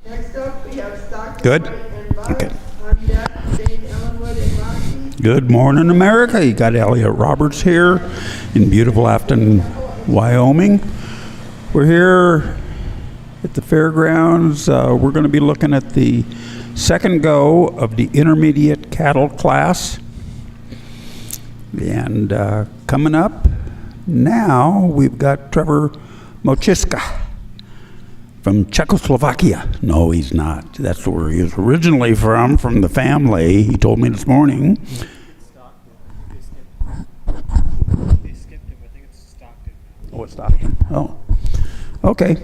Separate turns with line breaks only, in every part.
Next up, we have Stockton
Good?
White and Buck.
Okay.
On deck, Dave Ellenwood and Roxy.
Good morning, America. You got Elliot Roberts here in beautiful Afton, Wyoming. We're here at the fairgrounds. We're going to be looking at the second go of the intermediate cattle class. And coming up now, we've got Trevor Mochiska from Czechoslovakia. No, he's not. That's where he is originally from the family. He told me this morning.
They skipped him. I think it's Stockton.
Oh, it's Stockton. Oh, okay.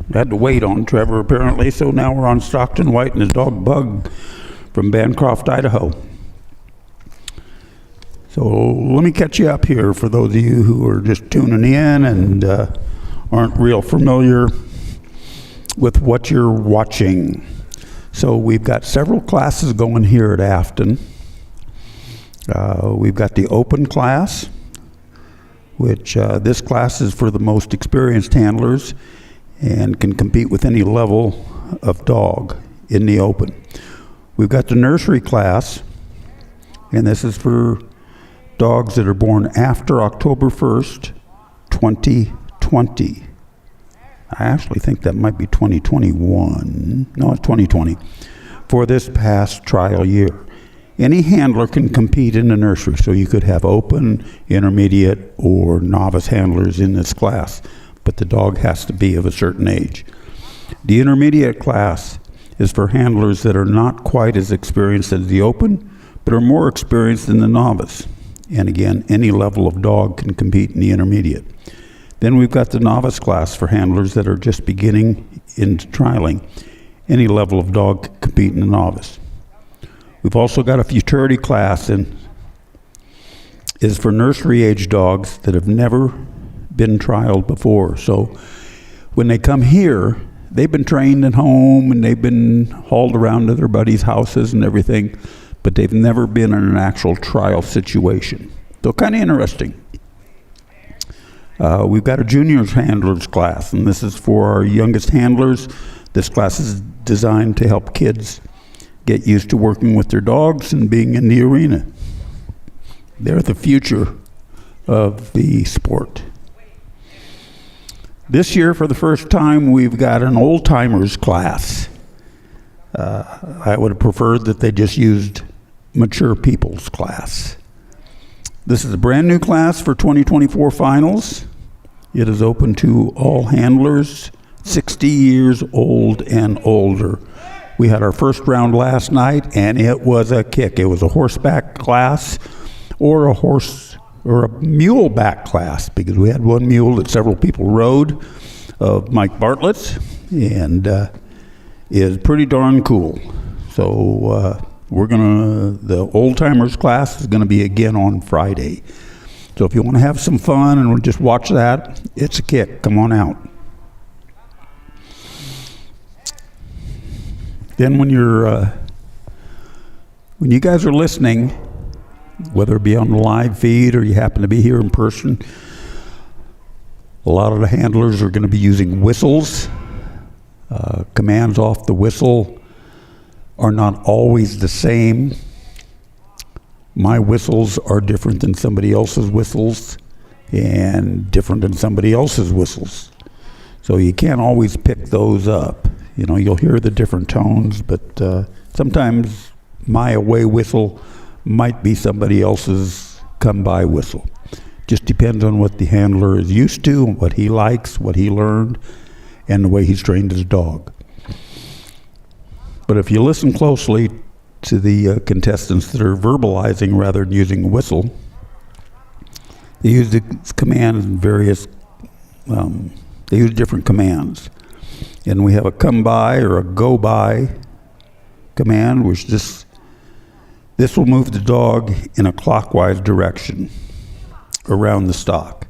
We had to wait on Trevor apparently, so now we're on Stockton White and his dog Bug from Bancroft, Idaho. So let me catch you up here for those of you who are just tuning in and aren't real familiar with what you're watching. So we've got several classes going here at Afton. We've got the open class, which this class is for the most experienced handlers and can compete with any level of dog in the open. We've got the nursery class, and this is for dogs that are born after October 1st, 2020. I actually think that might be 2021. No, it's 2020 for this past trial year. Any handler can compete in the nursery, so you could have open, intermediate, or novice handlers in this class, but the dog has to be of a certain age. The intermediate class is for handlers that are not quite as experienced as the open, but are more experienced than the novice. And again, any level of dog can compete in the intermediate. Then we've got the novice class for handlers that are just beginning into trialing. Any level of dog can compete in the novice. We've also got a futurity class, and is for nursery age dogs that have never been trialed before. So when they come here, they've been trained at home and they've been hauled around to their buddies' houses and everything, but they've never been in an actual trial situation. So kind of interesting. We've got a juniors handlers class, and this is for our youngest handlers. This class is designed to help kids get used to working with their dogs and being in the arena. They're the future of the sport. This year, for the first time, we've got an old-timers class. I would have preferred that they just used mature people's class. This is a brand new class for 2024 finals. It is open to all handlers 60 years old and older. We had our first round last night, and it was a kick. It was a horseback class or a horse or a mule back class, because we had one mule that several people rode of Mike Bartlett's, and is pretty darn cool. So the old timers class is gonna be again on Friday. So if you want to have some fun and just watch that, it's a kick. Come on out. Then when you guys are listening, whether it be on the live feed or you happen to be here in person, a lot of the handlers are going to be using whistles. Commands off the whistle are not always the same. My whistles are different than somebody else's whistles and different than somebody else's whistles. So you can't always pick those up. You know, you'll hear the different tones, but sometimes my away whistle might be somebody else's come-by whistle. Just depends on what the handler is used to, what he likes, what he learned, and the way he's trained his dog. But if you listen closely to the contestants that are verbalizing rather than using a whistle, they use the commands in various, they use different commands. And we have a come by or a go by command, which this will move the dog in a clockwise direction around the stock.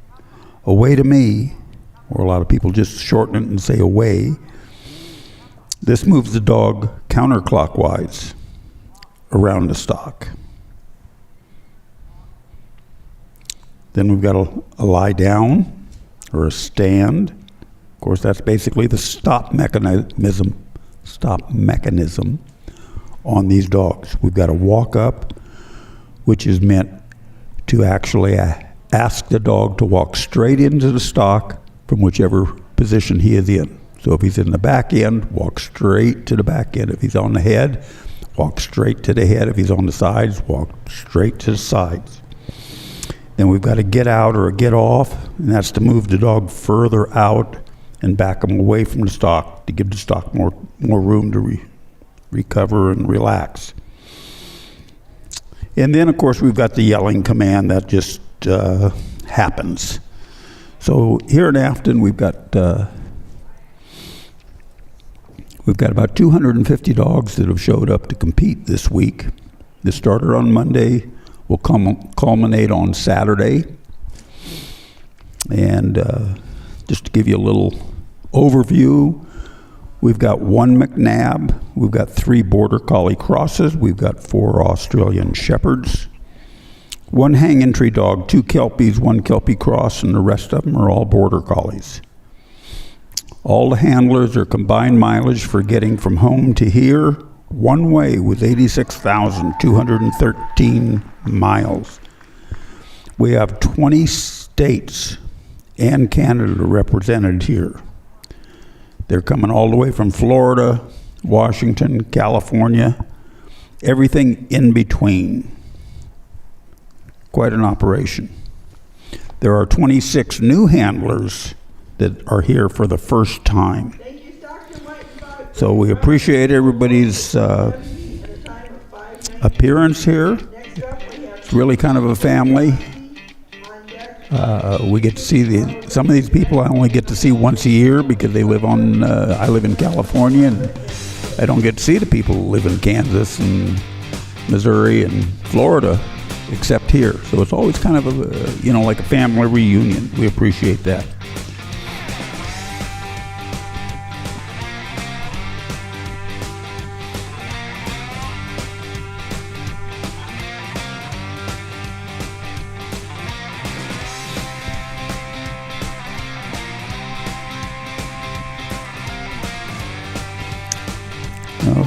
Away to me, or a lot of people just shorten it and say away. This moves the dog counterclockwise around the stock. Then we've got a lie down or a stand. Of course, that's basically the stop mechanism stop mechanism on these dogs. We've got a walk up, which is meant to actually ask the dog to walk straight into the stock from whichever position he is in. So if he's in the back end, walk straight to the back end. If he's on the head, walk straight to the head. If he's on the sides, walk straight to the sides. Then we've got a get out or a get off, and that's to move the dog further out and back him away from the stock to give the stock more room to recover and relax. And then, of course, we've got the yelling command that just happens. So here in Afton, we've got about 250 dogs that have showed up to compete this week. This started on Monday, will culminate on Saturday. And just to give you a little overview, we've got 1 McNab, we've got 3 Border Collie crosses, we've got 4 Australian Shepherds, 1 hanging tree dog, 2 Kelpies, 1 Kelpie cross, and the rest of them are all Border Collies. All the handlers are combined mileage for getting from home to here one way with 86,213 miles. We have 20 states and Canada represented here. They're coming all the way from Florida, Washington, California, everything in between. Quite an operation. There are 26 new handlers that are here for the first time.
Thank you, Dr. White.
So we appreciate everybody's appearance here.
Next up, we have
It's really kind of a family.
on deck.
We get to see some of these people I only get to see once a year because they live on, I live in California, and I don't get to see the people who live in Kansas and Missouri and Florida except here. So it's always kind of like a family reunion. We appreciate that.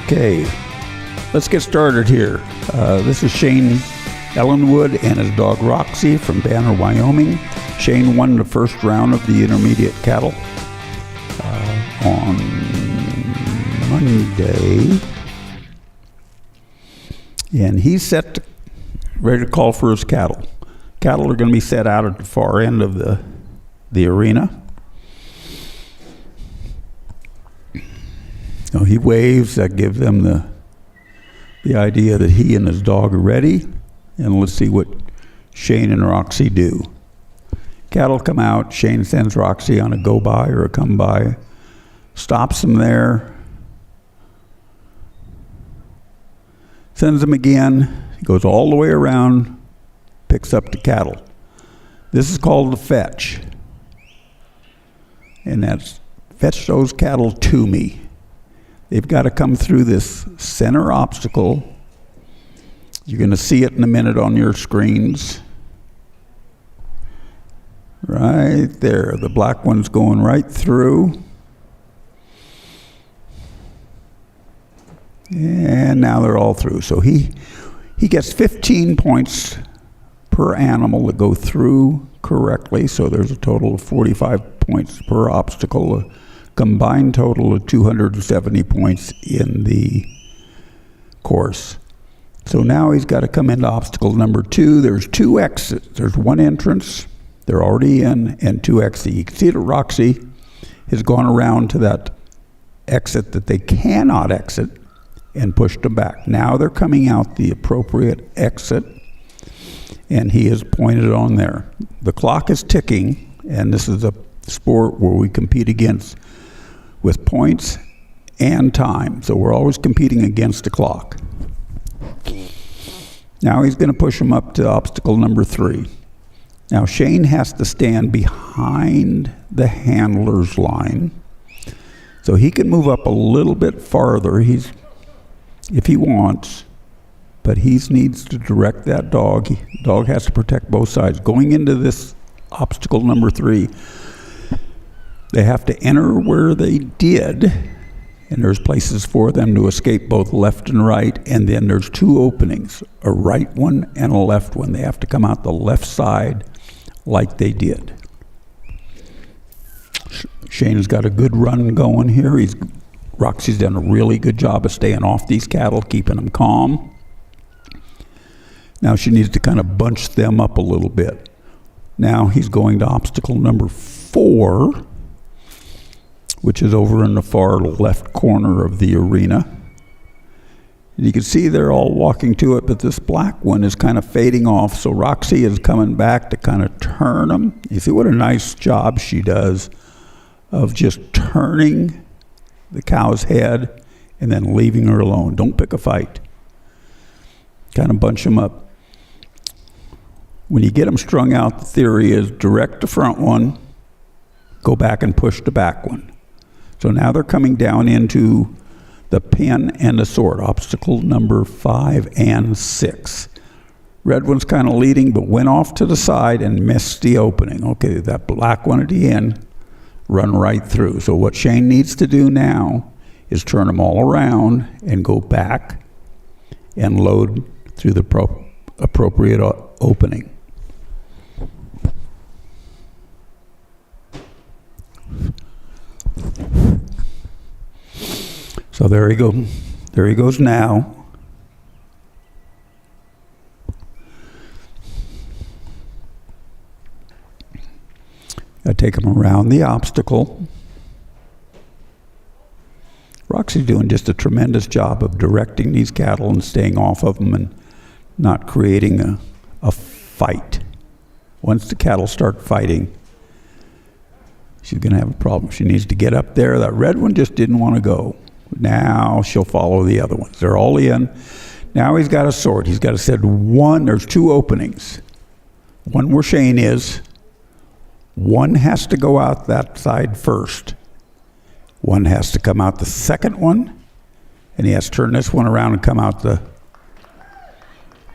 Okay, let's get started here. This is Shane Ellenwood and his dog Roxy from Banner, Wyoming. Shane won the first round of the intermediate cattle on Monday. And he's ready to call for his cattle. Cattle are going to be set out at the far end of the arena. So he waves, that gives them the idea that he and his dog are ready. And let's see what Shane and Roxy do. Cattle come out, Shane sends Roxy on a go by or a come by, stops them there, sends them again, goes all the way around, picks up the cattle. This is called the fetch. And that's fetch those cattle to me. They've got to come through this center obstacle. You're going to see it in a minute on your screens. Right there. The black one's going right through. And now they're all through. So he gets 15 points per animal that go through correctly. So there's a total of 45 points per obstacle. A combined total of 270 points in the course. So now he's got to come into obstacle number 2. There's 2 exits. There's 1 entrance, they're already in, and 2 exits. You can see that Roxy has gone around to that exit that they cannot exit and pushed them back. Now they're coming out the appropriate exit, and he is pointed on there. The clock is ticking, and this is a sport where we compete against with points and time. So we're always competing against the clock. Now he's going to push him up to obstacle number 3. Now Shane has to stand behind the handler's line. So he can move up a little bit farther if he wants, but he needs to direct that dog. The dog has to protect both sides. Going into this obstacle number 3, they have to enter where they did And there's places for them to escape both left and right, and then there's two openings, a right one and a left one. They have to come out the left side like they did. Shane's got a good run going here. Roxy's done a really good job of staying off these cattle, keeping them calm. Now she needs to kind of bunch them up a little bit. Now he's going to obstacle number 4, which is over in the far left corner of the arena. And you can see they're all walking to it, but this black one is kind of fading off, so Roxy is coming back to kind of turn them. You see what a nice job she does of just turning the cow's head and then leaving her alone. Don't pick a fight. Kind of bunch them up. When you get them strung out, the theory is direct the front one, go back and push the back one. So now they're coming down into the pin and the sword, obstacle number 5 and 6. Red one's kind of leading, but went off to the side and missed the opening. Okay, that black one at the end, run right through. So what Shane needs to do now is turn them all around and go back and load through the appropriate opening. So there he goes. There he goes now. I take him around the obstacle. Roxy's doing just a tremendous job of directing these cattle and staying off of them and not creating a fight. Once the cattle start fighting, she's going to have a problem. She needs to get up there. That red one just didn't want to go. Now she'll follow the other ones. They're all in. Now he's got a sword. He's got to set one. There's 2 openings. One where Shane is. One has to go out that side first. One has to come out the second one. And he has to turn this one around and come out the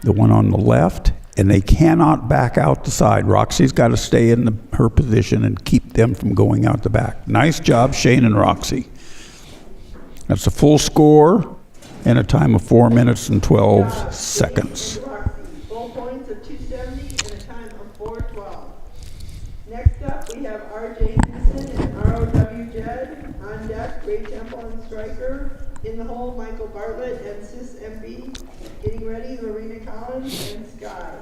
one on the left. And they cannot back out the side. Roxy's got to stay in her position and keep them from going out the back. Nice job, Shane and Roxy. That's a full score and a time of 4 minutes and 12 seconds.
Roxy, full points of 270 and a time of 4:12. Next up, we have R.J. Newson and R.O.W. Jed. On deck, Ray Temple and Stryker. In the hole, Michael Bartlett and Sis MB. Getting ready, Lorena Collins and Sky.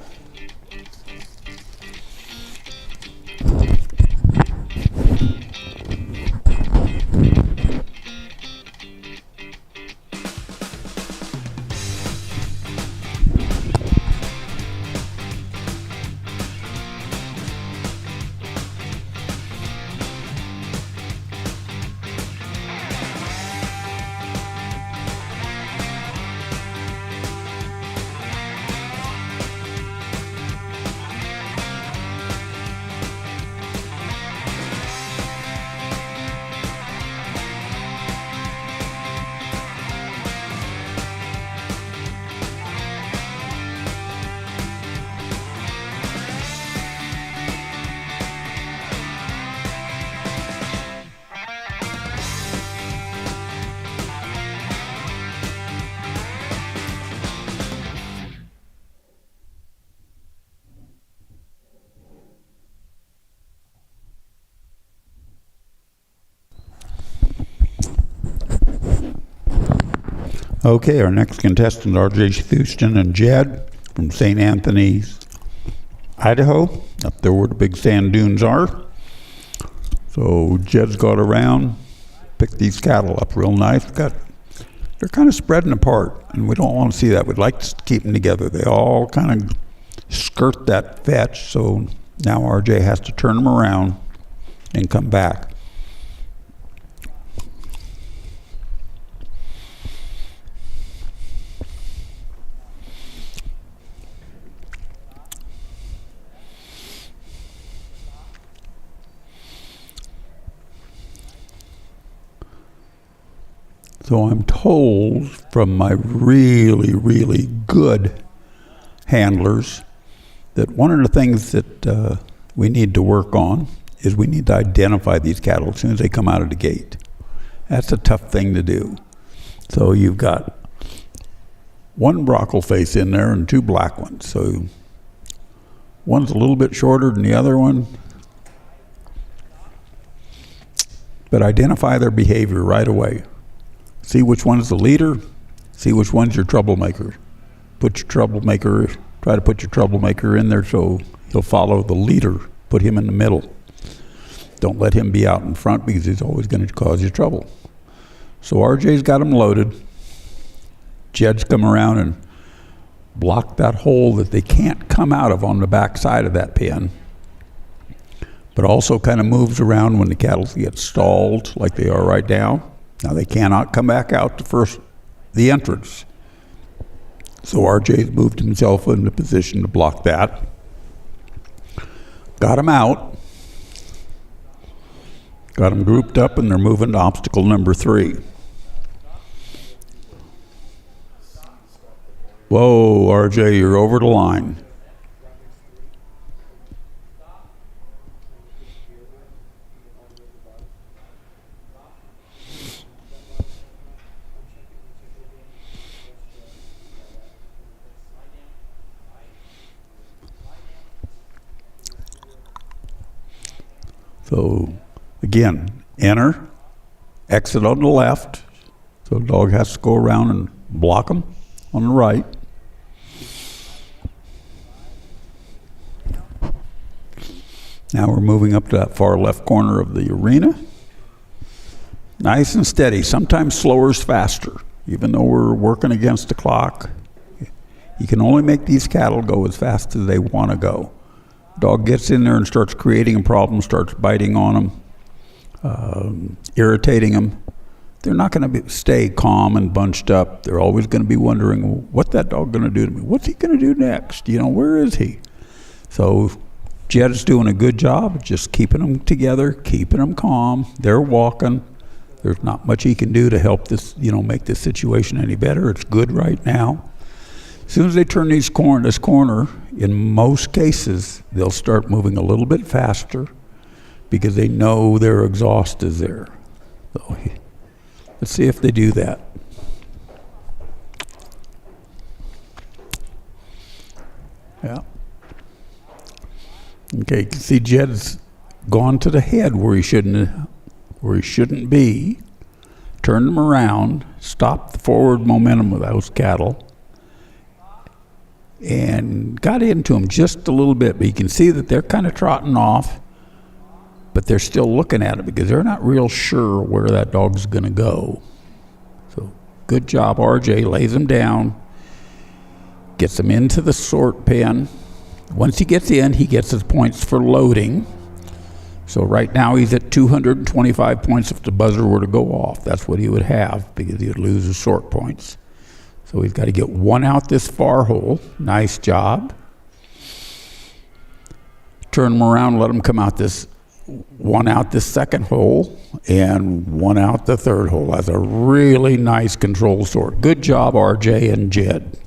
Okay, our next contestants are R.J. Houston and Jed from St. Anthony's, Idaho, up there where the big sand dunes are. So Jed's got around, picked these cattle up real nice. They're kind of spreading apart, and we don't want to see that. We'd like to keep them together. They all kind of skirt that fetch, so now R.J. has to turn them around and come back. So I'm told from my really, really good handlers that one of the things that we need to work on is we need to identify these cattle as soon as they come out of the gate. That's a tough thing to do. So you've got one brockle face in there and two black ones. So one's a little bit shorter than the other one. But identify their behavior right away. See which one's the leader. See which one's your troublemaker. Try to put your troublemaker in there so he'll follow the leader. Put him in the middle. Don't let him be out in front because he's always going to cause you trouble. So RJ's got him loaded. Jed's come around and blocked that hole that they can't come out of on the back side of that pen. But also kind of moves around when the cattle get stalled like they are right now. Now they cannot come back out to the entrance. So RJ's moved himself into position to block that. Got him out. Got them grouped up, and they're moving to obstacle number 3. Whoa, RJ, you're over the line. So, again, enter, exit on the left, so the dog has to go around and block them on the right. Now we're moving up to that far left corner of the arena. Nice and steady, sometimes slower is faster. Even though we're working against the clock, you can only make these cattle go as fast as they want to go. Dog gets in there and starts creating a problem, starts biting on them, irritating them. They're not going to stay calm and bunched up. They're always going to be wondering, what's that dog going to do to me? What's he going to do next? Where is he? So Jed's doing a good job just keeping them together, keeping them calm. They're walking. There's not much he can do to help this, make this situation any better. It's good right now. As soon as they turn this corner, in most cases, they'll start moving a little bit faster because they know their exhaust is there. So let's see if they do that. Yeah. Okay, you can see Jed's gone to the head where he shouldn't be. Turned them around, stopped the forward momentum of those cattle, and got into them just a little bit. But you can see that they're kind of trotting off, but they're still looking at it because they're not real sure where that dog's going to go. So good job, RJ. Lays them down, gets them into the sort pen. Once he gets in, he gets his points for loading. So right now he's at 225 points if the buzzer were to go off. That's what he would have because he would lose his sort points. So he's got to get one out this far hole. Nice job. Turn him around, let him come out this second hole, and one out the third hole. That's a really nice control sort. Good job, RJ and Jed.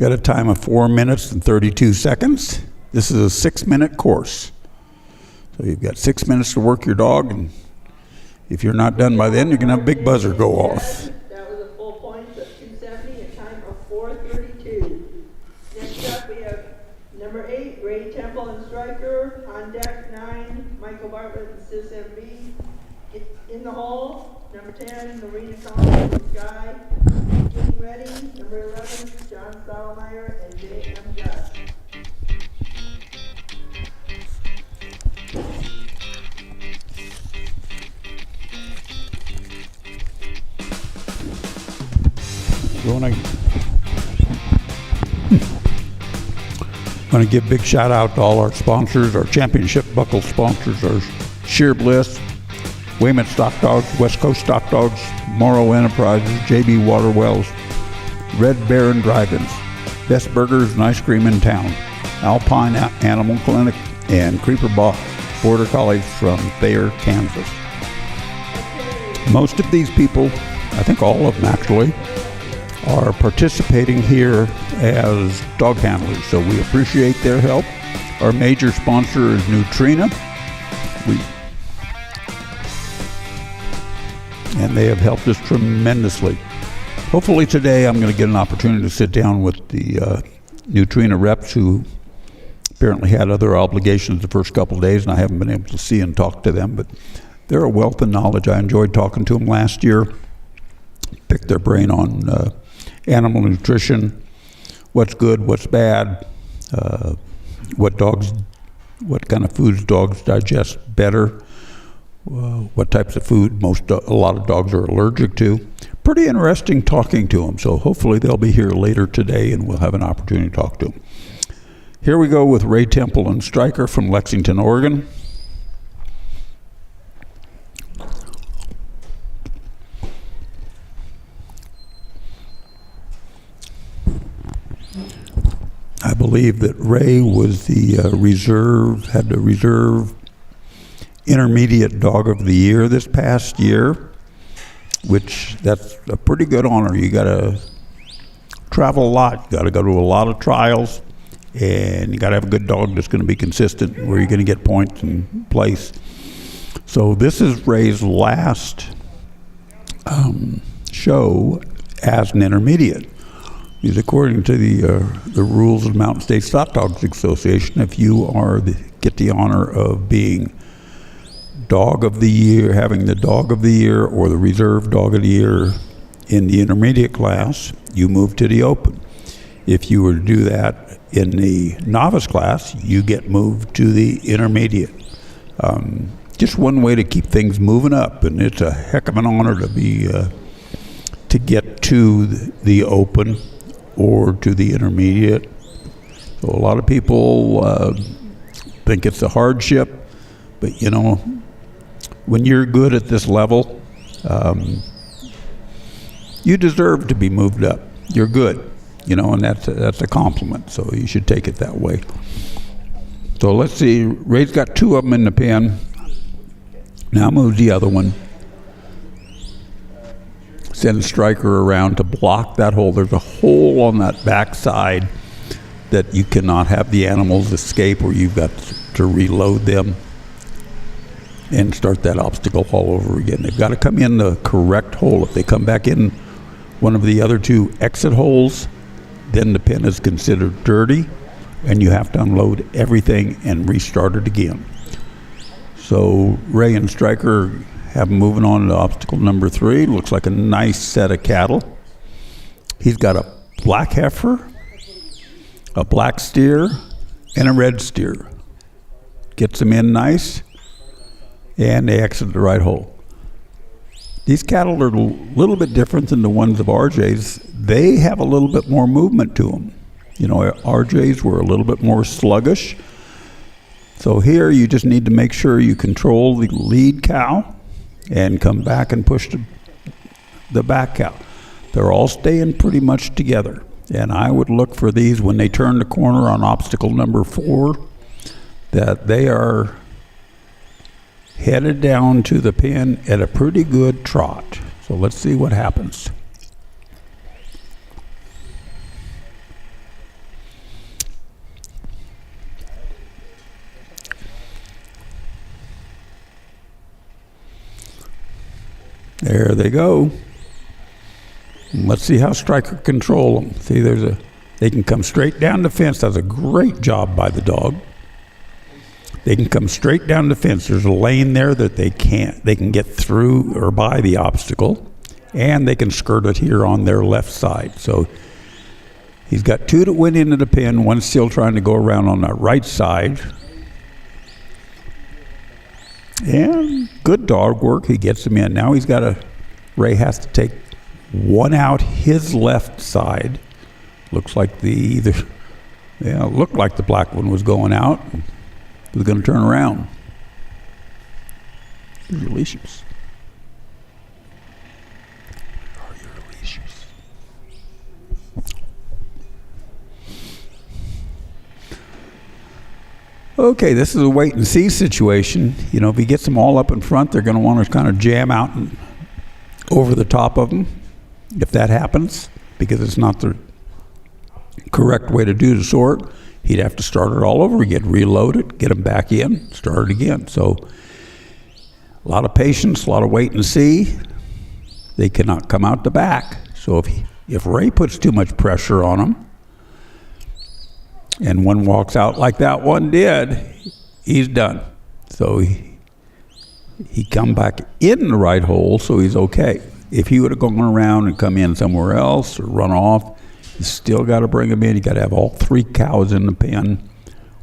Got a time of 4 minutes and 32 seconds. This is a 6-minute course. So you've got 6 minutes to work your dog, and if you're not done by then, you're going to have a big buzzer go off.
That was a full points of 270, a time of 4:32. Next up, we have number 8, Ray Temple and Striker. On deck 9, Michael Bartlett and Sis MB. In the hole, number 10, Marina Collins and Sky. Getting ready, number 11, John Stottlemyre and J.M. Gus.
I want to give a big shout out to all our sponsors, our championship buckle sponsors, our Sheer Bliss, Weymouth Stock Dogs, West Coast Stock Dogs, Morrow Enterprises, JB Waterwells, Red Baron Drive-Ins, Best Burgers and Ice Cream in Town, Alpine Animal Clinic, and Creeper Border Collies from Thayer, Kansas. Most of these people, I think all of them actually, are participating here as dog handlers. So we appreciate their help. Our major sponsor is Nutrena. And they have helped us tremendously. Hopefully today I'm going to get an opportunity to sit down with the Nutrena reps who apparently had other obligations the first couple of days, and I haven't been able to see and talk to them, but they're a wealth of knowledge. I enjoyed talking to them last year. Picked their brain on animal nutrition, what's good, what's bad, what kind of foods dogs digest better, what types of food a lot of dogs are allergic to. Pretty interesting talking to them. So hopefully they'll be here later today and we'll have an opportunity to talk to them. Here we go with Ray Temple and Stryker from Lexington, Oregon. I believe that Ray was the had the reserve intermediate dog of the year this past year, which that's a pretty good honor. You got to travel a lot. You got to go to a lot of trials, and you got to have a good dog that's going to be consistent, where you're going to get points and place. So this is Ray's last show as an intermediate. Because according to the rules of the Mountain State Stock Dogs Association, if you get the honor of being dog of the year, having the dog of the year or the reserve dog of the year in the intermediate class, you move to the open. If you were to do that in the novice class, you get moved to the intermediate. Just one way to keep things moving up, and it's a heck of an honor to get to the open or to the intermediate. So a lot of people think it's a hardship, but you know, when you're good at this level, you deserve to be moved up. You're good, you know, and that's a compliment. So you should take it that way. So let's see. Ray's got two of them in the pen. Now move the other one. Send Stryker around to block that hole. There's a hole on that back side that you cannot have the animals escape, or you've got to reload them and start that obstacle all over again. They've got to come in the correct hole. If they come back in one of the other two exit holes, then the pen is considered dirty, and you have to unload everything and restart it again. So Ray and Stryker have them moving on to obstacle number 3. Looks like a nice set of cattle. He's got a black heifer, a black steer, and a red steer. Gets them in nice, and they exit the right hole. These cattle are a little bit different than the ones of RJ's. They have a little bit more movement to them. You know, RJ's were a little bit more sluggish. So here you just need to make sure you control the lead cow and come back and push the back cow. They're all staying pretty much together. And I would look for these when they turn the corner on obstacle number 4, that they are headed down to the pen at a pretty good trot. So let's see what happens. There they go. Let's see how Stryker control them. See, they can come straight down the fence. That's a great job by the dog. They can come straight down the fence. There's a lane there that they can get through or by the obstacle, and they can skirt it here on their left side. So he's got 2 that went into the pen. One's still trying to go around on the right side. And good dog work. He gets them in. Now Ray has to take one out his left side. Looks like it looked like the black one was going out. He was going to turn around. Here's your leashes. Where are your leashes? Okay, this is a wait and see situation. You know, if he gets them all up in front, they're going to want to kind of jam out and over the top of them. If that happens, because it's not the correct way to do the sort, he'd have to start it all over again, reload it, get them back in, start it again. So a lot of patience, a lot of wait and see. They cannot come out the back. So if Ray puts too much pressure on them, and one walks out like that one did, he's done. So he come back in the right hole, so he's okay. If he would have gone around and come in somewhere else or run off, you still got to bring him in. You got to have all 3 cows in the pen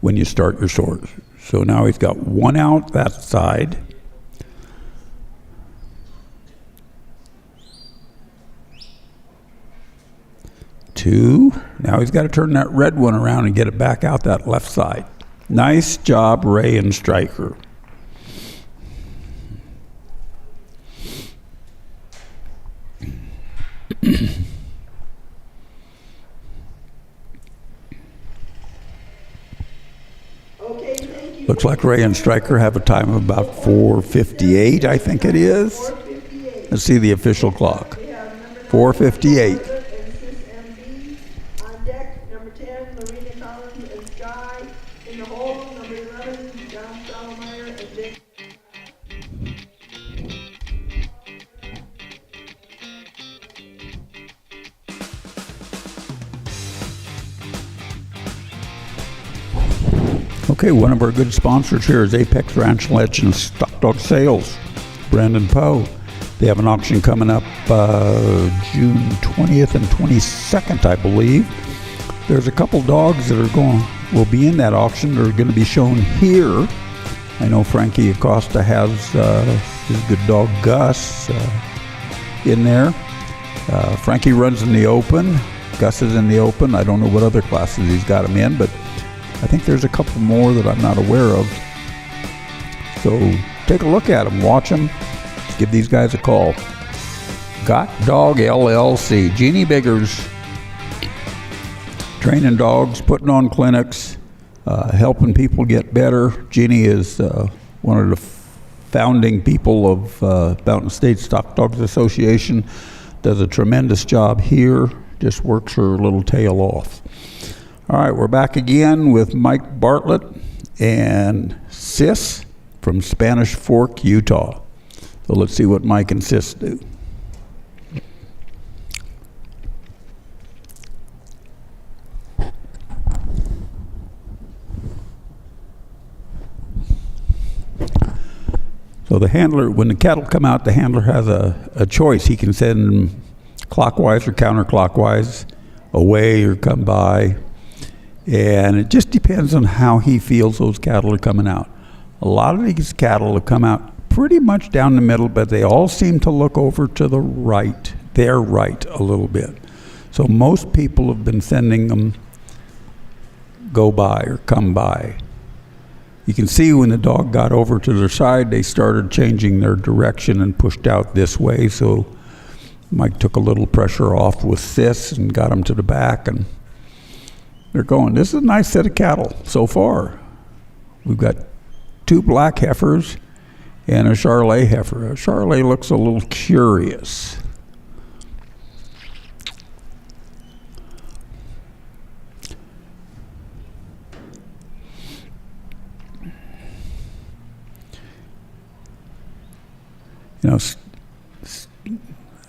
when you start your sort. So now he's got 1 out that side. Two. Now he's got to turn that red one around and get it back out that left side. Nice job, Ray and Stryker.
Okay, thank you.
Looks like Ray and Stryker have a time of about 4:58, I think it is.
4:58.
Let's see the official clock.
We have number
4:58.
and Sis MB. On deck, number 10, Lorena Collins and Sky. In the hole, number 11, John Stottlemyre and Jake.
Okay, one of our good sponsors here is Apex Ranch Legends Stock Dog Sales, Brandon Poe. They have an auction coming up June 20th and 22nd, I believe. There's a couple dogs that will be in that auction. They're going to be shown here. I know Frankie Acosta has his good dog Gus in there. Frankie runs in the open. Gus is in the open. I don't know what other classes he's got him in, but I think there's a couple more that I'm not aware of. So take a look at them, watch them, give these guys a call. Got Dog LLC, Jeannie Biggers, training dogs, putting on clinics, helping people get better. Jeannie is one of the founding people of Mountain State Stock Dogs Association, does a tremendous job here, just works her little tail off. All right, we're back again with Mike Bartlett and Sis from Spanish Fork, Utah. So let's see what Mike and Sis do. So the handler, when the cattle come out, the handler has a choice. He can send them clockwise or counterclockwise, away or come by. And it just depends on how he feels those cattle are coming out. A lot of these cattle have come out pretty much down the middle, but they all seem to look over to the right, their right a little bit. So most people have been sending them go by or come by. You can see when the dog got over to their side, they started changing their direction and pushed out this way. So Mike took a little pressure off with Sis and got them to the back, and they're going. This is a nice set of cattle so far. We've got 2 black heifers and a Charolais heifer. A Charolais looks a little curious. You know,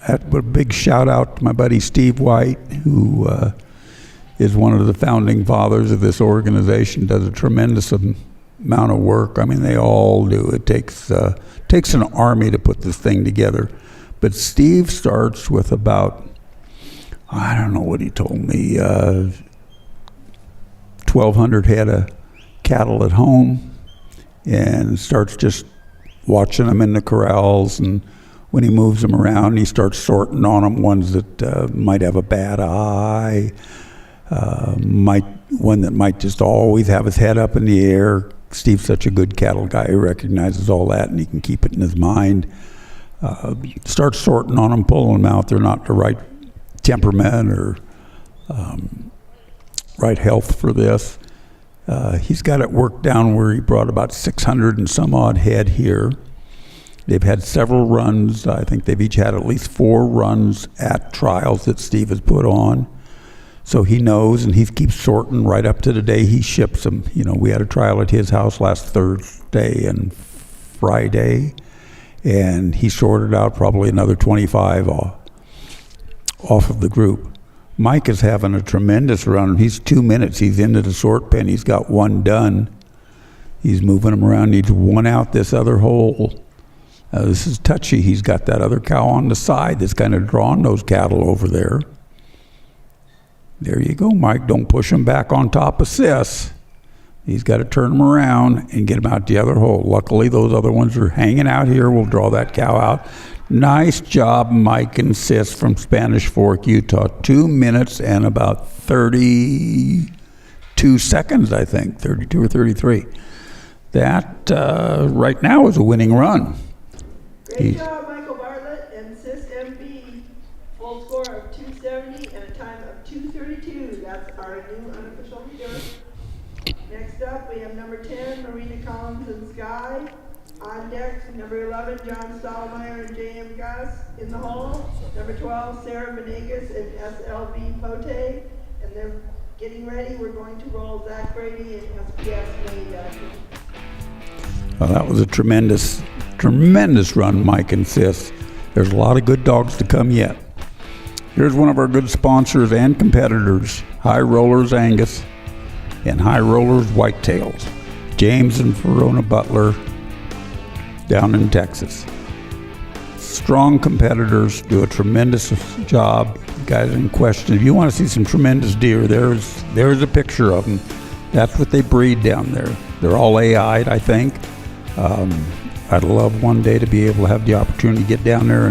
a big shout out to my buddy Steve White, who is one of the founding fathers of this organization, does a tremendous amount of work. I mean, they all do. It takes an army to put this thing together. But Steve starts with about, I don't know what he told me, 1,200 head of cattle at home, and starts just watching them in the corrals, and when he moves them around, he starts sorting on them, ones that might have a bad eye, one that might just always have his head up in the air. Steve's such a good cattle guy, he recognizes all that, and he can keep it in his mind. Starts sorting on them, pulling them out. They're not the right temperament or right health for this. He's got it worked down where he brought about 600 and some odd head here. They've had several runs. I think they've each had at least 4 runs at trials that Steve has put on. So he knows, and he keeps sorting right up to the day he ships them. You know, we had a trial at his house last Thursday and Friday, and he sorted out probably another 25 off of the group. Mike is having a tremendous run. He's 2 minutes. He's into the sort pen. He's got one done. He's moving them around. Needs one out this other hole. This is touchy. He's got that other cow on the side that's kind of drawing those cattle over there. There you go, Mike. Don't push him back on top of Sis. He's got to turn him around and get him out the other hole. Luckily, those other ones are hanging out here. We'll draw that cow out. Nice job, Mike and Sis from Spanish Fork, Utah. 2 minutes and about 32 seconds, I think. 32 or 33. That, right now, is a winning run.
Great job, Michael Bartlett and Sis MB. Full score of 270 and a time of 2:32. That's our new unofficial leader. Next up, we have number 10, Marina Collins and Sky. On deck, number 11, John Stahlmeyer and J.M. Gus in the hole. Number 12, Sarah Venegas and SLB Pote. And they're getting ready. We're going to roll Zach Brady and SPS May.
Well, that was a tremendous run, Mike and Sis. There's a lot of good dogs to come yet. Here's one of our good sponsors and competitors, High Rollers Angus and High Rollers Whitetails. James and Verona Butler down in Texas. Strong competitors, do a tremendous job. Guys in question, if you want to see some tremendous deer, there's a picture of them. That's what they breed down there. They're all AI'd, I think. I'd love one day to be able to have the opportunity to get down there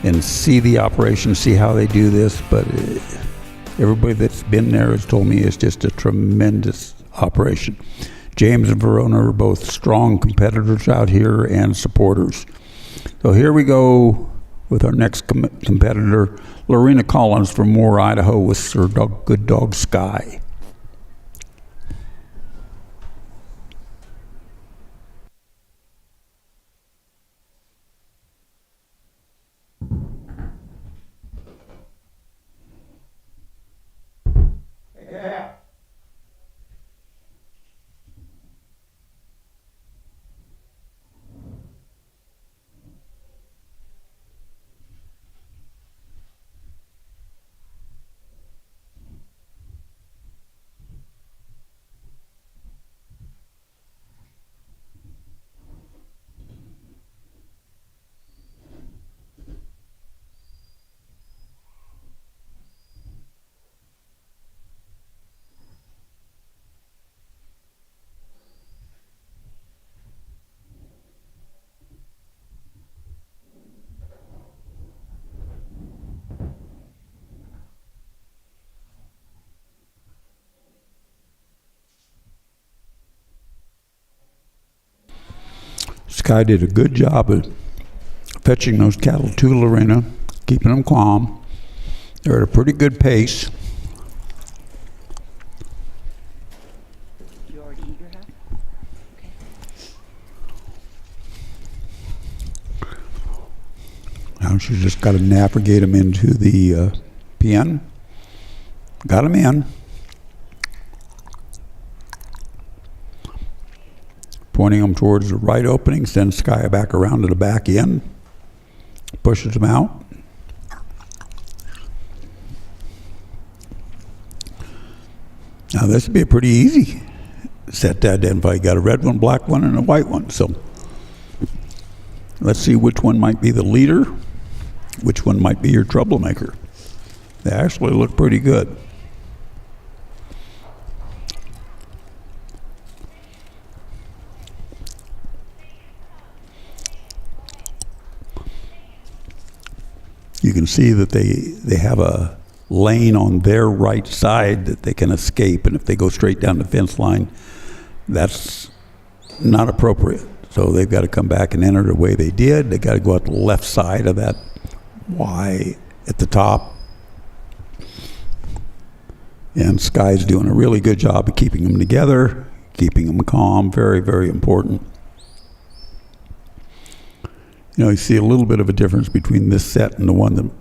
and see the operation, see how they do this. But everybody that's been there has told me it's just a tremendous operation. James and Verona are both strong competitors out here and supporters. So here we go with our next competitor, Lorena Collins from Moore, Idaho, with her good dog Sky. Sky did a good job of fetching those cattle to Lorena, keeping them calm. They're at a pretty good pace.
You already eat your half? Okay.
Now she's just got to navigate them into the pen. Got them in. Pointing them towards the right opening, sends Sky back around to the back end, pushes them out. Now this would be a pretty easy set to identify. You got a red one, black one, and a white one. So let's see which one might be the leader, which one might be your troublemaker. They actually look pretty good. You can see that they have a lane on their right side that they can escape, and if they go straight down the fence line, that's not appropriate. So they've got to come back and enter the way they did. They got to go out the left side of that Y at the top. And Sky's doing a really good job of keeping them together, keeping them calm. Very, very important. You know, you see a little bit of a difference between this set and the one that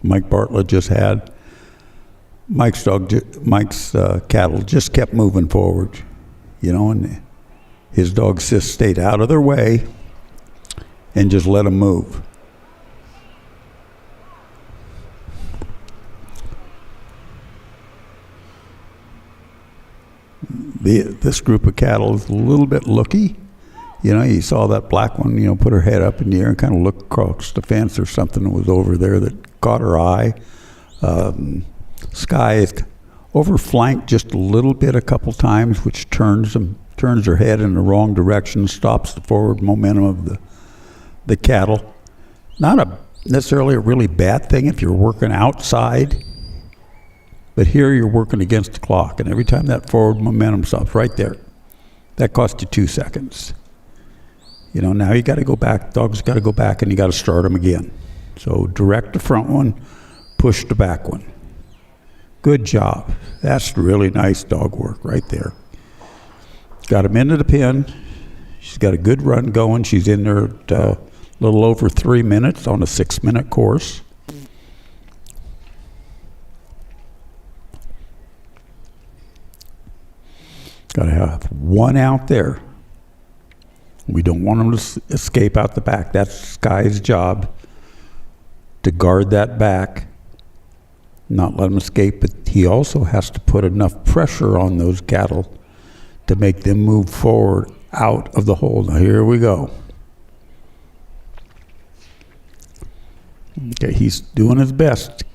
Mike Bartlett just had. Mike's cattle just kept moving forward, and his dogs just stayed out of their way and just let them move. This group of cattle is a little bit looky. You saw that black one, put her head up in the air and kind of look across the fence or something that was over there that caught her eye. Sky is overflanked just a little bit a couple times, which turns her head in the wrong direction, stops the forward momentum of the cattle. Not necessarily a really bad thing if you're working outside, but here you're working against the clock, and every time that forward momentum stops right there, that costs you 2 seconds. Now you got to go back, dog's got to go back, and you got to start them again. So direct the front one, push the back one. Good job. That's really nice dog work right there. Got him into the pen. She's got a good run going. She's in there at a little over 3 minutes on a 6-minute course. Got to have one out there. We don't want them to escape out the back. That's Sky's job, to guard that back, not let them escape, but he also has to put enough pressure on those cattle to make them move forward out of the hole. Now here we go. Okay, he's doing his best to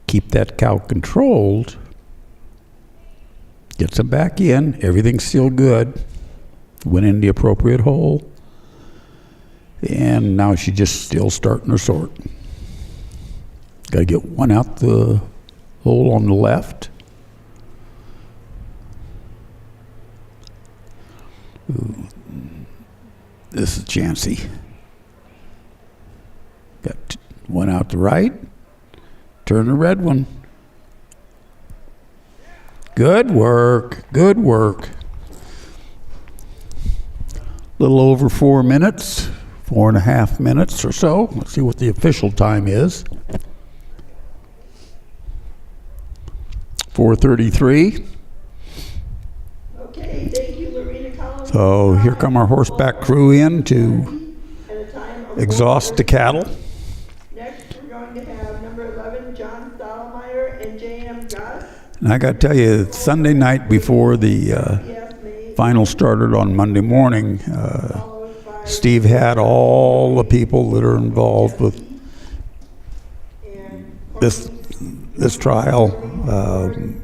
keep that cow controlled. Gets him back in. Everything's still good. Went in the appropriate hole. And now she's just still starting her sort. Got to get one out the hole on the left. Ooh. This is chancy. Got one out the right. Turn the red one. Good work. Good work. Little over 4 minutes, 4.5 minutes or so. Let's see what the official time is. 4:33.
Okay, thank you, Lorena Collins.
So here come our horseback crew in to
And a time of
exhaust the cattle.
Next, we're going to have number 11, John Stottlemyre and J.M. Gus.
And I got to tell you, Sunday night before the
Yes, May.
final started on Monday morning,
Followed by
Steve had all the people that are involved with
and
this trial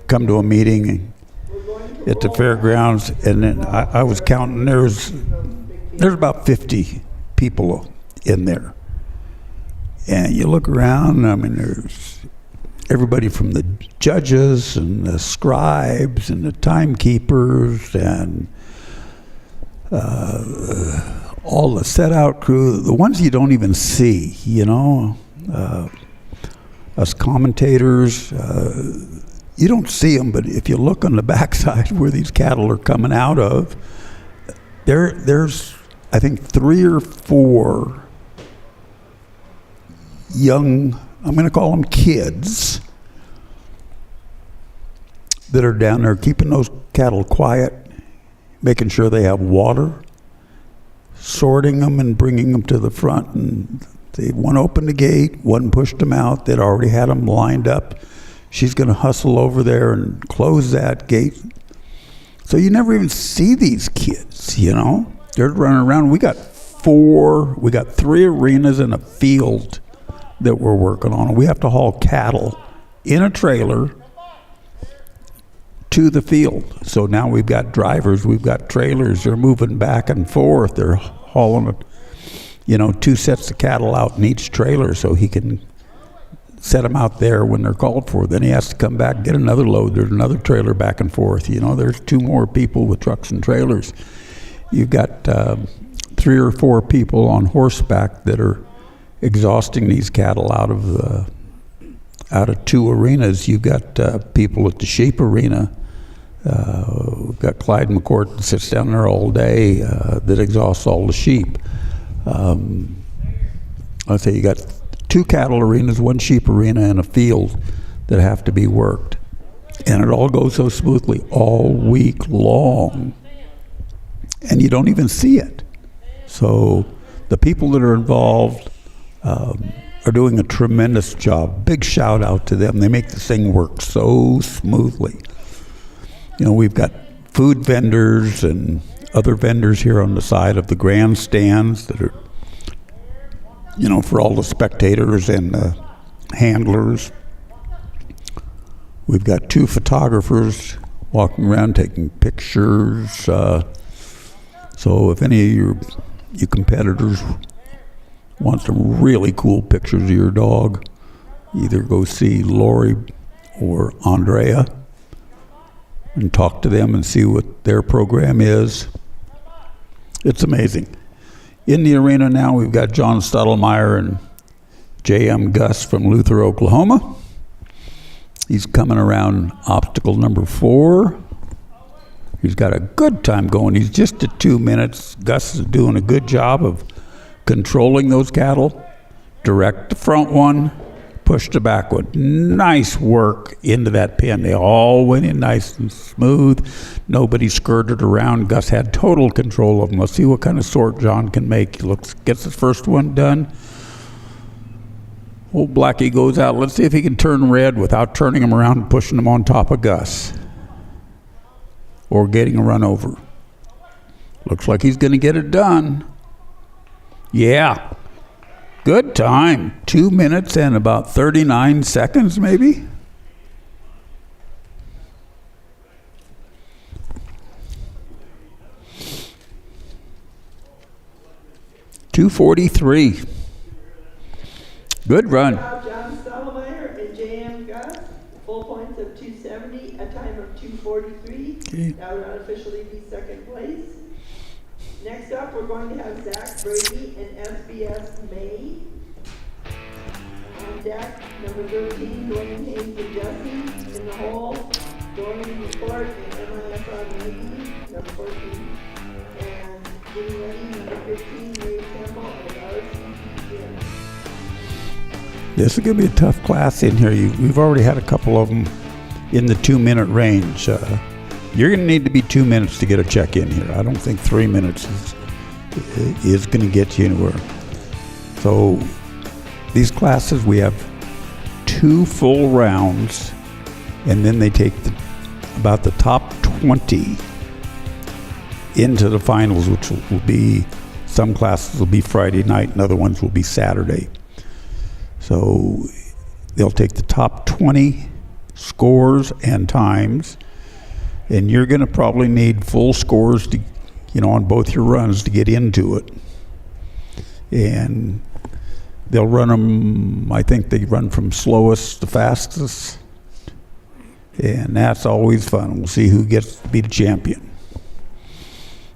come to a meeting
we're going to
at the fairgrounds, and then I was counting, there's about 50 people in there. And you look around, I mean, there's everybody from the judges and the scribes and the timekeepers and all the set-out crew, the ones you don't even see, us commentators, you don't see them, but if you look on the backside where these cattle are coming out of, there's, I think, 3 or 4 young, I'm going to call them kids, that are down there keeping those cattle quiet, making sure they have water, sorting them and bringing them to the front. And one opened the gate, one pushed them out. They'd already had them lined up. She's going to hustle over there and close that gate. So you never even see these kids, They're running around. We got 3 arenas and a field that we're working on. We have to haul cattle in a trailer to the field. So now we've got drivers, we've got trailers, they're moving back and forth. They're hauling, 2 sets of cattle out in each trailer so he can set them out there when they're called for. Then he has to come back, get another load. There's another trailer back and forth. There's 2 more people with trucks and trailers. You've got 3 or 4 people on horseback that are exhausting these cattle out of 2 arenas. You've got people at the sheep arena. We've got Clyde McCourt that sits down there all day that exhausts all the sheep. I'd say you got 2 cattle arenas, 1 sheep arena, and a field that have to be worked. And it all goes so smoothly all week long. And you don't even see it. So the people that are involved are doing a tremendous job. Big shout out to them. They make this thing work so smoothly. You know, we've got food vendors and other vendors here on the side of the grandstands that are, you know, for all the spectators and handlers. We've got 2 photographers walking around taking pictures. So if any of you competitors want some really cool pictures of your dog, either go see Lori or Andrea and talk to them and see what their program is. It's amazing. In the arena now, we've got John Stottlemyre and J.M. Gus from Luther, Oklahoma. He's coming around obstacle number 4. He's got a good time going. He's just at 2 minutes. Gus is doing a good job of controlling those cattle. Direct the front one, push the back one. Nice work into that pen. They all went in nice and smooth. Nobody skirted around. Gus had total control of them. Let's see what kind of sort John can make. He gets his first one done. Old Blackie goes out. Let's see if he can turn red without turning him around and pushing him on top of Gus. Or getting a run over. Looks like he's going to get it done. Yeah. Good time. 2 minutes and about 39 seconds, maybe. .243. Good run.
Good job, John Stottlemyre and J.M. Gus. Full points of 270, a time of 2:43.
Okay.
That would unofficially be second place. Next up, we're going to have Zach Brady and SBS May. On deck, number 13, Dwayne Hayes and Jesse. In the hole, Dorian McCourt and MIS on Navy, number 14. And getting ready, number 15, Ray Temple and RCP.
This is going to be a tough class in here. We've already had a couple of them in the 2 minute range. You're going to need to be 2 minutes to get a check in here. I don't think 3 minutes is going to get you anywhere. So these classes, we have 2 full rounds, and then they take about the top 20 into the finals, which will be, some classes will be Friday night and other ones will be Saturday. So they'll take the top 20 scores and times, and you're going to probably need full scores to, on both your runs to get into it. And they'll run them, I think they run from slowest to fastest, and that's always fun. We'll see who gets to be the champion.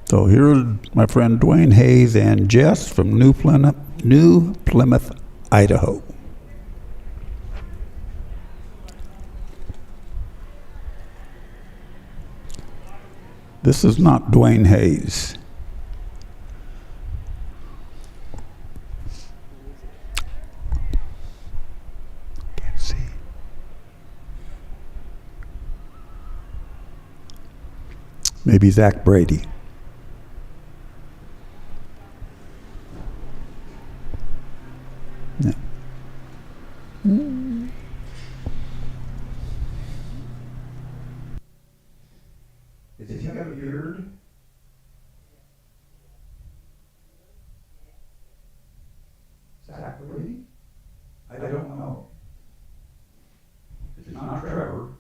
So here's my friend Dwayne Hayes and Jess from New Plymouth, Idaho. This is not Dwayne Hayes. Can't see. Maybe Zach Brady. No. Is he got a beard? Zach Brady? I don't know. It's not Trevor.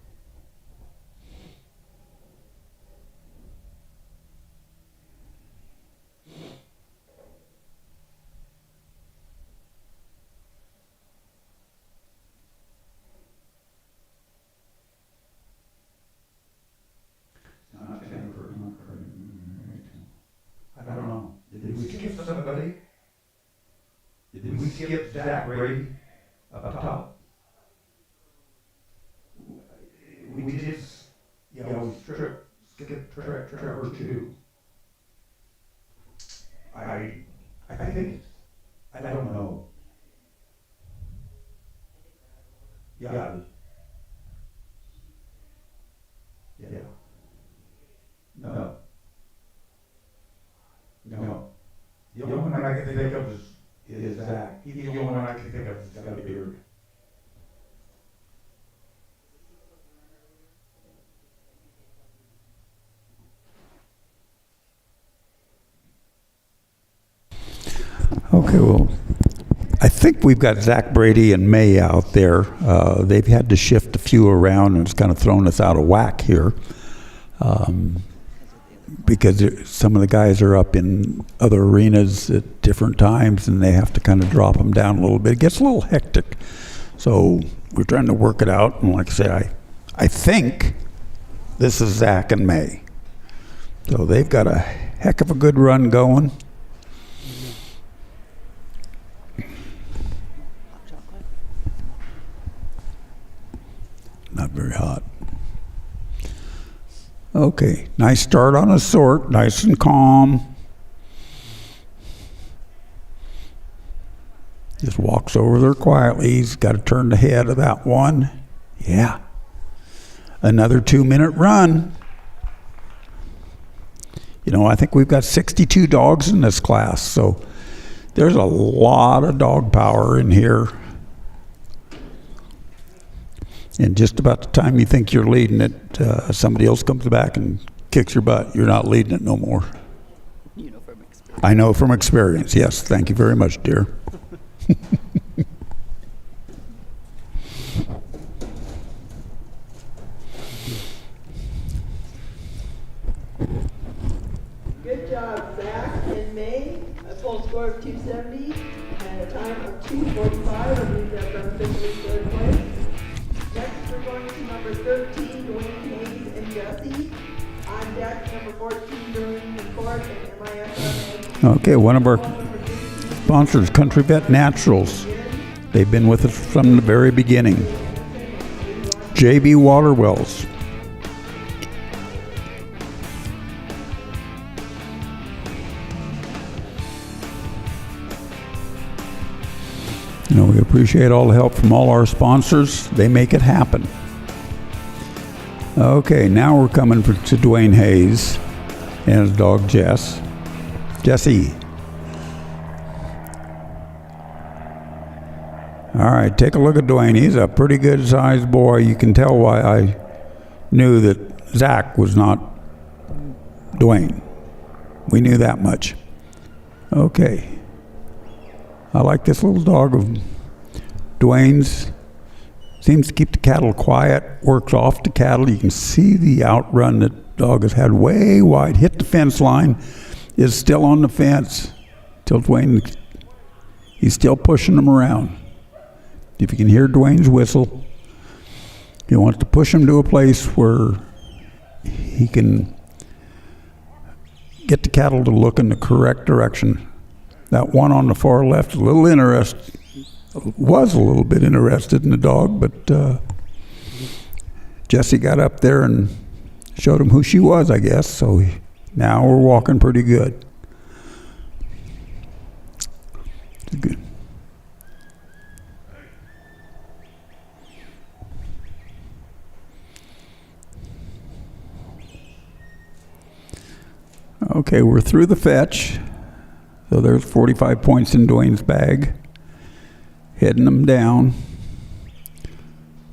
I don't know. Did we skip somebody? Did we skip Zach Brady up top? We did. Yeah, we skipped Trevor too. I think. I don't know. Yeah. Yeah. No. No. The only one I can think of is Zach. He's the only one I can think of that's got a beard. Okay, well, I think we've got Zach Brady and May out there. They've had to shift a few around, and it's kind of thrown us out of whack here. Because some of the guys are up in other arenas at different times, and they have to kind of drop them down a little bit. It gets a little hectic. So we're trying to work it out, and like I said, I think this is Zach and May. So they've got a heck of a good run going. Not very hot. Okay, nice start on a sort, nice and calm. Just walks over there quietly. He's got to turn the head of that one. Yeah. Another 2-minute run. You know, I think we've got 62 dogs in this class, so there's a lot of dog power in here. And just about the time you think you're leading it, somebody else comes back and kicks your butt. You're not leading it no more.
You know from experience.
I know from experience. Yes, thank you very much, dear.
Good job, Zach and May. A full score of 270 and a time of 2:45. I believe that's unofficially third place. Next, we're going to number 13, Dwayne Hayes and Jesse. On deck, number 14, Doreen McCord and MISMA.
Okay, one of our sponsors, Country Vet Naturals. They've been with us from the very beginning. JB Waterwells. You know, we appreciate all the help from all our sponsors. They make it happen. Okay, now we're coming to Dwayne Hayes and his dog Jess. Jesse. All right, take a look at Dwayne. He's a pretty good sized boy. You can tell why I knew that Zach was not Dwayne. We knew that much. Okay. I like this little dog of Dwayne's. Seems to keep the cattle quiet, works off the cattle. You can see the outrun that dog has had way wide. Hit the fence line, is still on the fence till Dwayne, he's still pushing them around. If you can hear Dwayne's whistle, he wants to push him to a place where he can get the cattle to look in the correct direction. That one on the far left, was a little bit interested in the dog, but Jesse got up there and showed him who she was, I guess. So now we're walking pretty good. Good. Okay, we're through the fetch. So there's 45 points in Dwayne's bag. Heading them down.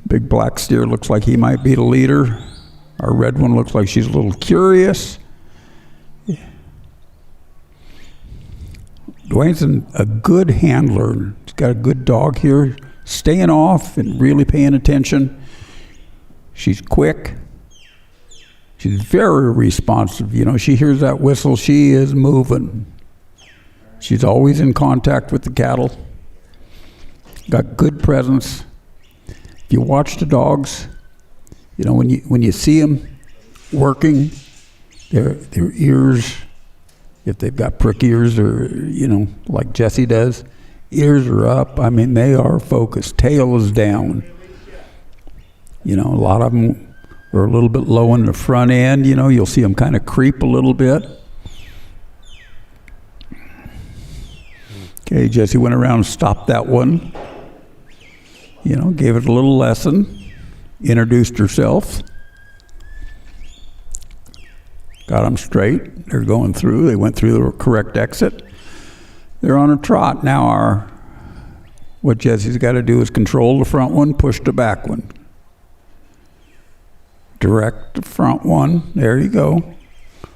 Big black steer looks like he might be the leader. Our red one looks like she's a little curious. Dwayne's a good handler. He's got a good dog here, staying off and really paying attention. She's quick. She's very responsive. You know, she hears that whistle, she is moving. She's always in contact with the cattle. Got good presence. If you watch the dogs, you know, when you see them working, their ears, if they've got prick ears or, you know, like Jesse does, ears are up. I mean, they are focused. Tail is down. You know, a lot of them are a little bit low in the front end. You know, you'll see them kind of creep a little bit. Okay, Jesse went around and stopped that one. You know, gave it a little lesson, introduced herself. Got them straight. They're going through. They went through the correct exit. They're on a trot. Now what Jesse's got to do is control the front one, push the back one. Direct the front one. There you go.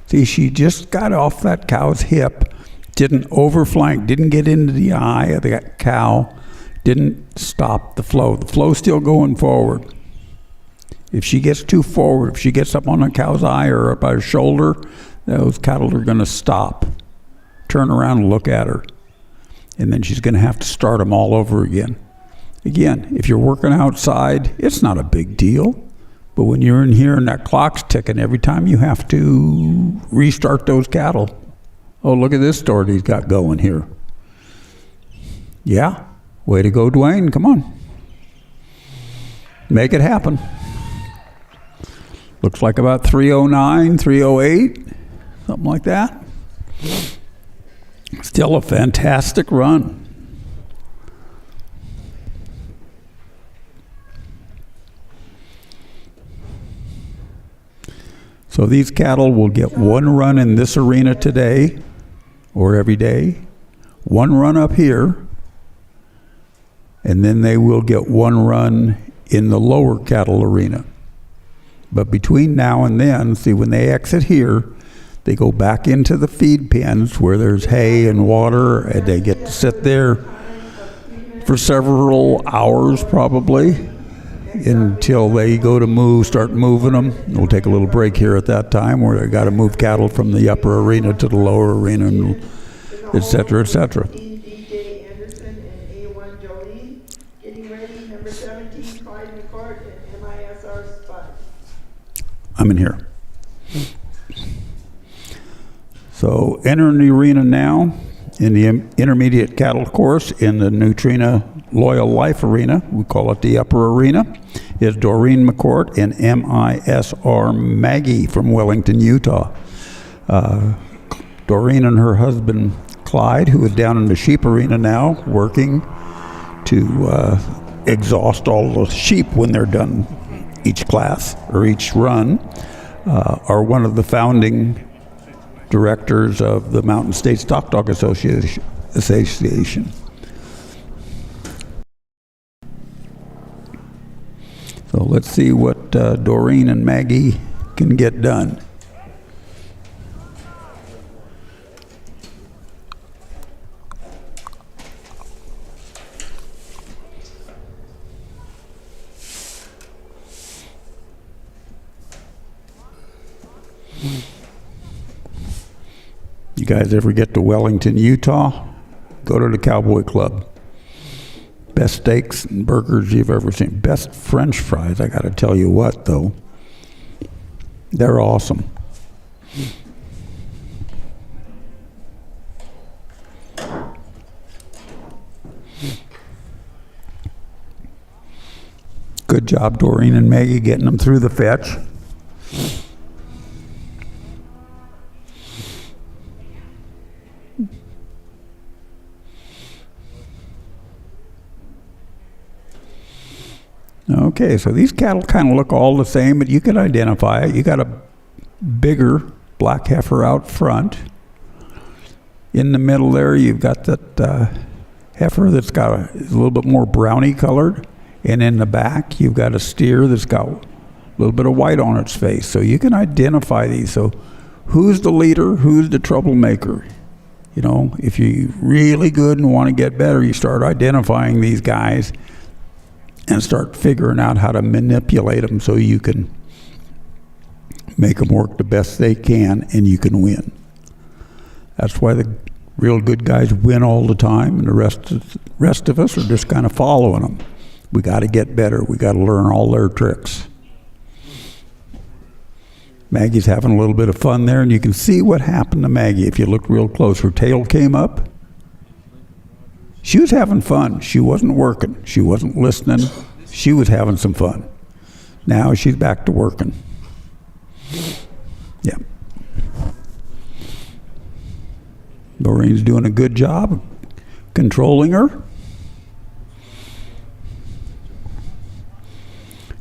See, she just got off that cow's hip. Didn't overflank. Didn't get into the eye of the cow. Didn't stop the flow. The flow's still going forward. If she gets too forward, if she gets up on a cow's eye or up by her shoulder, those cattle are going to stop, turn around and look at her. And then she's going to have to start them all over again. Again, if you're working outside, it's not a big deal. But when you're in here and that clock's ticking, every time you have to restart those cattle. Oh, look at this story he's got going here. Yeah, way to go, Dwayne. Come on. Make it happen. Looks like about 309, 308, something like that. Still a fantastic run. So these cattle will get one run in this arena today or every day, one run up here, and then they will get one run in the lower cattle arena. But between now and then, see, when they exit here, they go back into the feed pens where there's hay and water, and they get to sit there for several hours probably until they go to start moving them. We'll take a little break here at that time where they got to move cattle from the upper arena to the lower arena, and et cetera, et cetera.
DJ Anderson and A1 Jolie getting ready. Number 17, Clyde McCourt and MISR Spud.
I'm in here. So entering the arena now in the intermediate cattle course in the Nutrena Loyal Life Arena, we call it the upper arena, is Doreen McCourt and MISR Maggie from Wellington, Utah. Doreen and her husband Clyde, who is down in the sheep arena now, working to exhaust all the sheep when they're done each class or each run, are one of the founding directors of the Mountain State Stock Dog Association. So let's see what Doreen and Maggie can get done. You guys ever get to Wellington, Utah? Go to the Cowboy Club. Best steaks and burgers you've ever seen. Best French fries, I gotta tell you what, though. They're awesome. Good job, Doreen and Maggie, getting them through the fetch. Okay, so these cattle kind of look all the same, but you can identify it. You got a bigger black heifer out front. In the middle there, you've got that heifer that's got a little bit more brownie colored. And in the back, you've got a steer that's got a little bit of white on its face. So you can identify these. So who's the leader? Who's the troublemaker? You know, if you're really good and want to get better, you start identifying these guys and start figuring out how to manipulate them so you can make them work the best they can and you can win. That's why the real good guys win all the time, and the rest of us are just kind of following them. We got to get better. We got to learn all their tricks. Maggie's having a little bit of fun there, and you can see what happened to Maggie if you look real close. Her tail came up. She was having fun. She wasn't working. She wasn't listening. She was having some fun. Now she's back to working. Yeah. Doreen's doing a good job controlling her.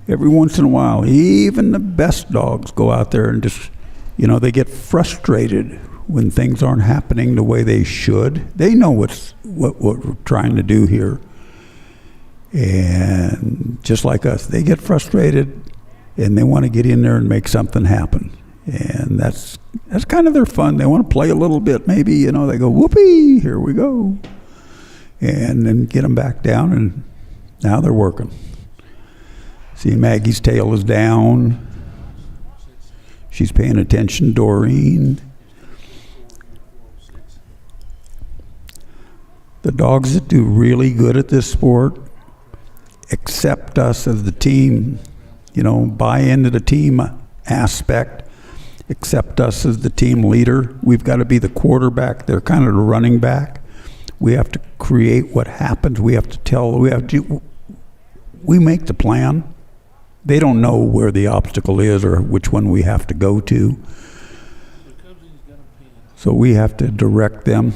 Every once in a while, even the best dogs go out there and just You know, they get frustrated when things aren't happening the way they should. They know what we're trying to do here. And just like us, they get frustrated and they want to get in there and make something happen. And that's kind of their fun. They want to play a little bit. Maybe, you know, they go, whoopee, here we go. And then get them back down, and now they're working. See, Maggie's tail is down. She's paying attention, Doreen. The dogs that do really good at this sport accept us as the team, you know, buy into the team aspect, accept us as the team leader. We've got to be the quarterback. They're kind of the running back. We have to create what happens. We make the plan. They don't know where the obstacle is or which one we have to go to. So we have to direct them,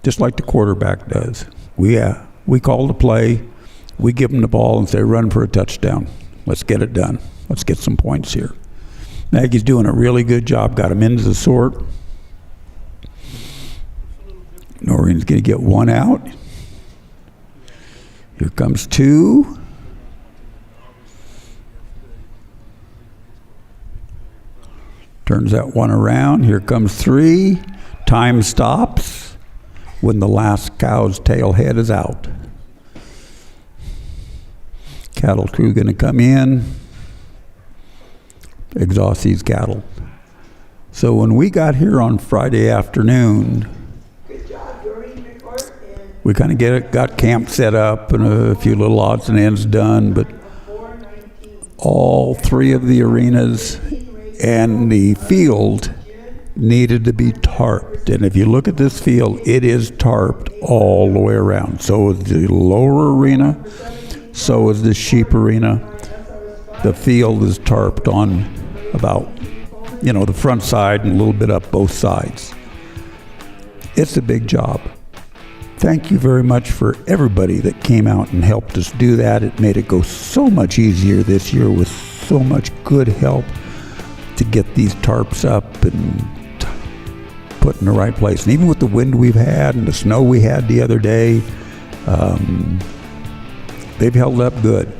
just like the quarterback does. We call the play. We give them the ball and say, run for a touchdown. Let's get it done. Let's get some points here. Maggie's doing a really good job. Got him into the sort. Noreen's going to get one out. Here comes two. Turns that one around. Here comes three. Time stops when the last cow's tail head is out. Cattle crew going to come in, exhaust these cattle. So when we got here on Friday afternoon,
Good job, Doreen report, and
we kind of got camp set up and a few little odds and ends done, but
419.
all three of the arenas and the field needed to be tarped. And if you look at this field, it is tarped all the way around. So is the lower arena, so is the sheep arena. The field is tarped on about, you know, the front side and a little bit up both sides. It's a big job. Thank you very much for everybody that came out and helped us do that. It made it go so much easier this year with so much good help to get these tarps up and put in the right place. And even with the wind we've had and the snow we had the other day, they've held up good.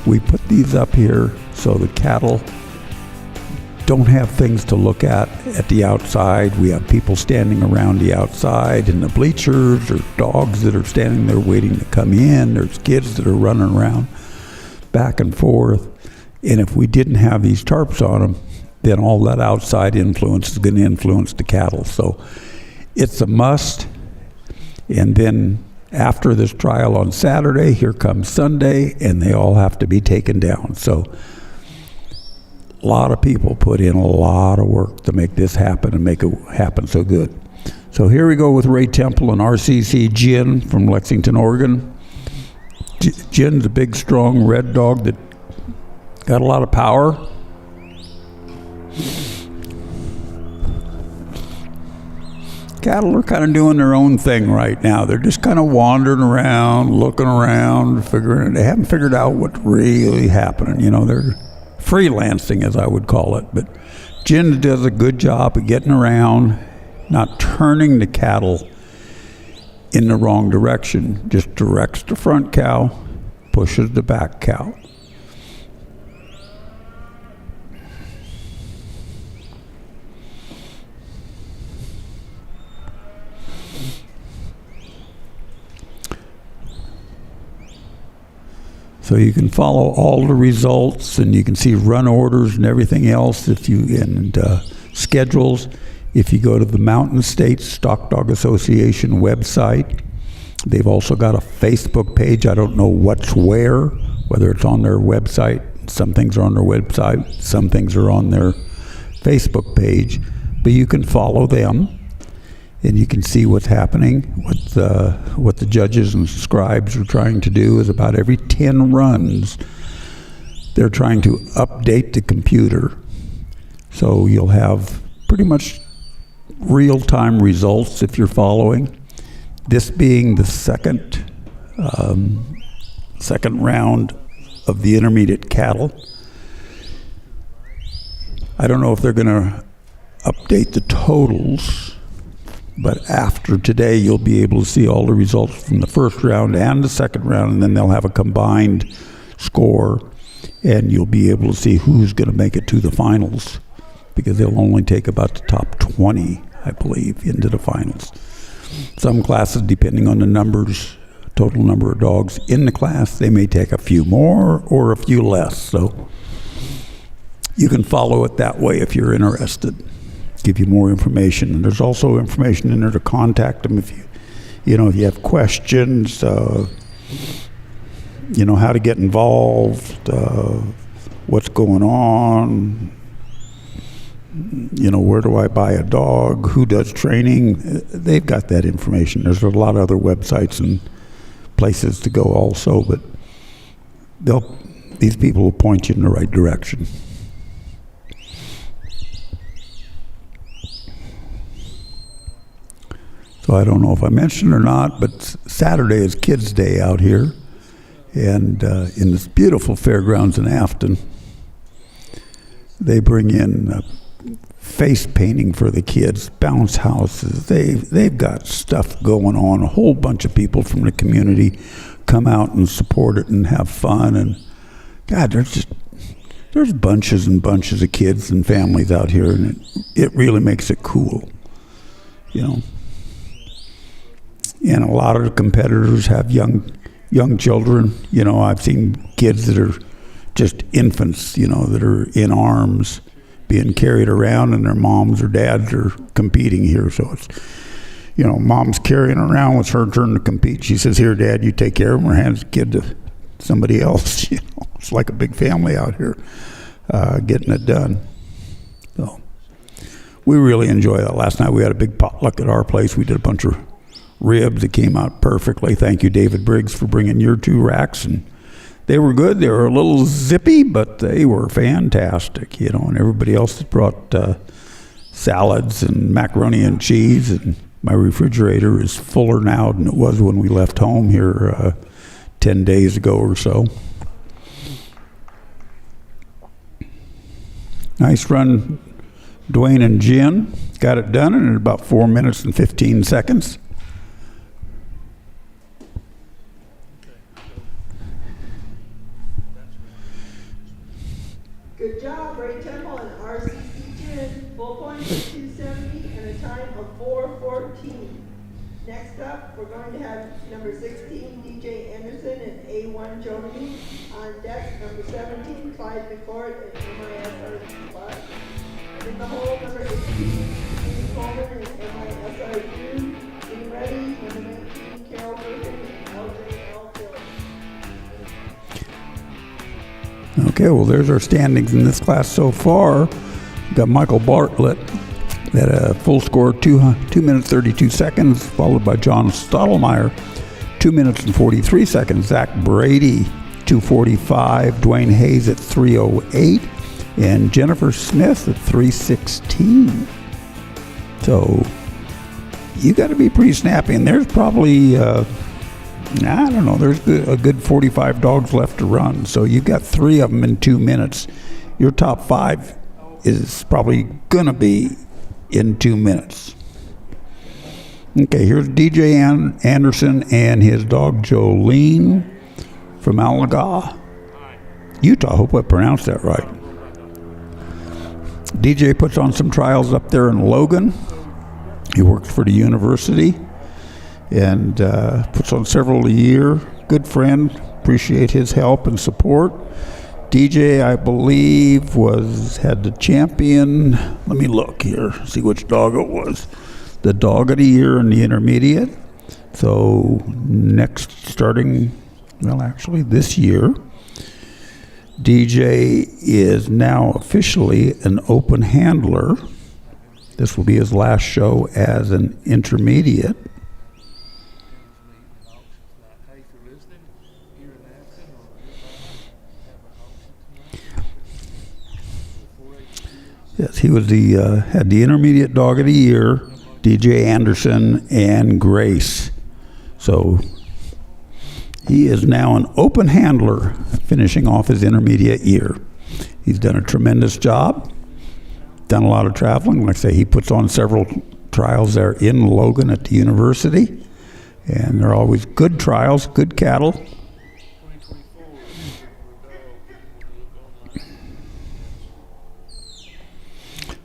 We put these up here so the cattle don't have things to look at the outside. We have people standing around the outside in the bleachers, or dogs that are standing there waiting to come in. There's kids that are running around back and forth. And if we didn't have these tarps on them, then all that outside influence is going to influence the cattle. So it's a must. And then after this trial on Saturday, here comes Sunday, and they all have to be taken down. So a lot of people put in a lot of work to make this happen and make it happen so good. So here we go with Ray Temple and RCC Gin from Lexington, Oregon. Gin's a big, strong red dog that got a lot of power. Cattle are kind of doing their own thing right now. They're just kind of wandering around, looking around, figuring. They haven't figured out what's really happening. You know, they're freelancing, as I would call it. But Gin does a good job of getting around, not turning the cattle in the wrong direction. Just directs the front cow, pushes the back cow. So you can follow all the results, and you can see run orders and everything else schedules. If you go to the Mountain States Stock Dog Association website, they've also got a Facebook page. I don't know what's where, whether it's on their website. Some things are on their website, some things are on their Facebook page, but you can follow them. And you can see what's happening. What the judges and scribes are trying to do is about every 10 runs, they're trying to update the computer. So you'll have pretty much real-time results if you're following. This being the second round of the intermediate cattle. I don't know if they're going to update the totals, but after today, you'll be able to see all the results from the first round and the second round, and then they'll have a combined score, and you'll be able to see who's going to make it to the finals, because they'll only take about the top 20, I believe, into the finals. Some classes, depending on the numbers, total number of dogs in the class, they may take a few more or a few less. So you can follow it that way if you're interested. Give you more information. And there's also information in there to contact them if you have questions, how to get involved, what's going on, where do I buy a dog, who does training. They've got that information. There's a lot of other websites and places to go also, but these people will point you in the right direction. So I don't know if I mentioned or not, but Saturday is Kids' Day out here, and in this beautiful fairgrounds in Afton, they bring in face painting for the kids, bounce houses. They've got stuff going on. A whole bunch of people from the community come out and support it and have fun. And God, there's bunches and bunches of kids and families out here, and it really makes it cool, And a lot of the competitors have young children. I've seen kids that are just infants, that are in arms being carried around, and their moms or dads are competing here. So it's, mom's carrying around. It's her turn to compete. She says, "Here, Dad, you take care of him," or hands the kid to somebody else. It's like a big family out here getting it done. So we really enjoy that. Last night we had a big potluck at our place. We did a bunch of ribs. It came out perfectly. Thank you, David Briggs, for bringing your 2 racks, and they were good. They were a little zippy, but they were fantastic, and everybody else that brought salads and macaroni and cheese, and my refrigerator is fuller now than it was when we left home here 10 days ago or so. Nice run, Dwayne and Jen. Got it done in about 4 minutes and 15 seconds.
Good job, Ray Temple and RCC 10. Full points of 270 and a time of 4:14. Next up, we're going to have number 16, DJ Anderson and A1 Joni. On deck, number 17, Clyde McCord and MISRU Plus. In the hole, number 18, Steve Coleman and MISRU. Getting ready, number 19, Carol Griffin and LJL Phillips.
Okay, well, there's our standings in this class so far. We've got Michael Bartlett at a full score 2 minutes 32 seconds, followed by John Stottlemyre, 2 minutes and 43 seconds. Zach Brady, 2:45. Dwayne Hayes at 3:08. And Jennifer Smith at 3:16. So you got to be pretty snappy. And there's probably... I don't know, there's a good 45 dogs left to run, so you've got 3 of them in 2 minutes. Your top 5 is probably going to be in 2 minutes. Okay, here's DJ Anderson and his dog Jolene from Allega, Utah. I hope I pronounced that right. DJ puts on some trials up there in Logan. He works for the university and puts on several a year. Good friend, appreciate his help and support. DJ, I believe, had the champion. Let me look here, see which dog it was. The dog of the year in the intermediate. So actually this year, DJ is now officially an open handler. This will be his last show as an intermediate. Yes, he was had the intermediate dog of the year, DJ Anderson and Grace. So he is now an open handler, finishing off his intermediate year. He's done a tremendous job. done a lot of traveling. Like I say, he puts on several trials there in Logan at the university, and they're always good trials, good cattle.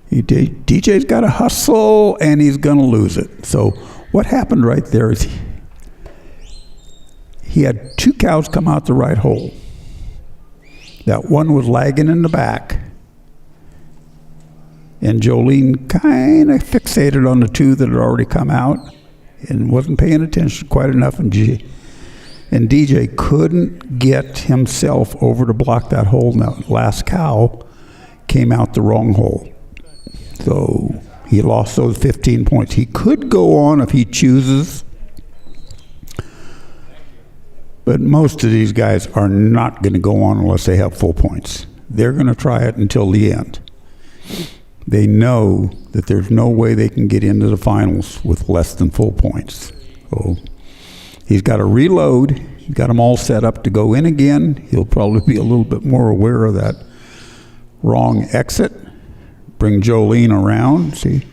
2024.
DJ's got to hustle, and he's going to lose it. So what happened right there is he had two cows come out the right hole. That one was lagging in the back, and Jolene kind of fixated on the two that had already come out and wasn't paying attention quite enough, and DJ couldn't get himself over to block that hole. Now, last cow came out the wrong hole. So he lost those 15 points. He could go on if he chooses, but most of these guys are not going to go on unless they have full points. They're going to try it until the end. They know that there's no way they can get into the finals with less than full points. So he's got to reload. He's got them all set up to go in again. He'll probably be a little bit more aware of that wrong exit. Bring Jolene around, see.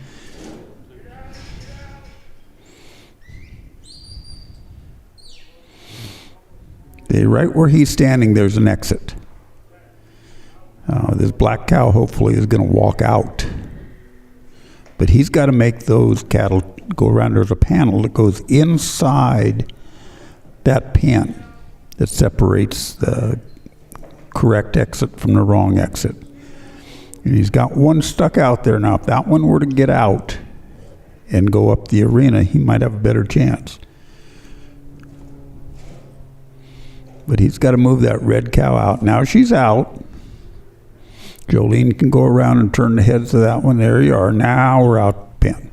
Right where he's standing, there's an exit. This black cow hopefully is going to walk out. But he's got to make those cattle go around. There's a panel that goes inside that pen that separates the correct exit from the wrong exit. And he's got one stuck out there. Now, if that one were to get out and go up the arena, he might have a better chance. But he's got to move that red cow out. Now she's out. Jolene can go around and turn the heads of that one. There you are. Now we're out pen.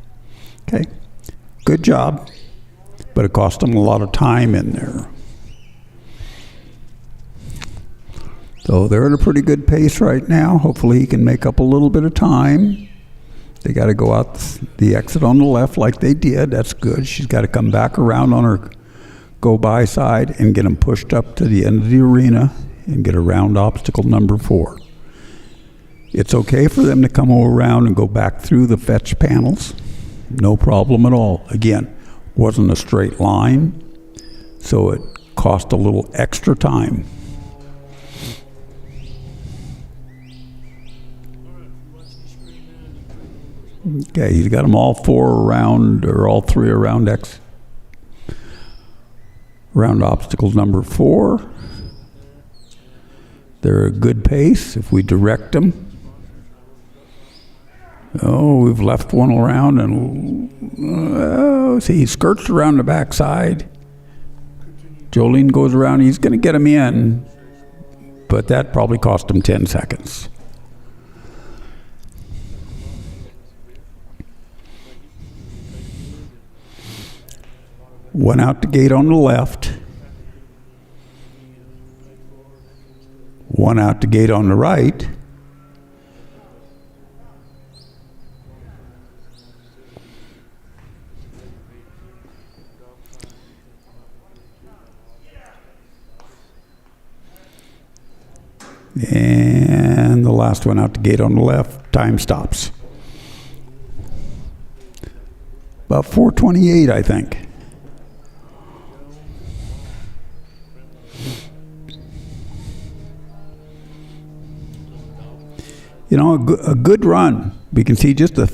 Okay. Good job. But it cost him a lot of time in there. So they're at a pretty good pace right now. Hopefully he can make up a little bit of time. They got to go out the exit on the left like they did. That's good. She's got to come back around on her go-by side and get them pushed up to the end of the arena and get around obstacle number 4. It's okay for them to come around and go back through the fetch panels. No problem at all. Again, wasn't a straight line, so it cost a little extra time. Okay, he's got them all 4 around, or all 3 around around obstacle number 4. They're a good pace if we direct them. Oh, we've left one around, and see, he skirts around the backside. Jolene goes around. He's going to get him in, but that probably cost him 10 seconds. One out the gate on the left. One out the gate on the right. And the last one out the gate on the left. Time stops. About 4:28, I think. You know, a good run. We can see just a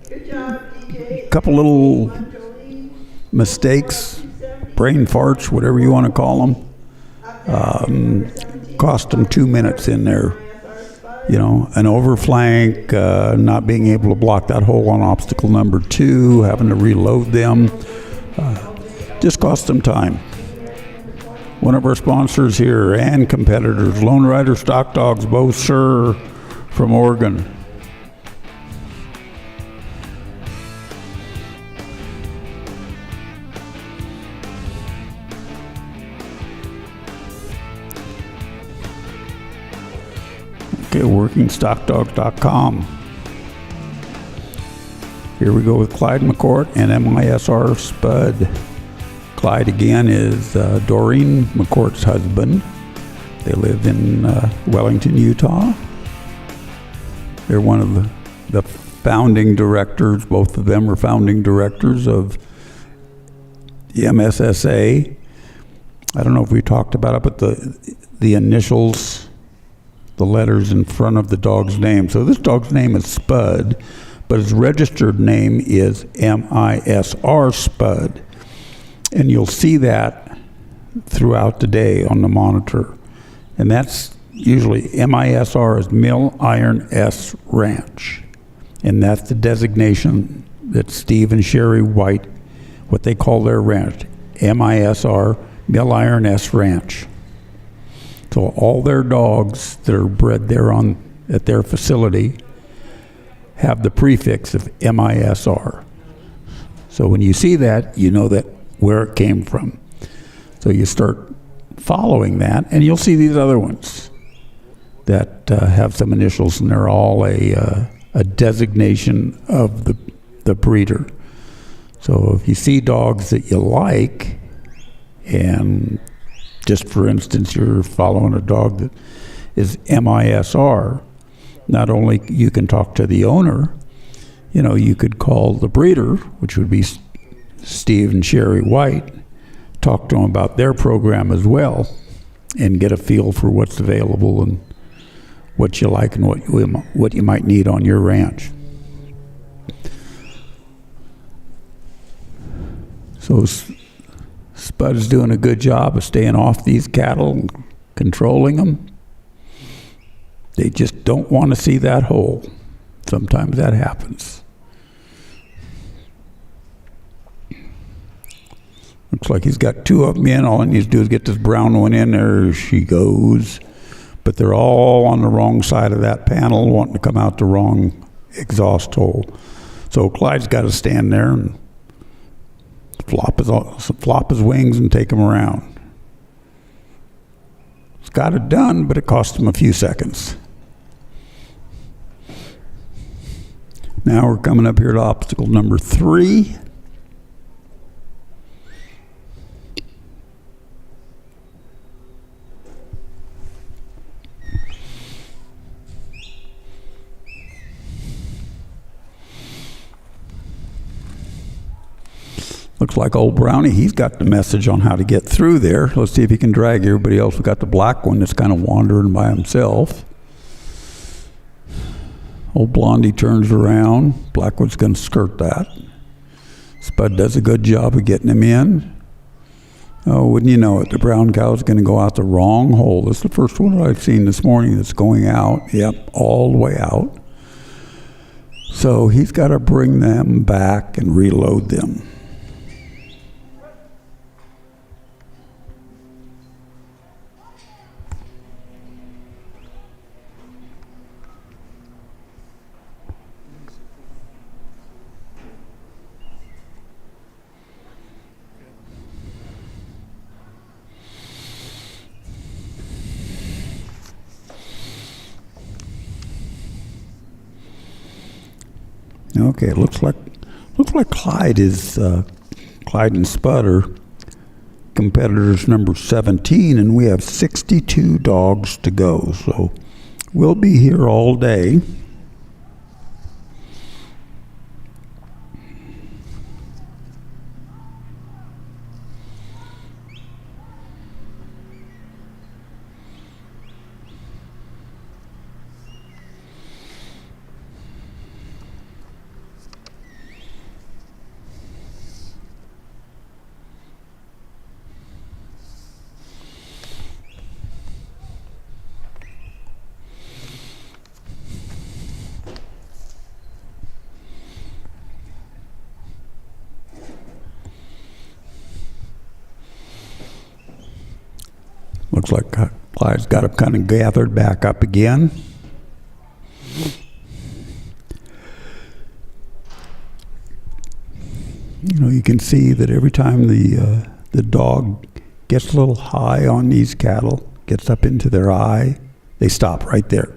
Good job, DJ.
couple little
On Jolene.
mistakes, brain farts, whatever you want to call them. Cost them 2 minutes in there. You know, an overflank, not being able to block that hole on obstacle number 2, having to reload them. Just cost them time. One of our sponsors here and competitors, Lone Rider Stock Dogs, Bo Sir from Oregon. Okay, workingstockdogs.com. Here we go with Clyde McCourt and MISR Spud. Clyde again is Doreen McCourt's husband. They live in Wellington, Utah. They're one of the the founding directors, both of them are founding directors of the MSSA. I don't know if we talked about it, but the initials, the letters in front of the dog's name. So this dog's name is Spud, but his registered name is MISR Spud. And you'll see that throughout the day on the monitor. And that's usually MISR is Mill Iron S Ranch. And that's the designation that Steve and Sherry White, what they call their ranch, MISR, Mill Iron S Ranch. So all their dogs that are bred there at their facility have the prefix of MISR. So when you see that, you know that where it came from. So you start following that, and you'll see these other ones that have some initials, and they're all a designation of the breeder. So if you see dogs that you like, and just for instance, you're following a dog that is MISR, not only you can talk to the owner, you know, you could call the breeder, which would be Steve and Sherry White, talk to them about their program as well, and get a feel for what's available and what you like and what you might need on your ranch. So Spud is doing a good job of staying off these cattle and controlling them. They just don't want to see that hole. Sometimes that happens. Looks like he's got two of them in. All he needs to do is get this brown one in. There she goes. But they're all on the wrong side of that panel, wanting to come out the wrong exhaust hole. So Clyde's got to stand there and flop his wings and take him around. He's got it done, but it cost him a few seconds. Now we're coming up here to obstacle number 3. Looks like old Brownie, he's got the message on how to get through there. Let's see if he can drag everybody else. We've got the black one that's kind of wandering by himself. Old Blondie turns around. Black one's going to skirt that. Spud does a good job of getting him in. Oh, wouldn't you know it, the brown cow's going to go out the wrong hole. This is the first one that I've seen this morning that's going out. Yep, all the way out. So he's got to bring them back and reload them. Okay, it looks like Clyde and Spud are competitors number 17, and we have 62 dogs to go. So we'll be here all day. Looks like Clyde's got him kind of gathered back up again. You know, you can see that every time the dog gets a little high on these cattle, gets up into their eye, they stop right there.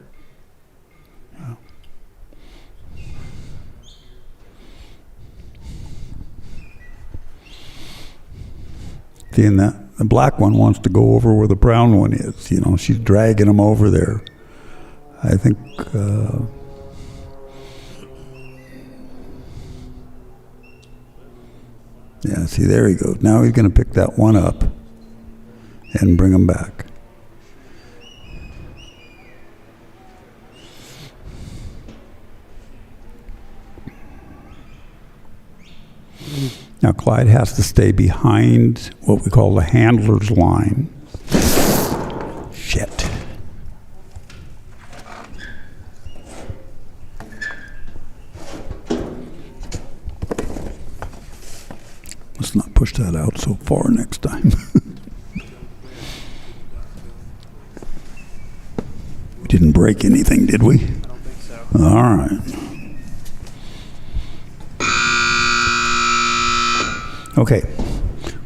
Seeing that the black one wants to go over where the brown one is. You know, she's dragging him over there. I think Yeah, see, there he goes. Now he's going to pick that one up and bring him back. Now Clyde has to stay behind what we call the handler's line. Shit. Let's not push that out so far next time. We didn't break anything, did we?
I don't think so.
All right. Okay,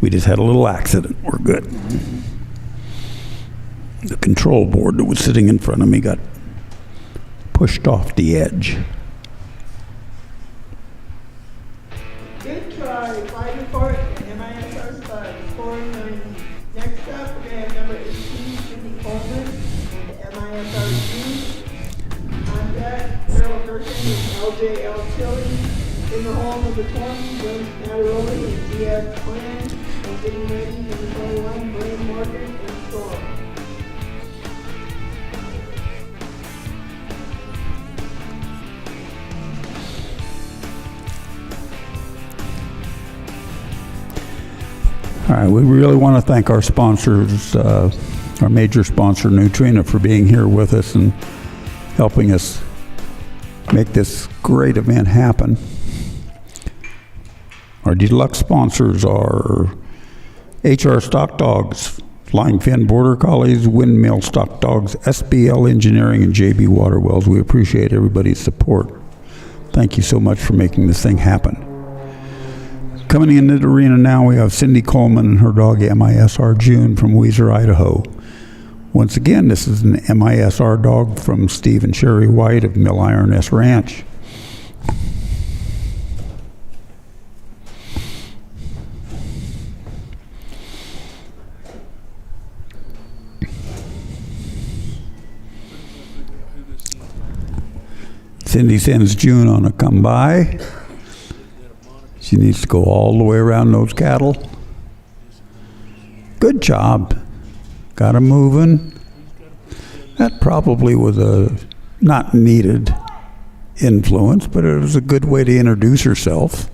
we just had a little accident. We're good. The control board that was sitting in front of me got pushed off the edge.
Good try, 5 report, and MISR spud, scoring 90. Next up, we're gonna have number 18, Cindy Coleman, and MISR June. On deck, Carol Gershon and LJL Tilly. In the hole, number 20, James Nataroli and Diaz Quinn. And getting ready, number 21, Blaine Morgan and Storm.
All right, we really want to thank our sponsors, our major sponsor, Nutrena, for being here with us and helping us make this great event happen. Our deluxe sponsors are HR Stock Dogs, Flying Fin Border Collies, Windmill Stock Dogs, SBL Engineering, and JB Waterwells. We appreciate everybody's support. Thank you so much for making this thing happen. Coming into the arena now, we have Cindy Coleman and her dog MISR June from Weiser, Idaho. Once again, this is an MISR dog from Steve and Sherry White of Mill Iron S Ranch. Cindy sends June on a come by. She needs to go all the way around those cattle. Good job. Got him moving. That probably was a not needed influence, but it was a good way to introduce herself.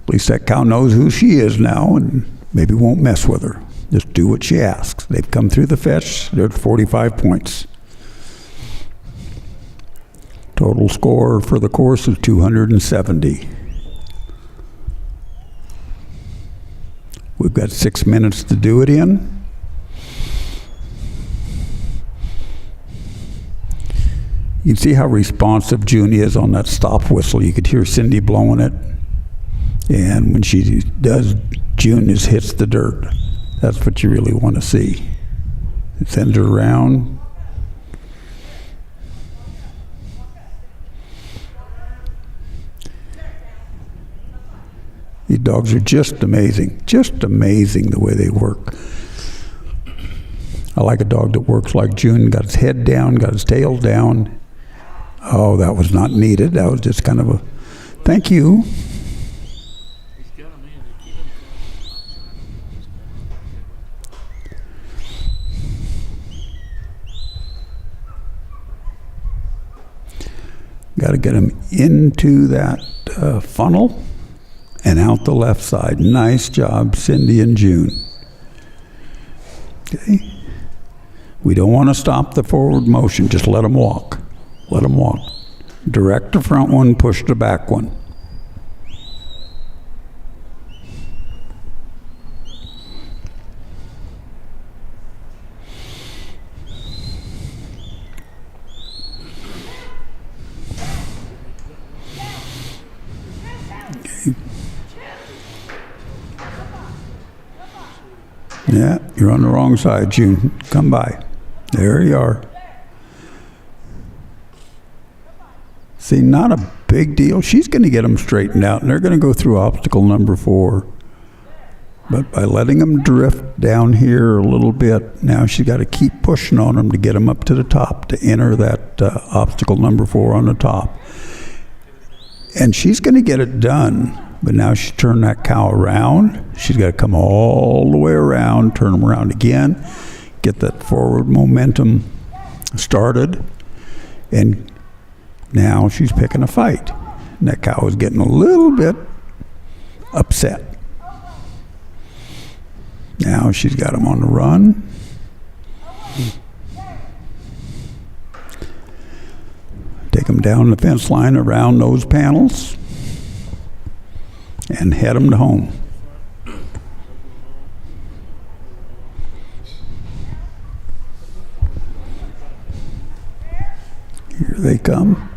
At least that cow knows who she is now and maybe won't mess with her. Just do what she asks. They've come through the fetch. They're at 45 points. Total score for the course is 270. We've got 6 minutes to do it in. You can see how responsive June is on that stop whistle. You could hear Cindy blowing it. And when she does, June just hits the dirt. That's what you really want to see. It sends her around. These dogs are just amazing the way they work. I like a dog that works like June, got his head down, got his tail down. Oh, that was not needed. That was just kind of a, thank you. Got to get him into that funnel and out the left side. Nice job, Cindy and June. Okay. We don't want to stop the forward motion. Just let them walk. Let them walk. Direct the front one, push the back one. Yeah, you're on the wrong side, June. Come by. There you are. See, not a big deal. She's going to get them straightened out, and they're going to go through obstacle number 4. But by letting them drift down here a little bit, now she's got to keep pushing on them to get them up to the top, to enter that obstacle number 4 on the top. And she's going to get it done But now she turned that cow around. She's got to come all the way around, turn them around again, get that forward momentum started, and now she's picking a fight. And that cow is getting a little bit upset. Now she's got him on the run. Take him down the fence line around those panels and head them to home. Here they come.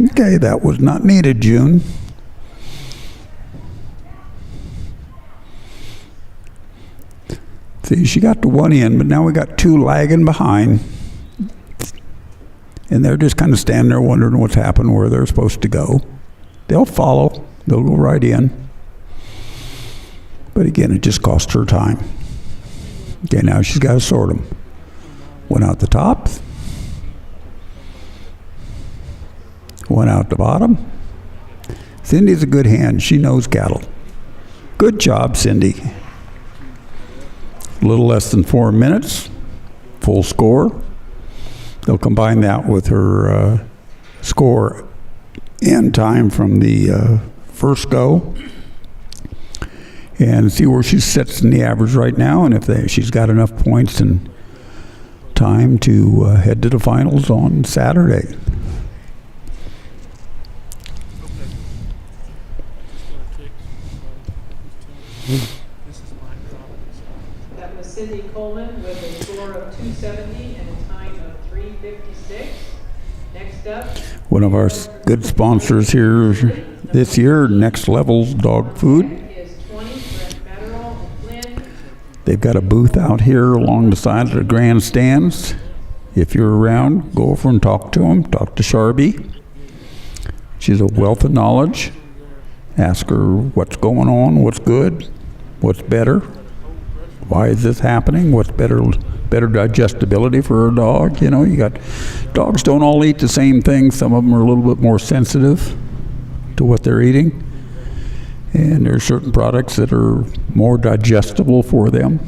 Okay, that was not needed, June. See, she got the one in, but now we got two lagging behind. And they're just kind of standing there wondering what's happened, where they're supposed to go. They'll follow. They'll go right in. But again, it just cost her time. Okay, now she's got to sort them. One out the top. One out the bottom. Cindy's a good hand. She knows cattle. Good job, Cindy. A little less than 4 minutes. Full score. They'll combine that with her score and time from the first go and see where she sits in the average right now, and if she's got enough points and time to head to the finals on Saturday.
That was Cindy Coleman with a score of 270 and a time of 3:56. Next up,
One of our good sponsors here this year, Next Level Dog Food.
is 20, Brett Federal and Flynn.
They've got a booth out here along the side of the grandstands. If you're around, go over and talk to them. Talk to Sharby. She's a wealth of knowledge. Ask her what's going on, what's good, what's better, why is this happening, what's better digestibility for a dog. You know, you got dogs don't all eat the same thing. Some of them are a little bit more sensitive to what they're eating, and there are certain products that are more digestible for them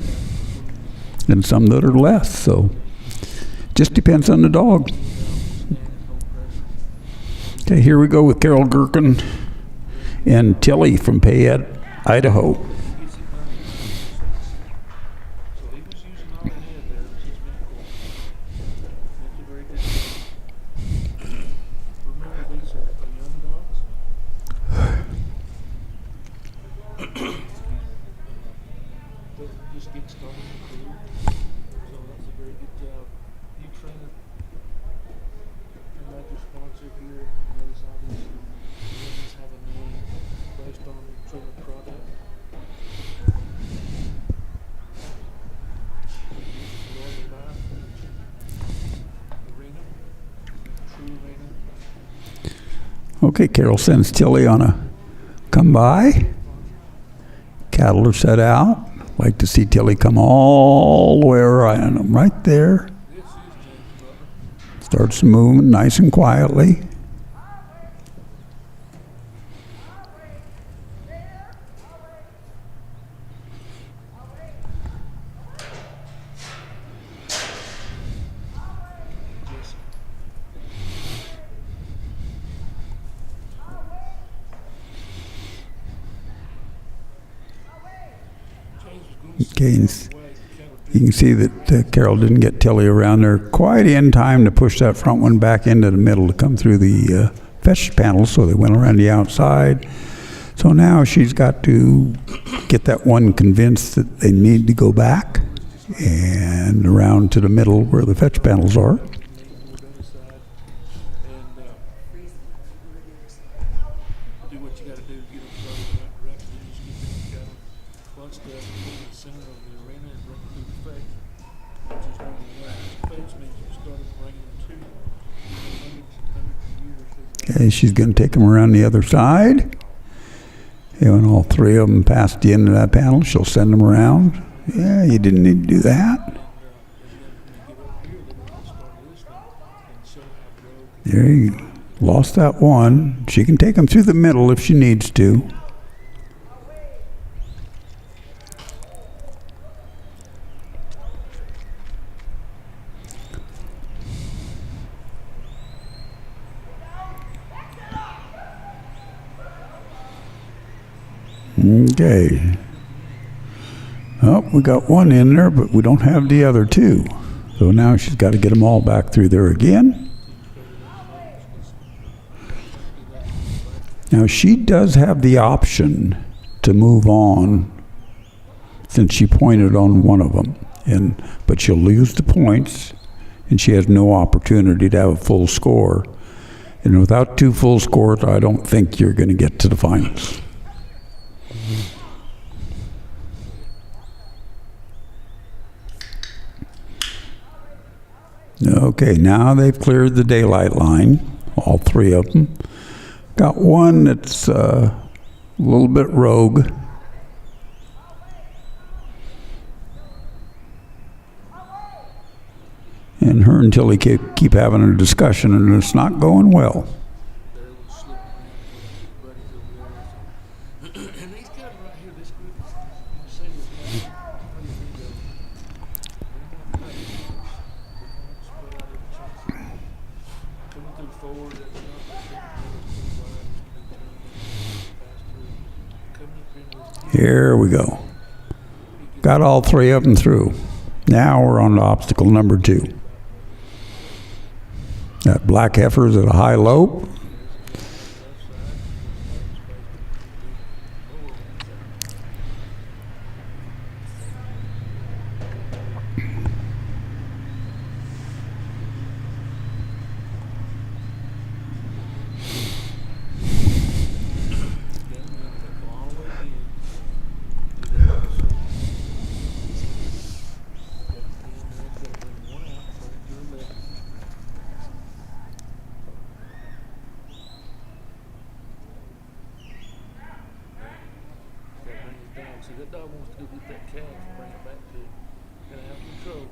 and some that are less. So just depends on the dog. Okay, here we go with Carol Gherkin and Tilly from Payette, Idaho. Okay, Carol sends Tilly on a come by. Cattle are set out. Like to see Tilly come all the way around them, right there. Starts moving nice and quietly. Okay, you can see that Carol didn't get Tilly around there quite in time to push that front one back into the middle to come through the fetch panel, so they went around the outside. So now she's got to get that one convinced that they need to go back and around to the middle where the fetch panels are. Okay, she's going to take them around the other side. And when all three of them pass the end of that panel, she'll send them around. Yeah, you didn't need to do that. There you lost that one. She can take them through the middle if she needs to. Okay. Oh, we got one in there, but we don't have the other two. So now she's got to get them all back through there again. Now she does have the option to move on since she pointed on one of them. But she'll lose the points and she has no opportunity to have a full score. And without 2 full scores, I don't think you're going to get to the finals. Okay, now they've cleared the daylight line, all 3 of them. Got one that's a little bit rogue. And her and Tilly keep having a discussion, and it's not going well.
And these guys right here, this group, say with me, coming through forward,
Here we go. Got all 3 of them through. Now we're on to obstacle number 2. That black heifer's at a high lope.
So that dog wants to go get that calf and bring it back to him. Gonna have control.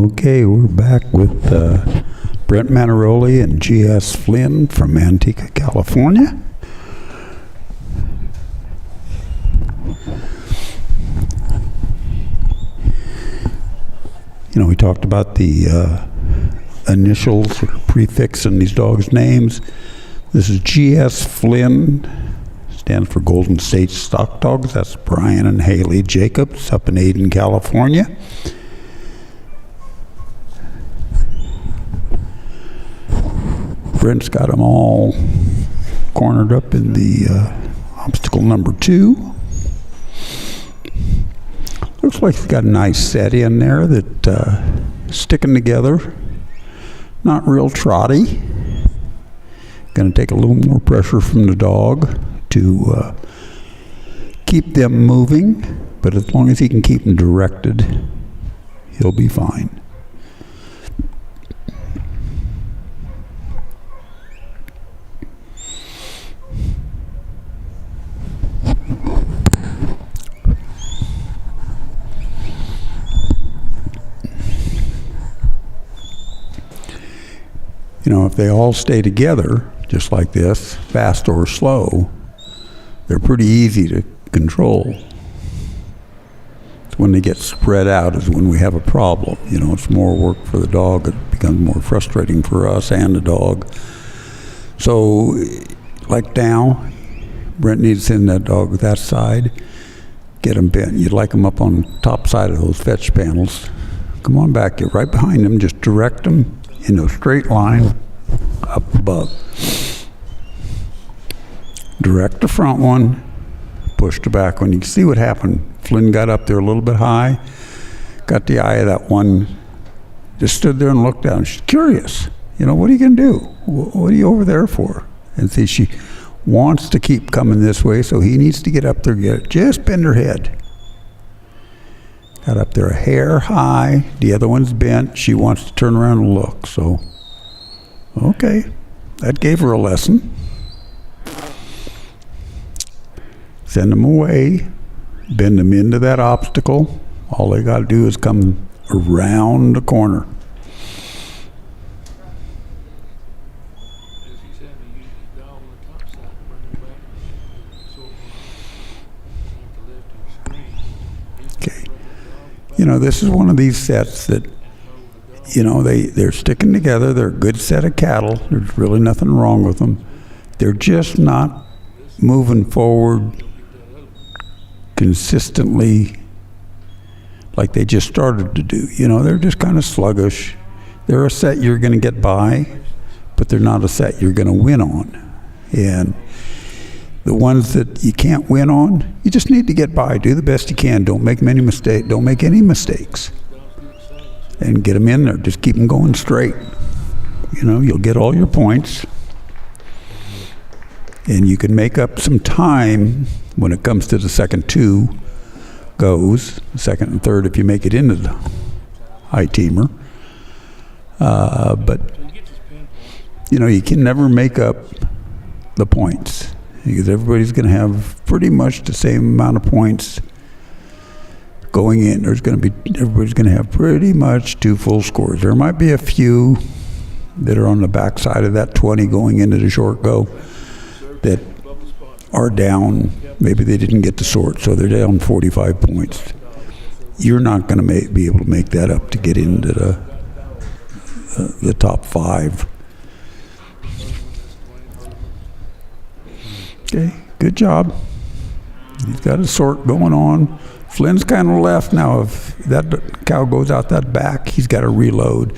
Okay, we're back with Brent Manaroli and G.S. Flynn from Manteca, California. You know, we talked about the initials or prefix in these dogs' names. This is G.S. Flynn, stands for Golden State Stock Dogs. That's Brian and Haley Jacobs up in Aden, California. Brent's got them all cornered up in the obstacle number 2. Looks like he's got a nice set in there that sticking together. Not real trotty. Going to take a little more pressure from the dog to keep them moving, but as long as he can keep them directed, he'll be fine. You know, if they all stay together, just like this, fast or slow, they're pretty easy to control. It's when they get spread out is when we have a problem. You know, it's more work for the dog. It becomes more frustrating for us and the dog. So, like now, Brent needs to send that dog that side, get him bent. You'd like him up on the top side of those fetch panels. Come on back, get right behind him, just direct him in a straight line up above. Direct the front one, push the back one. You can see what happened. Flynn got up there a little bit high, got the eye of that one, just stood there and looked down. She's curious. You know, what are you going to do? What are you over there for? And see, she wants to keep coming this way, so he needs to get up there, just bend her head. Got up there a hair high, the other one's bent. She wants to turn around and look, so, okay. That gave her a lesson. Send them away, bend them into that obstacle. All they got to do is come around the corner.
As he said, we use the dog on the top side to bring him back. Sort of to lift him screen.
Okay. You know, this is one of these sets that, you know, they're sticking together. They're a good set of cattle. There's really nothing wrong with them. They're just not moving forward consistently like they just started to do. You know, they're just kind of sluggish. They're a set you're going to get by, but they're not a set you're going to win on. And the ones that you can't win on, you just need to get by. Do the best you can. Don't make many mistakes. Don't make any mistakes. And get them in there. Just keep them going straight. You know, you'll get all your points. And you can make up some time when it comes to the second 2 goes. The second and third if you make it into the high teamer. But, you know, you can never make up the points. Because everybody's going to have pretty much the same amount of points going in. Everybody's going to have pretty much 2 full scores. There might be a few that are on the back side of that 20 going into the short go that are down. Maybe they didn't get the sort, so they're down 45 points. You're not going to be able to make that up to get into the top 5. Okay, good job. He's got a sort going on. Flynn's kind of left now. If that cow goes out that back, he's got to reload.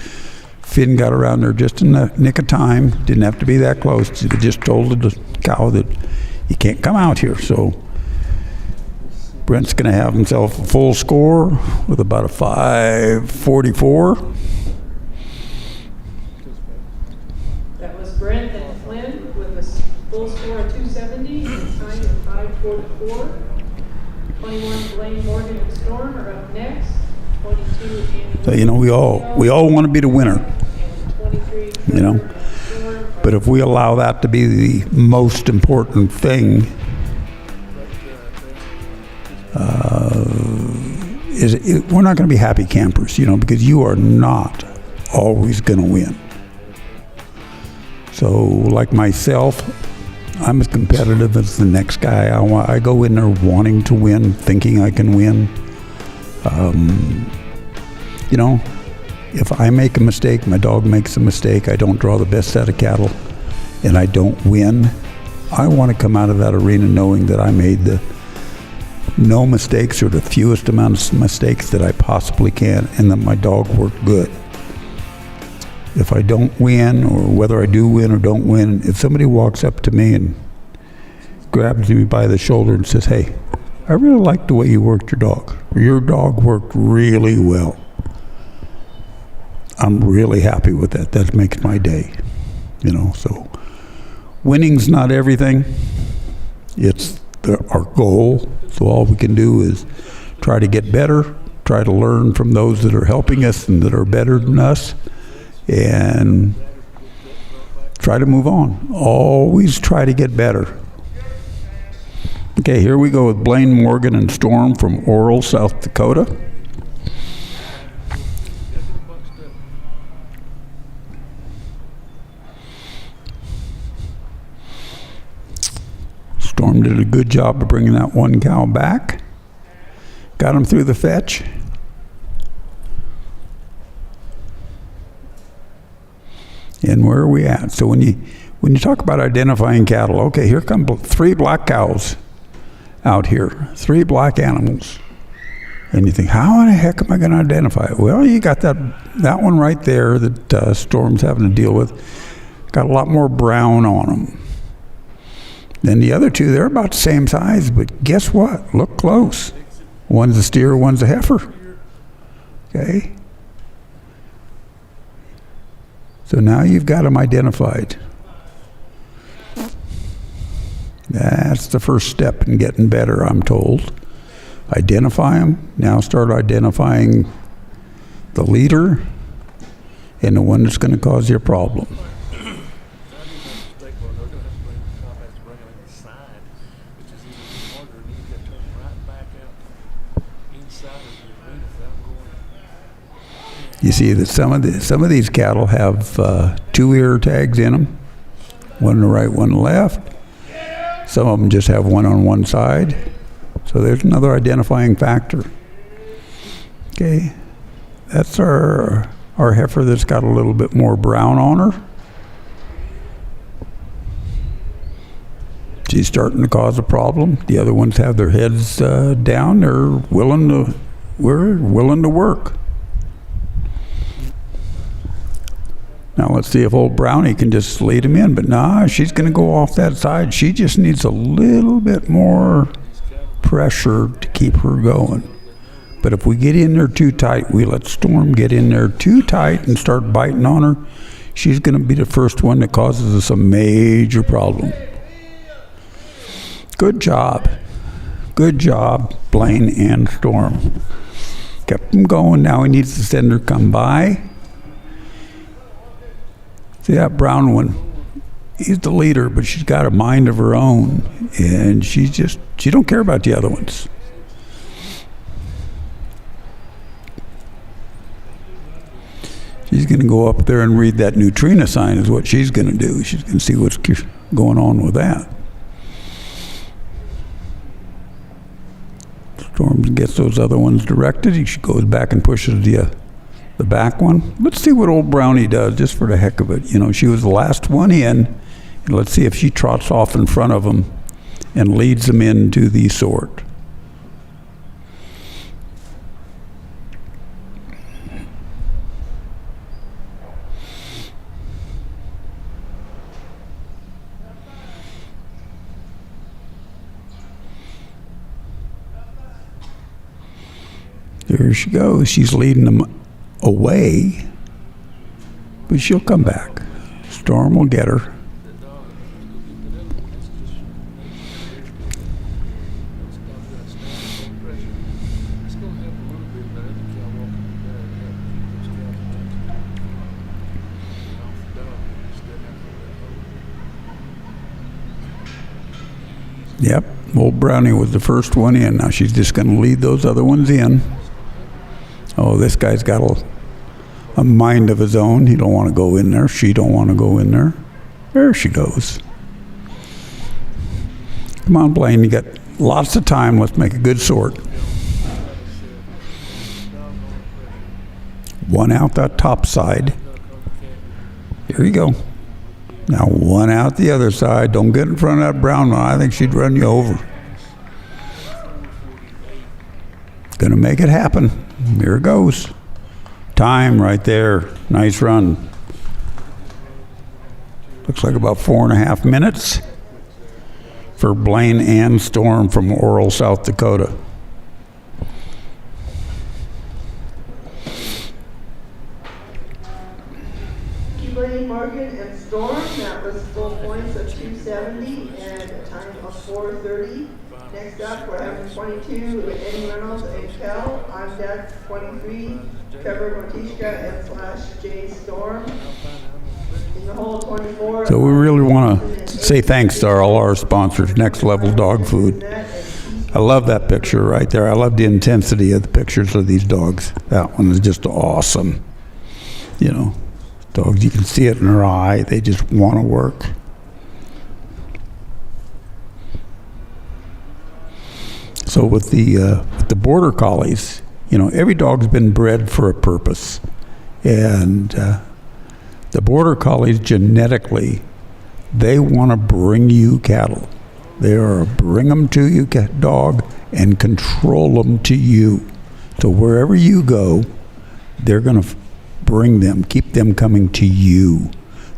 Finn got around there just in the nick of time. Didn't have to be that close. He just told the cow that you can't come out here. So Brent's going to have himself a full score with about a 544.
That was Brent and Flynn with a full score of 270 and a time of 544. 21 Blaine Morgan and Storm are up next. 22 Andy.
So, you know, we all want to be the winner.
And 23
You know,
Storm.
but if we allow that to be the most important thing, we're not going to be happy campers, you know, because you are not always going to win. So, like myself, I'm as competitive as the next guy. I go in there wanting to win, thinking I can win. You know, if I make a mistake, my dog makes a mistake, I don't draw the best set of cattle, and I don't win, I want to come out of that arena knowing that I made the no mistakes or the fewest amount of mistakes that I possibly can, and that my dog worked good. If I don't win, or whether I do win or don't win, if somebody walks up to me and grabs me by the shoulder and says, "Hey, I really like the way you worked your dog. Your dog worked really well," I'm really happy with that. That makes my day, you know. So winning's not everything. It's our goal. So all we can do is try to get better, try to learn from those that are helping us and that are better than us, and try to move on. Always try to get better. Okay, here we go with Blaine Morgan and Storm from Oral, South Dakota. Storm did a good job of bringing that one cow back. Got him through the fetch. And where are we at? So when you talk about identifying cattle, okay, here come 3 black cows out here, 3 black animals. And you think, how in the heck am I going to identify it? Well, you got that one right there that Storm's having to deal with. Got a lot more brown on them. Then the other 2, they're about the same size, but guess what? Look close. One's a steer, one's a heifer. Okay? So now you've got them identified. That's the first step in getting better, I'm told. Identify them. Now start identifying the leader and the one that's going to cause you a problem. You see that some of these cattle have 2 ear tags in them, one on the right, one on the left. Some of them just have one on one side. So there's another identifying factor. Okay, that's our heifer that's got a little bit more brown on her. She's starting to cause a problem. The other ones have their heads down. We're willing to work. Now let's see if old Brownie can just lead him in. But nah, she's going to go off that side. She just needs a little bit more pressure to keep her going. But if we get in there too tight, we let Storm get in there too tight and start biting on her, she's going to be the first one that causes us a major problem. Good job. Good job, Blaine and Storm. Kept them going. Now he needs to send her come by. See that brown one? He's the leader, but she's got a mind of her own, and she don't care about the other ones. She's going to go up there and read that neutrino sign is what she's going to do. She's going to see what's going on with that. Storm gets those other ones directed. She goes back and pushes the back one. Let's see what old Brownie does, just for the heck of it. You know, she was the last one in. And let's see if she trots off in front of them and leads them into the sort. There she goes. She's leading them away, but she'll come back. Storm will get her. Yep, old Brownie was the first one in. Now she's just going to lead those other ones in. Oh, this guy's got a mind of his own. He don't want to go in there. She don't want to go in there. There she goes. Come on, Blaine, you got lots of time. Let's make a good sort. One out that top side. Here you go. Now one out the other side. Don't get in front of that brown one. I think she'd run you over. Gonna make it happen. Here it goes. Time right there. Nice run. Looks like about 4.5 minutes for Blaine Ann Storm from Oral, South Dakota.
Blaine, Morgan, and Storm, that was full points of 270 and a time of 4:30. Next up, we're having 22 with Eddie Reynolds and Kel. On deck, 23, Trevor Motishka and /J Storm. In the hole, 24.
So we really want to say thanks to all our sponsors, Next Level Dog Food. I love that picture right there. I love the intensity of the pictures of these dogs. That one is just awesome. You know, dogs, you can see it in their eye. They just want to work. So with the Border Collies, you know, every dog's been bred for a purpose. And the Border Collies genetically, they want to bring you cattle. They are a bring them to you dog and control them to you. So wherever you go, they're going to bring them, keep them coming to you.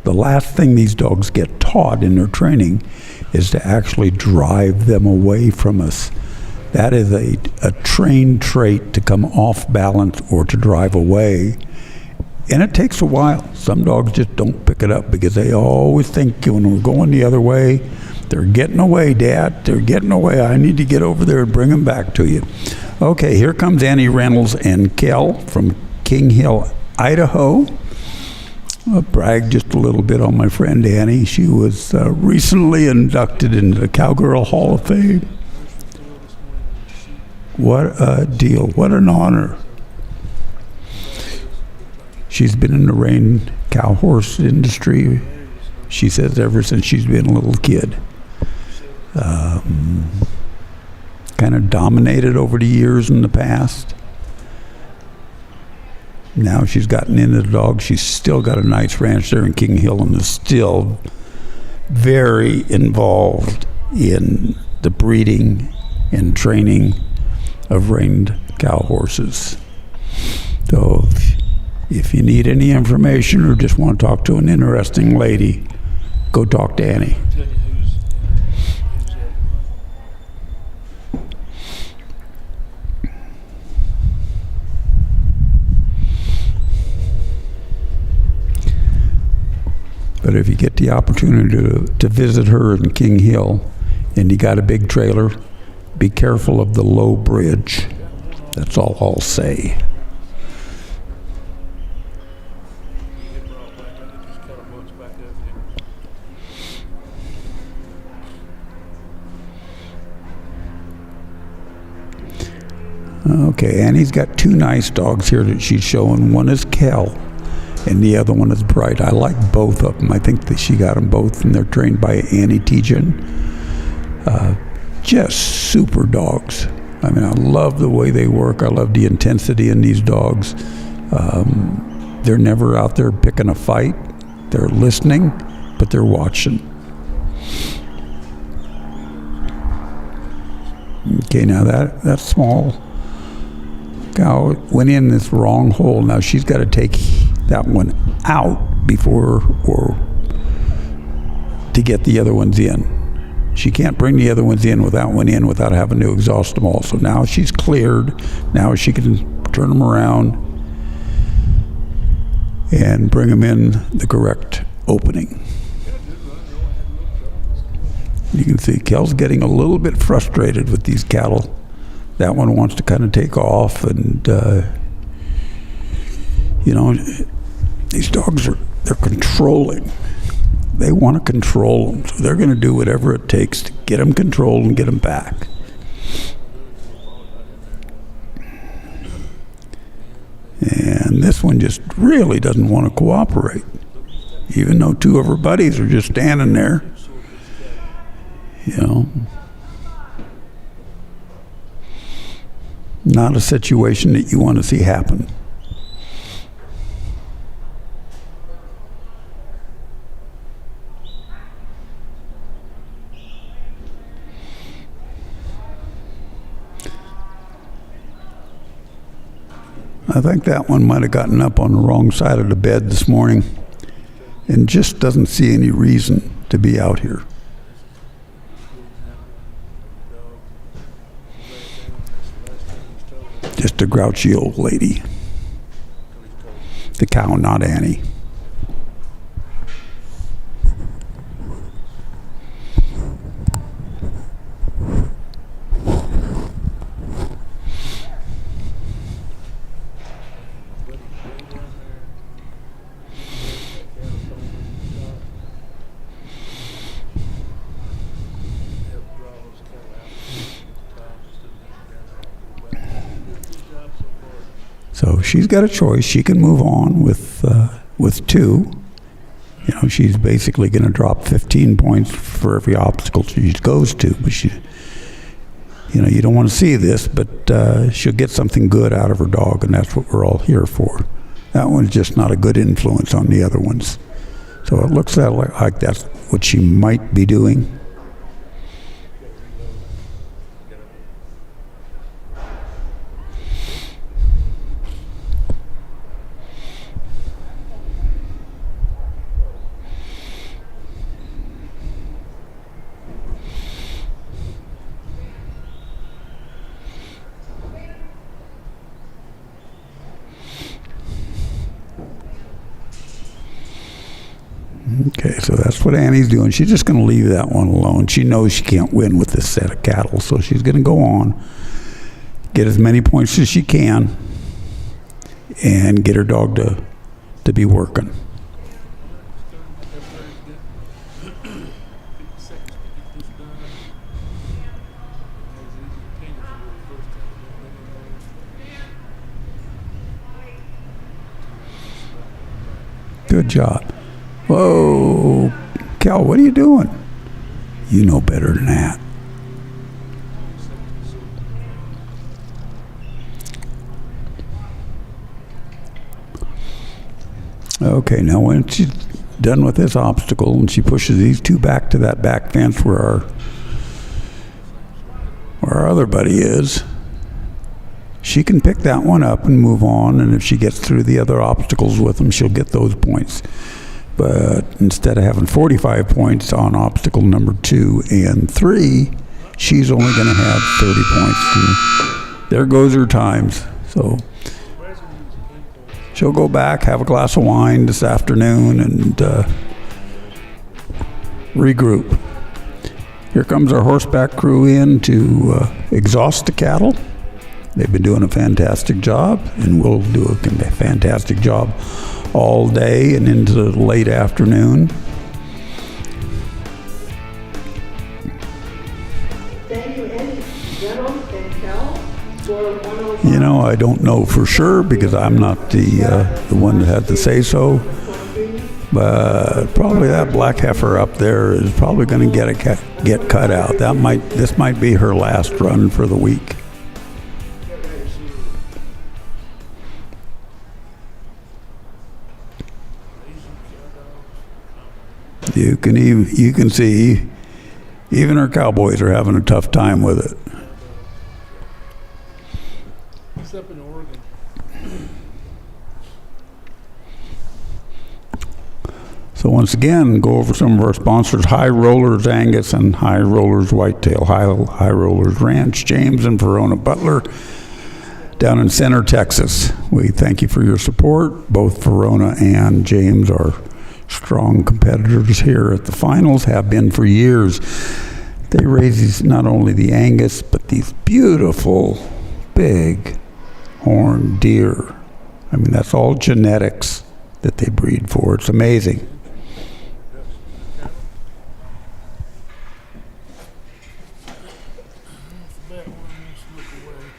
The last thing these dogs get taught in their training is to actually drive them away from us. That is a trained trait to come off balance or to drive away. And it takes a while. Some dogs just don't pick it up because they always think when we're going the other way, they're getting away, Dad. They're getting away. I need to get over there and bring them back to you. Okay, here comes Annie Reynolds and Kel from King Hill, Idaho. I'll brag just a little bit on my friend Annie. She was recently inducted into the Cowgirl Hall of Fame. What a deal. What an honor. She's been in the rein cow horse industry, she says, ever since she's been a little kid. Kind of dominated over the years in the past. Now she's gotten into the dogs. She's still got a nice ranch there in King Hill and is still very involved in the breeding and training of reined cow horses. So if you need any information or just want to talk to an interesting lady, go talk to Annie.
Tell you who's
But if you get the opportunity to visit her in King Hill and you got a big trailer, be careful of the low bridge. That's all I'll say. Okay, Annie's got two nice dogs here that she's showing. One is Kel, and the other one is Bright. I like both of them. I think that she got them both, and they're trained by Annie Tejan. Just super dogs. I mean, I love the way they work. I love the intensity in these dogs. They're never out there picking a fight. They're listening, but they're watching. Okay, now that small cow went in this wrong hole. Now she's got to take that one out before or to get the other ones in. She can't bring the other ones in without having to exhaust them all. So now she's cleared. Now she can turn them around and bring them in the correct opening. You can see Kel's getting a little bit frustrated with these cattle. That one wants to kind of take off, and you know, these dogs they're controlling. They want to control them, so they're going to do whatever it takes to get them controlled and get them back. And this one just really doesn't want to cooperate, even though two of her buddies are just standing there. You know, not a situation that you want to see happen. I think that one might have gotten up on the wrong side of the bed this morning and just doesn't see any reason to be out here. Just a grouchy old lady. The cow, not Annie. So she's got a choice. She can move on with 2. You know, she's basically going to drop 15 points for every obstacle she goes to. But she, you know, you don't want to see this, but she'll get something good out of her dog, and that's what we're all here for. That one's just not a good influence on the other ones. So it looks like that's what she might be doing. Okay, so that's what Annie's doing. She's just going to leave that one alone. She knows she can't win with this set of cattle, so she's going to go on, get as many points as she can, and get her dog to be working. Good job. Whoa, Cal, what are you doing? You know better than that. Okay, now when she's done with this obstacle and she pushes these 2 back to that back fence where our other buddy is, she can pick that one up and move on, and if she gets through the other obstacles with them, she'll get those points. But instead of having 45 points on obstacle number 2 and 3, she's only going to have 30 points. And there goes her times. So she'll go back, have a glass of wine this afternoon, and regroup. Here comes our horseback crew in to exhaust the cattle. They've been doing a fantastic job, and will do a fantastic job all day and into the late afternoon.
Thank you, Andy, Reynolds, and Cal for 105.
You know, I don't know for sure because I'm not the one that had to say so. But probably that black heifer up there is probably going to get cut out. This might be her last run for the week. You can see even our cowboys are having a tough time with it.
It's up in Oregon.
So once again, go over some of our sponsors: High Rollers Angus and High Rollers Whitetail, High Rollers Ranch, James and Verona Butler, down in Center, Texas. We thank you for your support. Both Verona and James are strong competitors here at the finals, have been for years. They raise these, not only the Angus, but these beautiful, big horned deer. I mean, that's all genetics that they breed for. It's amazing.
That one, let's look away.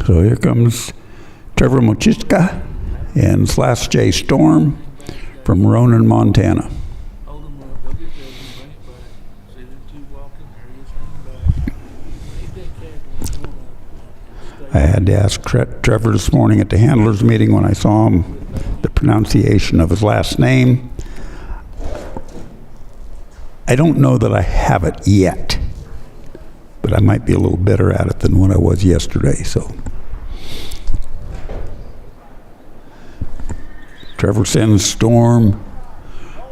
So here comes Trevor Mochiska and Slash J Storm from Ronan, Montana.
Hold them up, go get the other one, bring it back. See them two walking, there he is hanging back. Leave that cat one
I had to ask Trevor this morning at the handlers meeting when I saw him the pronunciation of his last name. I don't know that I have it yet, but I might be a little better at it than what I was yesterday, so. Trevor sends Storm.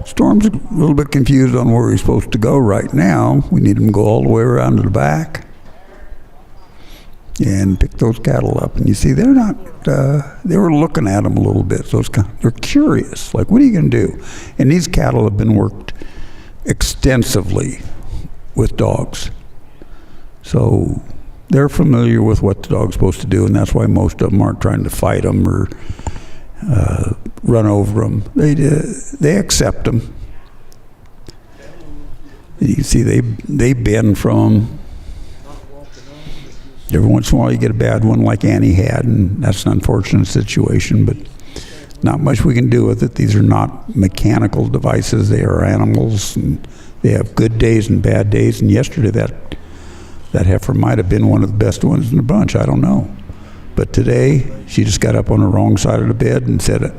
Storm's a little bit confused on where he's supposed to go right now. We need him to go all the way around to the back and pick those cattle up. And you see, they're not, they were looking at him a little bit. So they're curious, like, what are you going to do? And these cattle have been worked extensively with dogs. So they're familiar with what the dog's supposed to do, and that's why most of them aren't trying to fight them or run over them. They accept them. You see, they bend from them. Every once in a while you get a bad one like Annie had, and that's an unfortunate situation, but not much we can do with it. These are not mechanical devices. They are animals, and they have good days and bad days. And yesterday that heifer might have been one of the best ones in the bunch. I don't know. But today, she just got up on the wrong side of the bed and said,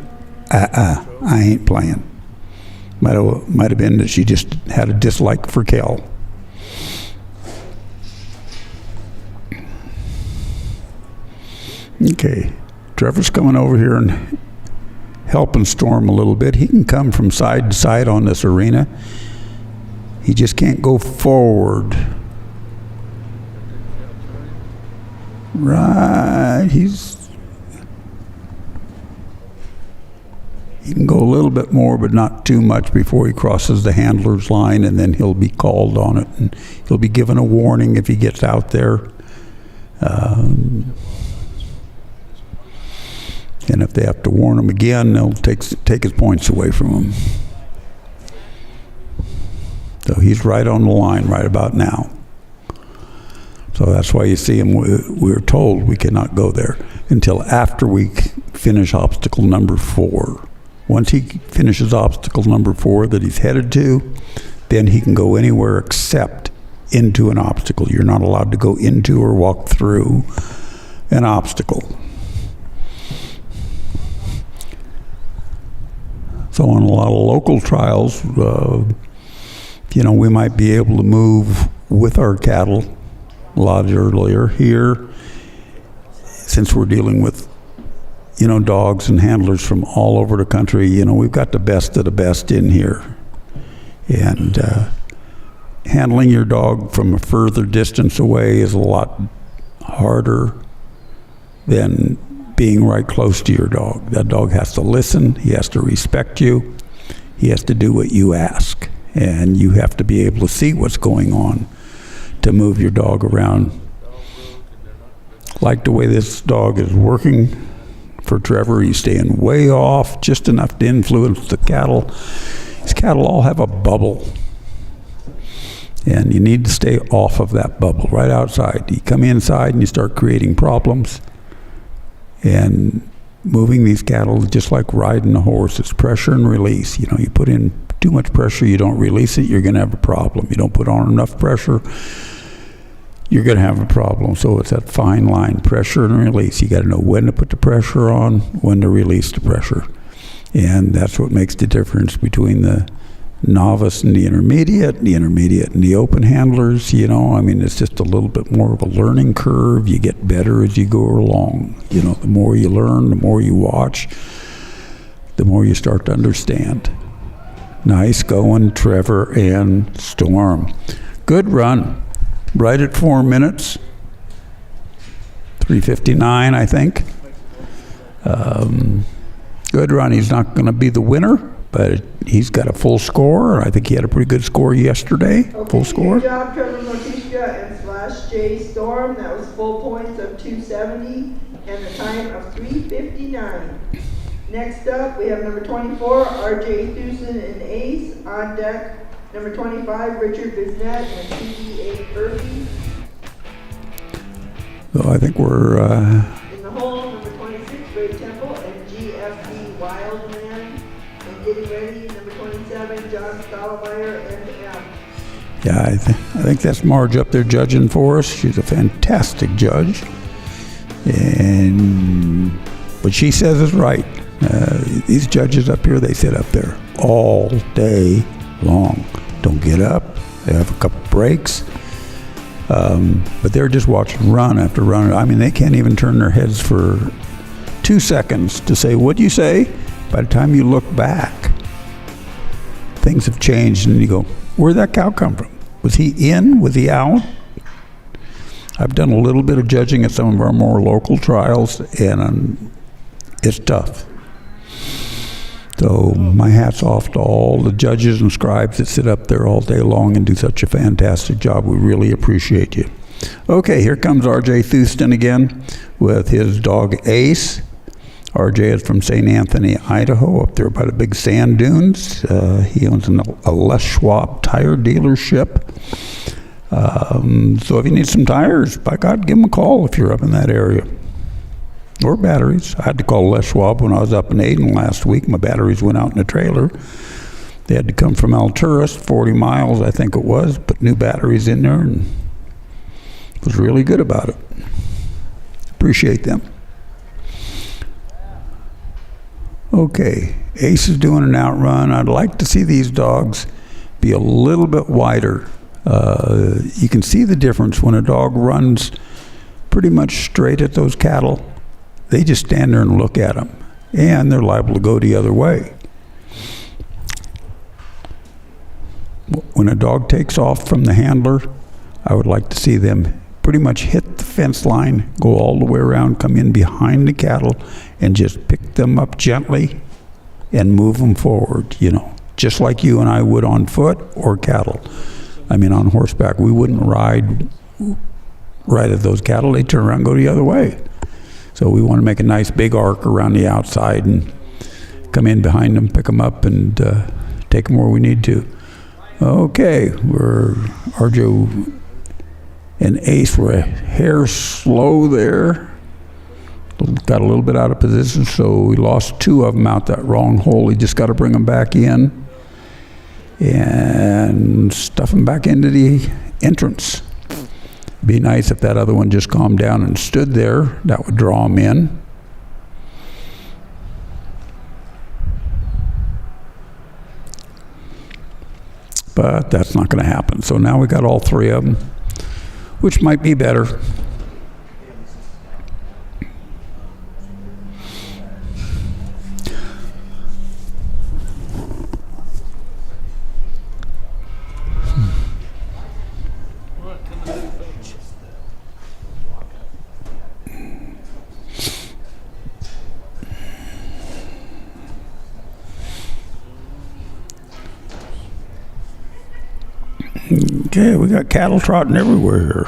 I ain't playing. Might have been that she just had a dislike for Kel. Okay, Trevor's coming over here and helping Storm a little bit. He can come from side to side on this arena. He just can't go forward. Right, he can go a little bit more, but not too much before he crosses the handler's line, and then he'll be called on it, and he'll be given a warning if he gets out there. And if they have to warn him again, they'll take his points away from him. So he's right on the line right about now. So that's why you see him, we're told we cannot go there until after we finish obstacle number 4. Once he finishes obstacle number 4 that he's headed to, then he can go anywhere except into an obstacle. You're not allowed to go into or walk through an obstacle. So on a lot of local trials, we might be able to move with our cattle a lot earlier. Here, since we're dealing with, dogs and handlers from all over the country, we've got the best of the best in here. And handling your dog from a further distance away is a lot harder than being right close to your dog. That dog has to listen, he has to respect you, he has to do what you ask, and you have to be able to see what's going on to move your dog around. Like the way this dog is working for Trevor, he's staying way off, just enough to influence the cattle. These cattle all have a bubble, and you need to stay off of that bubble, right outside. You come inside and you start creating problems. And moving these cattle is just like riding a horse. It's pressure and release. You put in too much pressure, you don't release it, you're going to have a problem. You don't put on enough pressure, you're going to have a problem. So it's that fine line, pressure and release. You got to know when to put the pressure on, when to release the pressure. And that's what makes the difference between the novice and the intermediate and the open handlers. It's just a little bit more of a learning curve. You get better as you go along. The more you learn, the more you watch, the more you start to understand. Nice going, Trevor and Storm. Good run. Right at 4 minutes. 3:59, I think. Good run. He's not going to be the winner, but he's got a full score. I think he had a pretty good score yesterday.
Okay,
Full score.
Good job, Trevor Motishka and Slash J Storm. That was full points of 270 and a time of 3:59. Next up, we have number 24, R.J. Thusen and Ace. On deck, number 25, Richard Bisnet and C.D.A. Kirby.
So I think we're
getting ready, number 27, John Stottlemyre, M.M.
Yeah, I think that's Marge up there judging for us. She's a fantastic judge. And what she says is right. These judges up here, they sit up there all day long. Don't get up. They have a couple breaks. But they're just watching run after run. I mean, they can't even turn their heads for 2 seconds to say, what'd you say? By the time you look back, things have changed and you go, where'd that cow come from? Was he in? Was he out? I've done a little bit of judging at some of our more local trials, and it's tough. So my hat's off to all the judges and scribes that sit up there all day long and do such a fantastic job. We really appreciate you. Okay, here comes RJ Thuston again with his dog Ace. RJ is from St. Anthony, Idaho, up there by the big sand dunes. He owns a Les Schwab tire dealership. So if you need some tires, by God, give him a call if you're up in that area. Or batteries. I had to call Les Schwab when I was up in Aden last week. My batteries went out in a trailer. They had to come from Alturas, 40 miles, I think it was, put new batteries in there, and was really good about it. Appreciate them. Okay, Ace is doing an outrun. I'd like to see these dogs be a little bit wider. You can see the difference when a dog runs pretty much straight at those cattle. They just stand there and look at them, and they're liable to go the other way. When a dog takes off from the handler, I would like to see them pretty much hit the fence line, go all the way around, come in behind the cattle, and just pick them up gently and move them forward, you know, just like you and I would on foot or cattle. I mean, on horseback, we wouldn't ride right at those cattle. They turn around and go the other way. So we want to make a nice big arc around the outside and come in behind them, pick them up, and take them where we need to. Okay, we're Arjo and Ace were a hair slow there. Got a little bit out of position, so we lost two of them out that wrong hole. We just got to bring them back in and stuff them back into the entrance. Be nice if that other one just calmed down and stood there. That would draw them in. But that's not going to happen. So now we got all three of them, which might be better. Okay, we got cattle trotting everywhere here.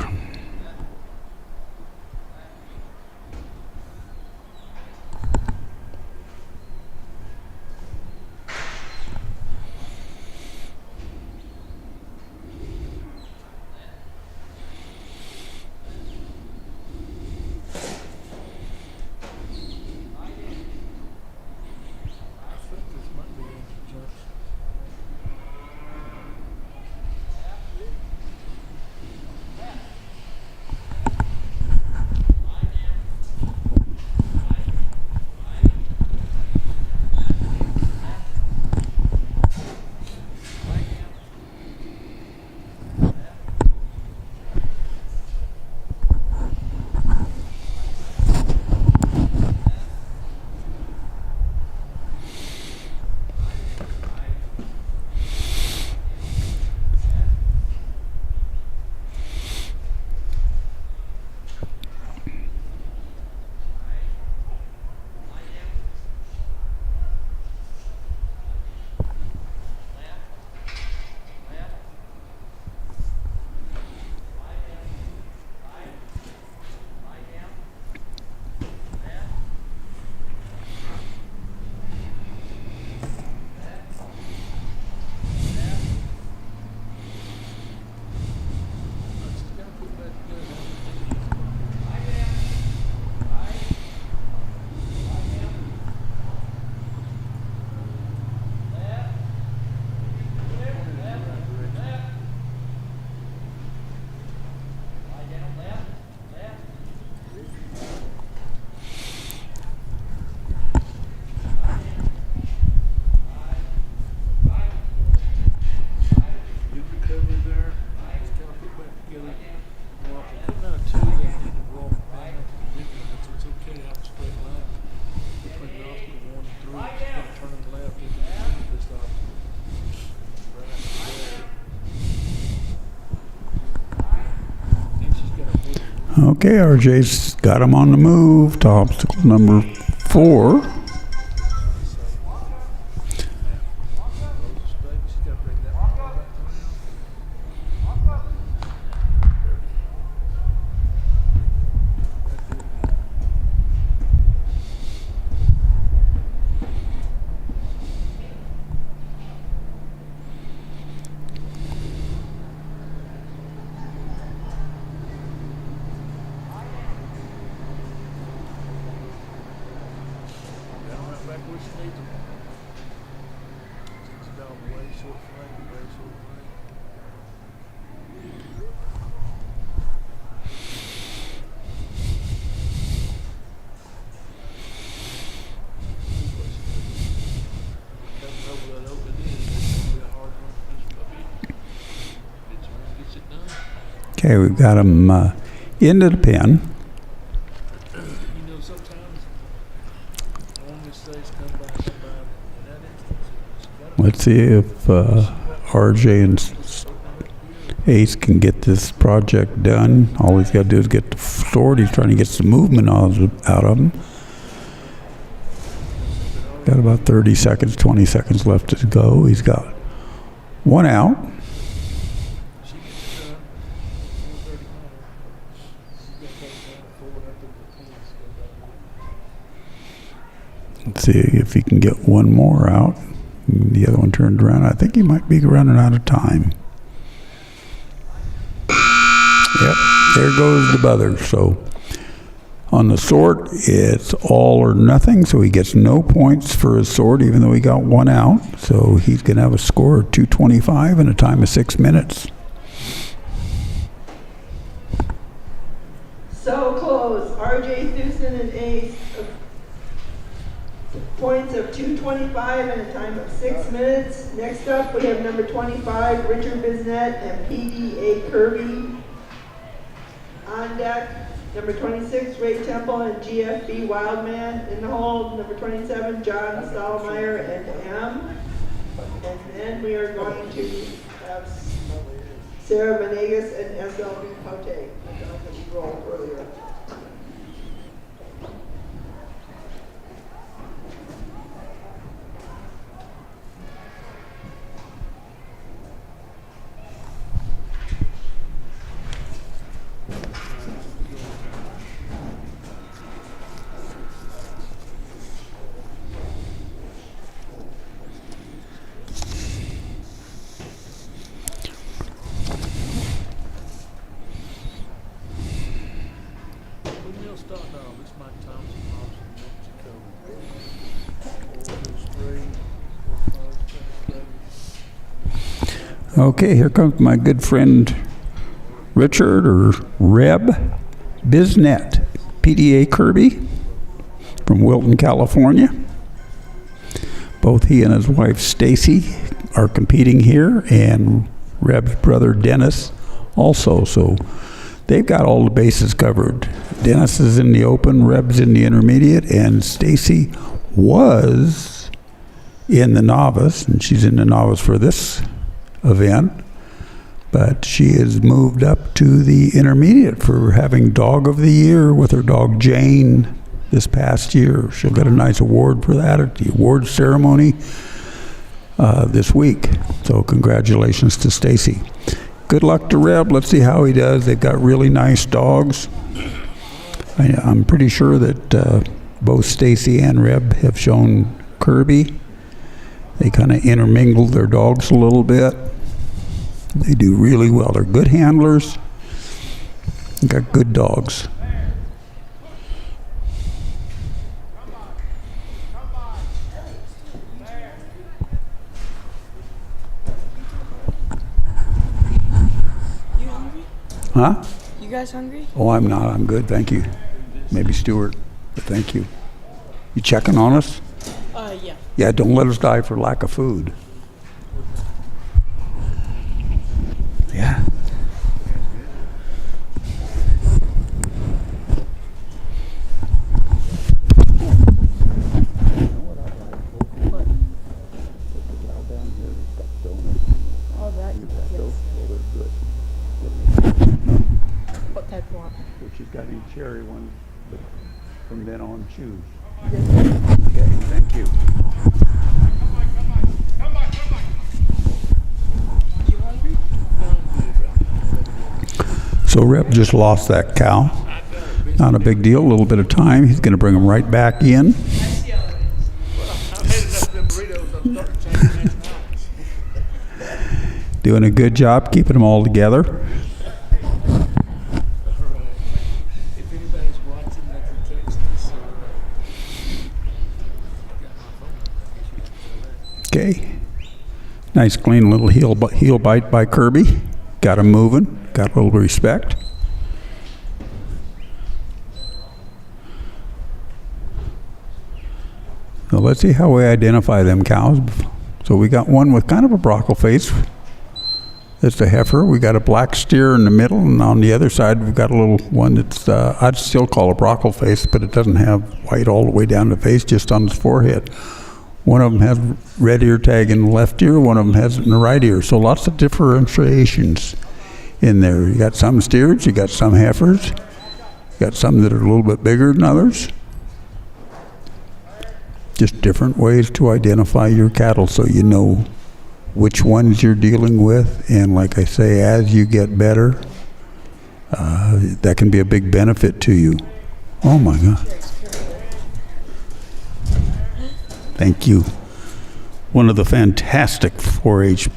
Okay, RJ's got him on the move to obstacle number 4.
Those are straight, she's gotta bring that one back down right back where she needs them. She's got a way short frame, way short frame. Doesn't know what that open is, it's gonna be a hard one for this puppy. Gets it done.
Okay, we've got him into the pen.
You know, sometimes long mistakes come by somebody. In that instance, she got
Let's see if RJ and Ace can get this project done. All he's got to do is get the sword. He's trying to get some movement out of him. Got about 30 seconds, 20 seconds left to go. He's got 1 out.
she gets it done. 4:30 She got that down forward up to the 10.
Let's see if he can get one more out. The other one turned around. I think he might be running out of time. Yep, there goes the buzzer. So on the sword, it's all or nothing. So he gets no points for his sword, even though he got 1 out. So he's going to have a score of 225 and a time of 6 minutes.
So close. RJ Thusen and Ace. Points of 225 and a time of 6 minutes. Next up, we have number 25, Richard Bisnet and PDA Kirby. On deck, number 26, Ray Temple and GFB Wildman. In the hold, number 27, John Stahlmeyer and M. And then we are going to have Sarah Venegas and SLB Pote. That we rolled earlier.
Windmill start now. This Mike Thompson, Mexico. 4 straight, 4 5, 7, 7.
Okay, here comes my good friend Richard, or Reb Bisnet, PDA Kirby from Wilton, California. Both he and his wife Stacy are competing here, and Reb's brother Dennis also. So they've got all the bases covered. Dennis is in the open, Reb's in the intermediate, and Stacy was in the novice, and she's in the novice for this event. But she has moved up to the intermediate for having Dog of the Year with her dog Jane this past year. She'll get a nice award for that at the awards ceremony this week. So congratulations to Stacy. Good luck to Reb. Let's see how he does. They've got really nice dogs. I'm pretty sure that both Stacy and Reb have shown Kirby. They kind of intermingled their dogs a little bit. They do really well. They're good handlers. They got good dogs.
You hungry?
Huh?
You guys hungry?
Oh, I'm not. I'm good. Thank you. Maybe Stuart, but thank you. You checking on us?
Yeah.
Yeah, don't let us die for lack of food. Yeah.
All that, yes. What type of
If she's got any cherry ones, but from then on choose.
Yes, sir.
Okay, thank you. So Rep just lost that cow. Not a big deal, a little bit of time. He's going to bring him right back in.
I headed up them burritos, I'll start changing next night.
Doing a good job keeping them all together.
Alright. If anybody's watching, they can text us or got my phone number. I guess you can tell that.
Okay. Nice clean little heel bite by Kirby. Got him moving. Got a little respect. So let's see how we identify them cows. So we got one with kind of a brockle face. That's the heifer. We got a black steer in the middle, and on the other side we've got a little one that's I'd still call a brockle face, but it doesn't have white all the way down the face, just on his forehead. One of them has red ear tag in the left ear, one of them has it in the right ear. So lots of differentiations in there. You got some steers, you got some heifers, you got some that are a little bit bigger than others. Just different ways to identify your cattle so you know which ones you're dealing with. And like I say, as you get better, that can be a big benefit to you. Oh my God. Thank you. One of the fantastic 4-H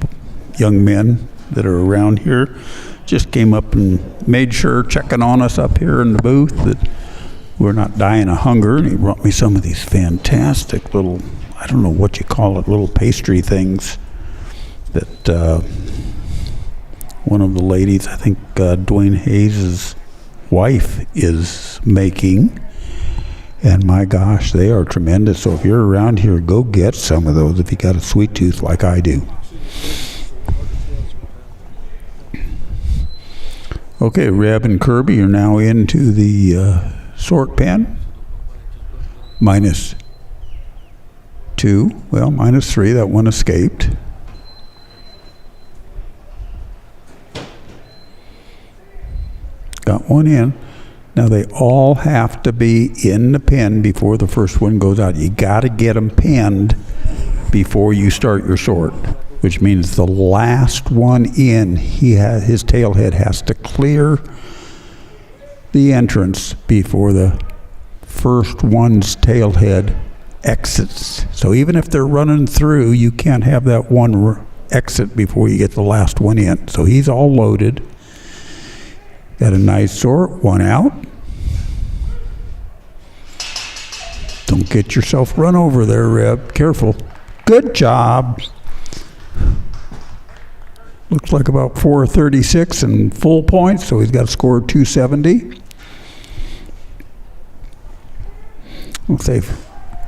young men that are around here just came up and made sure, checking on us up here in the booth, that we're not dying of hunger, and he brought me some of these fantastic little, I don't know what you call it, little pastry things that one of the ladies, I think Dwayne Hayes' wife, is making. And my gosh, they are tremendous. So if you're around here, go get some of those if you got a sweet tooth like I do. Okay, Reb and Kirby are now into the sort pen. -2, well, -3, that one escaped. Got one in. Now they all have to be in the pen before the first one goes out. You got to get them penned before you start your sort, which means the last one in, his tail head has to clear the entrance before the first one's tail head exits. So even if they're running through, you can't have that one exit before you get the last one in. So he's all loaded. Got a nice sort, one out. Don't get yourself run over there, Reb. Careful. Good job. Looks like about 436 and full points, so he's got a score of 270. Let's say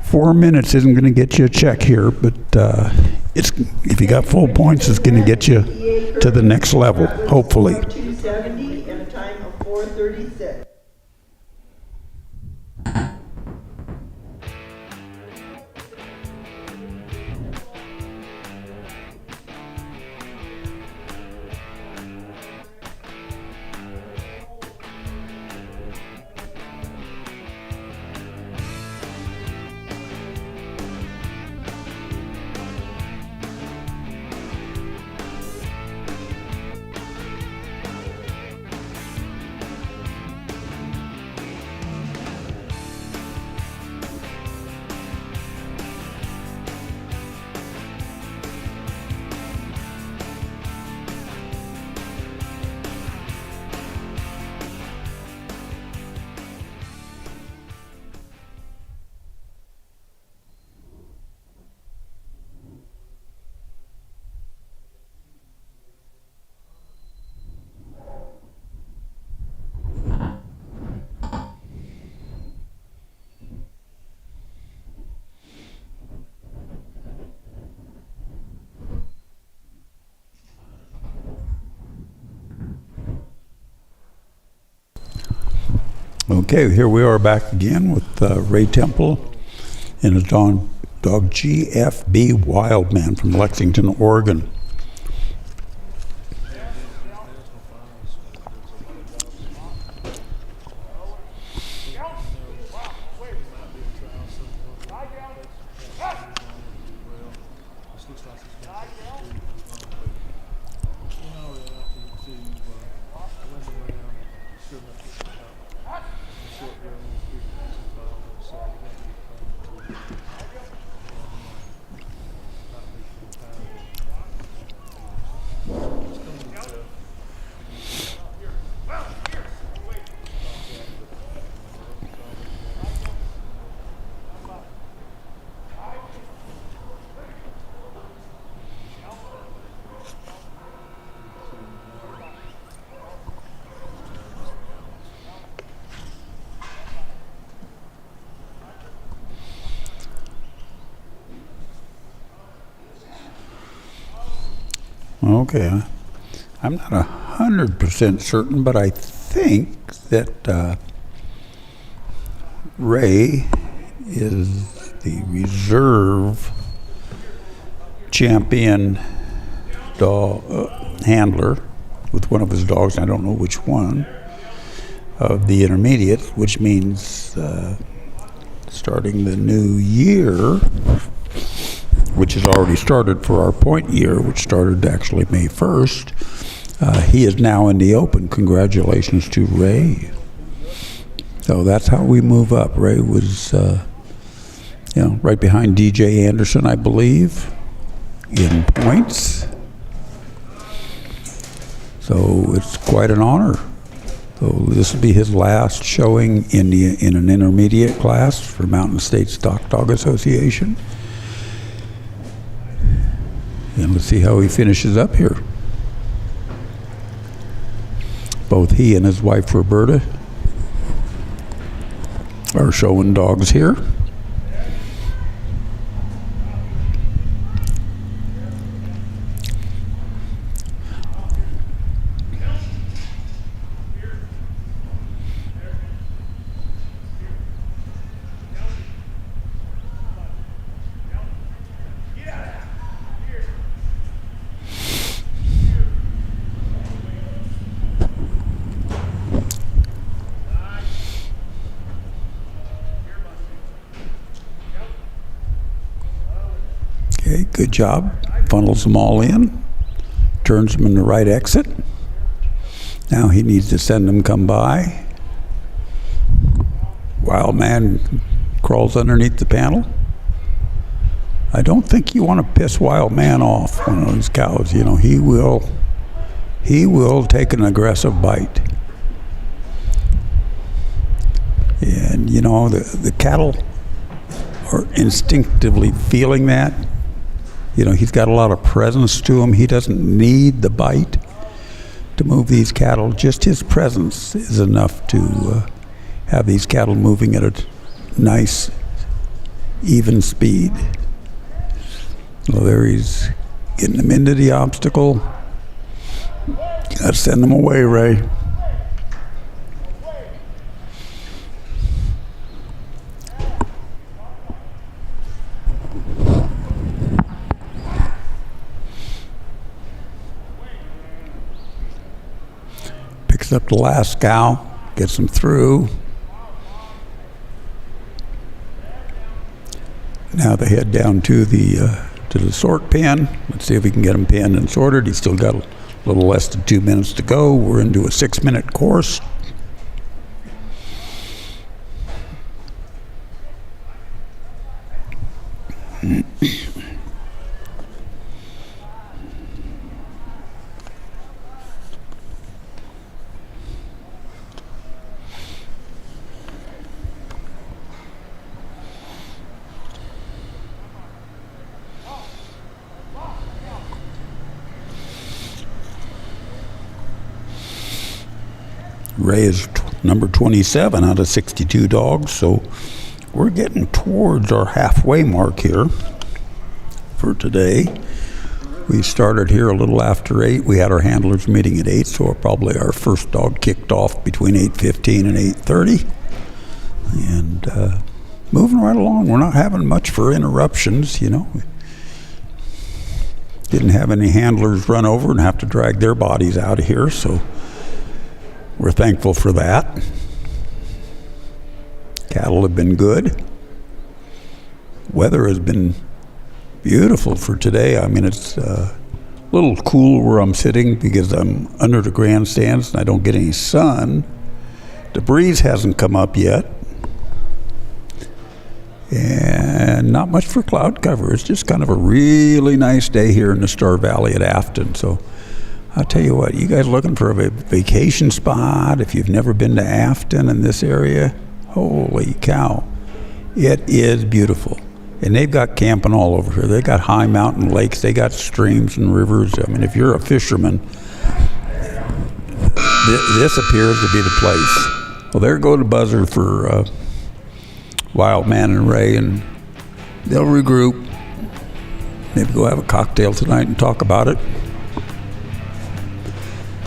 4 minutes isn't going to get you a check here, but if you got full points, it's going to get you to the next level, hopefully.
270 and a time of 4:36.
Okay, here we are back again with Ray Temple and his dog GFB Wildman from Lexington, Oregon. Okay. I'm not 100% certain, but I think that Ray is the reserve champion handler with one of his dogs. I don't know which one of the intermediate, which means starting the new year, which has already started for our point year, which started actually May 1st. He is now in the open. Congratulations to Ray. So that's how we move up. Ray was, right behind DJ Anderson, I believe, in points. So it's quite an honor. So this will be his last showing in an intermediate class for Mountain State Stock Dog Association. And let's see how he finishes up here. Both he and his wife Roberta are showing dogs here. Okay, good job. Funnels them all in, turns them in the right exit. Now he needs to send them come by. Wild Man crawls underneath the panel. I don't think you want to piss Wild Man off, one of these cows. He will take an aggressive bite. And the cattle are instinctively feeling that. He's got a lot of presence to him. He doesn't need the bite to move these cattle. Just his presence is enough to have these cattle moving at a nice, even speed. Well, there he's getting them into the obstacle. Gotta send them away, Ray. Picks up the last cow, gets them through. Now they head down to the sort pen. Let's see if we can get them pinned and sorted. He's still got a little less than 2 minutes to go. We're into a 6-minute course. Ray is number 27 out of 62 dogs, so we're getting towards our halfway mark here for today. We started here a little after 8. We had our handlers meeting at 8, so probably our first dog kicked off between 8:15 and 8:30. And moving right along. We're not having much for interruptions, Didn't have any handlers run over and have to drag their bodies out of here, so we're thankful for that. Cattle have been good. Weather has been beautiful for today. I mean, it's a little cool where I'm sitting because I'm under the grandstands and I don't get any sun. The breeze hasn't come up yet. And not much for cloud cover. It's just kind of a really nice day here in the Star Valley at Afton. So I'll tell you what, you guys looking for a vacation spot, if you've never been to Afton in this area, holy cow, it is beautiful. And they've got camping all over here. They got high mountain lakes, they got streams and rivers. I mean, if you're a fisherman, this appears to be the place. Well, there go the buzzer for Wild Man and Ray, and they'll regroup, maybe go have a cocktail tonight and talk about it.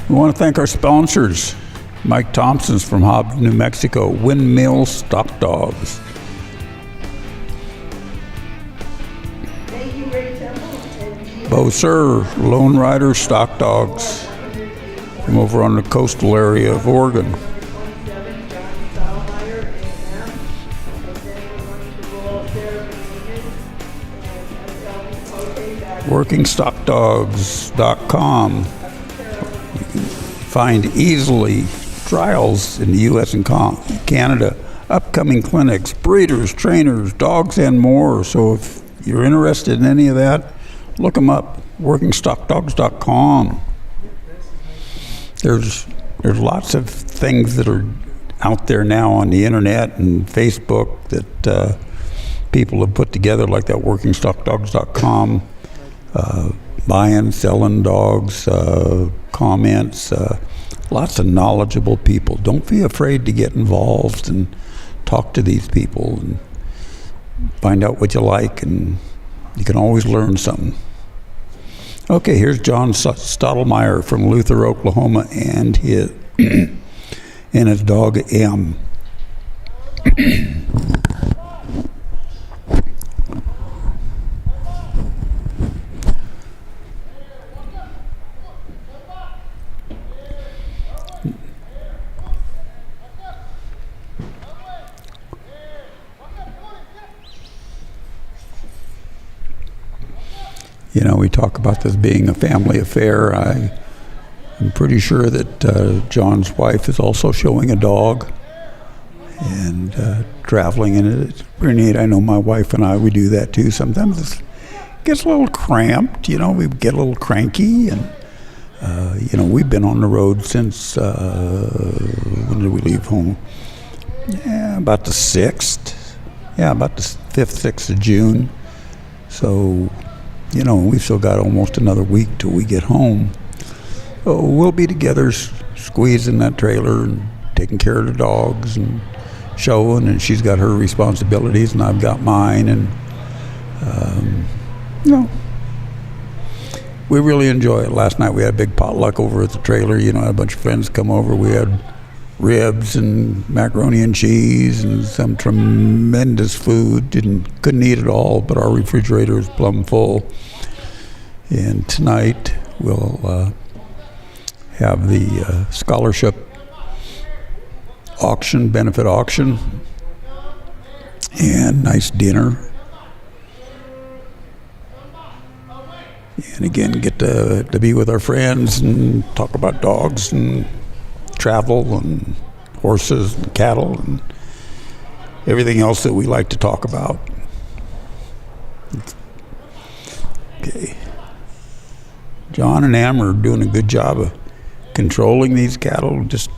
We want to thank our sponsors. Mike Thompson's from Hobbs, New Mexico. Windmill Stock Dogs.
Thank you, Ray Temple and
Bo Sir, Lone Rider Stock Dogs from over on the coastal area of Oregon.
27, John Stahlmeyer, A&M. And then we're going to roll Sarah Neiman and Elvin Pote back.
WorkingStockDogs.com. Find easily trials in the U.S. and Canada, upcoming clinics, breeders, trainers, dogs, and more. So if you're interested in any of that, look them up. WorkingStockDogs.com. There's lots of things that are out there now on the internet and Facebook that people have put together, like that WorkingStockDogs.com. Buying, selling dogs, comments, lots of knowledgeable people. Don't be afraid to get involved and talk to these people and find out what you like, and you can always learn something. Okay, here's John Stottlemyre from Luther, Oklahoma, and his dog M. You know, we talk about this being a family affair. I'm pretty sure that John's wife is also showing a dog and traveling in it. It's pretty neat. I know my wife and I, we do that too. Sometimes it gets a little cramped, you know, we get a little cranky. And, you know, we've been on the road since, when did we leave home? Yeah, about the 6th. Yeah, about the 5th, 6th of June. So, you know, we've still got almost another week till we get home. So we'll be together, squeezing that trailer and taking care of the dogs and showing, and she's got her responsibilities and I've got mine. And, you know, we really enjoy it. Last night we had a big potluck over at the trailer. You know, had a bunch of friends come over. We had ribs and macaroni and cheese and some tremendous food. Couldn't eat it all, but our refrigerator is plumb full. And tonight we'll have the scholarship auction, benefit auction, and nice dinner. And again, get to be with our friends and talk about dogs and travel and horses and cattle and everything else that we like to talk about. Okay. John and Am are doing a good job of controlling these cattle. Just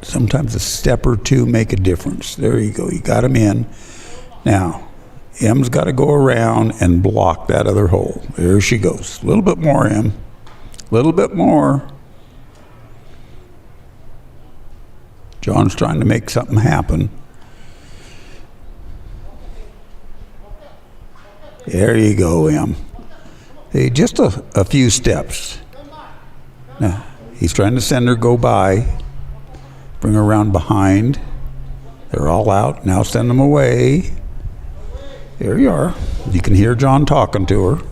sometimes a step or two make a difference. There you go. You got them in. Now, M's got to go around and block that other hole. There she goes. A little bit more, M. A little bit more. John's trying to make something happen. There you go, M. Hey, just a few steps. Now, he's trying to send her go by. Bring her around behind. They're all out. Now send them away. There you are. You can hear John talking to her.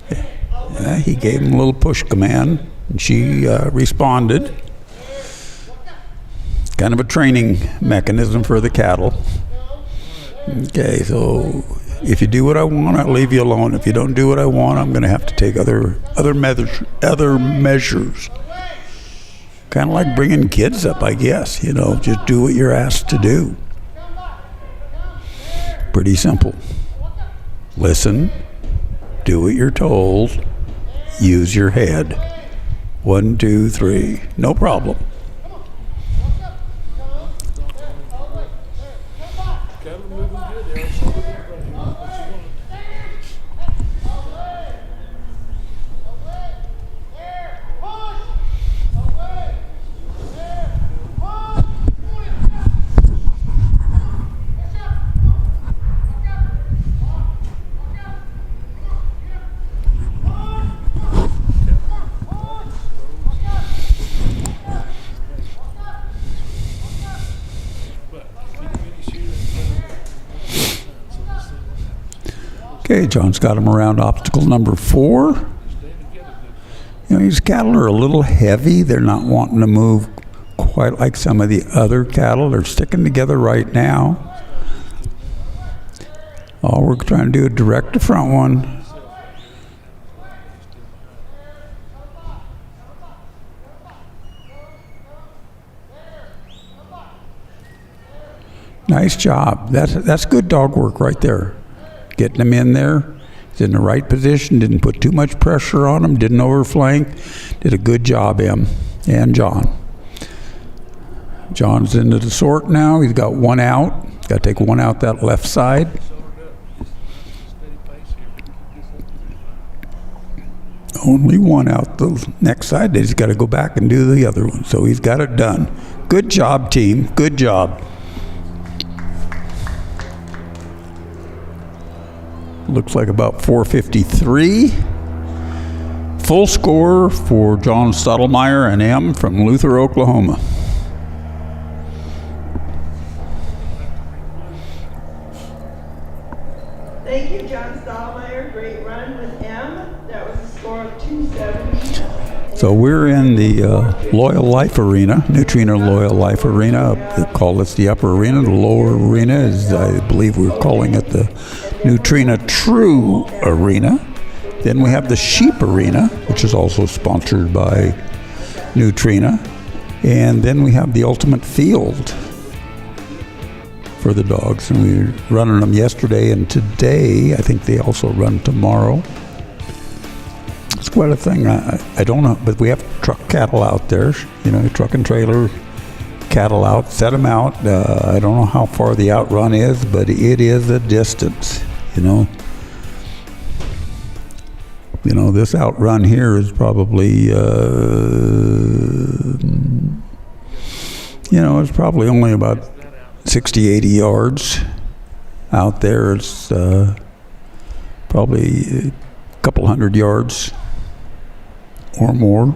Yeah, he gave him a little push command, and she responded. Kind of a training mechanism for the cattle. Okay, so if you do what I want, I'll leave you alone. If you don't do what I want, I'm going to have to take other measures. Kind of like bringing kids up, I guess. You know, just do what you're asked to do. Pretty simple. Listen, do what you're told, use your head. 1, 2, 3, no problem.
Cattle moving good. They're all sold up right here. What you want?
Okay, John's got him around obstacle number 4. You know, these cattle are a little heavy. They're not wanting to move quite like some of the other cattle. They're sticking together right now. All we're trying to do is direct the front one. Nice job. That's good dog work right there. Getting him in there. He's in the right position. Didn't put too much pressure on him. Didn't overflank. Did a good job, Em and John. John's into the sort now. He's got one out. Got to take one out that left side. Only one out the next side. He's got to go back and do the other one. So he's got it done. Good job, team. Good job. Looks like about 4:53. Full score for John Stottlemyre and M from Luther, Oklahoma.
Thank you, John Stahlmeyer. Great run with M. That was a score of 270.
So we're in the Loyal Life Arena, Neutrino Loyal Life Arena. They call this the upper arena. The lower arena is, I believe we're calling it the Neutrino True Arena. Then we have the Sheep Arena, which is also sponsored by Neutrino. And then we have the Ultimate Field for the dogs. And we were running them yesterday and today. I think they also run tomorrow. It's quite a thing. I don't know, but we have truck cattle out there, you know, truck and trailer cattle out, set them out. I don't know how far the outrun is, but it is a distance, you know. You know, this outrun here is probably, you know, it's probably only about 60, 80 yards out there. It's probably a couple hundred yards or more.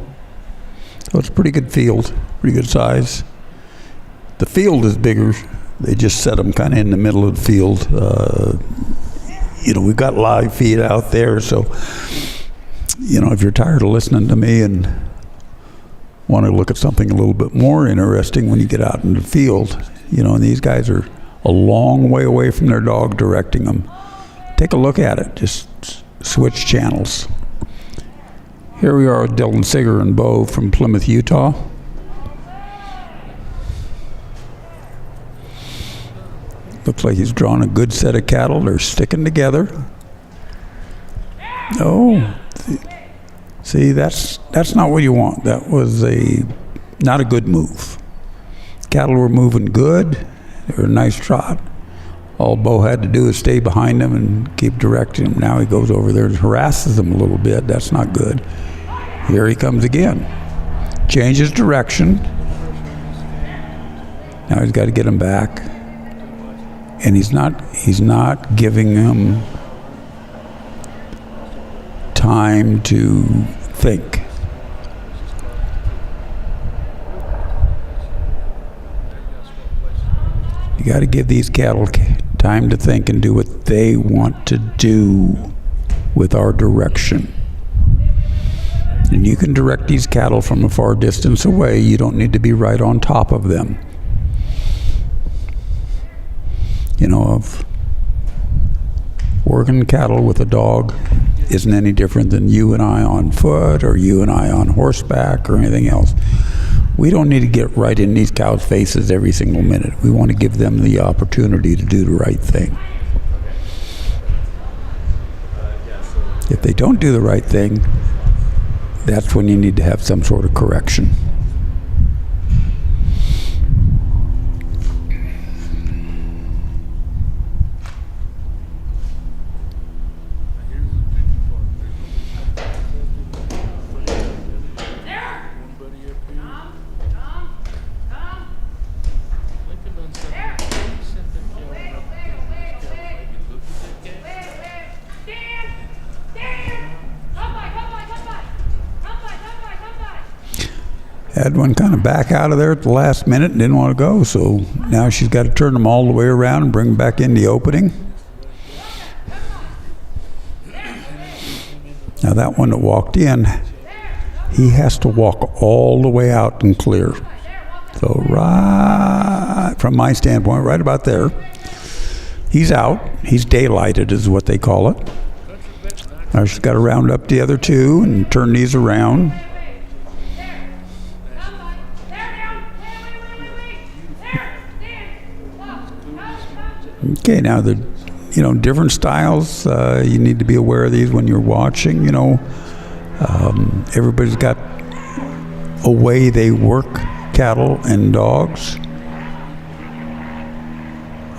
So it's a pretty good field, pretty good size. The field is bigger. They just set them kind of in the middle of the field. You know, we've got live feed out there, so, you know, if you're tired of listening to me and want to look at something a little bit more interesting when you get out in the field, you know, and these guys are a long way away from their dog directing them. Take a look at it. Just switch channels. Here we are with Dylan Sigger and Bo from Plymouth, Utah. Looks like he's drawn a good set of cattle. They're sticking together. Oh, see, that's not what you want. That was not a good move. Cattle were moving good. They were a nice trot. All Bo had to do is stay behind them and keep directing him. Now he goes over there and harasses them a little bit. That's not good. Here he comes again. Changes direction. Now he's got to get him back. And he's not giving him time to think. You got to give these cattle time to think and do what they want to do with our direction. And you can direct these cattle from a far distance away. You don't need to be right on top of them. You know, of working cattle with a dog isn't any different than you and I on foot or you and I on horseback or anything else. We don't need to get right in these cows' faces every single minute. We want to give them the opportunity to do the right thing. If they don't do the right thing, that's when you need to have some sort of correction. Had one kind of back out of there at the last minute and didn't want to go, so now she's got to turn them all the way around and bring them back in the opening. that one that walked in, he has to walk all the way out and clear. So right from my standpoint, right about there, he's out. He's daylighted is what they call it. Now she's got to round up the other two and turn these around. Okay, now the different styles. You need to be aware of these when you're watching. Everybody's got a way they work cattle and dogs.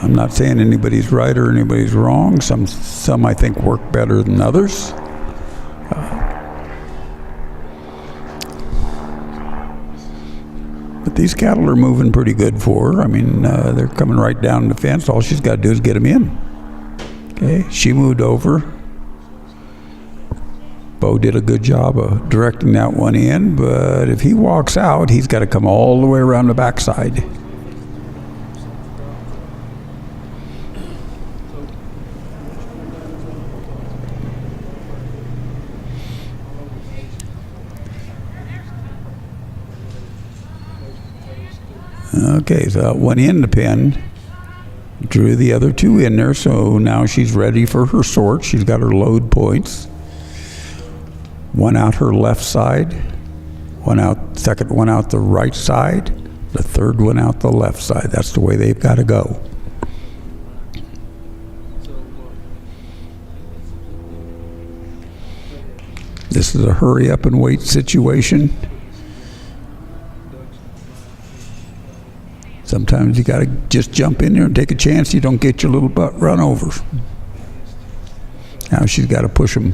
I'm not saying anybody's right or anybody's wrong. Some I think work better than others. But these cattle are moving pretty good for her. I mean, they're coming right down the fence. All she's got to do is get them in. Okay, she moved over. Bo did a good job of directing that one in, but if he walks out, he's got to come all the way around the backside. Okay, so that went in the pen, drew the other two in there, so now she's ready for her sort. She's got her load points. One out her left side, second one out the right side, the third one out the left side. That's the way they've got to go. This is a hurry up and wait situation. Sometimes you got to just jump in there and take a chance you don't get your little butt run over. Now she's got to push them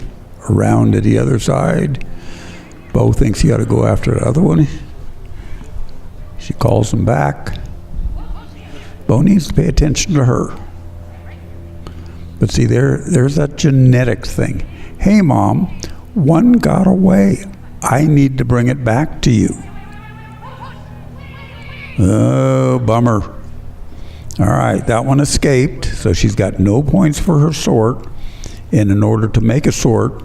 around to the other side. Bo thinks he ought to go after the other one. She calls him back. Bo needs to pay attention to her. But see, there's that genetics thing. Hey, Mom, one got away. I need to bring it back to you. Oh, bummer. All right, that one escaped, so she's got no points for her sort. And in order to make a sort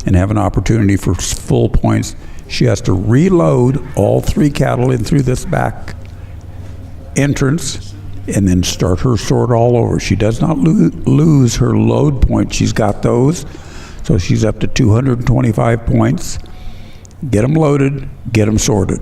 and have an opportunity for full points, she has to reload all three cattle in through this back entrance and then start her sort all over. She does not lose her load points. She's got those, so she's up to 225 points. Get them loaded, get them sorted.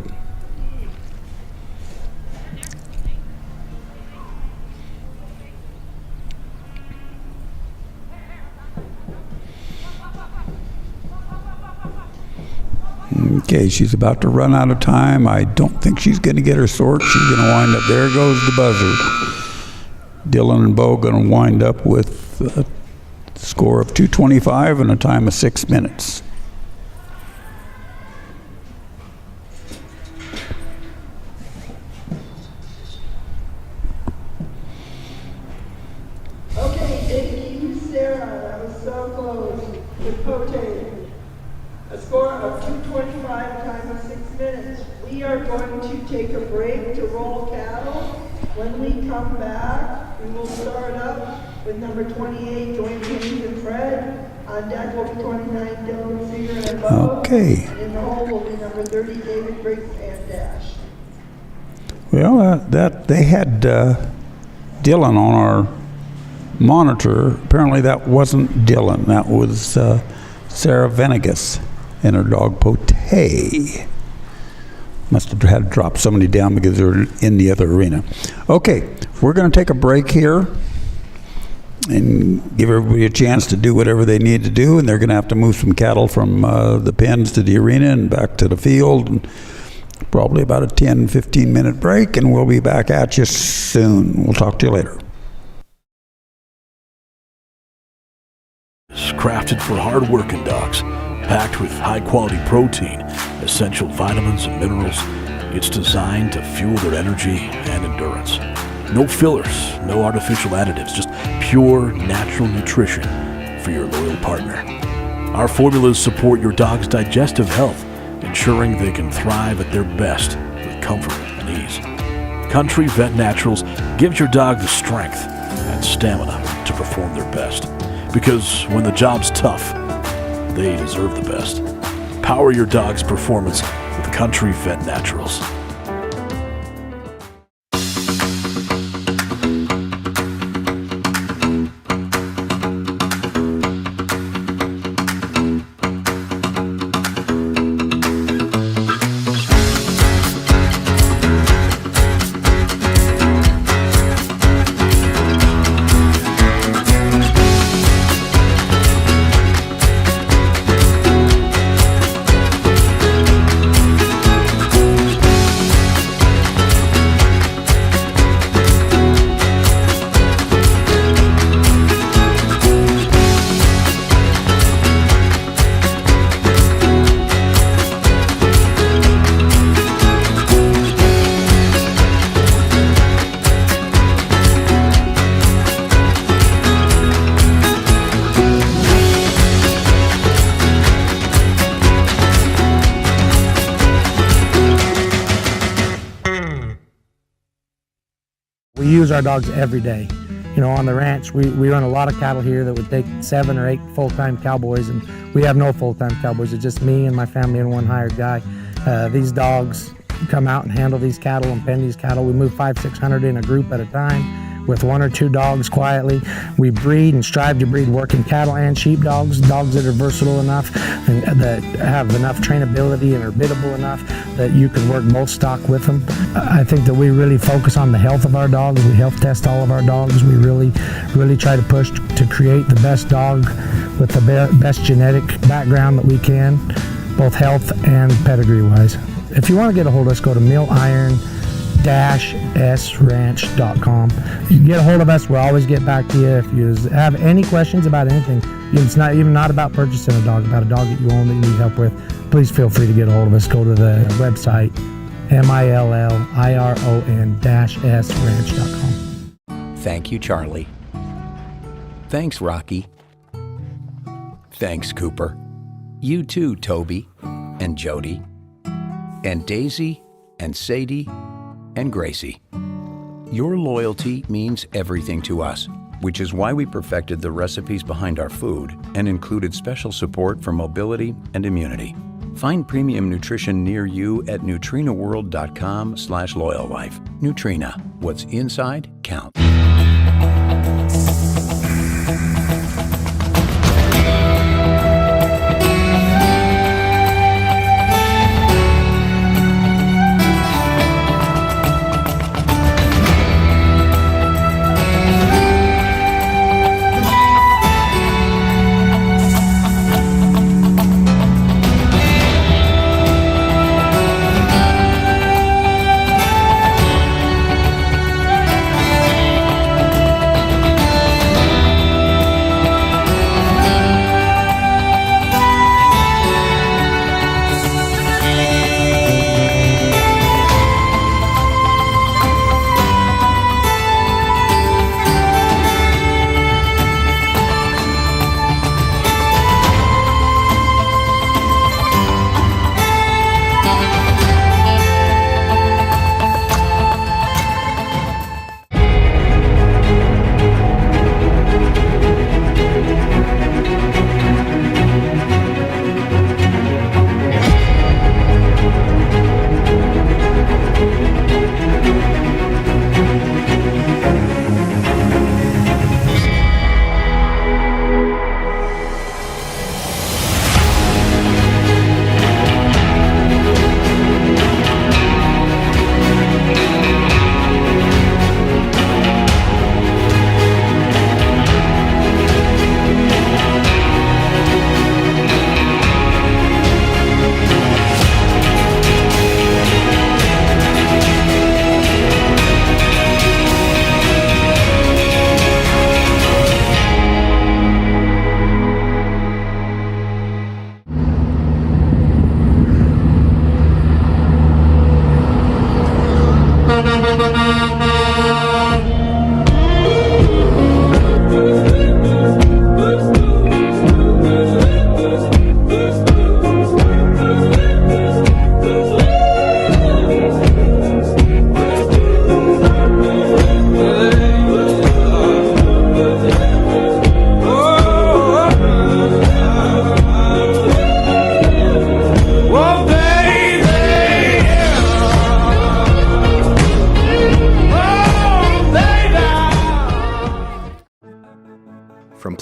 Okay, she's about to run out of time. I don't think she's going to get her sort. She's going to wind up. There goes the buzzer. Dylan and Bo going to wind up with a score of 225 and a time of 6 minutes.
Okay, thank you, Sarah. That was so close. With Potato. A score of 225, time of 6 minutes. We are going to take a break to roll cattle. When we come back, we will start up with number 28, Dwayne Haynes and Fred. On deck will be 29, Dylan Seeger and Bo.
Okay.
And in the hole will be number 30, David Briggs and Dash.
Well, that they had Dylan on our monitor. Apparently that wasn't Dylan. That was Sarah Venegas and her dog Potay. Must have had to drop somebody down because they're in the other arena. Okay, we're going to take a break here and give everybody a chance to do whatever they need to do, and they're going to have to move some cattle from the pens to the arena and back to the field. And probably about a 10-15 minute break, and we'll be back at you soon. We'll talk to you later.
It's crafted for hard-working dogs, packed with high-quality protein, essential vitamins and minerals. It's designed to fuel their energy and endurance. No fillers, no artificial additives, just pure natural nutrition for your loyal partner. Our formulas support your dog's digestive health, ensuring they can thrive at their best with comfort and ease. Country Vet Naturals gives your dog the strength and stamina to perform their best. Because when the job's tough, they deserve the best. Power your dog's performance with Country Vet Naturals.
We use our dogs every day. You know, on the ranch, we run a lot of cattle here that would take 7 or 8 full-time cowboys, and we have no full-time cowboys. It's just me and my family and one hired guy. These dogs come out and handle these cattle and pen these cattle. We move 500-600 in a group at a time with 1 or 2 dogs quietly. We breed and strive to breed working cattle and sheep dogs that are versatile enough and that have enough trainability and are biddable enough that you can work both stock with them. I think that we really focus on the health of our dogs. We health test all of our dogs. We really try to push to create the best dog with the best genetic background that we can, both health and pedigree wise. If you want to get a hold of us, go to milliron-sranch.com. You can get a hold of us. We'll always get back to you. If you have any questions about anything, it's not even about purchasing a dog, about a dog that you own that you need help with, please feel free to get a hold of us. Go to the website, milliron-sranch.com.
Thank you, Charlie. Thanks, Rocky. Thanks, Cooper. You too, Toby and Jody and Daisy and Sadie and Gracie. Your loyalty means everything to us, which is why we perfected the recipes behind our food and included special support for mobility and immunity. Find premium nutrition near you at nutrinaworld.com/loyallife. Nutrina, what's inside counts.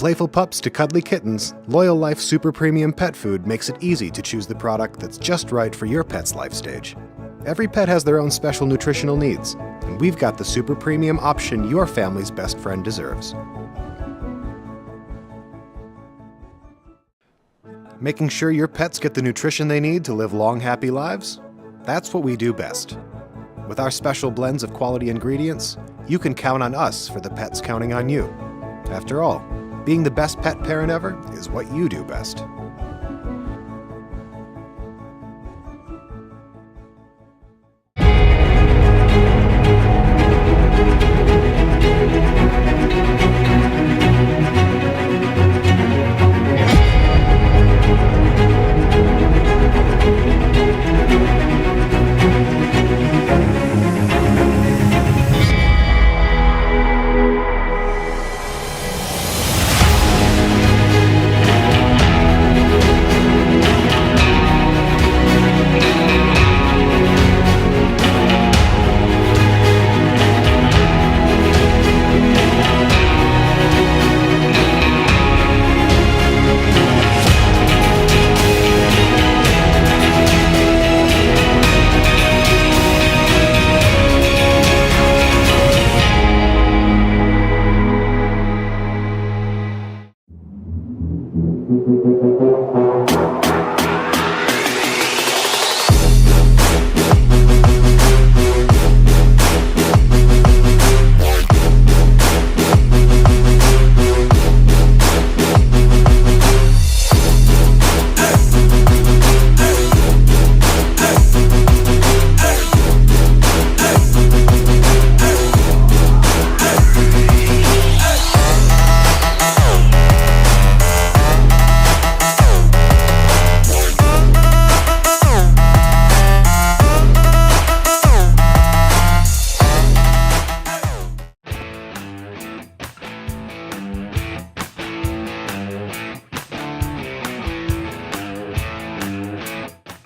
playful pups to cuddly kittens, Loyal Life Super Premium Pet Food makes it easy to choose the product that's just right for your pet's life stage. Every pet has their own special nutritional needs, and we've got the super premium option your family's best friend deserves. Making sure your pets get the nutrition they need to live long, happy lives? That's what we do best. With our special blends of quality ingredients, you can count on us for the pets counting on you. After all, being the best pet parent ever is what you do best.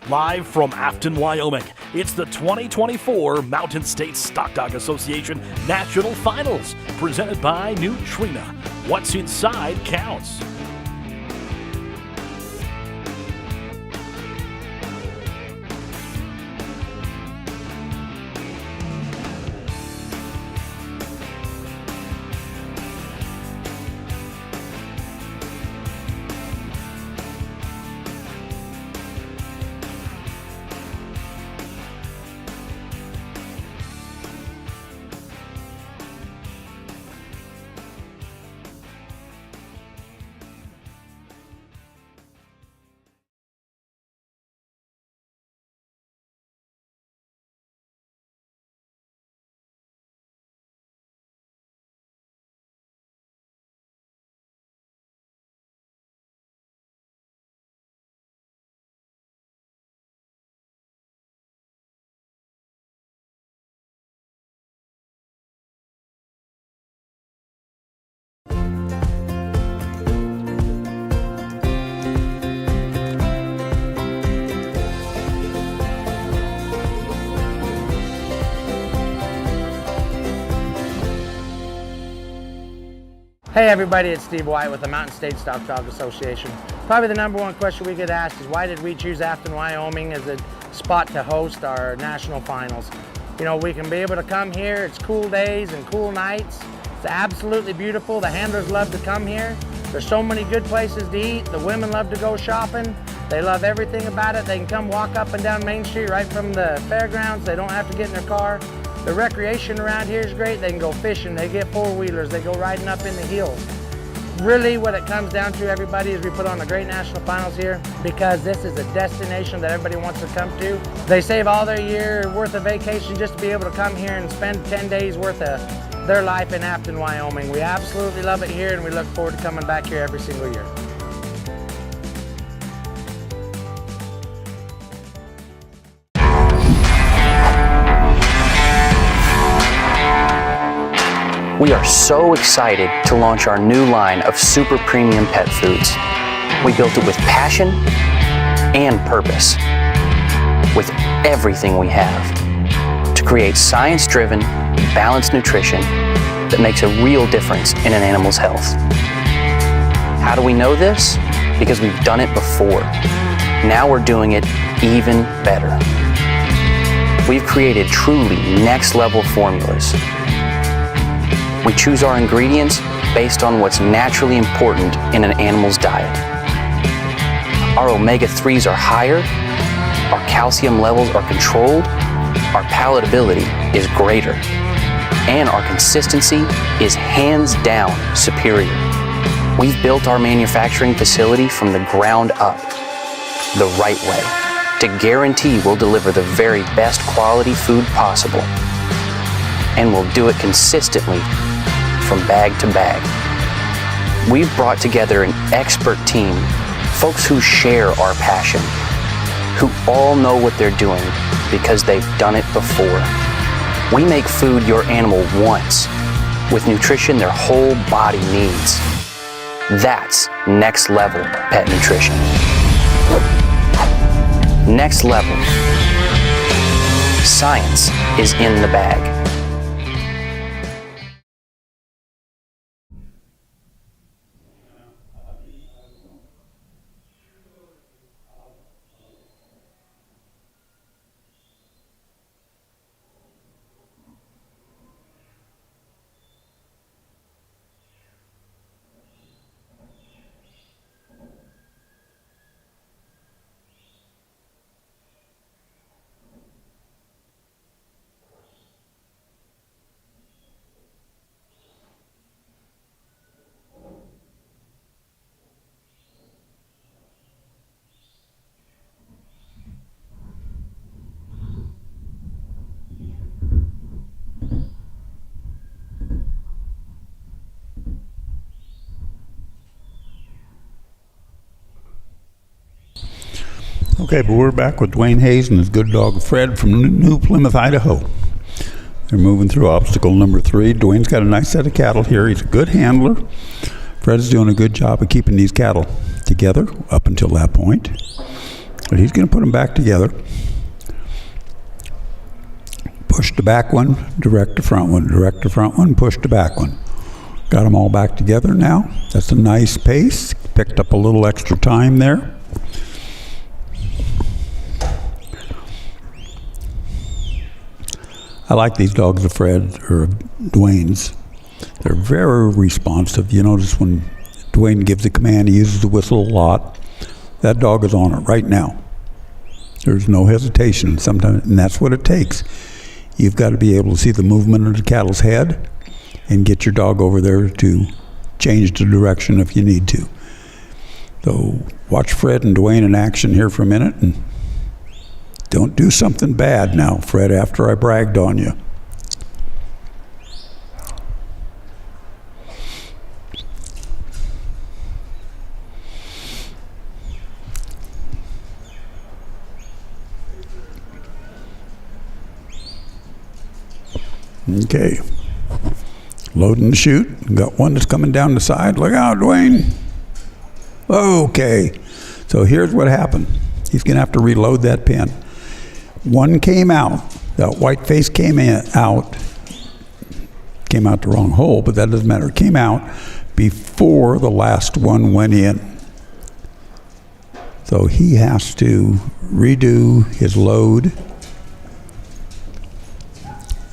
Live from Afton, Wyoming, it's the 2024 Mountain States Stock Dog Association National Finals, presented by Nutrena. What's inside counts.
Hey everybody, it's Steve White with the Mountain States Stock Dog Association. Probably the number one question we get asked is why did we choose Afton, Wyoming as a spot to host our national finals? You know, we can be able to come here, it's cool days and cool nights. It's absolutely beautiful. The handlers love to come here. There's so many good places to eat. The women love to go shopping. They love everything about it. They can come walk up and down Main Street right from the fairgrounds. They don't have to get in their car. The recreation around here is great. They can go fishing, they get four-wheelers, they go riding up in the hills. Really what it comes down to, everybody, is we put on a great national finals here because this is a destination that everybody wants to come to. They save all their year worth of vacation just to be able to come here and spend 10 days worth of their life in Afton, Wyoming. We absolutely love it here and we look forward to coming back here every single year.
We are so excited to launch our new line of super premium pet foods. We built it with passion and purpose, with everything we have, to create science-driven, balanced nutrition that makes a real difference in an animal's health. How do we know this? Because we've done it before. Now we're doing it even better. We've created truly next-level formulas. We choose our ingredients based on what's naturally important in an animal's diet. Our omega-3s are higher, our calcium levels are controlled, our palatability is greater, and our consistency is hands down superior. We've built our manufacturing facility from the ground up, the right way, to guarantee we'll deliver the very best quality food possible. And we'll do it consistently from bag to bag. We've brought together an expert team, folks who share our passion, who all know what they're doing because they've done it before. We make food your animal wants, with nutrition their whole body needs. That's next level pet nutrition. Next level. Science is in the bag.
Okay, but we're back with Dwayne Hayes and his good dog Fred from New Plymouth, Idaho. They're moving through obstacle number 3. Dwayne's got a nice set of cattle here. He's a good handler. Fred's doing a good job of keeping these cattle together up until that point. But he's going to put them back together. Push the back one, direct the front one, direct the front one, push the back one. Got them all back together now. That's a nice pace. Picked up a little extra time there. I like these dogs of Fred, or Dwayne's. They're very responsive. You notice when Dwayne gives a command, he uses the whistle a lot. That dog is on it right now. There's no hesitation sometimes, and that's what it takes. You've got to be able to see the movement of the cattle's head and get your dog over there to change the direction if you need to. So watch Fred and Dwayne in action here for a minute, and don't do something bad now, Fred, after I bragged on you. Okay. Loading the chute. Got one that's coming down the side. Look out, Dwayne. Okay. So here's what happened. He's going to have to reload that pen. One came out. That white face came out the wrong hole, but that doesn't matter. It came out before the last one went in. So he has to redo his load.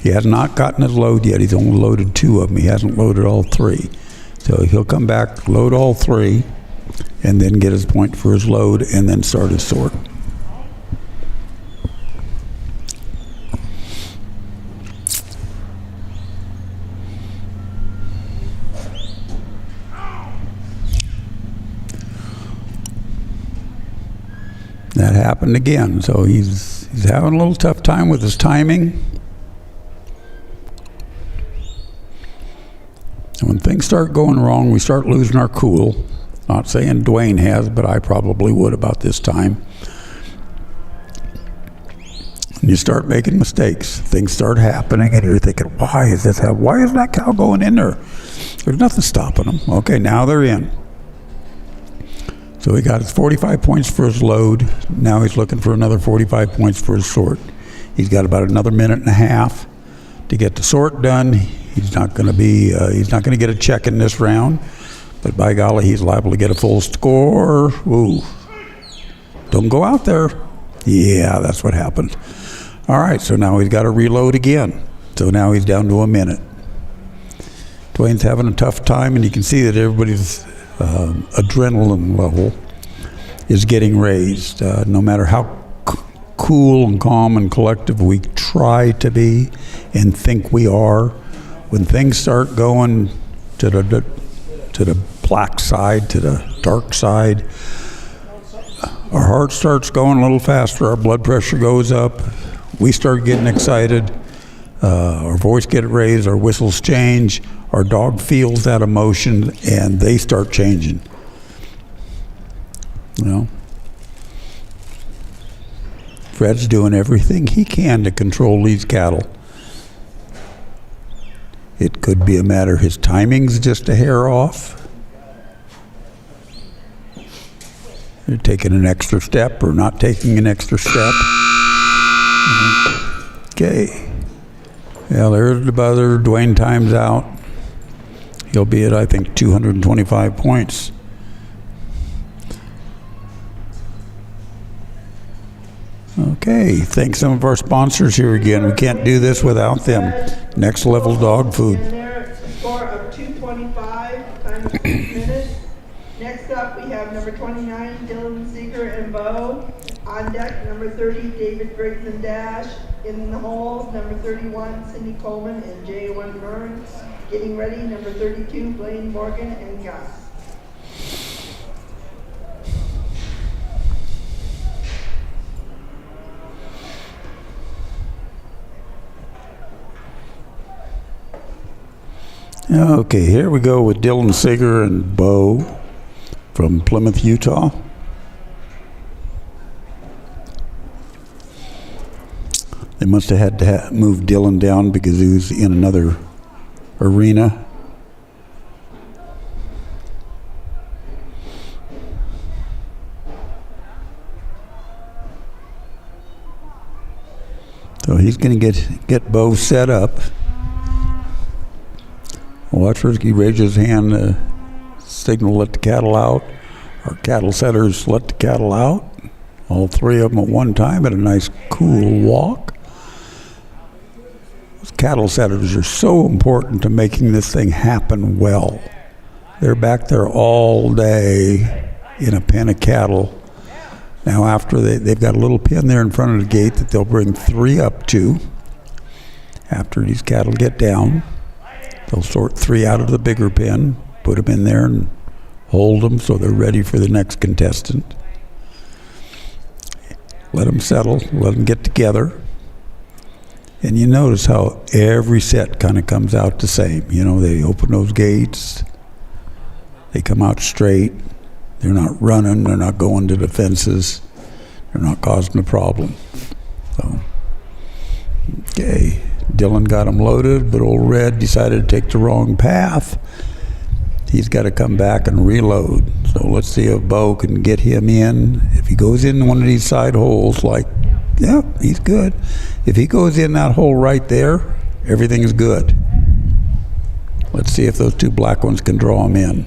He has not gotten his load yet. He's only loaded 2 of them. He hasn't loaded all 3. So he'll come back, load all 3, and then get his point for his load, and then start his sort. That happened again, so he's having a little tough time with his timing. And when things start going wrong, we start losing our cool. Not saying Dwayne has, but I probably would about this time. And you start making mistakes. Things start happening, and you're thinking, why is that cow going in there? There's nothing stopping them. Okay, now they're in. So he got his 45 points for his load. Now he's looking for another 45 points for his sort. He's got about another minute and a half to get the sort done. He's not going to get a check in this round, But by golly, he's liable to get a full score. Ooh. Don't go out there. Yeah, that's what happened. All right, so now he's got to reload again. So now he's down to a minute. Dwayne's having a tough time, and you can see that everybody's adrenaline level is getting raised. No matter how cool and calm and collective we try to be and think we are, when things start going to the black side, to the dark side, our heart starts going a little faster, our blood pressure goes up, we start getting excited, our voice gets raised, our whistles change, our dog feels that emotion, and they start changing. You know? Fred's doing everything he can to control these cattle. It could be a matter his timing's just a hair off. You're taking an extra step or not taking an extra step. Okay. Well, there's the buzzer. Dwayne times out. He'll be at, I think, 225 points. Okay, thanks some of our sponsors here again. We can't do this without them. Next Level Dog Food.
And their score of 225 times 6 minutes. Next up, we have number 29, Dylan Seeger and Bo. On deck, number 30, David Briggs and Dash. In the hole, number 31, Cindy Coleman and J1 Burns. Getting ready, number 32, Blaine Morgan and Gus.
Okay, here we go with Dylan Seeger and Bo from Plymouth, Utah. They must have had to move Dylan down because he was in another arena. So he's going to get Bo set up. Watch for he raises his hand to signal let the cattle out. Our cattle setters let the cattle out. All three of them at one time at a nice cool walk. Those cattle setters are so important to making this thing happen well. They're back there all day in a pen of cattle. Now after they've got a little pen there in front of the gate that they'll bring 3 up to. After these cattle get down, they'll sort 3 out of the bigger pen, put them in there and hold them so they're ready for the next contestant. Let them settle, let them get together. And you notice how every set kind of comes out the same. You know, they open those gates, they come out straight, they're not running, they're not going to the fences, they're not causing a problem. So, okay. Dylan got him loaded, but old Red decided to take the wrong path. He's got to come back and reload. So let's see if Bo can get him in. If he goes in one of these side holes, like, yeah, he's good. If he goes in that hole right there, everything is good. Let's see if those 2 black ones can draw him in.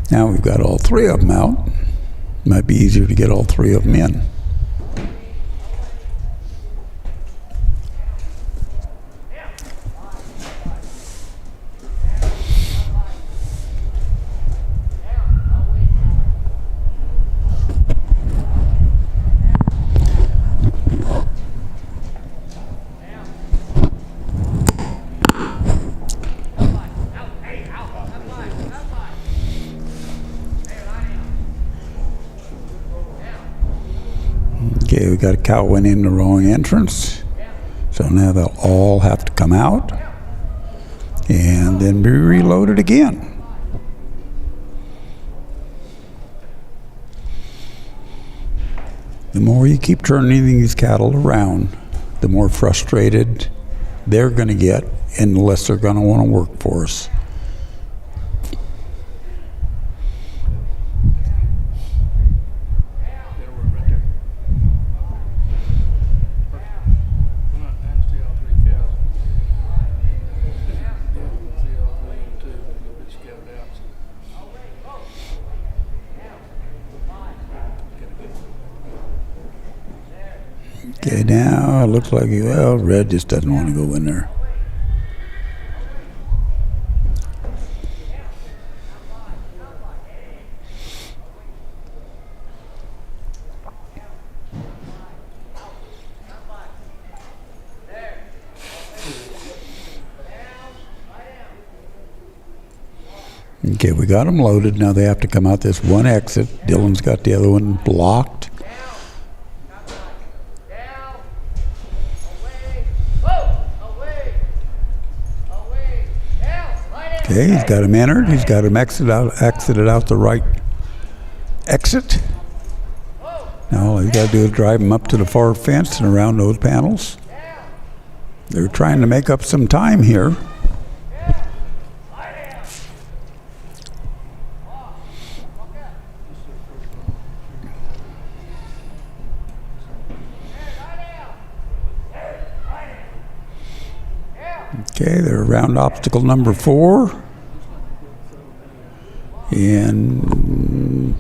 Now we've got all 3 of them out. Might be easier to get all 3 of them in. Okay, we got a cow went in the wrong entrance. So now they'll all have to come out and then be reloaded again. The more you keep turning these cattle around, the more frustrated they're going to get and the less they're going to want to work for us. Okay, now it looks like, well, Red just doesn't want to go in there. Okay, we got them loaded. Now they have to come out this one exit. Dylan's got the other one blocked. Okay, he's got him entered. He's got him exited out the right exit. Now all he's got to do is drive him up to the far fence and around those panels. They're trying to make up some time here. Okay, they're around obstacle number 4 and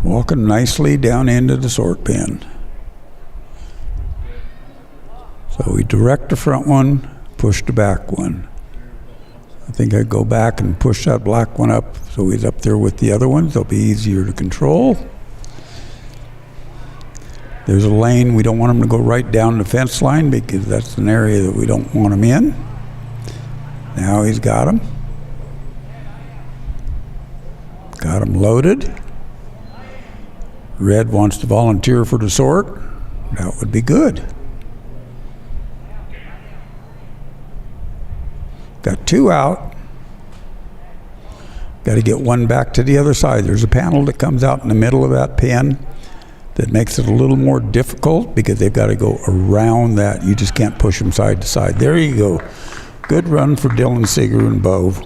walking nicely down into the sort pen. So we direct the front one, push the back one. I think I'd go back and push that black one up so he's up there with the other ones. They'll be easier to control. There's a lane. We don't want him to go right down the fence line because that's an area that we don't want him in. Now he's got him. Got him loaded. Red wants to volunteer for the sort. That would be good. Got 2 out. Got to get one back to the other side. There's a panel that comes out in the middle of that pen that makes it a little more difficult because they've got to go around that. You just can't push them side to side. There you go. Good run for Dylan Seeger and Bove.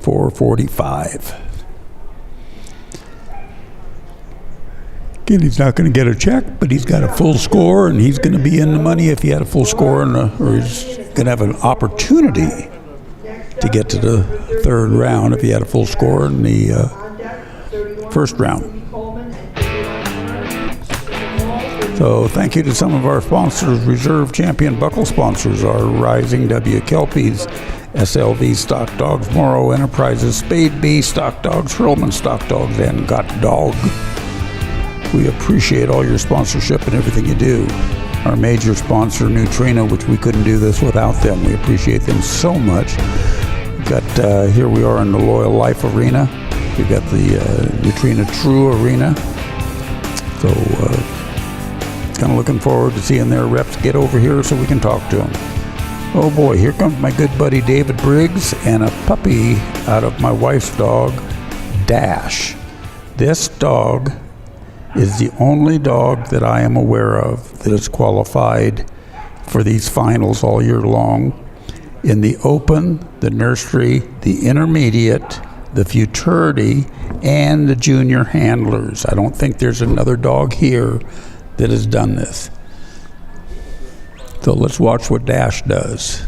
$4.45. Again, he's not going to get a check, but he's got a full score, and he's going to be in the money if he had a full score, or he's going to have an opportunity to get to the 3rd round if he had a full score in the first round. So thank you to some of our sponsors. Reserve Champion Buckle sponsors are Rising W. Kelpies, SLV Stock Dogs, Morrow Enterprises, Spade B Stock Dogs, Hurlman Stock Dogs, and Got Dog. We appreciate all your sponsorship and everything you do. Our major sponsor, Nutrena, which we couldn't do this without them. We appreciate them so much. We've got here we are in the Loyal Life Arena. We've got the Nutrena True Arena. So kind of looking forward to seeing their reps get over here so we can talk to them. Oh boy, here comes my good buddy David Briggs and a puppy out of my wife's dog, Dash. This dog is the only dog that I am aware of that is qualified for these finals all year long. In the open, the nursery, the intermediate, the futurity, and the junior handlers. I don't think there's another dog here that has done this. So let's watch what Dash does.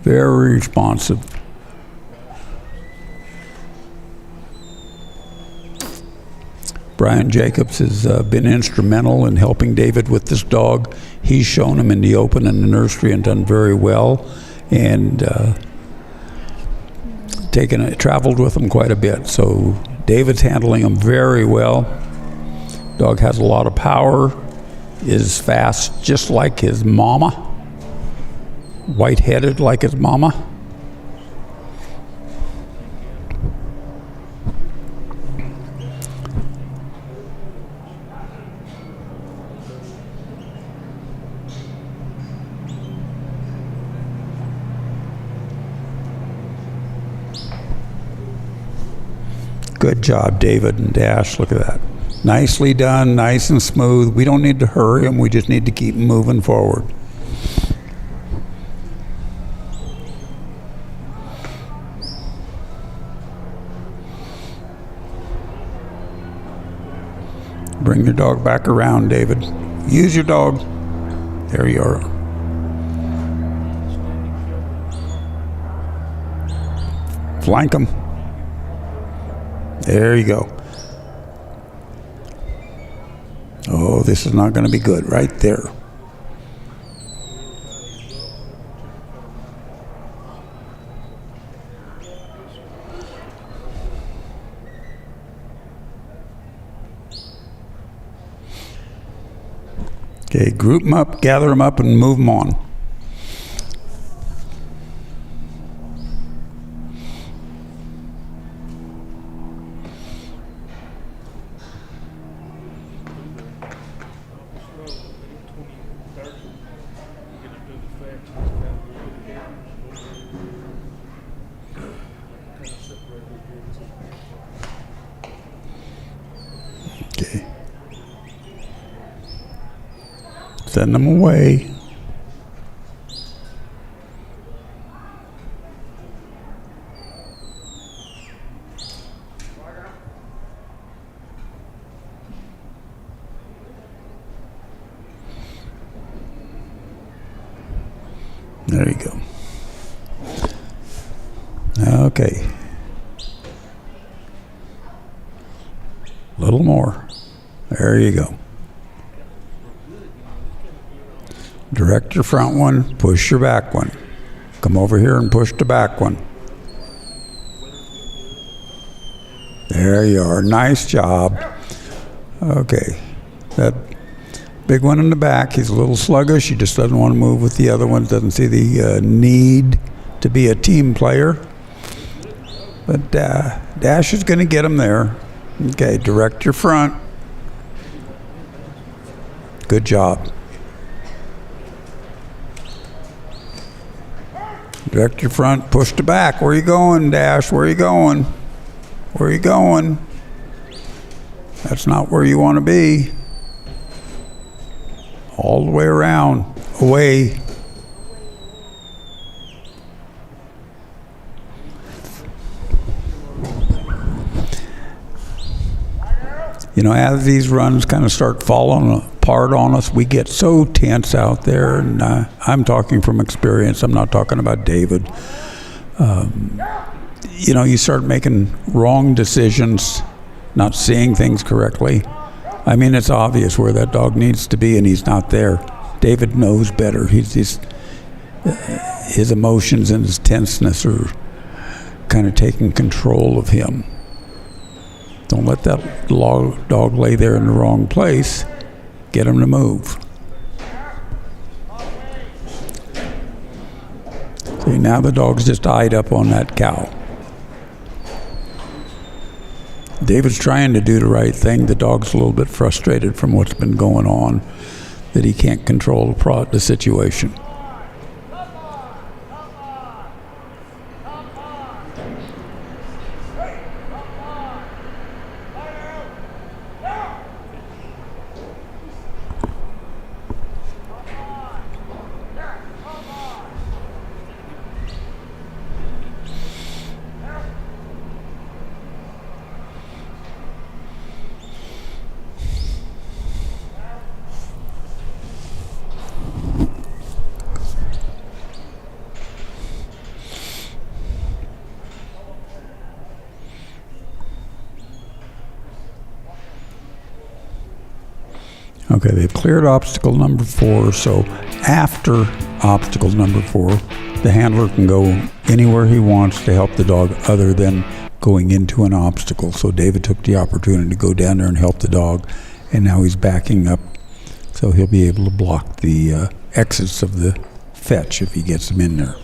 Very responsive. Brian Jacobs has been instrumental in helping David with this dog. He's shown him in the open and the nursery and done very well, and traveled with him quite a bit. So David's handling him very well. Dog has a lot of power, is fast just like his mama, white-headed like his mama. Good job, David and Dash. Look at that. Nicely done, nice and smooth. We don't need to hurry him. We just need to keep moving forward. Bring your dog back around, David. Use your dog. There you are. Flank them. There you go. Oh, this is not going to be good right there. Okay, group them up, gather them up, and move them on. Okay. Send them away. There you go. Okay. A little more. There you go. Direct your front one, push your back one. Come over here and push the back one. There you are. Nice job. Okay. That big one in the back, he's a little sluggish. He just doesn't want to move with the other ones. Doesn't see the need to be a team player. But Dash is going to get him there. Okay, direct your front. Good job. Direct your front, push the back. Where are you going, Dash? Where are you going? Where are you going? That's not where you want to be. All the way around. Away. You know, as these runs kind of start falling apart on us, we get so tense out there, and I'm talking from experience. I'm not talking about David. You know, you start making wrong decisions, not seeing things correctly. I mean, it's obvious where that dog needs to be, and he's not there. David knows better. His emotions and his tenseness are kind of taking control of him. Don't let that dog lay there in the wrong place. Get him to move. See, now the dog's just eyed up on that cow. David's trying to do the right thing. The dog's a little bit frustrated from what's been going on, that he can't control the situation. Okay, they've cleared obstacle number 4, so after obstacle number 4, the handler can go anywhere he wants to help the dog other than going into an obstacle. So David took the opportunity to go down there and help the dog, and now he's backing up, so he'll be able to block the exits of the fetch if he gets them in there.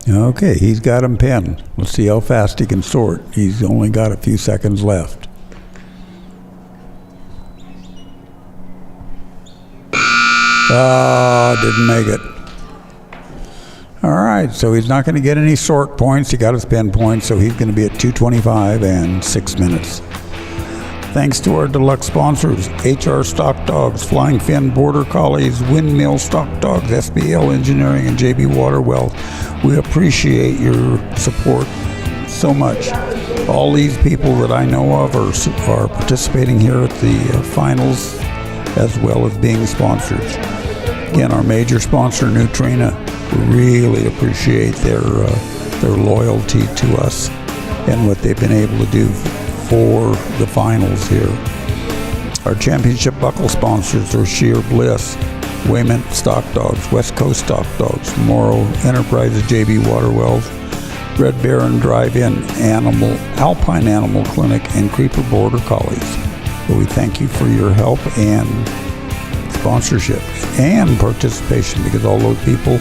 Okay, he's got him pinned. Let's see how fast he can sort. He's only got a few seconds left. Didn't make it. All right, so he's not going to get any sort points. He got his pin points, so he's going to be at 2:25 and 6 minutes. Thanks to our deluxe sponsors, HR Stock Dogs, Flying Fin Border Collies, Windmill Stock Dogs, SBL Engineering, and JB Water Well. We appreciate your support so much. All these people that I know of are participating here at the finals, as well as being sponsors. Again, our major sponsor, Nutrena, we really appreciate their loyalty to us and what they've been able to do for the finals here. Our championship buckle sponsors are Sheer Bliss, Wayment Stock Dogs, West Coast Stock Dogs, Morrow Enterprises, JB Waterwells, Red Baron Drive-In Alpine Animal Clinic, and Creeper Border Collies. So we thank you for your help and sponsorships and participation, because all those people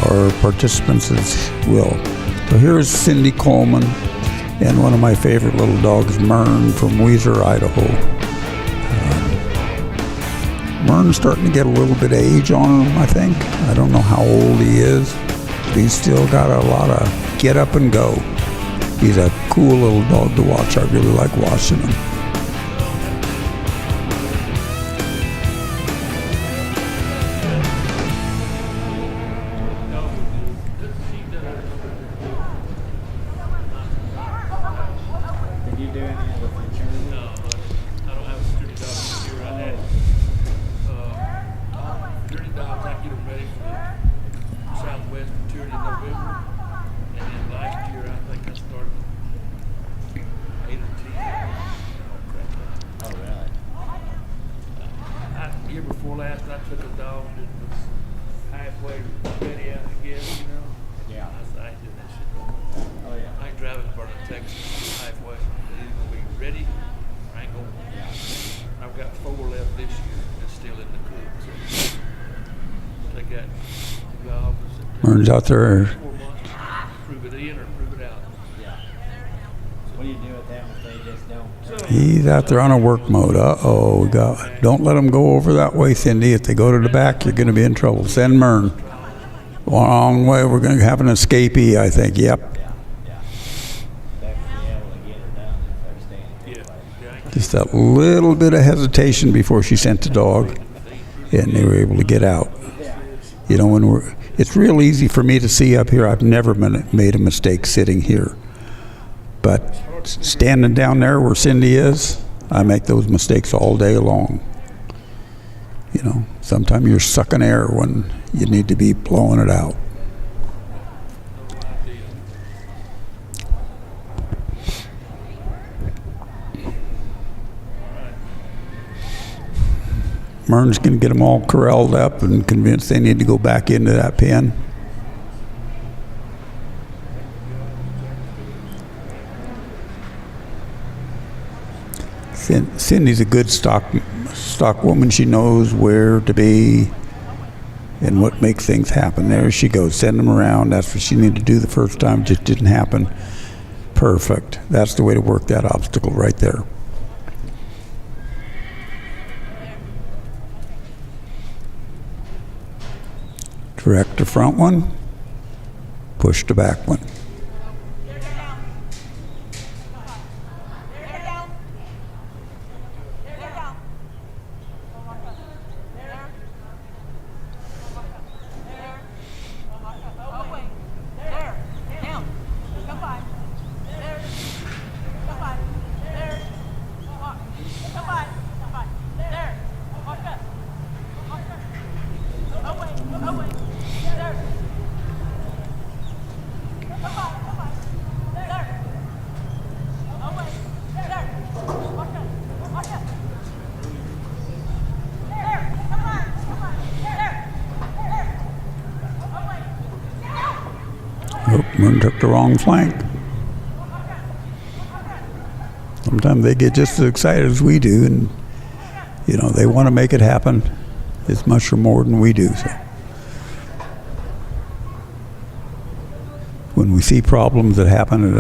are participants as well. So here's Cindy Coleman and one of my favorite little dogs, Mern from Weiser, Idaho. Mern's starting to get a little bit of age on him, I think. I don't know how old he is, but he's still got a lot of get up and go. He's a cool little dog to watch. I really like watching him.
Did you do anything with insurance?
No, I don't have a security dog this year. I had security dogs. I get them ready for the Southwest tour in November. And then last year, I think I started 8 or 10.
Oh, really?
Year before last, I took a dog that was halfway ready out to get, you know.
Yeah.
I said, I ain't doing that shit no more.
Oh, yeah.
I ain't driving to Vernon, Texas, halfway. They're either gonna be ready, or I ain't going.
Yeah.
I've got 4 left this year that's still in the coop. So they got 2 dogs.
Mern's out there.
4 months. Prove it in or prove it out.
Yeah. What do you do with them if they just don't?
He's out there on a work mode. Uh-oh, don't let them go over that way, Cindy. If they go to the back, you're going to be in trouble. Send Mern. Long way. We're going to have an escapee, I think. Yep.
Yeah. They'll be able to get her done if they're staying.
Yeah.
Just a little bit of hesitation before she sent the dog, and they were able to get out. You know, it's real easy for me to see up here. I've never made a mistake sitting here. But standing down there where Cindy is, I make those mistakes all day long. You know, sometimes you're sucking air when you need to be blowing it out. Mern's going to get them all corralled up and convinced they need to go back into that pen. Cindy's a good stock woman. She knows where to be and what makes things happen. There she goes. Send them around. That's what she needed to do the first time. Just didn't happen. Perfect. That's the way to work that obstacle right there. Direct the front one. Push the back one. Mern took the wrong flank. Sometimes they get just as excited as we do, and you know they want to make it happen as much or more than we do. So when we see problems that happen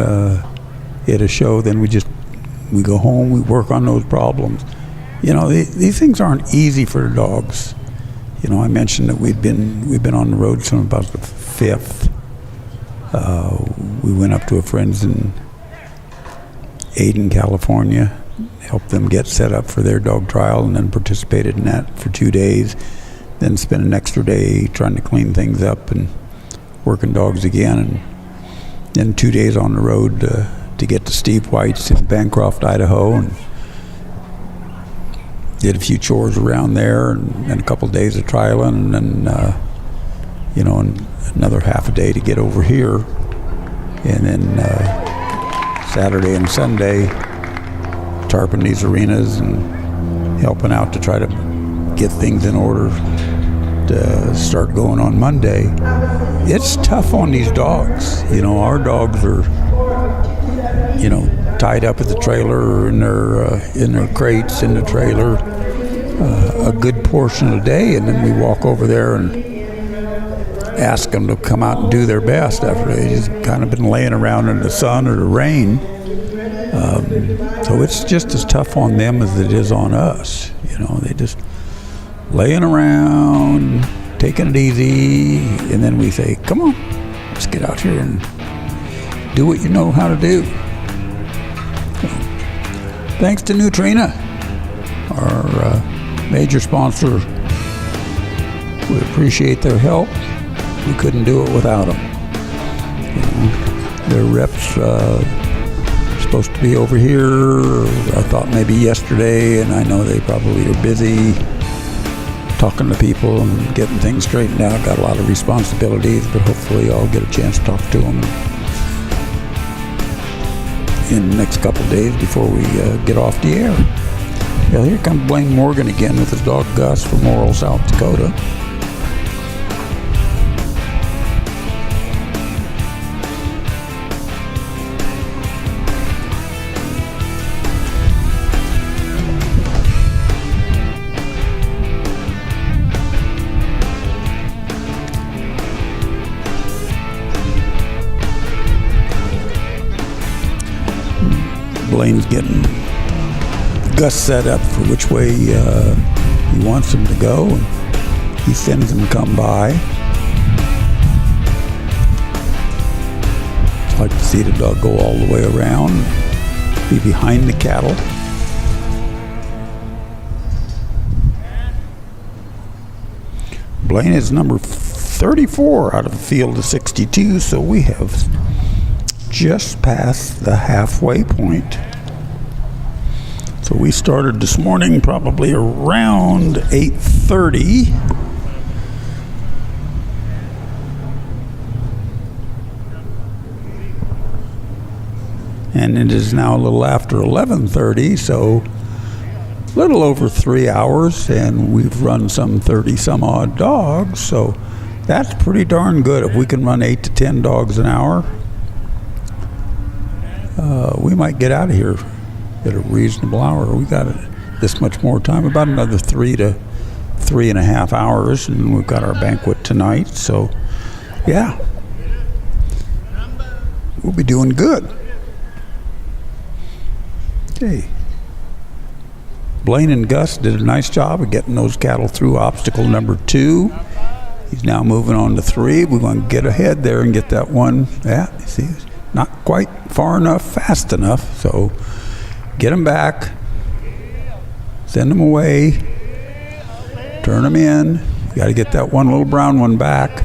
at a show, then we go home, we work on those problems. You know, these things aren't easy for the dogs. You know, I mentioned that we've been on the road since about the 5th. We went up to a friend's in Aden, California, helped them get set up for their dog trial, and then participated in that for 2 days. Then spent an extra day trying to clean things up and working dogs again, and then 2 days on the road to get to Steve White's in Bancroft, Idaho, and did a few chores around there, and a couple days of trialing, and then and another half a day to get over here, and then Saturday and Sunday tarping these arenas and helping out to try to get things in order to start going on Monday. It's tough on these dogs. Our dogs are tied up at the trailer or in their crates in the trailer a good portion of the day, and then we walk over there and ask them to come out and do their best after they just kind of been laying around in the sun or the rain. So it's just as tough on them as it is on us. They just laying around, taking it easy, and then we say, come on, let's get out here and do what you know how to do. So, thanks to Nutrena, our major sponsor. We appreciate their help. We couldn't do it without them. Their reps supposed to be over here. I thought maybe yesterday, and I know they probably are busy talking to people and getting things straightened out. Got a lot of responsibilities, but hopefully I'll get a chance to talk to them in the next couple of days before we get off the air. Well, here comes Blaine Morgan again with his dog Gus from Morrill, South Dakota. Blaine's getting Gus set up for which way he wants him to go, and he sends him to come by. I'd like to see the dog go all the way around, be behind the cattle. Blaine is number 34 out of the field of 62, so we have just past the halfway point. So we started this morning probably around 8:30. And it is now a little after 11:30, so a little over 3 hours, and we've run some 30 some odd dogs, so that's pretty darn good. If we can run 8 to 10 dogs an hour, we might get out of here at a reasonable hour. We got this much more time, about another 3 to 3.5 hours, and we've got our banquet tonight, so yeah, we'll be doing good. Okay. Blaine and Gus did a nice job of getting those cattle through obstacle number 2. He's now moving on to 3. We're going to get ahead there and get that one. Yeah, you see, not quite far enough, fast enough, so get them back, send them away, turn them in. You got to get that one little brown one back.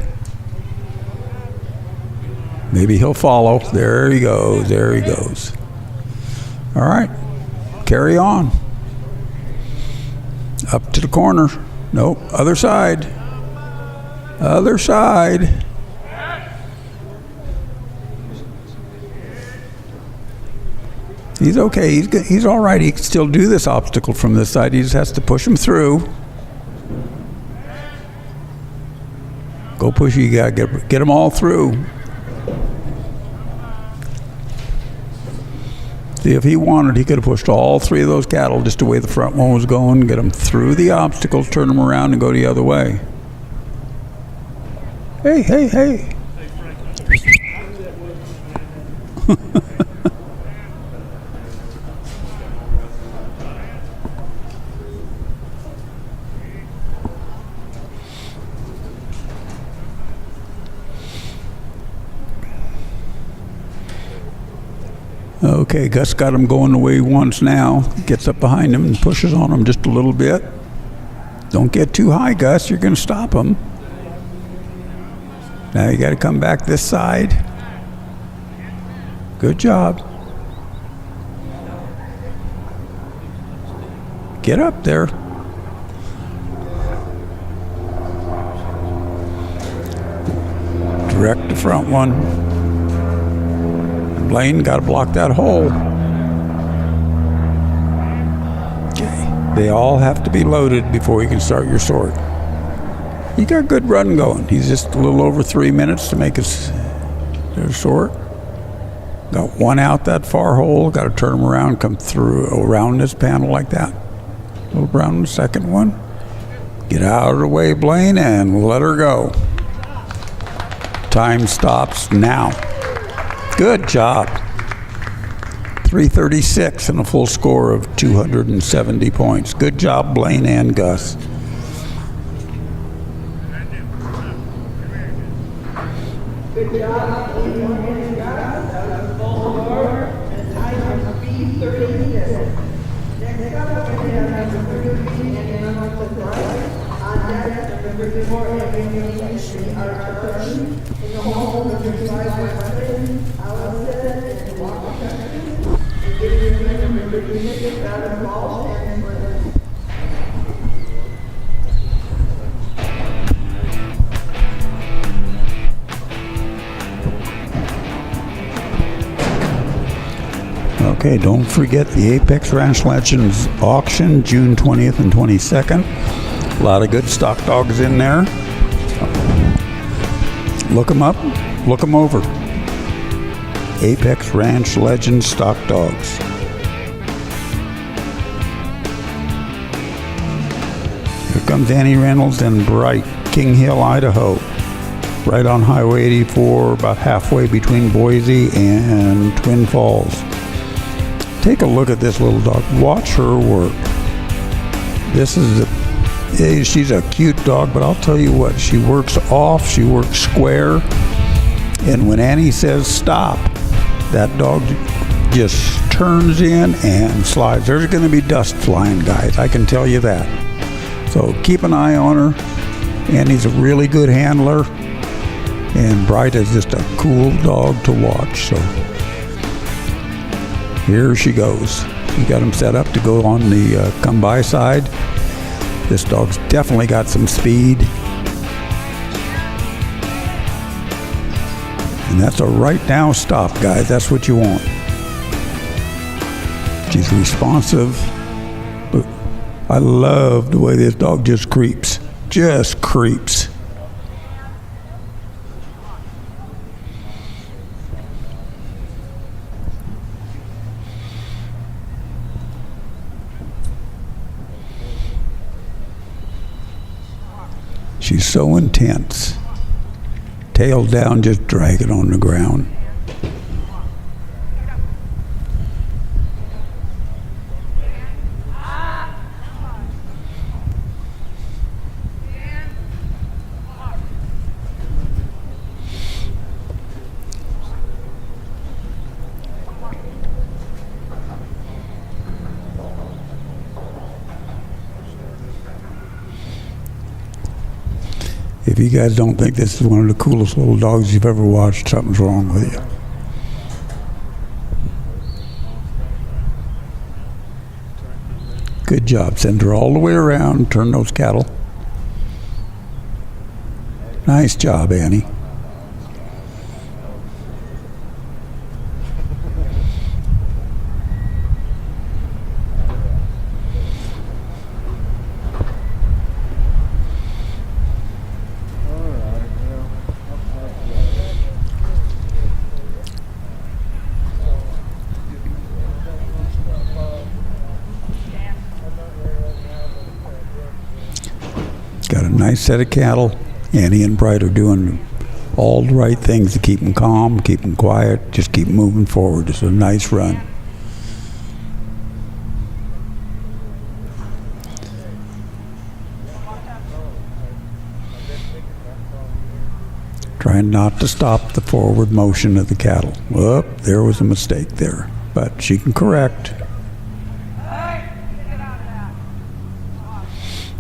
Maybe he'll follow. There he goes, there he goes. All right, carry on. Up to the corner. Nope, other side. Other side. He's okay. He's all right. He can still do this obstacle from this side. He just has to push him through. Go push. You got to get them all through. See, if he wanted, he could have pushed all 3 of those cattle just the way the front one was going, get them through the obstacles, turn them around, and go the other way. Hey, hey, hey. Okay, Gus got him going the way he wants now. Gets up behind him and pushes on him just a little bit. Don't get too high, Gus. You're going to stop him. Now you got to come back this side. Good job. Get up there. Direct the front one. Blaine, got to block that hole. Okay. They all have to be loaded before you can start your sort. You got a good run going. He's just a little over 3 minutes to make their sort. Got one out that far hole. Got to turn him around, come through around this panel like that. A little around the second one. Get out of the way, Blaine, and let her go. Time stops now. Good job. 336 and a full score of 270 points. Good job, Blaine and Gus.
Good job, Blaine and Gus. That was full score and time of 3:36. Next up, we have number 33 and Hamilton Bright. On deck, number 34 and Sri Arthur. In the hole, number 35 Weston, Allison, and Walker Texas. And giving you number 36 Adam Walsh and Flynn.
Okay, don't forget the Apex Ranch Legends auction, June 20th and 22nd. A lot of good stock dogs in there. Look them up, look them over. Apex Ranch Legends stock dogs. Here comes Annie Reynolds and Bright, King Hill, Idaho. Right on Highway 84, about halfway between Boise and Twin Falls. Take a look at this little dog. Watch her work. She's a cute dog, but I'll tell you what, she works off, she works square, and when Annie says stop, that dog just turns in and slides. There's going to be dust flying, guys, I can tell you that. So keep an eye on her. Annie's a really good handler, and Bright is just a cool dog to watch. So here she goes. We got him set up to go on the come by side. This dog's definitely got some speed. And that's a right now stop, guys. That's what you want. She's responsive. Look, I love the way this dog just creeps. Just creeps. She's so intense. Tail down, just drag it on the ground. If you guys don't think this is one of the coolest little dogs you've ever watched, something's wrong with you. Good job. Send her all the way around. Turn those cattle. Nice job, Annie. Got a nice set of cattle. Annie and Bright are doing all the right things to keep them calm, keep them quiet, just keep moving forward. It's a nice run. Trying not to stop the forward motion of the cattle. Whoop, there was a mistake there, but she can correct.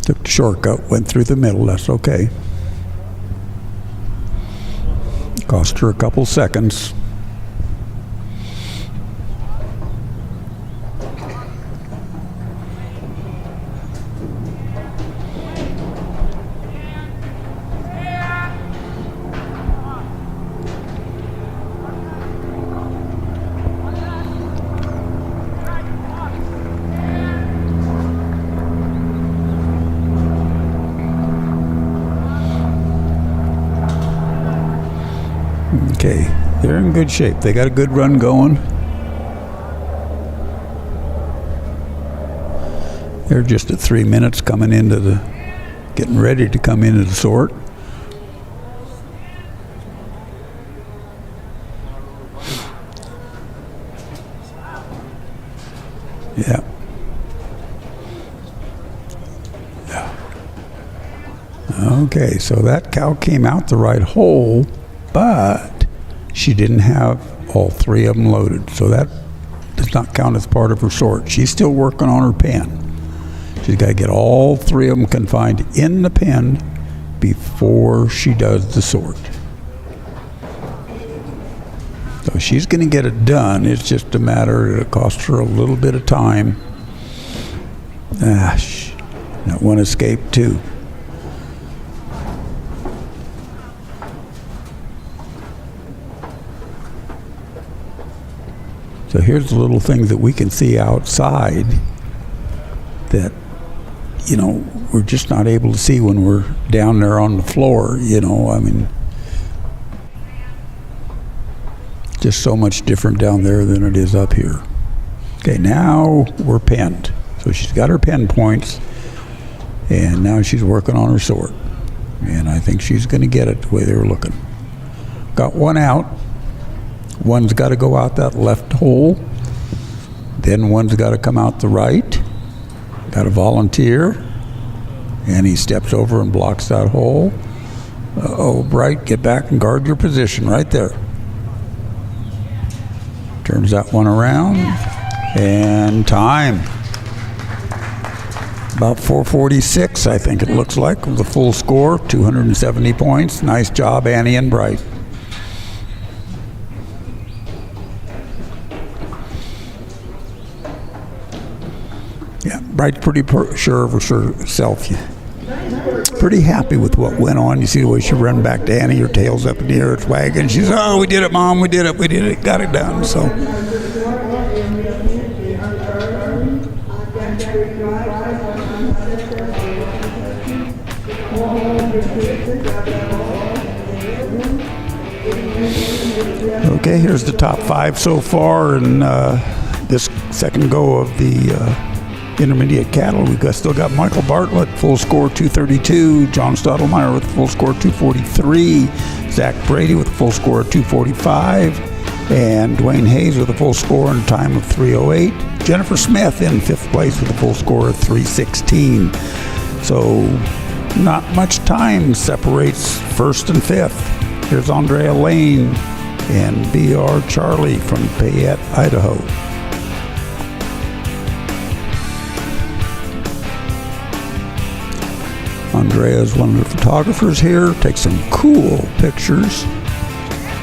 Took the shortcut, went through the middle, that's okay. Cost her a couple seconds. Okay, they're in good shape. They got a good run going. They're just at 3 minutes coming into getting ready to come into the sort. Yeah. Okay, so that cow came out the right hole, but she didn't have all 3 of them loaded, so that does not count as part of her sort. She's still working on her pen. She's got to get all 3 of them confined in the pen before she does the sort. So she's going to get it done. It's just a matter, it'll cost her a little bit of time. That one escaped too. So here's the little things that we can see outside that, you know, we're just not able to see when we're down there on the floor, you know, I mean, just so much different down there than it is up here. Okay, now we're penned. So she's got her pen points, and now she's working on her sort. And I think she's going to get it the way they were looking. Got one out. One's got to go out that left hole. Then one's got to come out the right. Got a volunteer. And he steps over and blocks that hole. Uh-oh, Bright, get back and guard your position right there. Turns that one around. And time. About 4:46, I think it looks like, with the full score, 270 points. Nice job, Annie and Bright. Yeah, Bright's pretty sure of herself. Pretty happy with what went on. You see the way she ran back to Annie, her tail's up in the air, it's wagging. She's, oh, we did it, Mom, we did it, got it done. So. Okay, here's the top 5 so far in this second go of the intermediate cattle. We've still got Michael Bartlett, full score 232, John Stottlemyre with full score 243, Zach Brady with a full score of 245, and Dwayne Hayes with a full score and time of 308. Jennifer Smith in 5th place with a full score of 316. So not much time separates 1st and 5th. Here's Andrea Lane and B.R. Charlie from Payette, Idaho. Andrea is one of the photographers here. Takes some cool pictures.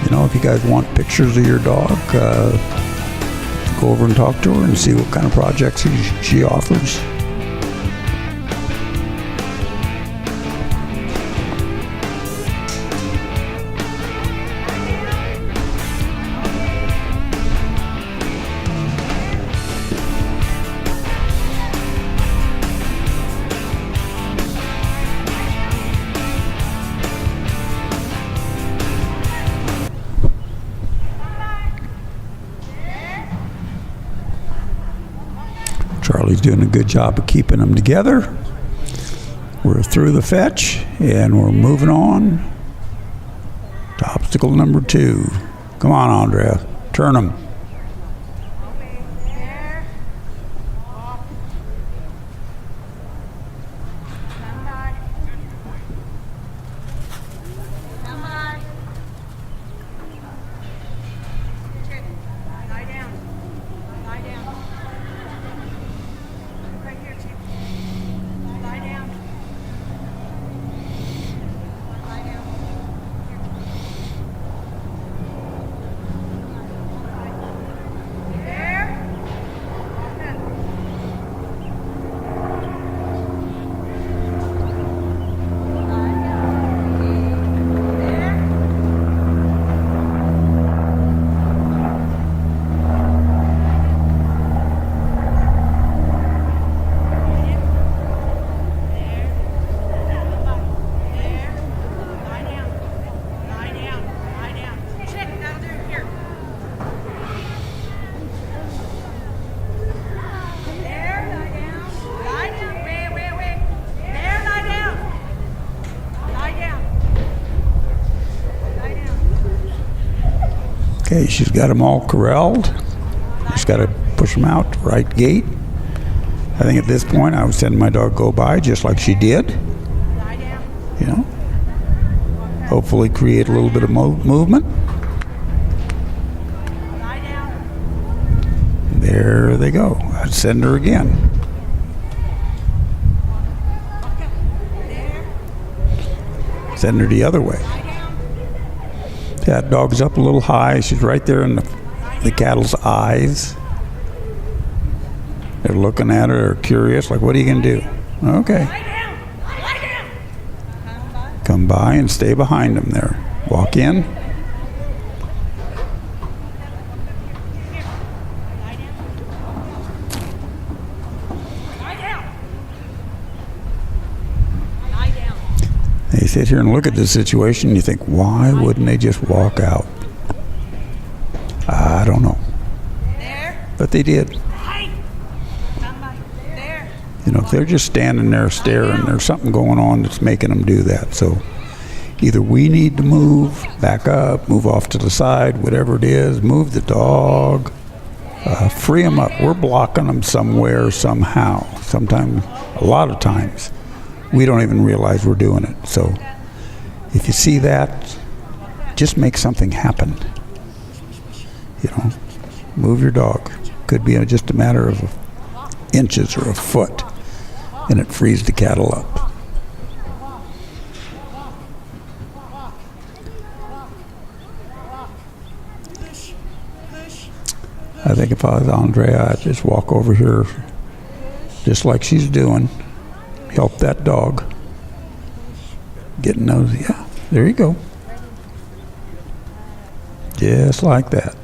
You know, if you guys want pictures of your dog, go over and talk to her and see what kind of projects she offers. Charlie's doing a good job of keeping them together. We're through the fetch and we're moving on to obstacle number 2. Come on, Andrea, turn them. Okay, she's got them all corralled. Just got to push them out, right gate. I think at this point I would send my dog go by just like she did. You know, hopefully create a little bit of movement. There they go. I'd send her again. Send her the other way. That dog's up a little high. She's right there in the cattle's eyes. They're looking at her, they're curious, like, what are you going to do? Okay. Come by and stay behind them there. Walk in. They sit here and look at this situation and you think, why wouldn't they just walk out? I don't know. But they did. You know, if they're just standing there staring, there's something going on that's making them do that. So either we need to move, back up, move off to the side, whatever it is, move the dog, free them up. We're blocking them somewhere, somehow. Sometimes, a lot of times, we don't even realize we're doing it. So if you see that, just make something happen. You know, move your dog. Could be just a matter of inches or a foot, and it frees the cattle up. I think if I was Andrea, I'd just walk over here just like she's doing. Help that dog. Getting those, yeah, there you go. Just like that.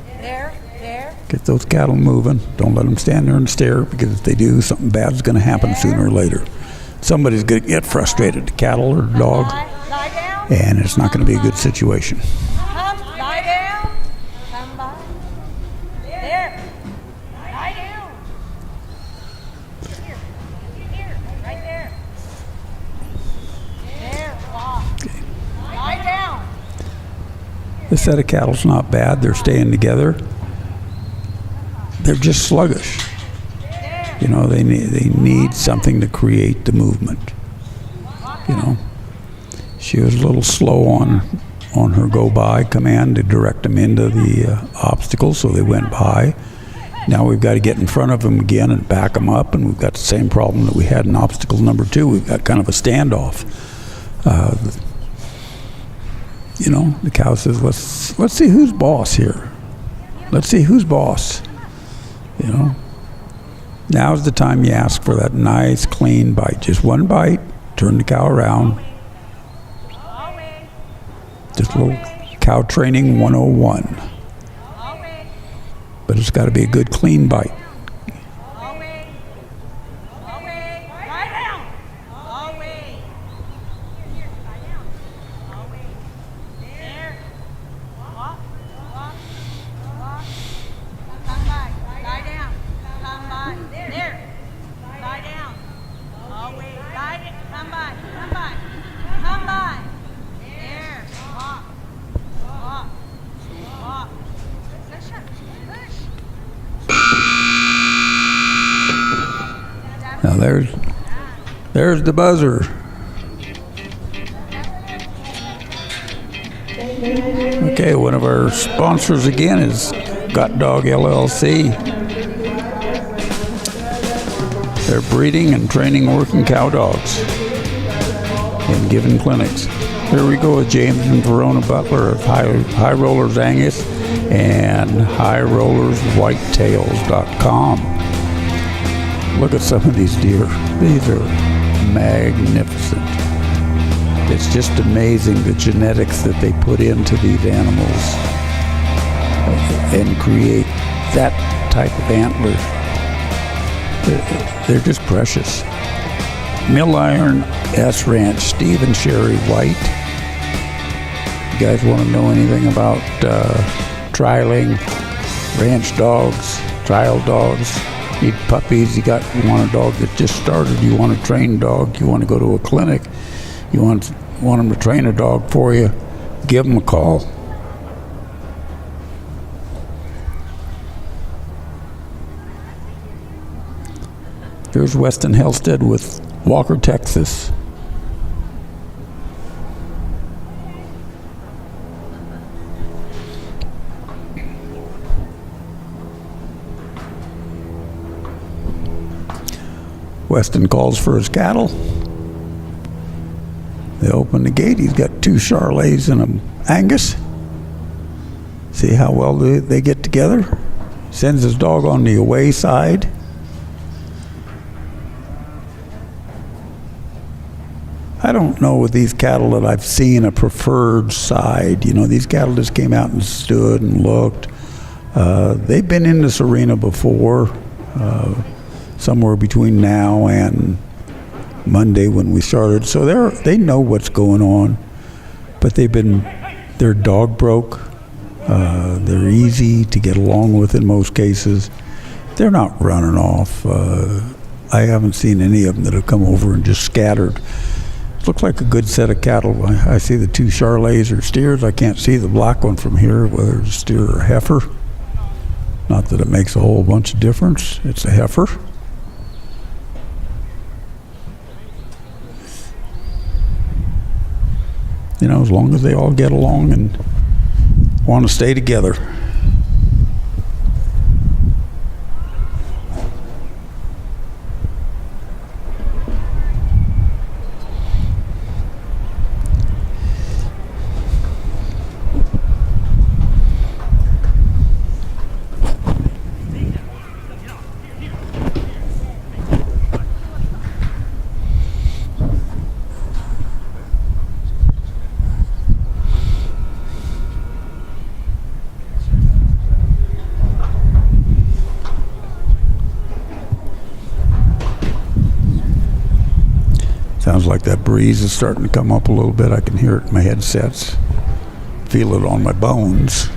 Get those cattle moving. Don't let them stand there and stare, because if they do, something bad is going to happen sooner or later. Somebody's going to get frustrated, the cattle or the dog, and it's not going to be a good situation.
Lie down. Come by. There. Lie down. Here. Right there. There. Walk. Lie down.
This set of cattle's not bad. They're staying together. They're just sluggish. You know, they need something to create the movement. You know, she was a little slow on her go by command to direct them into the obstacle, so they went by. Now we've got to get in front of them again and back them up, and we've got the same problem that we had in obstacle number 2. We've got kind of a standoff. You know, the cow says, let's see who's boss here. Let's see who's boss. You know, now's the time you ask for that nice, clean bite. Just one bite, turn the cow around. Just a little cow training 101. But it's got to be a good, clean bite. Now there's the buzzer. Okay, one of our sponsors again is Got Dog LLC. They're breeding and training working cow dogs and giving clinics. Here we go with James and Verona Butler of High Rollers Angus and HighRollersWhitetails.com. Look at some of these deer. These are magnificent. It's just amazing the genetics that they put into these animals and create that type of antler. They're just precious. Mill Iron S Ranch, Steve and Sherry White. You guys want to know anything about trialing ranch dogs, trial dogs? Need puppies, you want a dog that just started, you want a trained dog, you want to go to a clinic, you want them to train a dog for you, give them a call. Here's Weston Helsted with Walker, Texas. Weston calls for his cattle. They open the gate. He's got 2 Charolais and an Angus. See how well they get together. Sends his dog on the away side. I don't know with these cattle that I've seen a preferred side. You know, these cattle just came out and stood and looked. They've been in this arena before, somewhere between now and Monday when we started. So they know what's going on, but their dog broke. They're easy to get along with in most cases. They're not running off. I haven't seen any of them that have come over and just scattered. Looks like a good set of cattle. I see the 2 Charolais or steers. I can't see the black one from here, whether it's a steer or a heifer. Not that it makes a whole bunch of difference. It's a heifer. You know, as long as they all get along and want to stay together. Sounds like that breeze is starting to come up a little bit. I can hear it in my headsets. Feel it on my bones.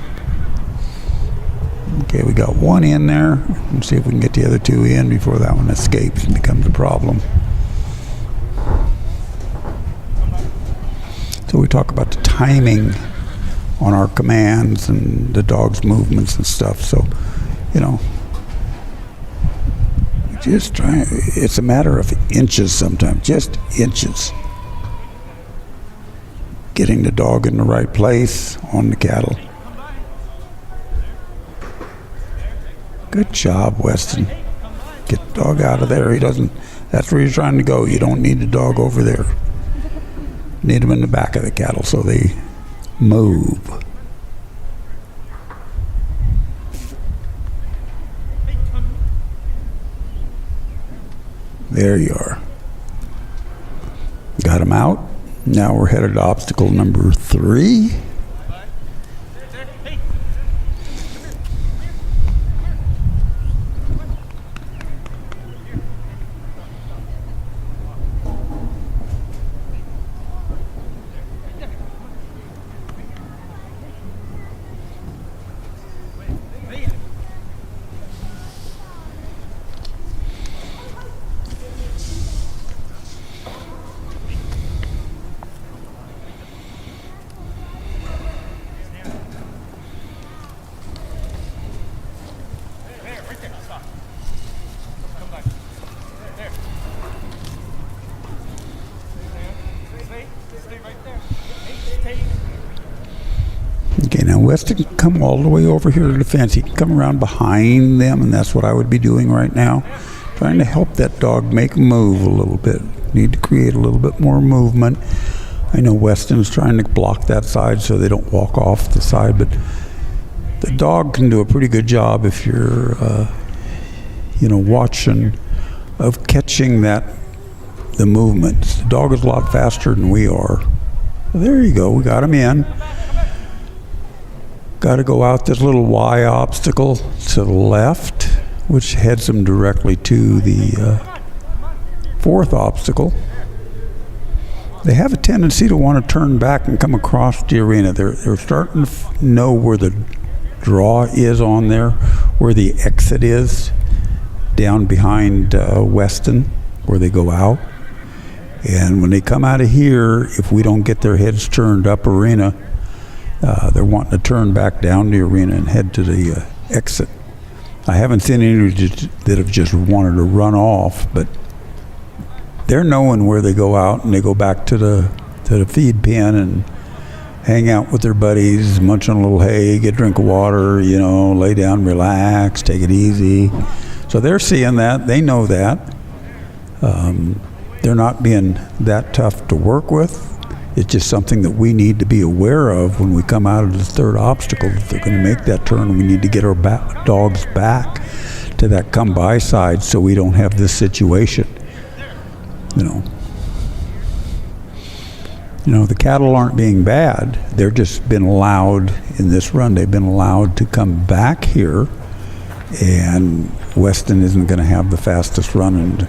Okay, we got 1 in there. Let's see if we can get the other 2 in before that one escapes and becomes a problem. So we talk about the timing on our commands and the dog's movements and stuff. So, you know, just try. It's a matter of inches sometimes, just inches. Getting the dog in the right place on the cattle. Good job, Weston. Get the dog out of there. That's where you're trying to go. You don't need the dog over there. Need them in the back of the cattle so they move. There you are. Got him out. Now we're headed to obstacle number 3. Okay, now Weston can come all the way over here to the fence. He can come around behind them, and that's what I would be doing right now. Trying to help that dog make a move a little bit. Need to create a little bit more movement. I know Weston's trying to block that side so they don't walk off the side, but the dog can do a pretty good job if you're, watching, of catching the movements. The dog is a lot faster than we are. There you go, we got him in. Got to go out this little Y obstacle to the left, which heads them directly to the 4th obstacle. They have a tendency to want to turn back and come across the arena. They're starting to know where the draw is on there, where the exit is, down behind Weston, where they go out. And when they come out of here, if we don't get their heads turned up arena, they're wanting to turn back down the arena and head to the exit. I haven't seen any that have just wanted to run off, but they're knowing where they go out, and they go back to the feed pen and hang out with their buddies, munch on a little hay, get a drink of water, you know, lay down, relax, take it easy. So they're seeing that. They know that. They're not being that tough to work with. It's just something that we need to be aware of when we come out of the third obstacle. If they're going to make that turn, we need to get our dogs back to that come-by side so we don't have this situation. You know, the cattle aren't being bad. They're just been allowed in this run. They've been allowed to come back here, and Weston isn't going to have the fastest run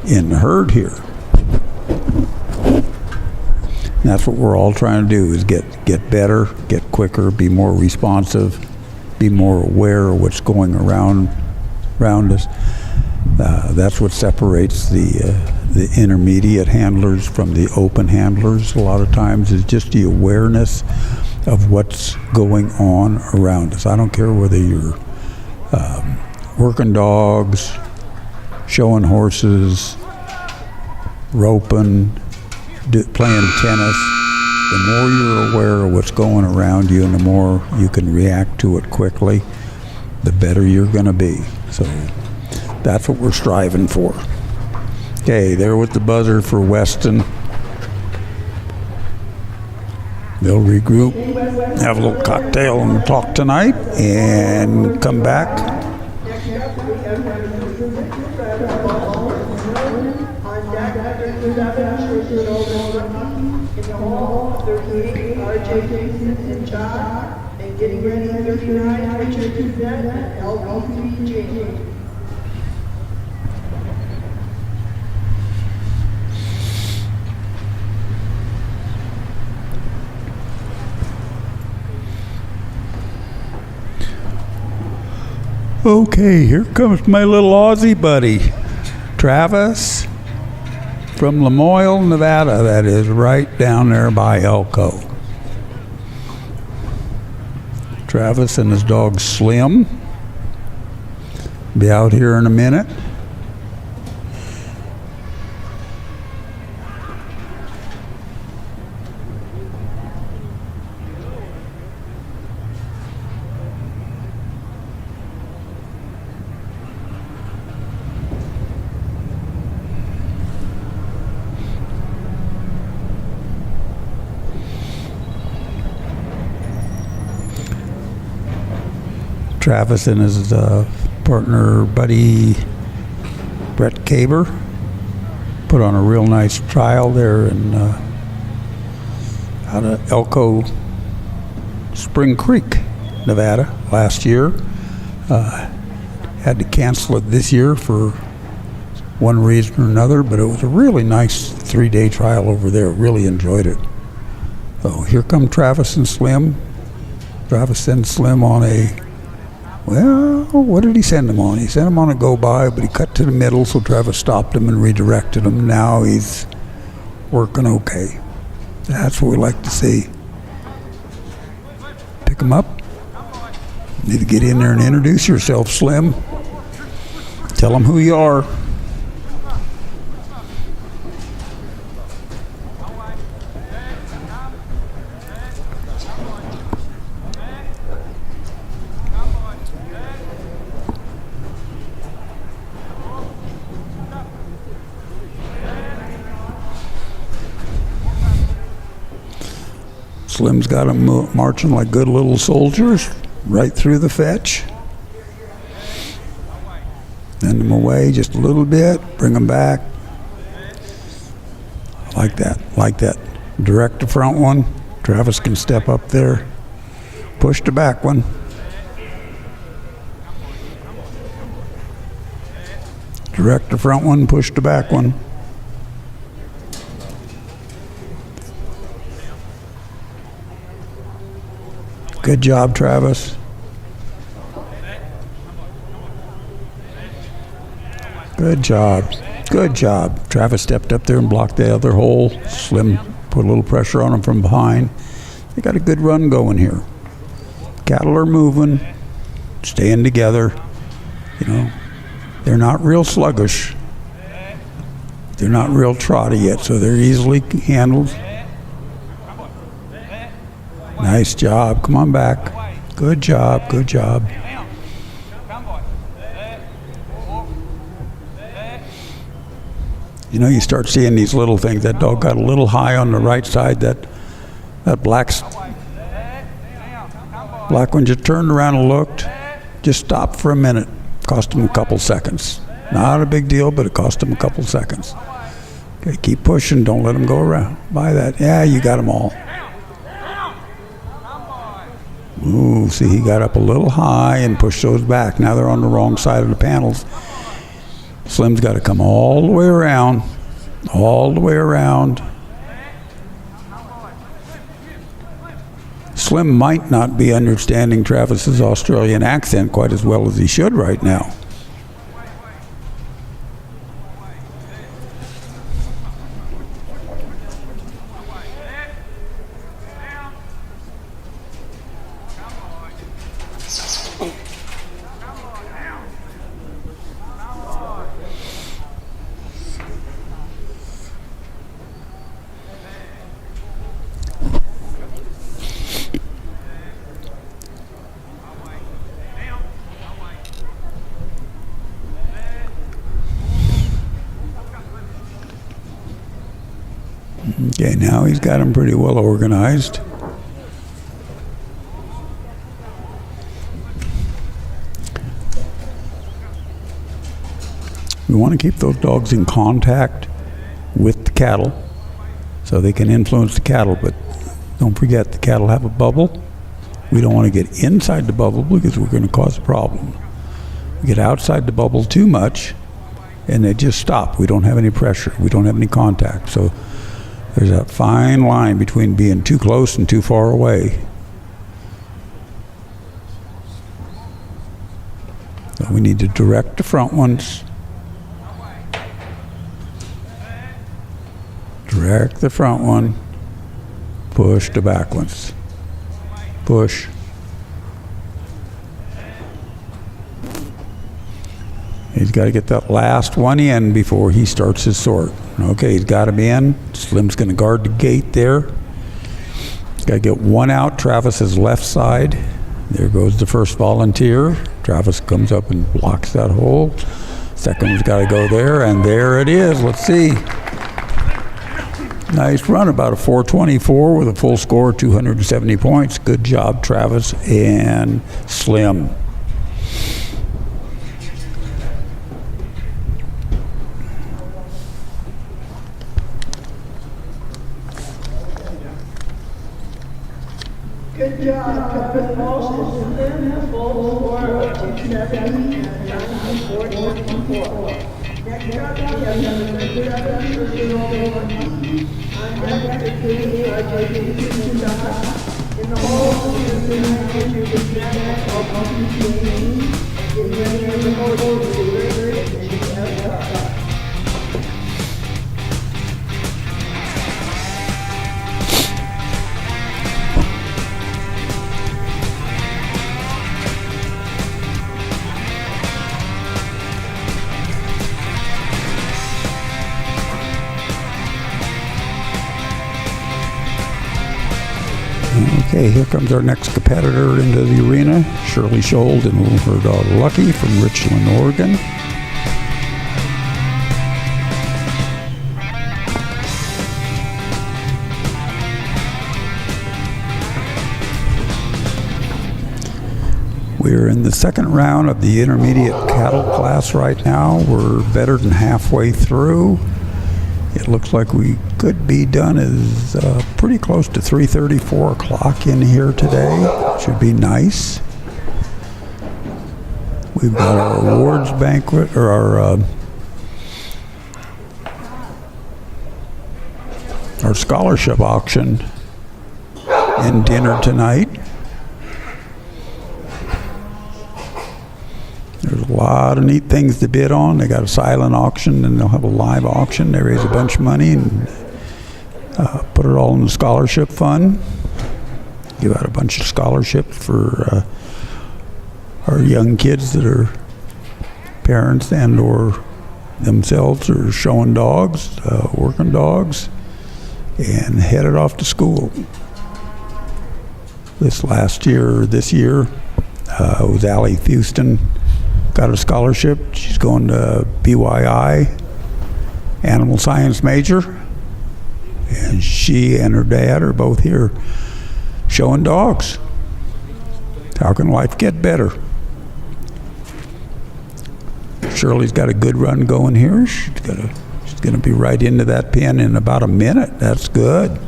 in the herd here. And that's what we're all trying to do, is get better, get quicker, be more responsive, be more aware of what's going around us. That's what separates the intermediate handlers from the open handlers a lot of times, is just the awareness of what's going on around us. I don't care whether you're working dogs, showing horses, roping, playing tennis. The more you're aware of what's going around you and the more you can react to it quickly, the better you're going to be. So that's what we're striving for. Okay, there with the buzzer for Weston. They'll regroup, have a little cocktail and talk tonight, and come back.
RJ Jason and John, and getting ready 39, Richard Duvet and LVP Jamie.
Okay, here comes my little Aussie buddy, Travis, from Lamoille, Nevada. That is right down there by Elko. Travis and his dog Slim. Be out here in a minute. Travis and his partner, buddy, Brett Caber, put on a real nice trial there in out of Elko Spring Creek, Nevada, last year. Had to cancel it this year for one reason or another, but it was a really nice 3-day trial over there. Really enjoyed it. So here come Travis and Slim. Travis sends Slim on well, what did he send him on? He sent him on a go-by, but he cut to the middle, so Travis stopped him and redirected him. Now he's working okay. That's what we like to see. Pick him up. Need to get in there and introduce yourself, Slim. Tell him who you are. Slim's got them marching like good little soldiers right through the fetch. Send them away just a little bit, bring them back. Like that. Direct the front one. Travis can step up there. Push the back one. Direct the front one, push the back one. Good job, Travis. Good job. Good job. Travis stepped up there and blocked the other hole. Slim put a little pressure on him from behind. They got a good run going here. Cattle are moving. staying together. You know, they're not real sluggish. They're not real trotty yet, so they're easily handled. Nice job. Come on back. Good job. Good job. You know, you start seeing these little things. That dog got a little high on the right side. That black one just turned around and looked. Just stopped for a minute. Cost him a couple seconds. Not a big deal, but it cost him a couple seconds. Okay, keep pushing. Don't let him go around by that. Yeah, you got them all. Ooh, see, he got up a little high and pushed those back. Now they're on the wrong side of the panels. Slim's got to come all the way around. All the way around. Slim might not be understanding Travis's Australian accent quite as well as he should right now. Okay, now he's got them pretty well organized. We want to keep those dogs in contact with the cattle so they can influence the cattle, but don't forget the cattle have a bubble. We don't want to get inside the bubble because we're going to cause a problem. We get outside the bubble too much and they just stop. We don't have any pressure. We don't have any contact. So there's that fine line between being too close and too far away. So we need to direct the front ones. Direct the front one. Push the back ones. Push. He's got to get that last one in before he starts his sort. Okay, he's got him in. Slim's going to guard the gate there. Got to get one out, Travis's left side. There goes the first volunteer. Travis comes up and blocks that hole. Second one's got to go there, and there it is. Let's see. Nice run, about a 424 with a full score, 270 points. Good job, Travis and Slim.
Good job, Travis Walsh and Slim, full score of 270 and a time of 424. Next up, we have number 37 for Jerome. On deck, the King, RJ Davidson, in the hole, Andrew Bisnack of PTA, in the hole, delivered, and she's out.
Okay, here comes our next competitor into the arena, Shirley Schold and her dog Lucky from Richland, Oregon. We're in the second round of the intermediate cattle class right now. We're better than halfway through. It looks like we could be done as pretty close to 3:30, 4 o'clock in here today. Should be nice. We've got our awards banquet, or our scholarship auction and dinner tonight. There's a lot of neat things to bid on. They got a silent auction, and they'll have a live auction. They raise a bunch of money and put it all in the scholarship fund. Give out a bunch of scholarships for our young kids that are parents and or themselves are showing dogs, working dogs, and headed off to school. This year, was Allie Houston, got a scholarship. She's going to BYI, animal science major, and she and her dad are both here showing dogs. How can life get better? Shirley's got a good run going here. She's going to be right into that pen in about a minute. That's good.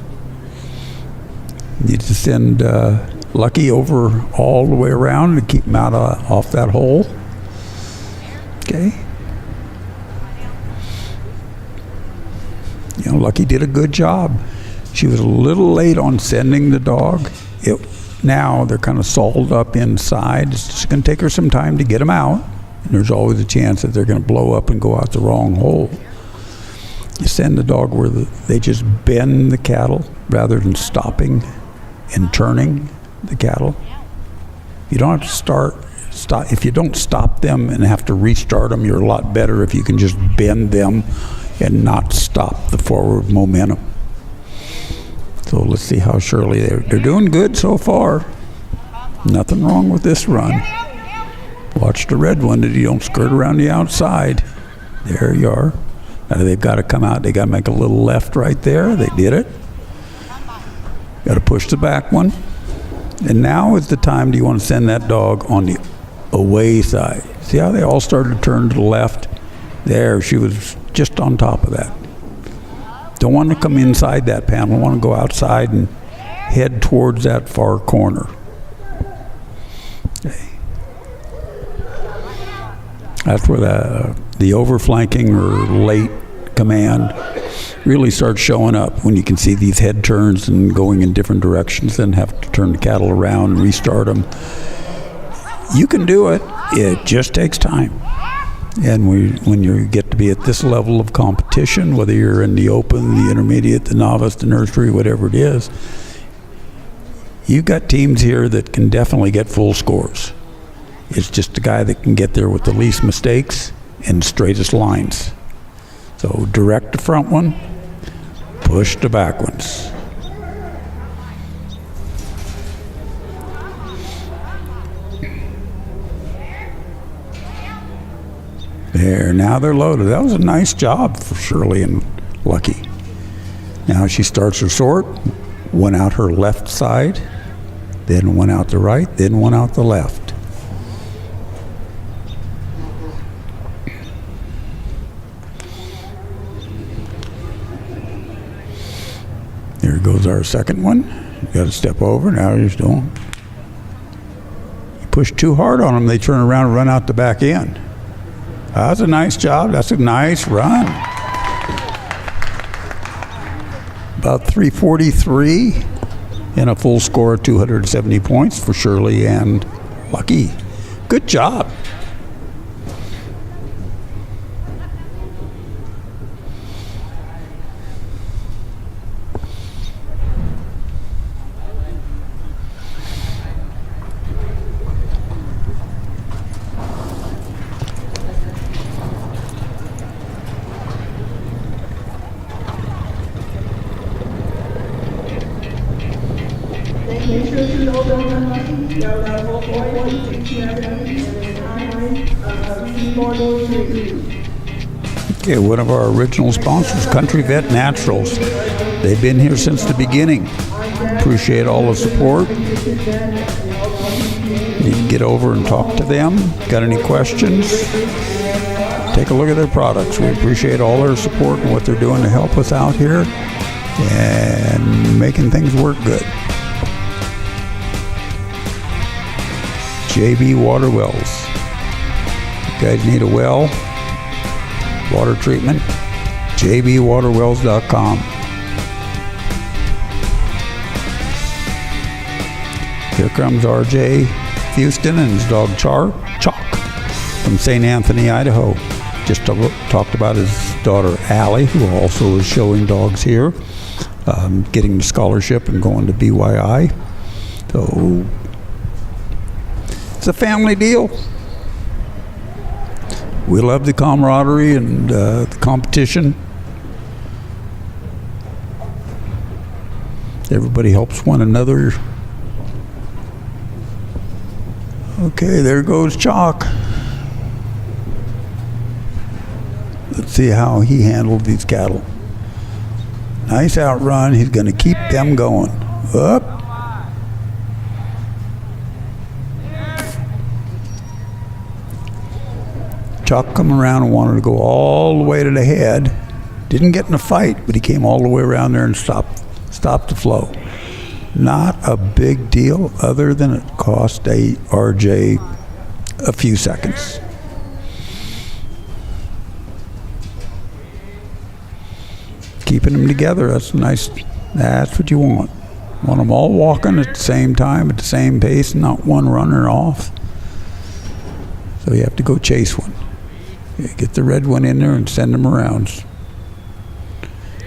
Need to send Lucky over all the way around to keep him out off that hole. Okay. You know, Lucky did a good job. She was a little late on sending the dog. Now they're kind of soiled up inside. It's just going to take her some time to get them out. And there's always a chance that they're going to blow up and go out the wrong hole. You send the dog where they just bend the cattle rather than stopping and turning the cattle. You don't have to stop. If you don't stop them and have to restart them, you're a lot better if you can just bend them and not stop the forward momentum. So let's see how Shirley, they're doing good so far. Nothing wrong with this run. Watch the red one that you don't skirt around the outside. There you are. Now they've got to come out. They got to make a little left right there. They did it. Got to push the back one. And now is the time do you want to send that dog on the away side. See how they all started to turn to the left? There, she was just on top of that. Don't want to come inside that panel. Want to go outside and head towards that far corner. Okay. That's where the overflanking or late command really starts showing up, when you can see these head turns and going in different directions, then have to turn the cattle around and restart them. You can do it. It just takes time. And when you get to be at this level of competition, whether you're in the open, the intermediate, the novice, the nursery, whatever it is, you've got teams here that can definitely get full scores. It's just the guy that can get there with the least mistakes and straightest lines. So direct the front one, push the back ones. There, now they're loaded. That was a nice job for Shirley and Lucky. Now she starts her sort, one out her left side, then one out the right, then one out the left. There goes our second one. You got to step over. Now you're just doing. You push too hard on them, they turn around and run out the back end. That's a nice job. That's a nice run. About 343 and a full score of 270 points for Shirley and Lucky. Good job.
Make sure you know them Lucky. Got a lot of both boys, 67,
Okay, one of our original sponsors, Country Vet Naturals. They've been here since the beginning. Appreciate all the support. Need to get over and talk to them. Got any questions? Take a look at their products. We appreciate all their support and what they're doing to help us out here and making things work good. JB Water Wells. You guys need a well, water treatment, jbwaterwells.com. Here comes RJ Houston and his dog Chalk from St. Anthony, Idaho. Just talked about his daughter Allie, who also is showing dogs here, getting the scholarship and going to BYI. So It's a family deal. We love the camaraderie and the competition. Everybody helps one another. Okay, there goes Chalk. Let's see how he handled these cattle. Nice outrun. He's going to keep them going. Up. Chalk come around and wanted to go all the way to the head. Didn't get in a fight, but he came all the way around there and stopped the flow. Not a big deal, other than it cost RJ a few seconds. Keeping them together, that's nice. That's what you want. Want them all walking at the same time, at the same pace, not one running off. So you have to go chase one. You get the red one in there and send them around.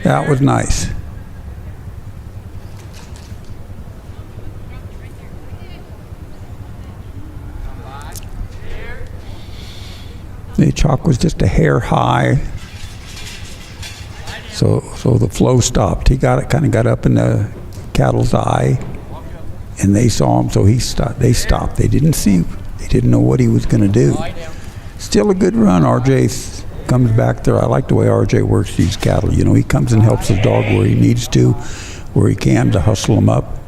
That was nice. The Chalk was just a hair high, so the flow stopped. He kind of got up in the cattle's eye, and they saw him, so he stopped. They stopped. They didn't see. They didn't know what he was going to do. Still a good run. RJ comes back there. I like the way RJ works these cattle. You know, he comes and helps his dog where he needs to, where he can, to hustle him up.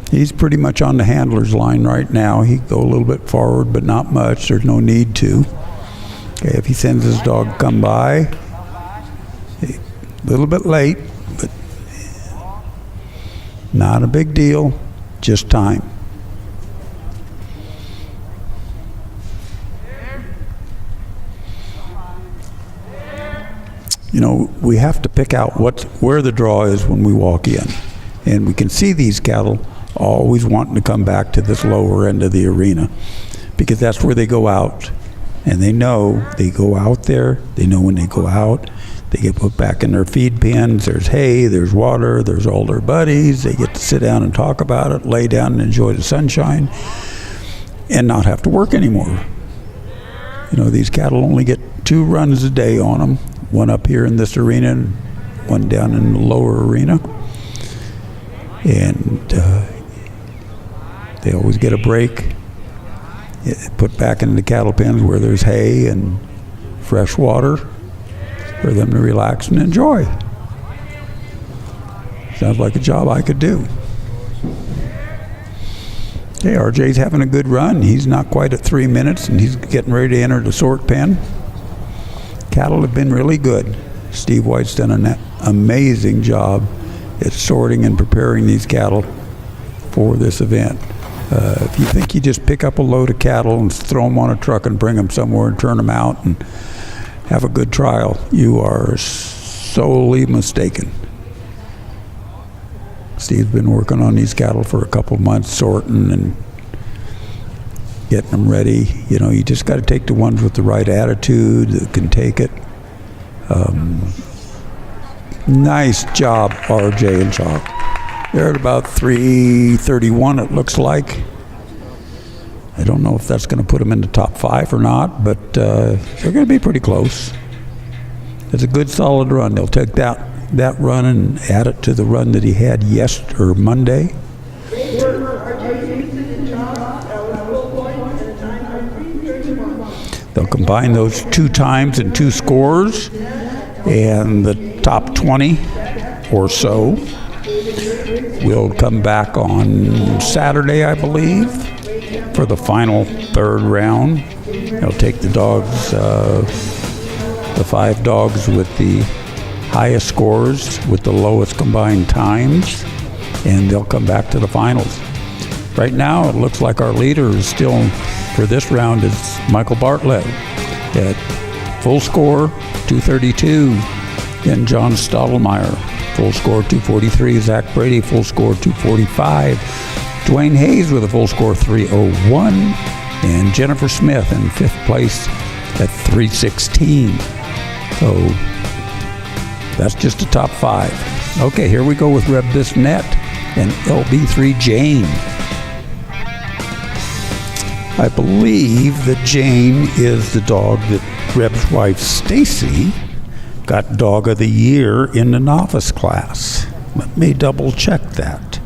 He's pretty much on the handler's line right now. He can go a little bit forward, but not much. There's no need to. Okay, if he sends his dog come by, a little bit late, but not a big deal, just time. You know, we have to pick out where the draw is when we walk in. And we can see these cattle always wanting to come back to this lower end of the arena, because that's where they go out. And they know they go out there. They know when they go out, they get put back in their feed pens. There's hay, there's water, there's all their buddies. They get to sit down and talk about it, lay down and enjoy the sunshine, and not have to work anymore. You know, these cattle only get 2 runs a day on them, one up here in this arena and one down in the lower arena. And they always get a break, put back into the cattle pens where there's hay and fresh water for them to relax and enjoy. Sounds like a job I could do. Hey, RJ's having a good run. He's not quite at 3 minutes, and he's getting ready to enter the sort pen. Cattle have been really good. Steve White's done an amazing job at sorting and preparing these cattle for this event. If you think you just pick up a load of cattle and throw them on a truck and bring them somewhere and turn them out and have a good trial, you are sorely mistaken. Steve's been working on these cattle for a couple of months, sorting and getting them ready. You know, you just got to take the ones with the right attitude that can take it. Nice job, RJ and Chalk. They're at about 3:31, it looks like. I don't know if that's going to put them in the top 5 or not, but they're going to be pretty close. It's a good, solid run. They'll take that run and add it to the run that he had Monday.
Great work for RJ Jason and Chalk. That was full points and a time of 3:31.
They'll combine those 2 times and 2 scores, and the top 20 or so will come back on Saturday, I believe, for the final 3rd round. They'll take the dogs, the 5 dogs with the highest scores with the lowest combined times, and they'll come back to the finals. Right now, it looks like our leader is still, for this round, is Michael Bartlett at full score 232, and John Stottlemyre, full score 243, Zach Brady, full score 245, Dwayne Hayes with a full score 301, and Jennifer Smith in 5th place at 316. So That's just the top 5. Okay, here we go with Reb Bissonette and LB3 Jane. I believe that Jane is the dog that Reb's wife Stacy got Dog of the Year in the novice class. Let me double check that.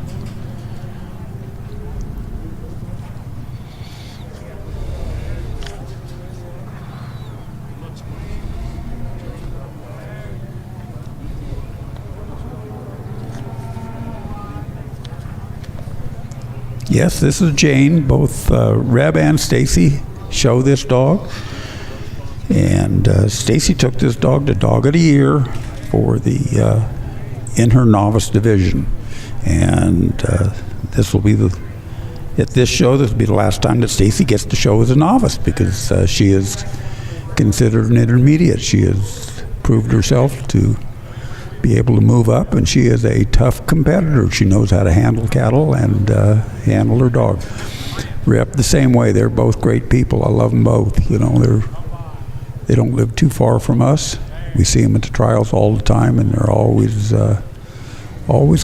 Yes, this is Jane. Both Reb and Stacy show this dog. And Stacy took this dog to Dog of the Year for the in her novice division. And this will be at this show, this will be the last time that Stacy gets to show as a novice, because she is considered an intermediate. She has proved herself to be able to move up, and she is a tough competitor. She knows how to handle cattle and handle her dog. Rep the same way. They're both great people. I love them both. You know, they don't live too far from us. We see them at the trials all the time, and they're always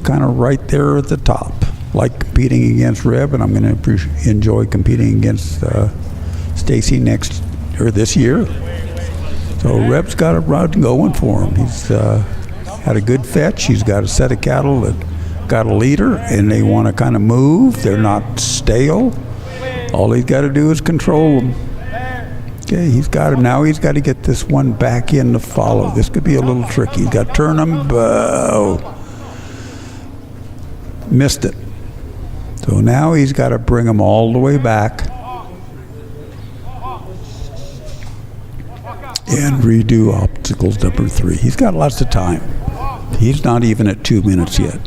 kind of right there at the top. Like competing against Reb, and I'm going to enjoy competing against Stacy this year. So Reb's got a run going for him. He's had a good fetch. He's got a set of cattle that got a leader, and they want to kind of move. They're not stale. All he's got to do is control them. Okay, he's got him. Now he's got to get this one back in to follow. This could be a little tricky. He's got to turn him. Missed it. So now he's got to bring him all the way back and redo obstacles number 3. He's got lots of time. He's not even at 2 minutes yet.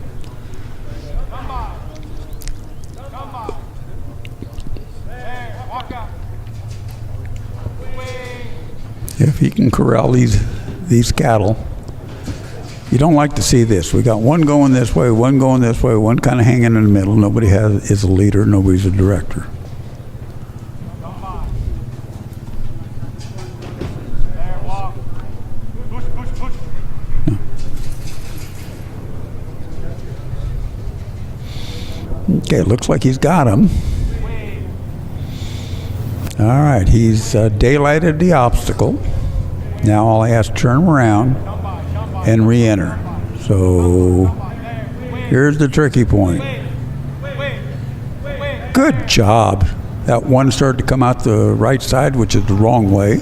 If he can corral these cattle. You don't like to see this. We got one going this way, one going this way, one kind of hanging in the middle. Nobody is a leader, nobody's a director. Okay, looks like he's got him. All right, he's daylighted the obstacle. Now all he has to turn him around and re-enter. So here's the tricky point. Good job. That one started to come out the right side, which is the wrong way.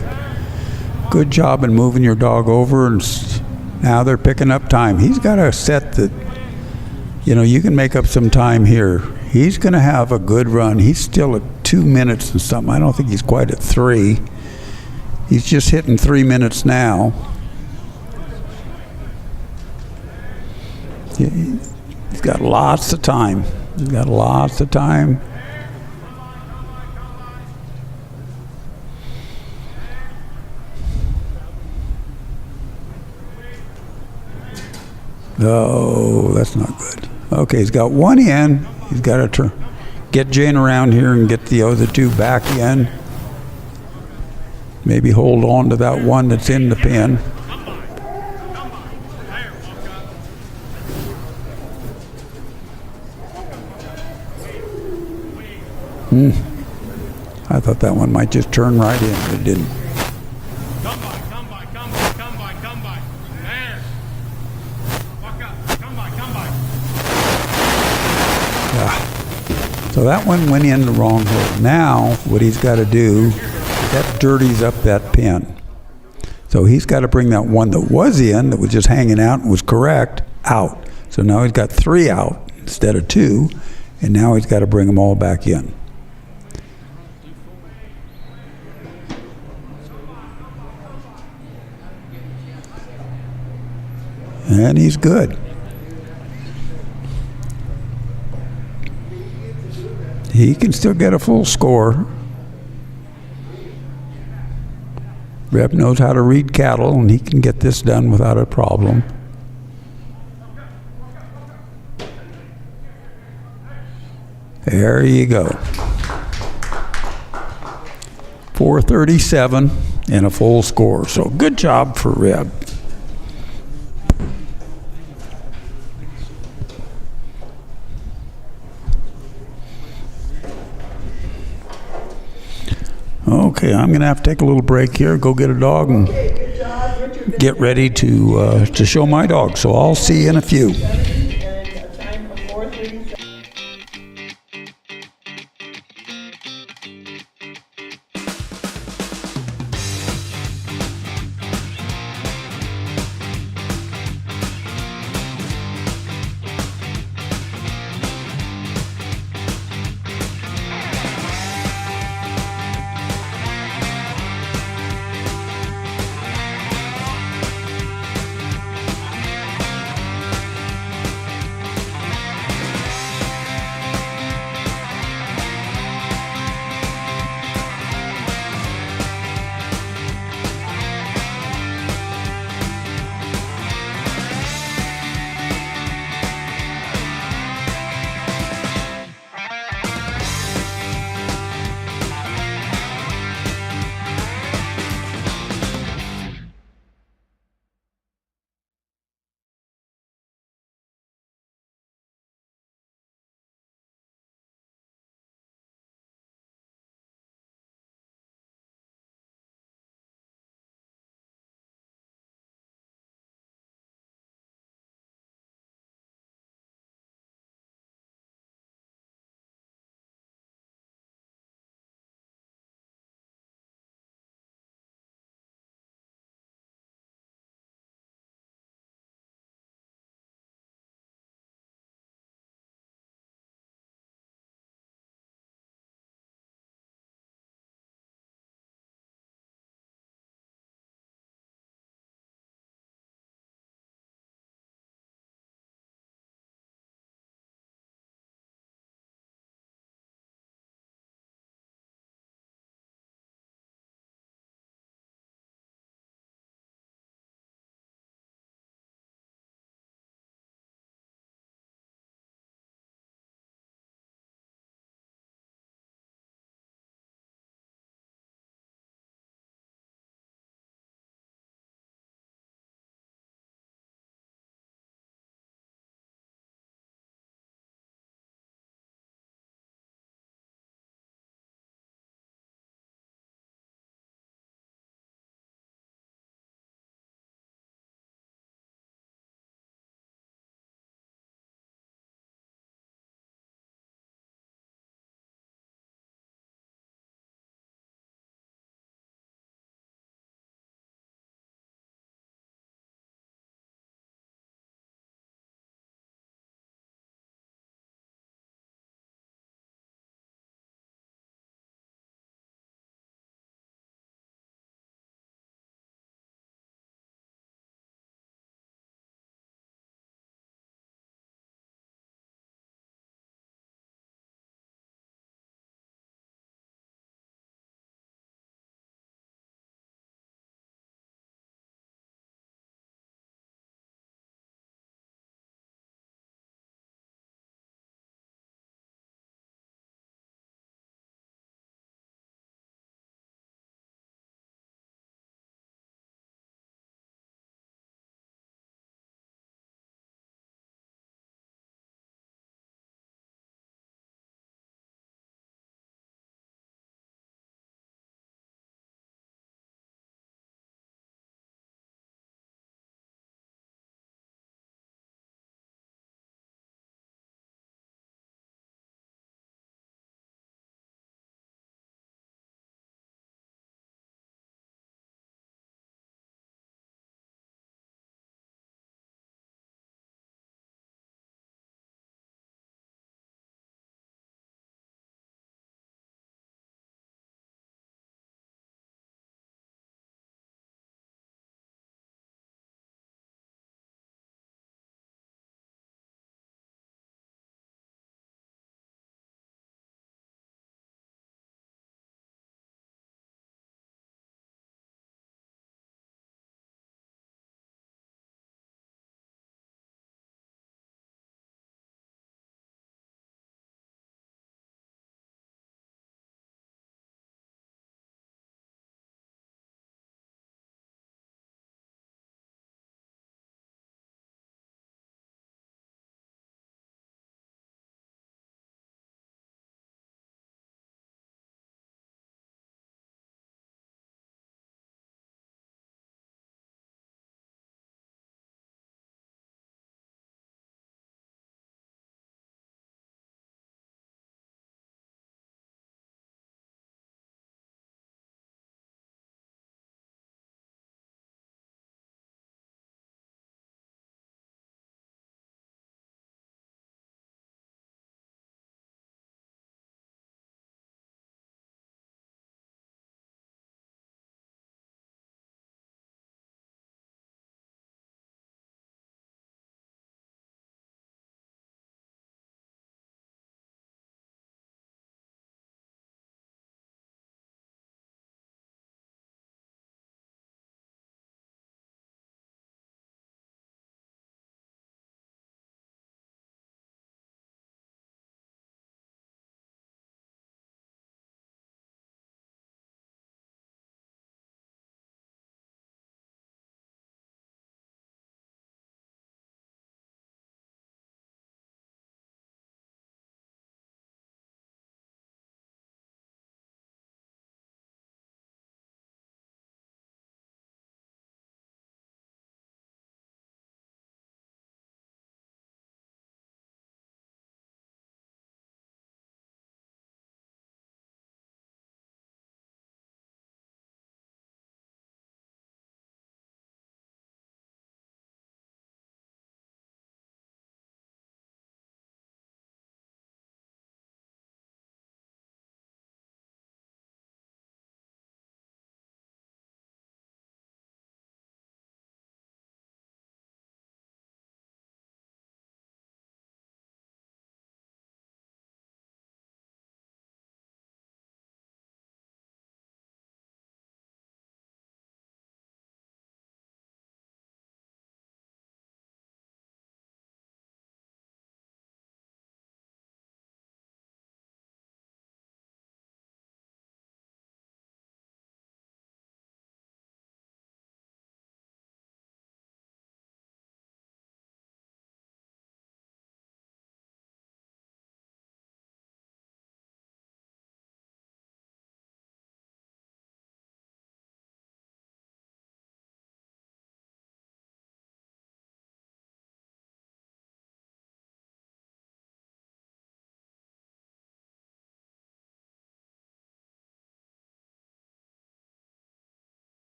Good job in moving your dog over, and now they're picking up time. He's got a set that, you know, you can make up some time here. He's going to have a good run. He's still at 2 minutes and something. I don't think he's quite at 3. He's just hitting 3 minutes now. He's got lots of time. He's got lots of time. Oh, that's not good. Okay, he's got one in. He's got to get Jane around here and get the other 2 back in. Maybe hold on to that one that's in the pen. I thought that one might just turn right in, but it didn't.
Come by. There. Walk up. Come by.
Yeah. So that one went in the wrong hole. Now, what he's got to do, that dirties up that pin. So he's got to bring that one that was in, that was just hanging out and was correct, out. So now he's got 3 out instead of 2, and now he's got to bring them all back in. And he's good. He can still get a full score. Reb knows how to read cattle, and he can get this done without a problem. There you go. 437 and a full score. So good job for Reb. Okay, I'm going to have to take a little break here, go get a dog, and
Okay, good job, Richard.
get ready to show my dog. So I'll see you in a few.
70 and a time of 4:37.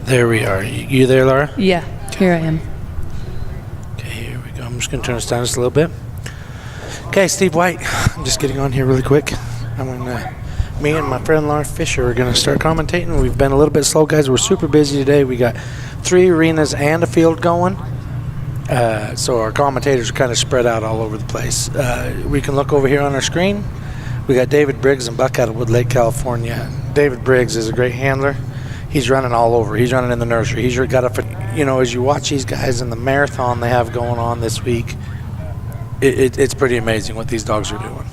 There we are. You there, Laura?
Yeah, here I am.
Okay, here we go. I'm just going to turn this down just a little bit. Okay, Steve White. I'm just getting on here really quick. Me and my friend Laura Fisher are going to start commentating. We've been a little bit slow, guys. We're super busy today. We got 3 arenas and a field going. So our commentators are kind of spread out all over the place. We can look over here on our screen. We got David Briggs and Buck out of Woodlake, California. David Briggs is a great handler. He's running all over. He's running in the nursery. He's got up, as you watch these guys in the marathon they have going on this week, it's pretty amazing what these dogs are doing.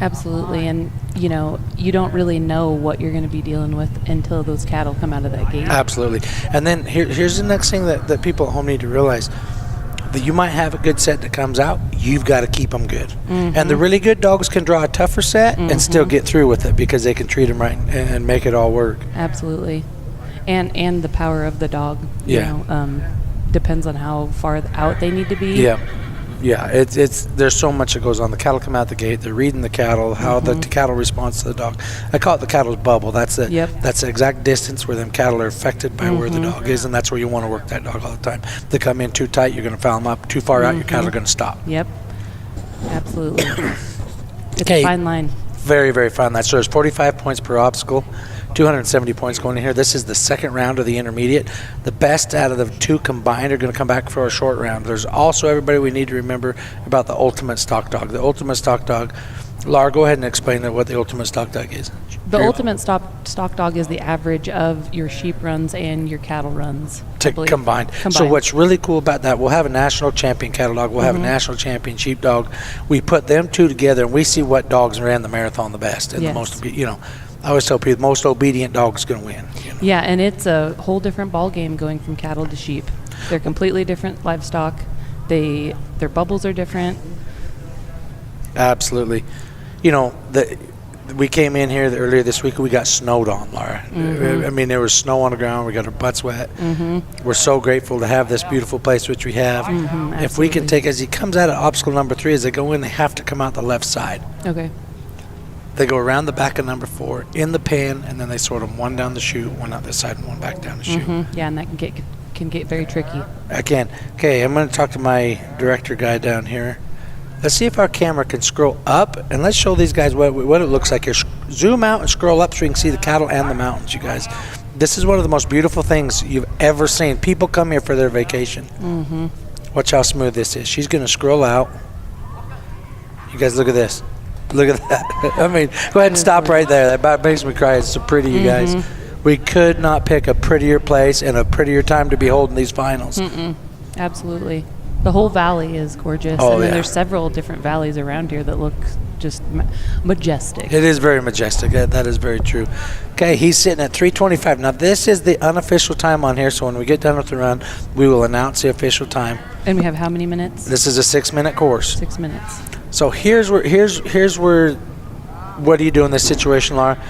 Absolutely. And, you don't really know what you're going to be dealing with until those cattle come out of that gate.
Absolutely. And then here's the next thing that people at home need to realize. That you might have a good set that comes out, you've got to keep them good. Mm-hmm. And the really good dogs can draw a tougher set and still get through with it because they can treat them right and make it all work.
Absolutely. And the power of the dog, depends on how far out they need to be.
Yeah, it's there's so much that goes on. The cattle come out the gate. They're reading the cattle, how the cattle responds to the dog. I call it the cattle's bubble. That's the exact distance where them cattle are affected by where the dog is, and that's where you want to work that dog all the time. If they come in too tight, you're going to foul them up. Too far out, your cattle are going to stop.
Yep, absolutely. It's a fine line.
Very, very fine line. So there's 45 points per obstacle. 270 points going in here. This is the second round of the intermediate. The best out of the 2 combined are going to come back for a short round. There's also everybody we need to remember about the ultimate stock dog. The ultimate stock dog. Laura, go ahead and explain what the ultimate stock dog is.
The ultimate stock dog is the average of your sheep runs and your cattle runs.
Combined. So what's really cool about that, we'll have a national champion cattle dog. We'll have a national champion sheep dog. We put them 2 together, and we see what dogs ran the marathon the best and the most, I always tell people the most obedient dog is going to win.
Yeah, and it's a whole different ball game going from cattle to sheep. They're completely different livestock. Their bubbles are different.
Absolutely. We came in here earlier this week. We got snowed on, Laura. I mean, there was snow on the ground. We got our butts wet. We're so grateful to have this beautiful place, which we have. If we can take, as he comes out of obstacle number 3, as they go in, they have to come out the left side.
Okay.
They go around the back of number 4 in the pan, and then they sort them 1 down the chute, 1 out this side, and 1 back down the chute.
Yeah, and that can get very tricky.
I can. Okay, I'm going to talk to my director guy down here. Let's see if our camera can scroll up, and let's show these guys what it looks like here. Zoom out and scroll up so you can see the cattle and the mountains, you guys. This is one of the most beautiful things you've ever seen. People come here for their vacation. Watch how smooth this is. She's going to scroll out. You guys, look at this. Look at that. I mean, go ahead and stop right there. That about makes me cry. It's so pretty, you guys. We could not pick a prettier place and a prettier time to be holding these finals.
Absolutely. The whole valley is gorgeous. And there's several different valleys around here that look just majestic.
It is very majestic. That is very true. Okay, he's sitting at 3:25. Now, this is the unofficial time on here, so when we get done with the run, we will announce the official time.
And we have how many minutes?
This is a 6-minute course.
6 minutes.
So here's where what do you do in this situation, Laura?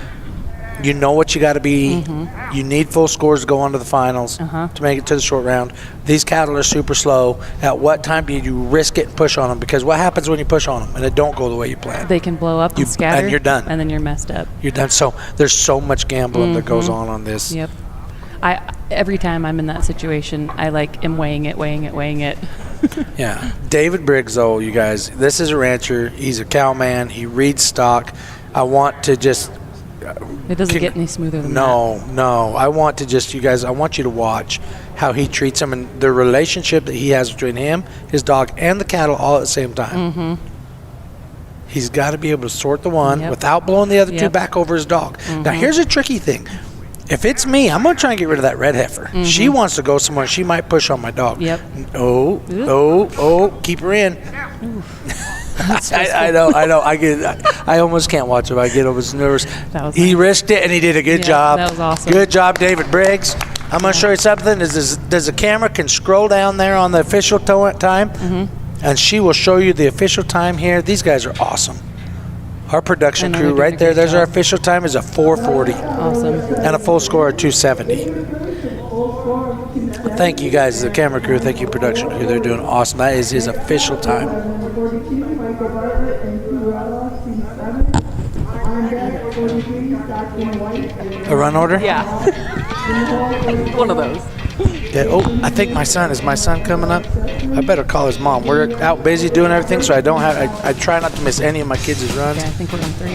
You know what you got to be. You need full scores to go on to the finals to make it to the short round. These cattle are super slow. At what time do you risk it and push on them? Because what happens when you push on them and it don't go the way you plan?
They can blow up and scatter.
And you're done.
And then you're messed up.
You're done. So there's so much gambling that goes on this.
Yep. Every time I'm in that situation, I am weighing it.
Yeah. David Briggs, though, you guys, this is a rancher. He's a cow man. He reads stock. I want to just...
It doesn't get any smoother than that.
No. I want to just, you guys, I want you to watch how he treats them and the relationship that he has between him, his dog, and the cattle all at the same time. He's got to be able to sort the one without blowing the other 2 back over his dog. Now, here's a tricky thing. If it's me, I'm going to try and get rid of that red heifer. She wants to go somewhere. She might push on my dog. Oh, keep her in. I know. I almost can't watch him. I was nervous. He risked it, and he did a good job.
That was awesome.
Good job, David Briggs. I'm going to show you something. Does the camera can scroll down there on the official time, and she will show you the official time here. These guys are awesome. Our production crew right there, there's our official time, is a 4:40.
Awesome.
And a full score of 270. Thank you guys, the camera crew. Thank you, production crew. They're doing awesome. That is his official time.
Number 42, Michael Bartlett and Sue Ramos, P7. On deck, 43,
A run order?
Yeah. One of those.
Yeah. Oh, I think my son, is my son coming up? I better call his mom. We're out busy doing everything, so I don't have, I try not to miss any of my kids' runs.
Okay, I think we're on 3.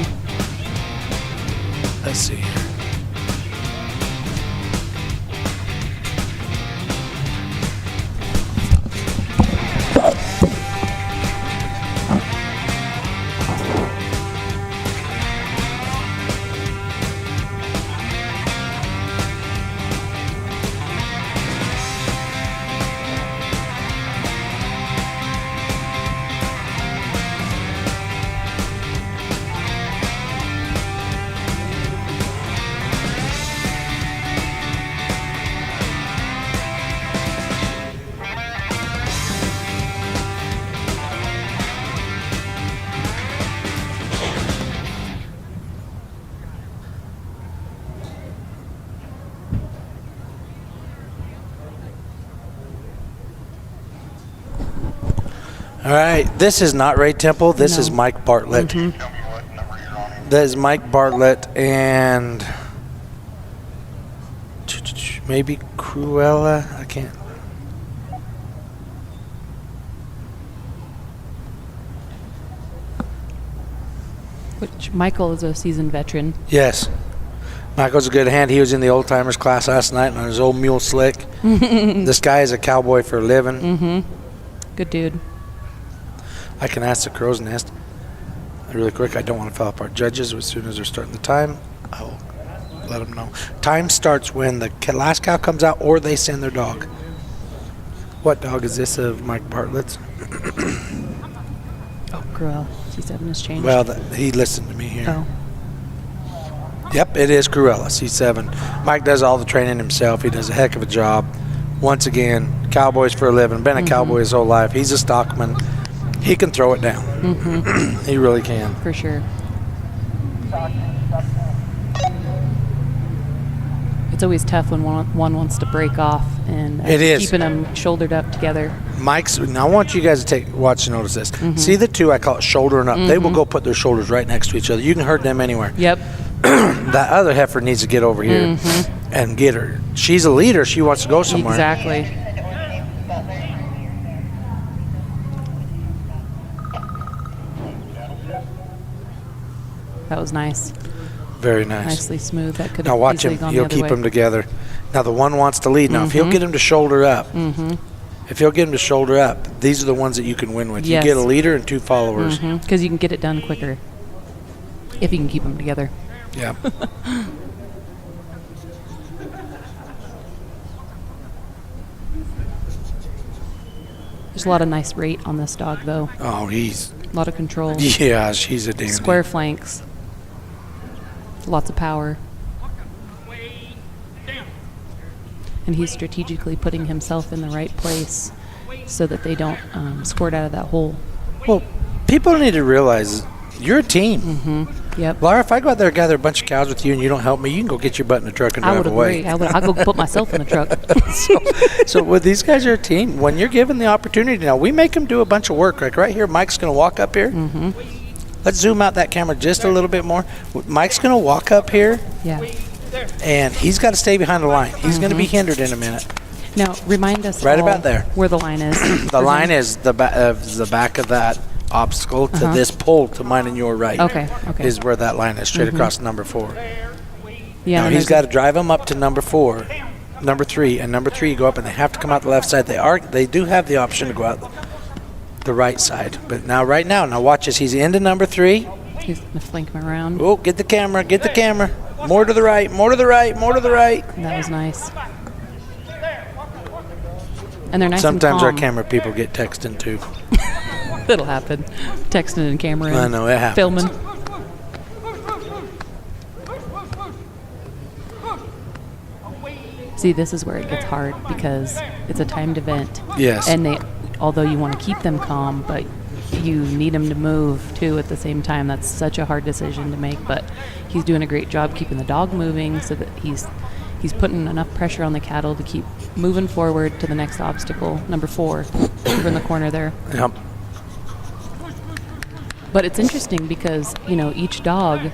Let's see here. All right, this is not Ray Temple. This is Mike Bartlett. That is Mike Bartlett and maybe Cruella. I can't.
Which Michael is a seasoned veteran.
Yes. Michael's a good hand. He was in the old timers class last night on his old mule slick. This guy is a cowboy for a living.
Mm-hmm. Good dude.
I can ask the crow's nest really quick. I don't want to foul up our judges. As soon as they're starting the time, I'll let them know. Time starts when the last cow comes out or they send their dog. What dog is this of Mike Bartlett's?
Oh, Cruella. C7 has changed.
Well, he listened to me here.
Oh.
Yep, it is Cruella, C7. Mike does all the training himself. He does a heck of a job. Once again, cowboys for a living. Been a cowboy his whole life. He's a stockman. He can throw it down. He really can.
For sure. It's always tough when one wants to break off and
It is.
keeping them shouldered up together.
Mike's. Now I want you guys to watch and notice this. See the two? I call it shouldering up. They will go put their shoulders right next to each other. You can hurt them anywhere.
Yep.
That other heifer needs to get over here and get her. She's a leader. She wants to go somewhere.
Exactly. That was nice.
Very nice.
Nicely smooth. That could
Now
have
watch
easily
him.
gone
He'll
the other
keep
way.
them together. Now the one wants to lead. Now if he'll get him to shoulder up, if he'll get him to shoulder up, these are the ones that you can win with.
Yes.
You get a leader and two followers.
Because you can get it done quicker if you can keep them together.
Yeah.
There's a lot of nice rate on this dog, though.
Oh, he's.
A lot of control.
Yeah, she's a dandy.
Square flanks. Lots of power. And he's strategically putting himself in the right place so that they don't squirt out of that hole.
Well, people need to realize you're a team.
Yep.
Laura, if I go out there and gather a bunch of cows with you and you don't help me, you can go get your butt in the truck and
I
drive
would
away.
agree. I'll go put myself in the truck.
So with these guys are a team. When you're given the opportunity, now we make them do a bunch of work. Like right here, Mike's going to walk up here. Let's zoom out that camera just a little bit more. Mike's going to walk up here.
Yeah.
And he's got to stay behind the line. He's going to be hindered in a minute.
Now, remind us
Right
all
about there.
where the line is.
The line is the back of that obstacle to this pole to mine and your right.
Okay.
Is where that line is, straight across number 4.
Yeah.
Now
and
he's
there's
got to drive them up to number 4, number 3, and number 3 go up, and they have to come out the left side. They do have the option to go out the right side, but now watch this. He's into number 3.
He's going to flank him around.
Oh, get the camera. More to the right.
That was nice. And they're nice
Sometimes our
and calm.
camera people get texting too.
That'll happen. Texting and camera.
I know, it happens.
Filming. See, this is where it gets hard because it's a timed event.
Yes.
And although you want to keep them calm, but you need them to move too at the same time. That's such a hard decision to make, but he's doing a great job keeping the dog moving so that he's putting enough pressure on the cattle to keep moving forward to the next obstacle, number 4, over in the corner there.
Yep.
But it's interesting because, each dog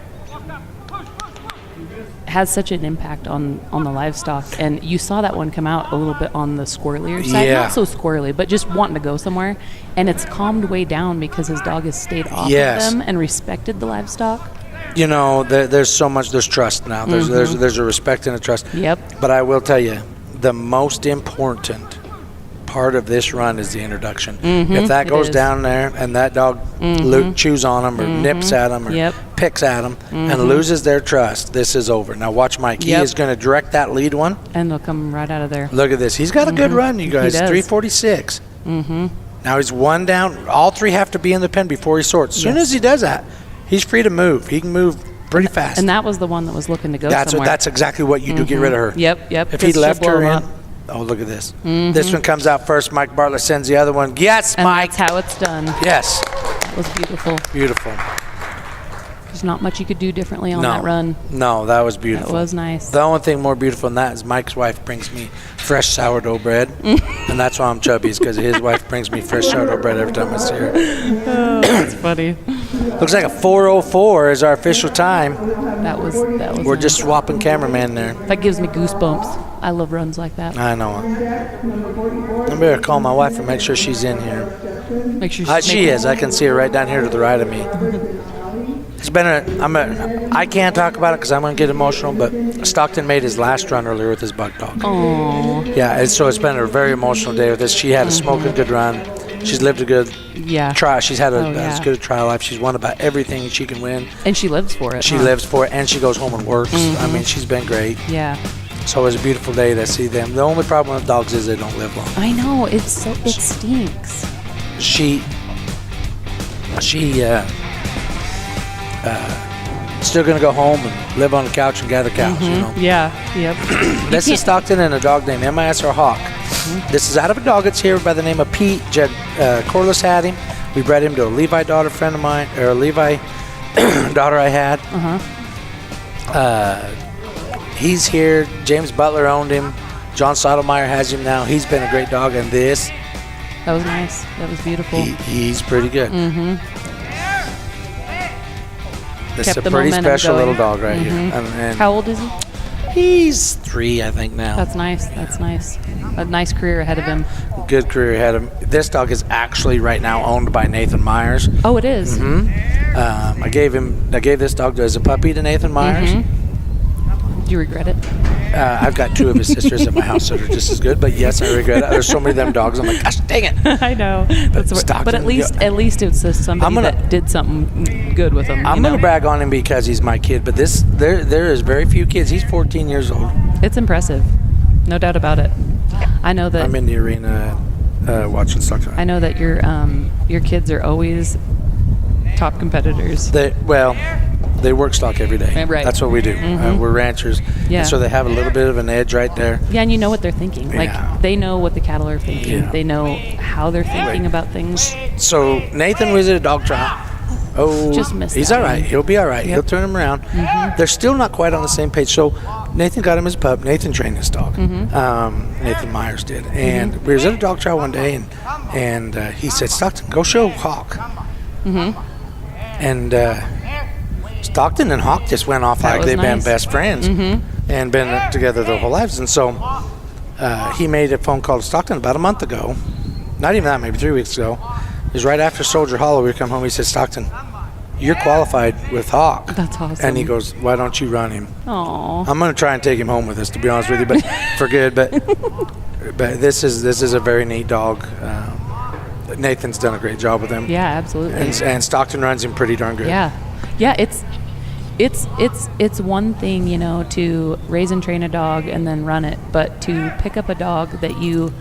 has such an impact on the livestock. And you saw that one come out a little bit on the squirrelier side.
Yeah.
Not so squirrely, but just wanting to go somewhere. And it's calmed way down because his dog has stayed off
Yes.
of them and respected the livestock.
You know, there's so much, there's trust now. There's a respect and a trust.
Yep.
But I will tell you, the most important part of this run is the introduction. If that
it
goes
is.
down there and that dog chews on them or nips at them or
Yep.
picks at them and loses their trust, this is over. Now watch Mike. He
Yep.
is going to direct that lead one.
And they'll come right out of there.
Look at this. He's got a good run, you guys.
He does.
346. Now he's one down. All three have to be in the pen before he sorts. As soon as he does that, he's free to move. He can move pretty fast.
And that was the one that was looking to go somewhere.
That's exactly what you do. Get rid of her.
Yep.
If he
'cause she'll
left
blow
her
him
in,
up.
oh, look at this. This one comes out first. Mike Bartlett sends the other one. Yes,
And
Mike.
that's how it's done.
Yes.
That was beautiful.
Beautiful.
There's not much you could do differently on
No.
that run.
No, that was beautiful.
That was nice.
The only thing more beautiful than that is Mike's wife brings me fresh sourdough bread. And that's why I'm chubby, is because his wife brings me fresh sourdough bread every time I see her.
Oh, that's funny.
Looks like a 4:04 is our official time.
That was
We're
nice.
just swapping cameraman there.
That gives me goosebumps. I love runs like that.
I know. I better call my wife and make sure she's in here.
Make sure
She is. I can see her right down here to the right of me. It's been I can't talk about it because I'm going to get emotional, but Stockton made his last run earlier with his buck dog.
Oh.
Yeah, and so it's been a very emotional day with this. She had a smoking good run. She's lived a good trial. She's had as good a trial life. She's won about everything she can win.
And she lives for it.
She lives for it, and she goes home and works. I mean, she's been great.
Yeah.
So it was a beautiful day to see them. The only problem with dogs is they don't live long.
I know. It stinks.
Still going to go home and live on the couch and gather cows, you know.
Yeah. Yep.
This is Stockton and a dog named MIS or Hawk. This is out of a dog that's here by the name of Pete. Jed Corliss had him. We bred him to a Levi daughter friend of mine, or a Levi daughter I had. He's here. James Butler owned him. John Sotomayor has him now. He's been a great dog, and this.
That was nice. That was beautiful.
He's pretty good. This is
Kept
a
the
pretty
momentum
special
going.
little dog right here. And
How old is he?
he's 3, I think, now.
That's nice. That's nice. A nice career ahead of him.
Good career ahead of him. This dog is actually right now owned by Nathan Myers.
Oh, it is?
I gave this dog as a puppy to Nathan Myers.
Do you regret it?
I've got 2 of his sisters at my house that are just as good, but yes, I regret it. There's so many of them dogs. I'm like, gosh, dang it.
I know. But at least it's just somebody that did something good with him.
I'm gonna brag on him because he's my kid, but there is very few kids. He's 14 years old.
It's impressive, no doubt about it. I know that.
I'm in the arena watching Stockton.
I know that your kids are always top competitors.
They work stock every day.
Right.
That's what we do. We're ranchers.
Yeah.
And so they have a little bit of an edge right there.
Yeah, and you know what they're thinking.
Yeah.
Like they know what the cattle are thinking.
Yeah.
They know how they're thinking about things.
So Nathan was at a dog trial. Oh,
Just missed
he's
that
all right.
one.
He'll be all right.
Yep.
He'll turn him around. They're still not quite on the same page. So Nathan got him as a pup. Nathan trained this dog. Nathan Myers did. And we was at a dog trial one day, and he said, Stockton, go show Hawk. And Stockton and Hawk just went off like
was
they've been
nice.
best friends and been together their whole lives. And so he made a phone call to Stockton about a month ago. Not even that, maybe 3 weeks ago. It was right after Soldier Hollow. We come home. He said, Stockton, you're qualified with Hawk.
That's awesome.
And he goes, why don't you run him?
Aw.
I'm going to try and take him home with us, to be honest with you, but for good. But this is a very neat dog. Nathan's done a great job with him.
Yeah, absolutely.
And Stockton runs him pretty darn good.
Yeah. It's one thing, to raise and train a dog and then run it, but to pick up a dog that you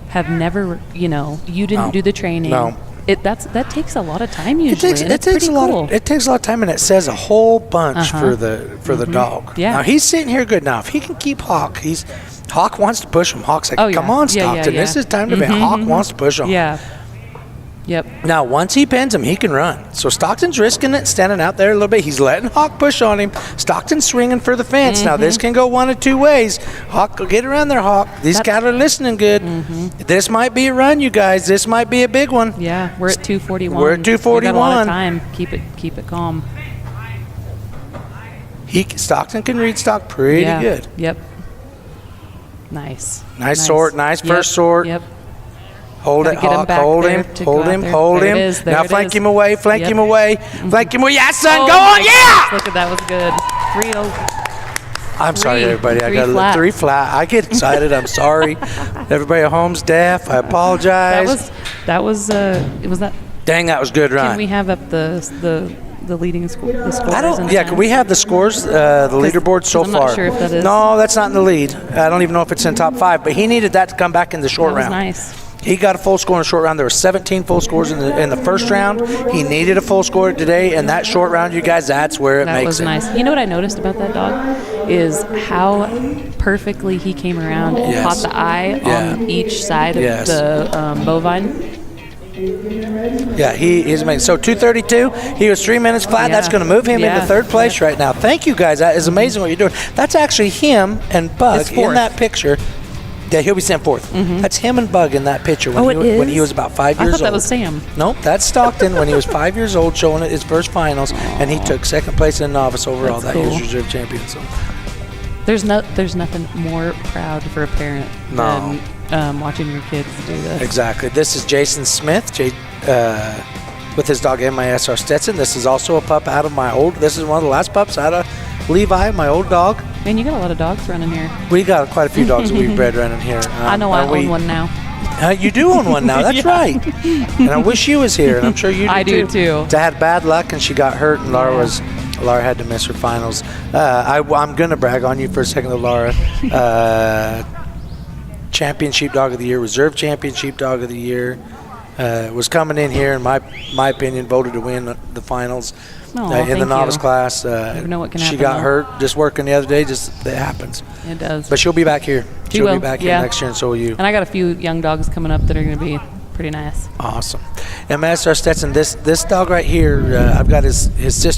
have never, you didn't do the training.
No.
That takes a lot of time usually.
It takes a lot. It takes a lot of time, and it says a whole bunch for the dog.
Yeah.
Now he's sitting here good enough. He can keep Hawk. Hawk wants to push him. Hawk's like,
Oh, yeah.
come on,
Yeah,
Stockton.
yeah.
This is time to be. Hawk wants to push him.
Yeah. Yep.
Now, once he pins him, he can run. So Stockton's risking it, standing out there a little bit. He's letting Hawk push on him. Stockton's swinging for the fence. Now, this can go one of 2 ways. Hawk, get around there, Hawk. These cattle are listening good. This might be a run, you guys. This might be a big one.
Yeah, we're at 241.
We're at 241.
We got a lot of time. Keep it calm.
Stockton can read stock pretty
Yeah.
good.
Yep. Nice.
Nice sort, nice
Yep.
first sort.
Yep.
Hold
Gotta
it,
get him
Hawk.
back
Hold
there
him,
to go
hold
out
him,
there.
hold
There
him.
it is, there
Now
it
flank
is.
him away, flank
Yep.
him away, flank him away. Yeah, son,
Oh
go on,
my
yeah!
gosh, look at that was good. 3-0.
I'm sorry,
Three.
everybody. I
Three
got
flat.
3 flat. I get excited. I'm sorry. Everybody at home's deaf. I apologize.
That was it was that.
Dang, that was good,
Can
Ryan.
we have up the leading score? The scores
I don't.
and
Yeah,
stuff?
can we have the scores, the leaderboard so
I'm
far?
not sure if that is.
No, that's not in the lead. I don't even know if it's in top 5. But he needed that to come back in the short
That was
round.
nice.
He got a full score in the short round. There were 17 full scores in the first round. He needed a full score today, and that short round, you guys, that's where it
That
makes
was
it.
nice. You know what I noticed about that dog is how perfectly he came around and
Yes.
caught the eye on each side of
Yes.
the bovine.
Yeah, he is amazing. So 2:32. He was 3 minutes flat.
Yeah.
That's going to move him
Yeah.
into third place right now. Thank you, guys. That is amazing what you're doing. That's actually him and Bug
It's
in
fourth.
that picture. Yeah, he'll be sent fourth. That's him and Bug in that picture when,
Oh,
when
it
he
is?
was about 5
I
years
thought that
old.
was Sam.
Nope, that's Stockton when he was 5 years old, showing at his first finals, and he took second place in novice overall.
That's
That year's
cool.
reserve champion. So
There's nothing more proud for a parent
No.
than watching your kids do this.
exactly. This is Jason Smith, with his dog MISR Stetson. This is also a pup out of my old. This is one of the last pups out of Levi, my old dog.
Man, you got a lot of dogs running here.
We got quite a few dogs that we've bred running here.
I know I
and we-
own one now.
You do own one now. That's
Yeah.
right. And I wish you was here, and I'm sure you do
I do too.
I had bad luck, and she got hurt, and Laura had to miss her finals. I'm going to brag on you for a second, though, Laura. Champion Sheepdog of the Year, Reserve Champion Sheepdog of the Year. Was coming in here, in my opinion, voted to win the finals
Aw,
in the
thank
novice
you.
class.
Never know what can
she
happen,
got
though.
hurt just working the other day. Just it happens.
It does.
But she'll be back here.
She
She'll
will,
be back here
yeah.
next year, and so will you.
And I got a few young dogs coming up that are going to be pretty nice.
Awesome. And Master Stetson, this dog right here, I've got his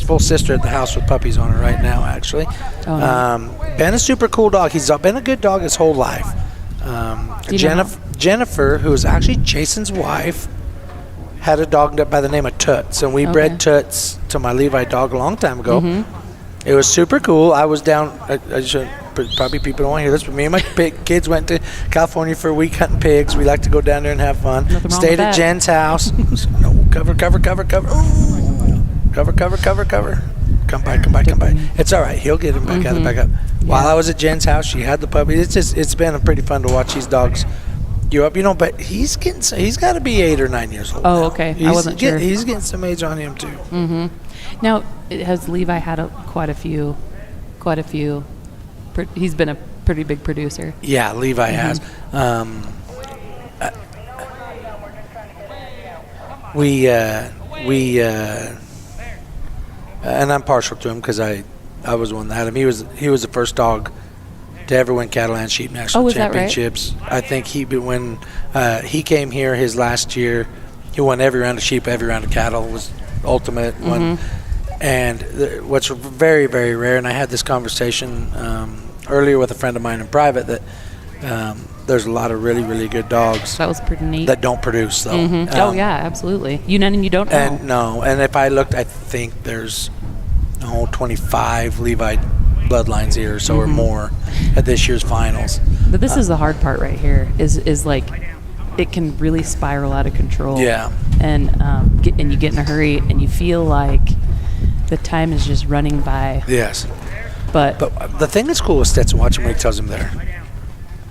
full sister at the house with puppies on her right now, actually.
Oh, nice.
Been a super cool dog. He's been a good dog his whole life.
Do you know
Jennifer, who is actually Jason's wife, had a dog by the name of Toots, and we
Okay.
bred Toots to my Levi dog a long time ago.
Mhm.
It was super cool. I was down. I should, probably people don't want to hear this, but me and my kids went to California for a week hunting pigs. We like to go down there and have fun.
Nothing wrong
Stayed
with
at
that.
Jen's house. No, cover. Cover. Come by. It's all right. He'll get him back out, back up. While I was at Jen's house, she had the puppy. It's been pretty fun to watch these dogs. You up, but he's got to be 8 or 9 years old.
Oh,
now.
okay. I
He's
wasn't sure.
He's getting some age on him too.
Mm-hmm. Now, has Levi had quite a few? He's been a pretty big producer.
Yeah, Levi has. And I'm partial to him because I was the one that had him. He was the first dog to ever win Catalan Sheep National
is that right?
Championships. I think when he came here his last year, he won every round of sheep, every round of cattle. Was ultimate one. And what's very, very rare, and I had this conversation earlier with a friend of mine in private, that there's a lot of really, really good dogs
That was pretty neat.
that don't produce, though.
Oh yeah, absolutely. You don't know.
And if I looked, I think there's 25 Levi bloodlines here or so or more at this year's finals.
But this is the hard part right here. Is like it can really spiral out of control.
Yeah.
And and you get in a hurry and you feel like the time is just running by.
Yes.
But
the thing that's cool with Stetson, watch him when he tells him there.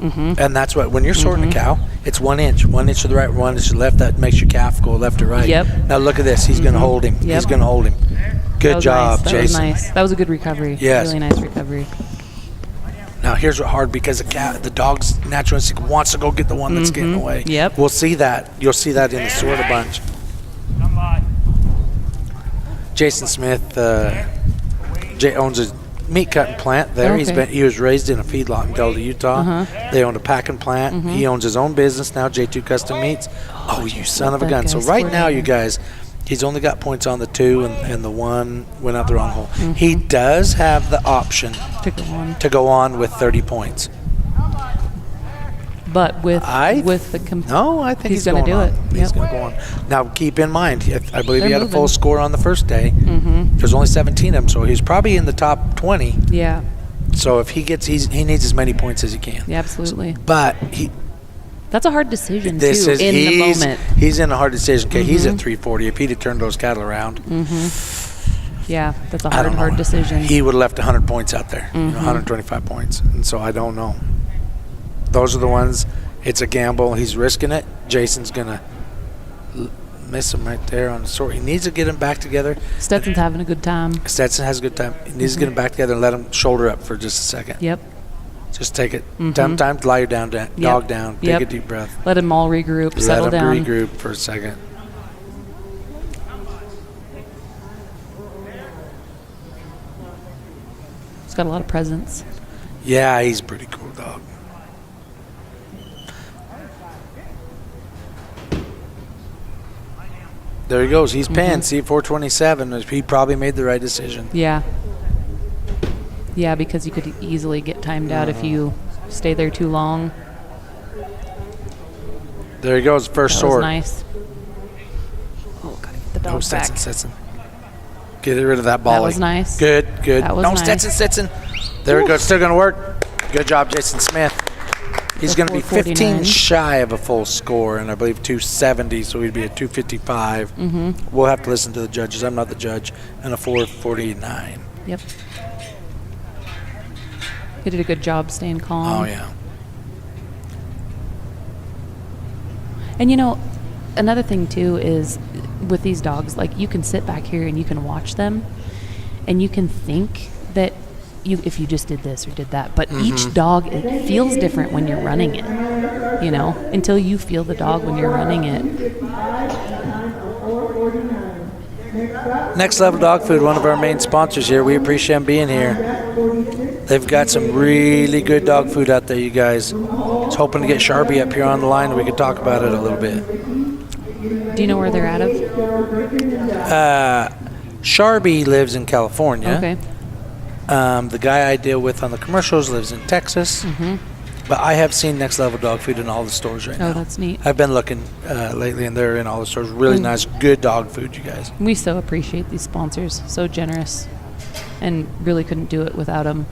And that's what, when you're sorting a cow, it's 1 inch. 1 inch to the right, 1 inch to the left. That makes your calf go left to right.
Yep.
Now look at this. He's going to hold him.
Yep.
He's going to hold him.
that
Good
was
job,
nice. That
Jason.
was nice. That was a good recovery.
Yes.
Really nice recovery.
Now here's what hard, because the dog's natural instinct wants to go get the one that's getting away.
Yep.
We'll see that. You'll see that in the sort of bunch. Jason Smith owns a meat cutting plant there.
Okay.
He was raised in a feedlot in Delta, Utah. They owned a packing plant. He owns his own business now, J2 Custom Meats. Oh, you son of a
that
gun. So
guy's
right now,
square.
you guys, he's only got points on the 2, and the 1 went out the wrong hole. He does have the option
To go on.
to go on with 30 points.
But with the
No, I think he's
going to do
on.
it.
He's
Yep.
going to go on. Now, keep in mind, I believe he
They're
had a full
moving.
score on the first day.
Mm-hmm.
There's only 17 of them, so he's probably in the top 20.
Yeah.
So if he gets, he needs as many points as he can.
Yeah, absolutely.
But
That's a hard decision,
this
too,
is
in the
he's
moment.
he's in a hard decision. Okay, he's at
Mhm.
340. If he'd have turned those cattle around,
Yeah, that's a
I don't
hard
know.
decision.
He would have left 100 points out there,
Mhm.
125 points. And so I don't know. Those are the ones. It's a gamble. He's risking it. Jason's gonna miss him right there on the sort. He needs to get him back together.
Stetson's having a good time.
Stetson has a good time. He needs to get him back together and let him shoulder up for just a second.
Yep.
Just take it.
Mhm.
Time to lie you down, dog
Yep.
down. Take
Yep.
a deep breath.
Let them all regroup,
Let
settle
him
down.
regroup for a second.
He's got a lot of presence.
Yeah, he's a pretty cool dog. There he goes. He's panned. See, 427. He probably made the right decision.
Yeah. Yeah, because you could easily get timed out if you stay there too long.
There he goes. First
That
sword.
was nice. Oh, gotta get the dog
No,
back.
Stetson. Get rid of that ball.
That was nice.
Good.
That was
No,
nice.
Stetson. There we go. It's still going to work. Good job, Jason Smith. He's going to be 15
449.
shy of a full score, and I believe 270, so he'd be at 255.
Mhm.
We'll have to listen to the judges. I'm not the judge. And a 449.
Yep. He did a good job staying calm.
Oh, yeah.
And you know, another thing too is with these dogs, like you can sit back here and you can watch them and you can think that if you just did this or did that, but each dog, it feels different when you're running it, you know, until you feel the dog when you're running it.
Next Level Dog Food, one of our main sponsors here. We appreciate them being here. They've got some really good dog food out there, you guys. I was hoping to get Sharpie up here on the line. We could talk about it a little bit.
Do you know where they're out of?
Sharpie lives in California.
Okay.
The guy I deal with on the commercials lives in Texas. But I have seen Next Level Dog Food in all the stores right now.
Oh, that's neat.
I've been looking lately, and they're in all the stores. Really nice, good dog food, you guys.
We so appreciate these sponsors, so generous, and really couldn't do it without them.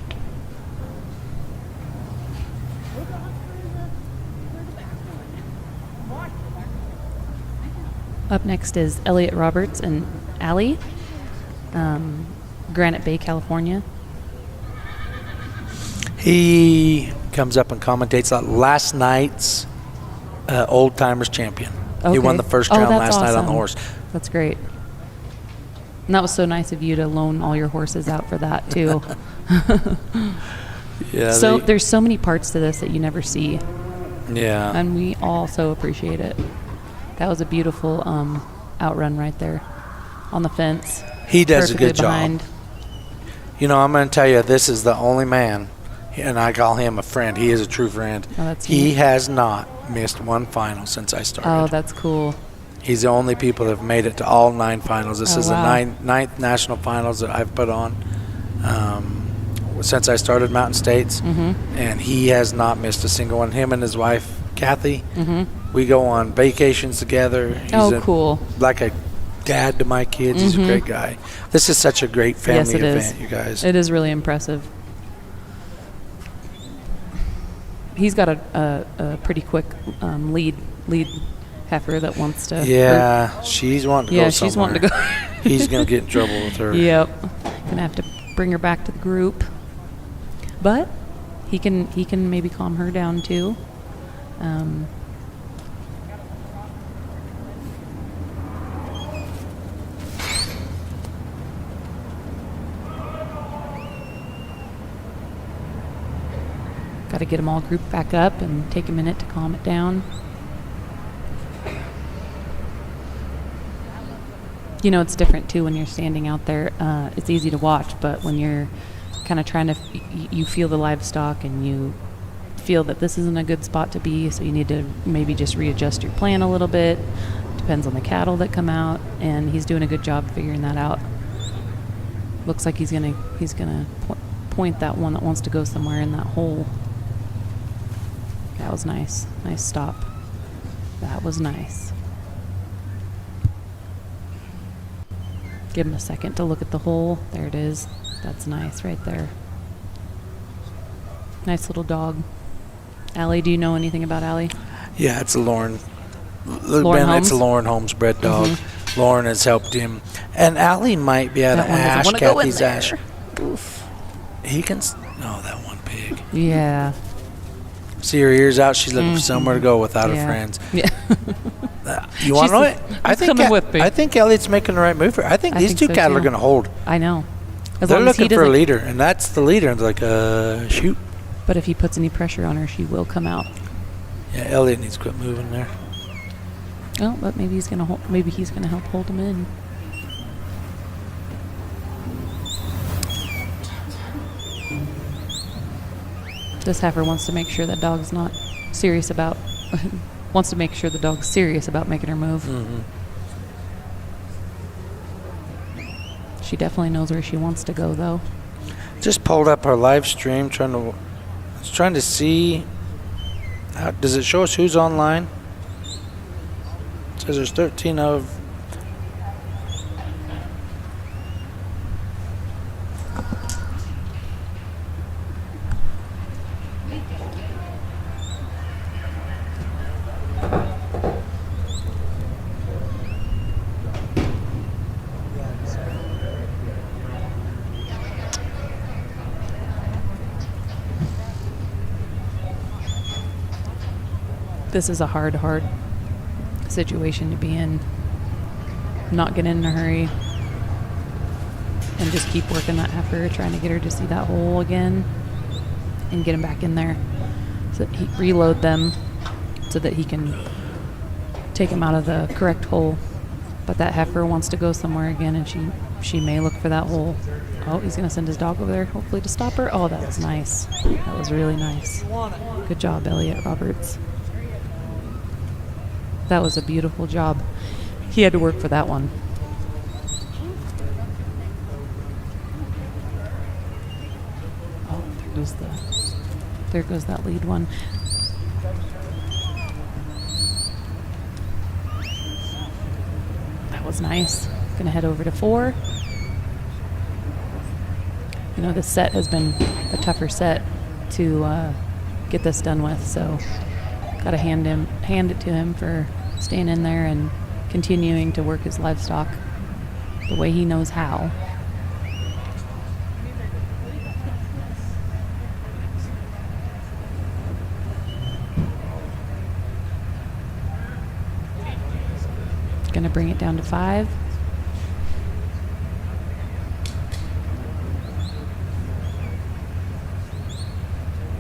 Up next is Elliot Roberts and Allie, Granite Bay, California.
He comes up and commentates last night's Old Timers champion. He won the first round
that's
last night on the
awesome.
horse.
That's great. And that was so nice of you to loan all your horses out for that too.
Yeah.
So there's so many parts to this that you never see,
Yeah.
and we all so appreciate it. That was a beautiful outrun right there on the fence.
He does a
Perfectly
good job.
behind.
You know, I'm going to tell you, this is the only man, and I call him a friend. He is a true friend.
Oh, that's
He
neat.
has not missed one final since I started.
Oh, that's cool.
He's the only people that have made it to all 9 finals. This
Oh,
is
wow.
the ninth national finals that I've put on since I started Mountain States, and he has not missed a single one. Him and his wife, Kathy, we go on vacations together. He's
Oh, cool.
Like a dad to my kids. He's a great guy. This is such a great family
Yes, it
event,
is.
you guys.
It is really impressive. He's got a pretty quick lead heifer that wants to.
Yeah, she's wanting to go
Yeah,
somewhere.
she's wanting to go.
He's going to get in trouble with her.
Yep. Gonna have to bring her back to the group. But he can maybe calm her down too. Got to get them all grouped back up and take a minute to calm it down. You know, it's different too when you're standing out there. It's easy to watch, but when you're kind of trying to, you feel the livestock and you feel that this isn't a good spot to be, so you need to maybe just readjust your plan a little bit. Depends on the cattle that come out, and he's doing a good job figuring that out. Looks like he's gonna point that one that wants to go somewhere in that hole. That was nice. Nice stop. That was nice. Give him a second to look at the hole. There it is. That's nice right there. Nice little dog. Allie, do you know anything about Allie?
Yeah, it's a Lauren.
Lauren Holmes?
It's a Lauren Holmes bred dog. Lauren has helped him. And Allie might be out of
That one doesn't
Ash.
wanna go in
Kathy's
there.
Ash.
Oof.
He can. No, that one pig.
Yeah.
See her ears out. She's looking for somewhere to go without
Yeah.
her friends.
Yeah.
You want to know it?
coming with me.
I think Elliot's making the right move for her. I think
I
these
think
two
so,
cattle
too.
are going to hold.
I know. As
They're
long as he
looking for a
doesn't.
leader, and that's the leader. And it's like, shoot.
But if he puts any pressure on her, she will come out.
Yeah, Elliot needs to quit moving there.
Oh, but maybe he's gonna maybe he's gonna help hold him in. This heifer wants to make sure that dog's not serious about. Wants to make sure the dog's serious about making her move. She definitely knows where she wants to go, though.
Just pulled up our live stream, trying to see. Does it show us who's online? It says there's 13 of.
This is a hard situation to be in. Not get in a hurry and just keep working that heifer, trying to get her to see that hole again and get him back in there so that he reload them so that he can take him out of the correct hole. But that heifer wants to go somewhere again, and she may look for that hole. Oh, he's going to send his dog over there, hopefully to stop her. Oh, that was nice. That was really nice. Good job, Elliot Roberts. That was a beautiful job. He had to work for that one. Oh, there goes that lead one. That was nice. Gonna head over to 4. You know, this set has been a tougher set to get this done with, so gotta hand it to him for staying in there and continuing to work his livestock the way he knows how. Gonna bring it down to 5.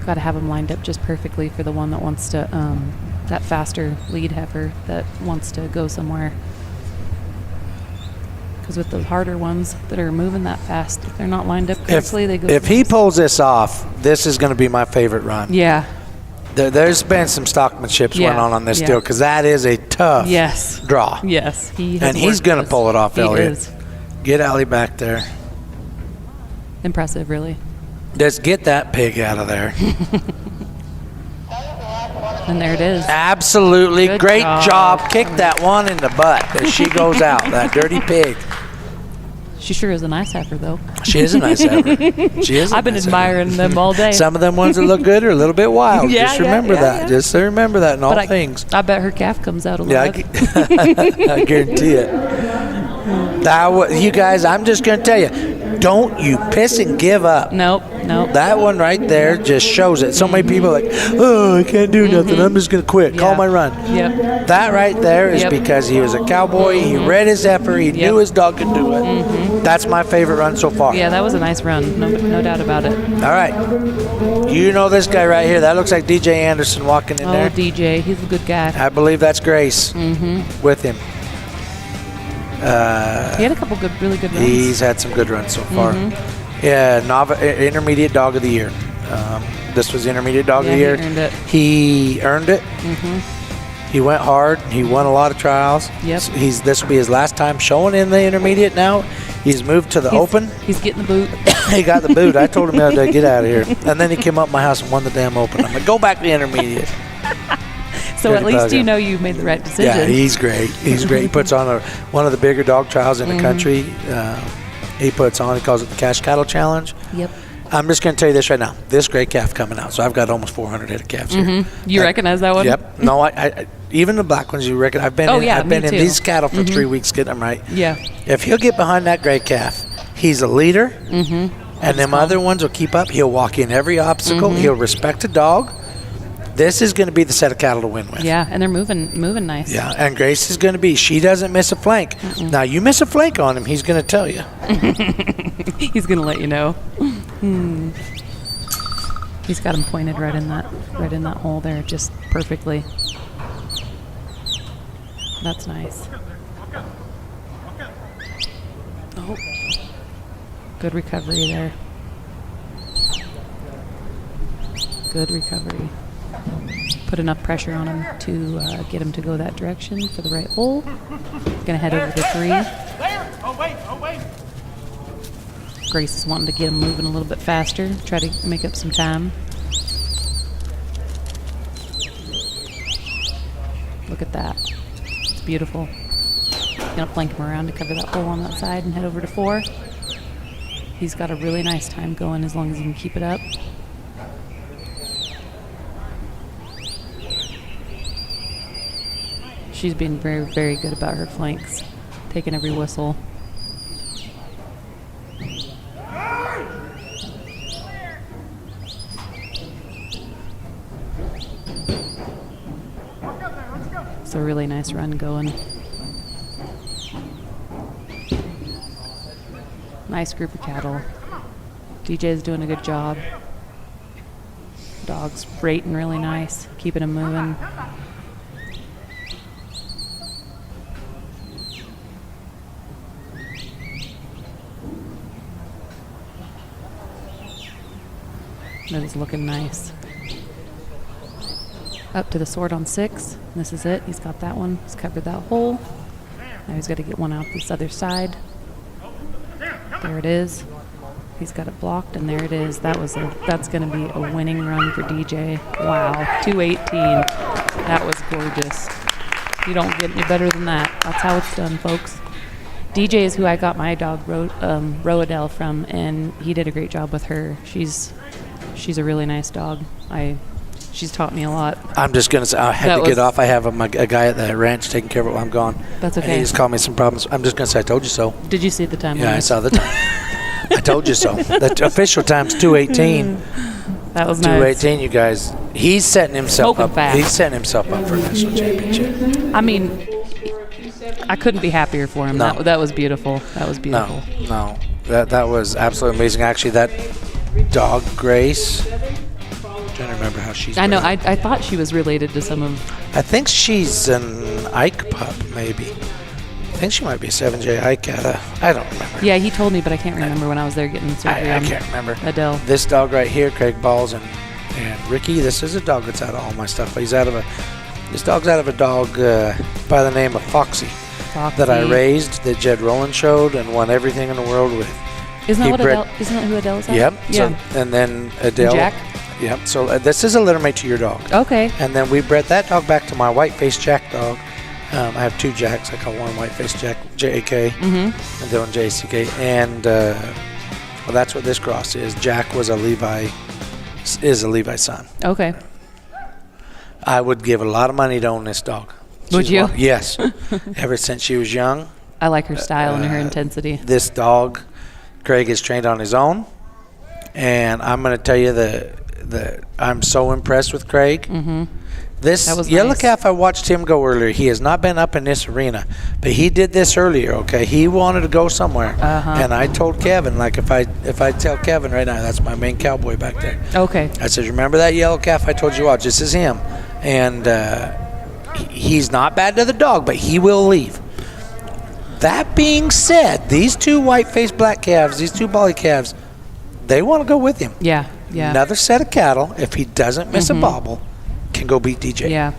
Got to have them lined up just perfectly for the one that wants to, that faster lead heifer that wants to go somewhere. Because with the harder ones that are moving that fast, if they're not lined up correctly, they go.
If he pulls this off, this is going to be my favorite run.
Yeah.
There's been some stockmanship went on this deal, because that is a tough draw.
Yes.
And he's going to pull it off, Elliot.
Is.
Get Allie back there.
Impressive, really.
Just get that pig out of there.
And there it is.
Absolutely.
Good
Great job.
job.
Kick that one in the butt as she goes out, that dirty pig.
She sure is a nice heifer, though.
She is a nice heifer. She is.
I've been admiring them all day.
Some of them ones that look good are a little bit wild. Just remember that.
Yeah.
Just remember that in all things.
I bet her calf comes out alive.
Yeah, I guarantee it. You guys, I'm just going to tell you, don't you piss and give up.
Nope.
That one right there just shows it. So many people are like, oh, I can't do nothing. I'm just going to quit. Call my run.
Yep.
That right there is because he was a cowboy. He read his heifer. He knew his dog could do it. That's my favorite run so far.
Yeah, that was a nice run. No doubt about it.
All right. You know this guy right here. That looks like DJ Anderson walking in there.
Oh, DJ. He's a good guy.
I believe that's Grace with him.
He had a couple really good runs.
He's had some good runs so far. Yeah, intermediate dog of the year. This was intermediate dog of the year. He earned it. He went hard. He won a lot of trials.
Yep.
This will be his last time showing in the intermediate now. He's moved to the open.
He's getting the boot.
He got the boot. I told him the other day, get out of here. And then he came up my house and won the damn open. I'm like, go back to the intermediate.
So at
Dirty
least
bugger.
you know you made the right decision.
Yeah, he's great. He's great. He puts on one of the bigger dog trials in the country. He puts on, he calls it the Cash Cattle Challenge.
Yep.
I'm just going to tell you this right now. This great calf coming out. So I've got almost 400 head of calves here.
You recognize that one?
Yep. No, I even the black ones you reckon. I've been
Oh,
in,
yeah,
I've been
me
in
too.
these cattle for 3 weeks getting them right.
Yeah.
If he'll get behind that great calf, he's a leader. And them other ones will keep up. He'll walk in every obstacle. He'll respect the dog. This is going to be the set of cattle to win with.
Yeah, and they're moving nice.
Yeah, and Grace is going to be, she doesn't miss a flank. Now, you miss a flank on him, he's going to tell you.
He's gonna let you know. He's got him pointed right in that hole there, just perfectly. That's nice. Oh, good recovery there. Good recovery. Put enough pressure on him to get him to go that direction for the right hole. Gonna head over to 3. Grace is wanting to get him moving a little bit faster, try to make up some time. Look at that. It's beautiful. Gonna flank him around to cover that hole on that side and head over to 4. He's got a really nice time going as long as he can keep it up. She's been very, very good about her flanks, taking every whistle. It's a really nice run going. Nice group of cattle. DJ's doing a good job. Dog's rating really nice, keeping him moving. That is looking nice. Up to the sword on 6. This is it. He's got that one. He's covered that hole. Now he's got to get one out this other side. There it is. He's got it blocked, and there it is. That's going to be a winning run for DJ. Wow, 2:18. That was gorgeous. You don't get any better than that. That's how it's done, folks. DJ is who I got my dog Roadell from, and he did a great job with her. She's a really nice dog. She's taught me a lot.
I'm just going to say, I had to get off. I have a guy at the ranch taking care of it while I'm gone.
That's okay.
And he just called me some problems. I'm just going to say, I told you so.
Did you see the time?
Yeah, I saw the time. I told you so. The official time's 2:18.
That was nice.
2:18, you guys. He's setting himself
Smoking
up.
fast.
He's setting himself up for a national championship.
I mean, I couldn't be happier for him.
No.
That was beautiful. That was beautiful.
No. That was absolutely amazing. Actually, that dog, Grace, I'm trying to remember how she's
I know.
bred.
I thought she was related to some of.
I think she's an Ike pup, maybe. I think she might be a 7J Ike I don't remember.
Yeah, he told me, but I can't remember when I was there getting surgery.
I
on
can't remember.
Adele.
This dog right here, Craig Balls and Ricky, this is a dog that's out of all my stuff. This dog's out of a dog by the name of Foxy. That I raised, that Jed Rowland showed and won everything in the world with.
Isn't that who Adele is?
Yep.
Yeah.
So, and then Adele.
Jack?
Yep. So this is a littermate to your dog.
Okay.
And then we bred that dog back to my white-faced Jack dog. I have 2 Jacks. I call one white-faced Jack, J-A-K, and the one J-C-K. And well, that's what this cross is. Jack was a Levi son.
Okay.
I would give a lot of money to own this dog.
Would you?
Yes. Ever since she was young.
I like her style and her intensity.
This dog, Craig, is trained on his own. And I'm going to tell you that I'm so impressed with Craig.
Mm-hmm.
This yellow calf, I watched him go earlier. He has not been up in this arena, but he did this earlier. Okay, he wanted to go somewhere, and I told Kevin, like, if I tell Kevin right now, that's my main cowboy back there.
Okay.
I said, remember that yellow calf I told you watch? This is him, and he's not bad to the dog, but he will leave. That being said, these 2 white-faced black calves, these 2 bolly calves, they want to go with him.
Yeah.
Another set of cattle, if he doesn't miss a bobble, can go beat DJ.
Yeah.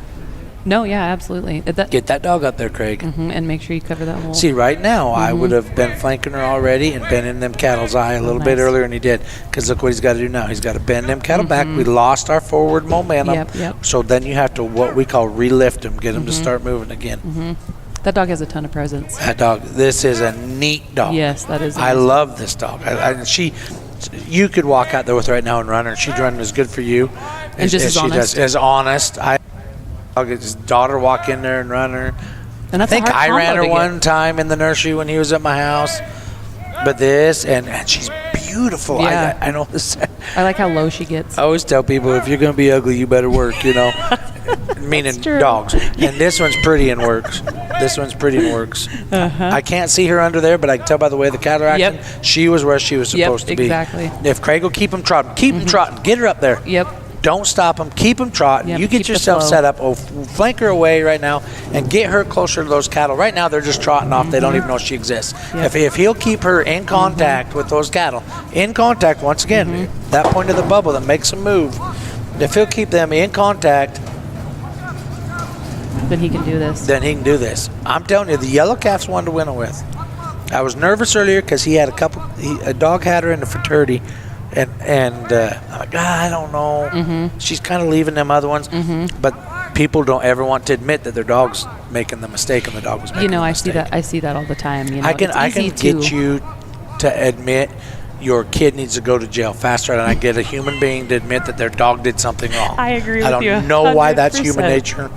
No, yeah, absolutely.
Get that dog up there, Craig.
And make sure you cover that hole.
See, right now, I would have been flanking her already and bending them cattle's eye a little bit
nice.
earlier, and he did. Because look what he's got to do now. He's got to bend them cattle back. We lost our forward momentum.
Yep.
So then you have to, what we call, relift them, get them to start moving again.
That dog has a ton of presence.
That dog, this is a neat dog.
Yes, that is.
I
amazing.
love this dog. You could walk out there with her right now and run her. She'd run as good for you
And just as
she
honest.
does. As honest. His daughter walk in there and run her.
And that's
I think
a hard
I ran
combo
her
to
one
get.
time in the nursery when he was at my house. But this, and she's beautiful.
Yeah.
I know this.
I like how low she gets.
I always tell people, if you're going to be ugly, you better work, Meaning
true.
dogs. And this one's pretty and works. I can't see her under there, but I can tell by the way the cattle are acting.
Yep.
She was where she was supposed to be.
Exactly.
If Craig will keep him trotting, get her up there.
Yep.
Don't stop them. Keep them trotting.
Yep,
You
keep
get
the
yourself
flow.
set up. Flank her away right now and get her closer to those cattle. Right now, they're just trotting off. They don't even know she exists.
Yep.
If he'll keep her in contact with those cattle, in contact, once again, that point of the bubble that makes them move, if he'll keep them in contact,
Then he can do this.
then he can do this. I'm telling you, the yellow calf's one to win it with. I was nervous earlier because he had a dog had her in the fraternity. And I'm like, I don't know. She's kind of leaving them other ones. But people don't ever want to admit that their dog's making the mistake and the dog was making the mistake.
I see that all the time.
I can get you to admit your kid needs to go to jail faster than I get a human being to admit that their dog did something wrong.
I agree with you.
I don't know why that's human
100%.
nature.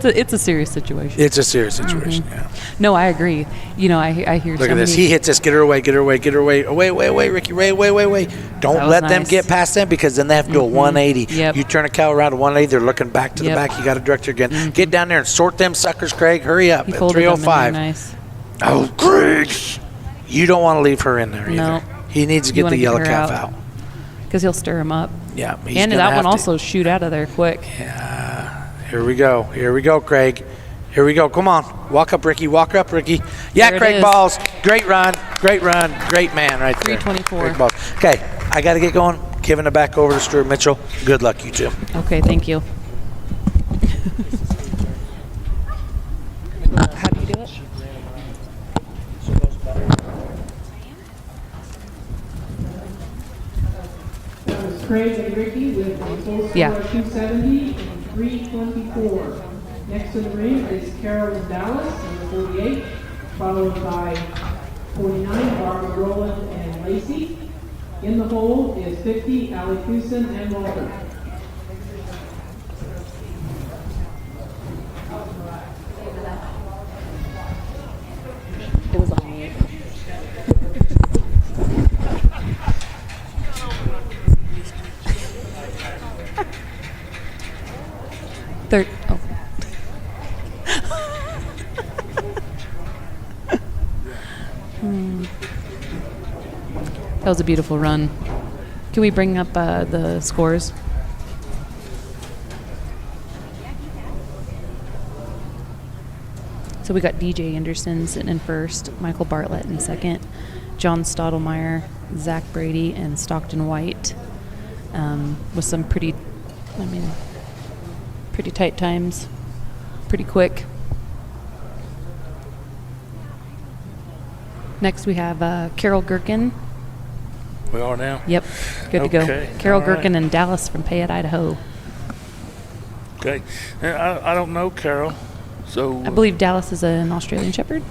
It's a serious situation.
It's a serious situation, yeah.
No, I agree. I hear.
Look at this. He hits this. Get her away. Away, Ricky Ray. Away. Don't
That was
let them
nice.
get past them because then they have to do a 180.
Yep.
You turn a cow around to 180, they're looking back to the
Yep.
back. You got to direct her again. Get down there and sort them suckers, Craig. Hurry up.
He
At
folded them in there
305.
nice.
Oh, Craig. You don't want to leave her in there either.
No.
He needs to
You
get
wanna
the
get
yellow
her
calf
out.
out.
Because he'll stir him up.
Yeah. he's
And
gonna
that
have
one
to.
also shoot out of there quick.
Here we go, Craig. Here we go. Come on. Walk up, Ricky. Yeah,
There it
Craig
is.
Balls. Great run. Great man right there.
324.
Craig Balls. Okay, I got to get going. Giving it back over to Stuart Mitchell. Good luck, you two.
Okay, thank you. How do you do it?
That was Craig and Ricky with a full score
Yeah.
of 270 and 324. Next in the ring is Carol in Dallas, number 48, followed by 49, Barbara Rowland and Lacey. In the hole is 50, Allie Kusin and Walter.
It was on me. Oh. That was a beautiful run. Can we bring up the scores? So we got DJ Anderson sitting in first, Michael Bartlett in second, John Stottlemyre, Zach Brady, and Stockton White, with some pretty tight times, pretty quick. Next we have Carol Gherkin.
We are now?
Yep, good to
Okay,
go. Carol
all right.
Gherkin in Dallas from Payette, Idaho.
Okay. I don't know Carol, so.
I believe Dallas is an Australian Shepherd.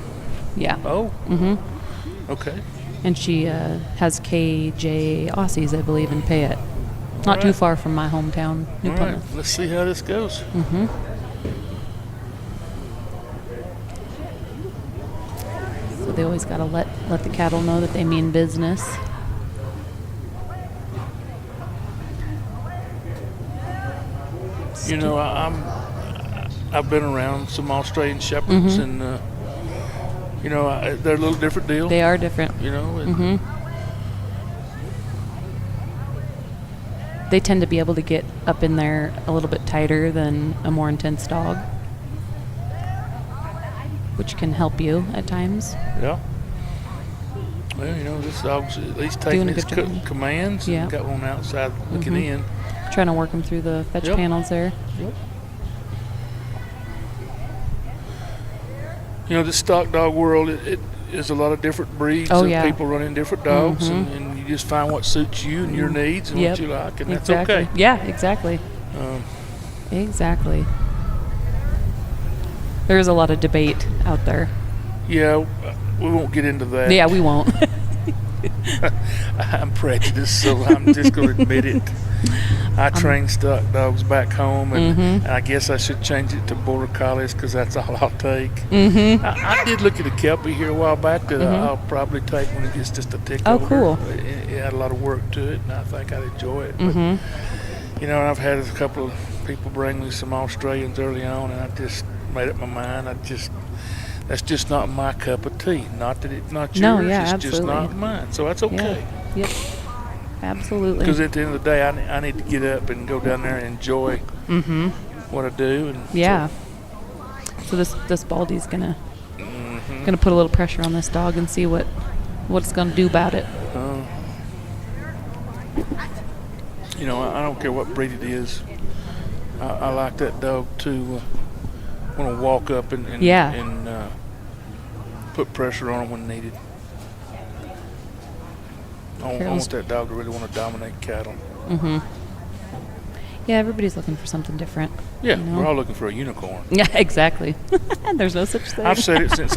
Yeah.
Oh.
Mm-hmm.
Okay.
And she has KJ Aussies, I believe, in Payette. Not too
right.
far from my hometown, New
All right.
Plymouth.
Let's see how this goes.
Mm-hmm. So they always got to let the cattle know that they mean business.
You know, I've been around some Australian Shepherds, and you know, they're a little different deal.
They are different.
You know.
Mm-hmm. They tend to be able to get up in there a little bit tighter than a more intense dog, which can help you at times.
Yeah. Well, you know, this dog's at least
Doing
taking
a
his
good job.
commands.
Yeah.
And got one outside looking in.
Trying to work them through the fetch
Yep.
panels there.
Yep. You know, the stock dog world, it is a lot of different breeds
Oh,
of
yeah.
people running different dogs,
Mhm.
and you just find what suits you and your needs and
Yep.
what you like, and
exactly.
that's okay.
Yeah, exactly. Exactly. There's a lot of debate out there.
Yeah, we won't get into that.
Yeah, we won't.
I'm prejudiced, so I'm just going to admit it. I train stock dogs back home, and I guess I should change it to border collies because that's all I'll take. I did look at a Kelpie here a while back that I'll probably take when it gets just a tick
Oh,
over.
cool.
It had a lot of work to it, and I think I'd enjoy it. But, you know, I've had a couple of people bring me some Australians early on, and I just made up my mind. That's just not my cup of tea. Not that it's not yours.
No, yeah,
it's
absolutely.
just not mine. So that's okay.
Yep. Absolutely.
Because at the end of the day, I need to get up and go down there and enjoy what I do. And
Yeah. So this Baldy's gonna put a little pressure on this dog and see what it's gonna do about it.
You know, I don't care what breed it is. I like that dog to want to walk up and put pressure on him when needed. I want that dog to really want to dominate cattle.
Yeah, everybody's looking for something different.
Yeah,
you know?
we're all looking for a unicorn.
Yeah, exactly. There's no such thing.
I've said it since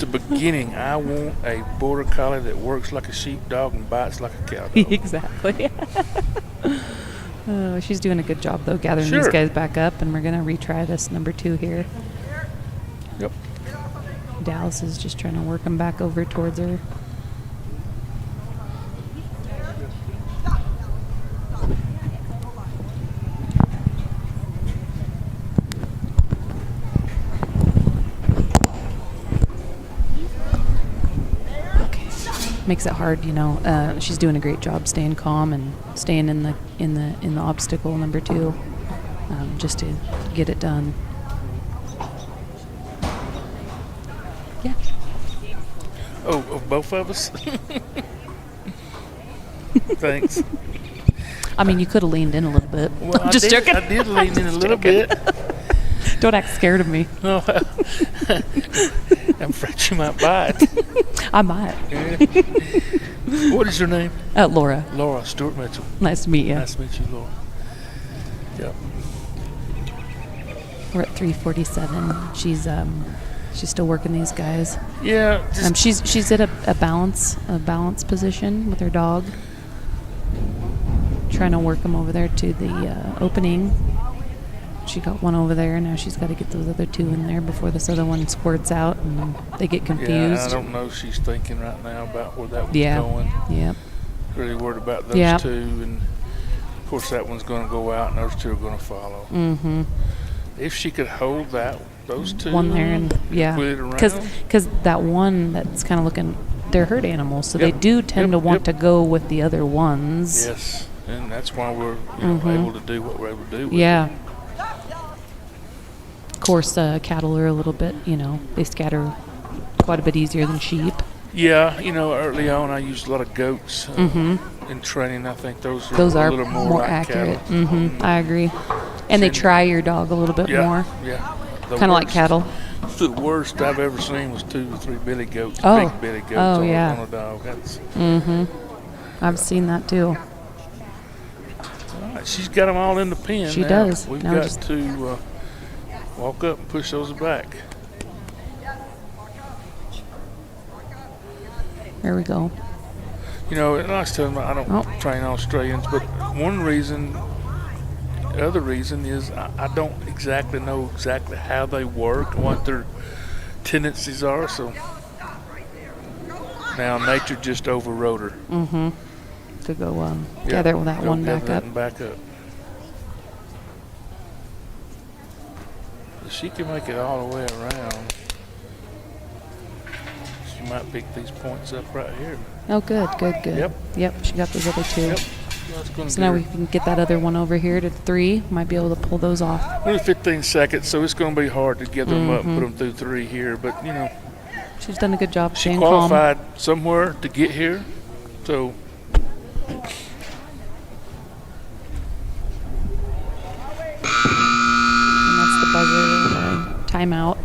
the beginning. I want a border collie that works like a sheepdog and bites like a cow dog.
Exactly. Oh, she's doing a good job though, gathering these
Sure.
guys back up, and we're gonna retry this number 2 here.
Yep.
Dallas is just trying to work them back over towards her. Makes it hard, you know. She's doing a great job staying calm and staying in the obstacle number 2, just to get it done. Yeah.
Oh, of both of us? Thanks.
I mean, you could have leaned in a little bit.
Well,
I'm just joking.
I did lean in a little bit.
Don't act scared of me.
Oh, I'm afraid you might bite.
I might.
What is your name?
Laura.
Laura Stewart Mitchell.
Nice to meet you.
Nice to meet you, Laura. Yep.
We're at 347. She's still working these guys.
Yeah.
She's at a balance position with her dog. Trying to work them over there to the opening. She got one over there. Now she's got to get those other 2 in there before this other one squirts out and they get confused.
Yeah, I don't know if she's thinking right now about where that one's going.
Yep.
Really worried about those 2, and of course that one's going to go out, and those 2 are going to follow. If she could hold those 2
one there and
put it around.
because that one that's kind of looking, they're herd animals, so they do tend to want to go with the other ones.
Yes, and that's why we're able to do what we're able to do. With
Yeah. Of course, cattle are a little bit, you know, they scatter quite a bit easier than sheep.
Yeah, you know, early on I used a lot of goats in training. I think those are
are
a little more like
accurate.
cattle.
I agree. And they try your dog a little bit more.
Yeah.
Kind of like cattle.
The worst I've ever seen was 2 or 3 billy goats,
Oh.
big billy goats
Oh,
on,
yeah.
on a dog. That's,
I've seen that too.
all right, she's got them all in the pen.
She
now.
does.
We've
Now
got
just-
to walk up and push those back.
There we go.
You know, and I was telling them I don't train Australians, but the other reason is I don't exactly know exactly how they work, what their tendencies are. So now nature just overrode her.
To go gather that one back
gather
up.
that one back up. If she can make it all the way around, she might pick these points up right here.
Oh, good. Yep. She got those other 2.
Yep. That's gonna
So now
be
we can get that other one over here to 3. Might be able to pull those off.
only 15 seconds, so it's going to be hard to gather them up and put them through 3 here. But, you know,
She's done a good job
she
staying calm.
qualified somewhere to get here. So,
And that's the buzzer timeout.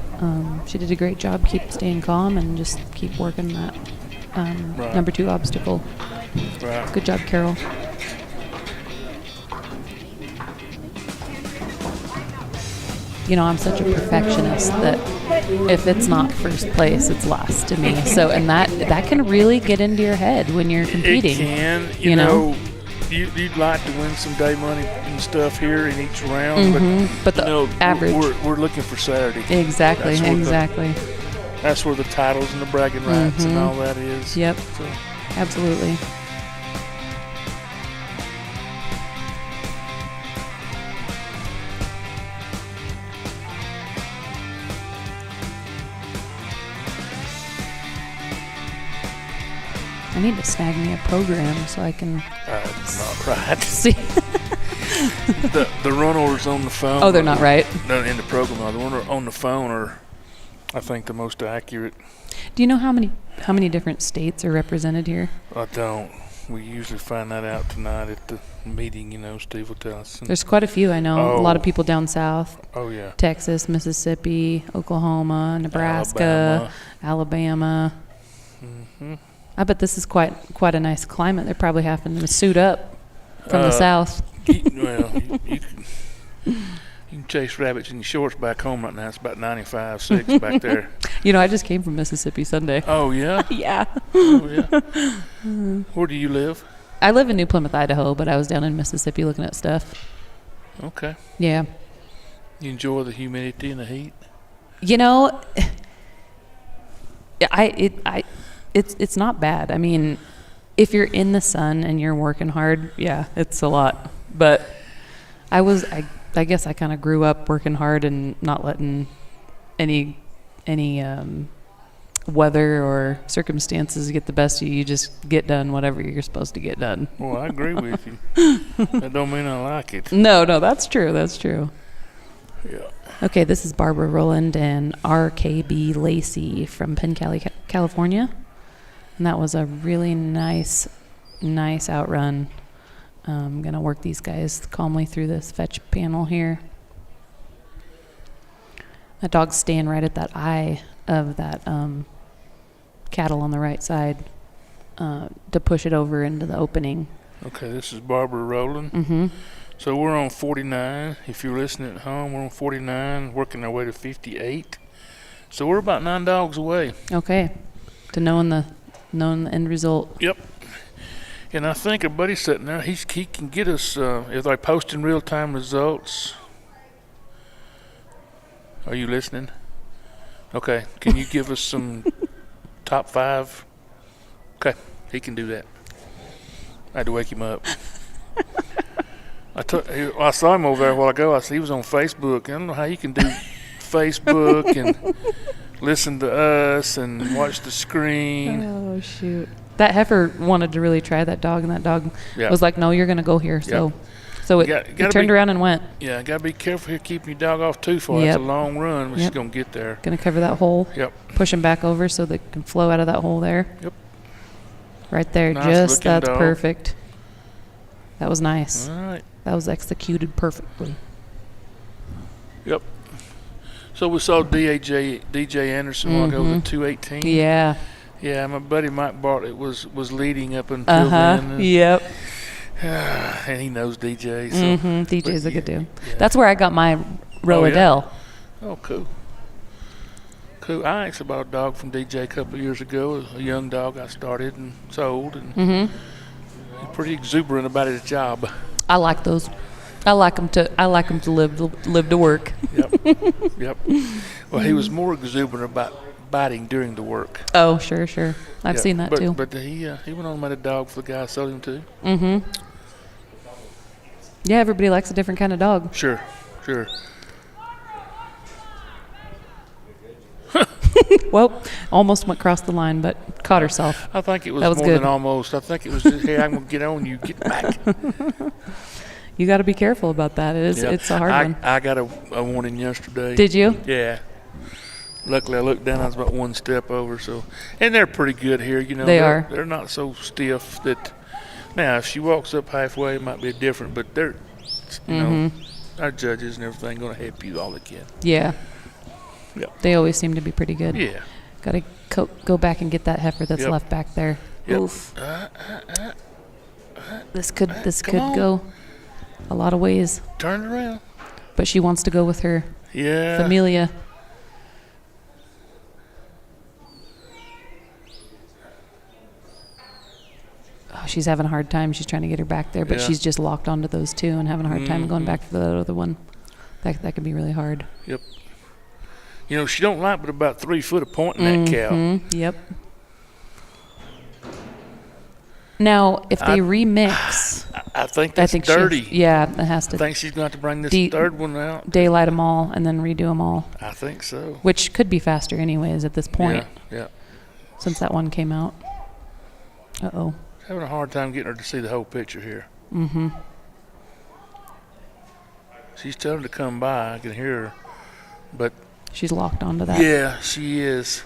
she did a great job. Keep staying calm and just keep working that
Right.
number 2 obstacle.
Right.
Good job, Carol. You know, I'm such a perfectionist that if it's not first place, it's last to me. So, and that can really get into your head when you're competing.
It can. You know, you'd like to win some day money and stuff here in each round,
but the
you know,
average.
We're looking for Saturday.
Exactly. Exactly.
That's where the titles and the bragging rights and all that is.
Yep.
So.
Absolutely. I need to snag me a program so I can
Not right.
see.
the run orders on the phone.
Oh, they're not right.
In the program, the one on the phone are, I think, the most accurate.
Do you know how many different states are represented here?
I don't. We usually find that out tonight at the meeting. You know, Steve will tell us.
There's quite a few. I know a lot of people down south.
Oh yeah.
Texas, Mississippi, Oklahoma, Nebraska, Alabama.
Mm-hmm.
I bet this is quite a nice climate. They're probably having to suit up from the south.
You can chase rabbits in your shorts back home right now. It's about 95.6 back there.
You know, I just came from Mississippi Sunday.
Oh yeah.
Yeah.
Oh yeah. Where do you live?
I live in New Plymouth, Idaho, but I was down in Mississippi looking at stuff.
Okay.
Yeah.
You enjoy the humidity and the heat?
You know, it's not bad. I mean, if you're in the sun and you're working hard, yeah, it's a lot. But I guess I kind of grew up working hard and not letting any weather or circumstances get the best of you. You just get done whatever you're supposed to get done.
Well, I agree with you. That don't mean I like it.
No, that's true. That's true.
Yeah.
Okay, this is Barbara Rowland and RKB Lacey from Penn Cali, California. And that was a really nice outrun. I'm going to work these guys calmly through this fetch panel here. That dog's staying right at that eye of that cattle on the right side to push it over into the opening.
Okay, this is Barbara Rowland.
Mm-hmm.
So we're on 49. If you're listening at home, we're on 49, working our way to 58. So we're about 9 dogs away.
Okay, to knowing the end result.
Yep. And I think our buddy's sitting there. He can get us, if they're posting real-time results. Are you listening? Okay. Can you give us some top 5? Okay. He can do that. I had to wake him up. I saw him over there a while ago. He was on Facebook. I don't know how you can do Facebook and listen to us and watch the screen.
Oh, shoot. That heifer wanted to really try that dog, and that dog was like, no, you're going to go here. So it turned around and went.
Yeah, got to be careful here keeping your dog off too far. It's a long run, but she's going to get there.
Going to cover that hole.
Yep.
Push him back over so they can flow out of that hole there.
Yep.
Right there.
Nice
That's
dog.
perfect. That was nice.
All right.
That was executed perfectly.
Yep. So we saw DJ Anderson while ago with 218.
Yeah.
Yeah, my buddy Mike Bartlett was leading up until then.
Yep.
And he knows DJ. So.
DJ's a good dude. Yeah. That's where I got my Roadell.
Oh, cool. Cool. I actually bought a dog from DJ a couple of years ago, a young dog I started and sold. And he's pretty exuberant about his job.
I like those. I like them to live to work.
Yep. Well, he was more exuberant about biting during the work.
Oh, sure. I've seen that too.
But he went on and made a dog for the guy I sold him to.
Mm-hmm. Yeah, everybody likes a different kind of dog.
Sure.
Well, almost went across the line, but caught herself.
I think it was,
more
than almost. I think it was just, hey, I'm going to get on you, get back.
You got to be careful about that. It's a hard one.
I got a warning yesterday.
Did you?
Yeah. Luckily, I looked down. I was about one step over. And they're pretty good here. You know, they're not so stiff that. Now, if she walks up halfway, it might be different. But they're, you know, our judges and everything going to help you all they can.
Yeah.
Yep.
They always seem to be pretty good.
Yeah.
Got to go back and get that heifer that's
Yep.
left back there.
Yep.
Oof. This could
on.
go a lot of ways.
Turn it around.
But she wants to go with her
Yeah.
familia. Oh, she's having a hard time. She's trying to get her back there, but
Yeah.
she's just locked onto those two and having a hard time going back for the other one. That can be really hard.
Yep. You know, she don't like but about 3 foot of point in that cow.
Yep. Now, if they remix,
I think that's
she-
dirty.
yeah, it has to.
I think she's going to have to bring this
De-
third one out.
Daylight them all and then redo them all.
I think so.
Which could be faster anyways at this point.
Yeah.
Since that one came out. Uh-oh.
Having a hard time getting her to see the whole picture here.
Mm-hmm.
She's telling her to come by. I can hear her. But
she's locked onto that.
Yeah, she is.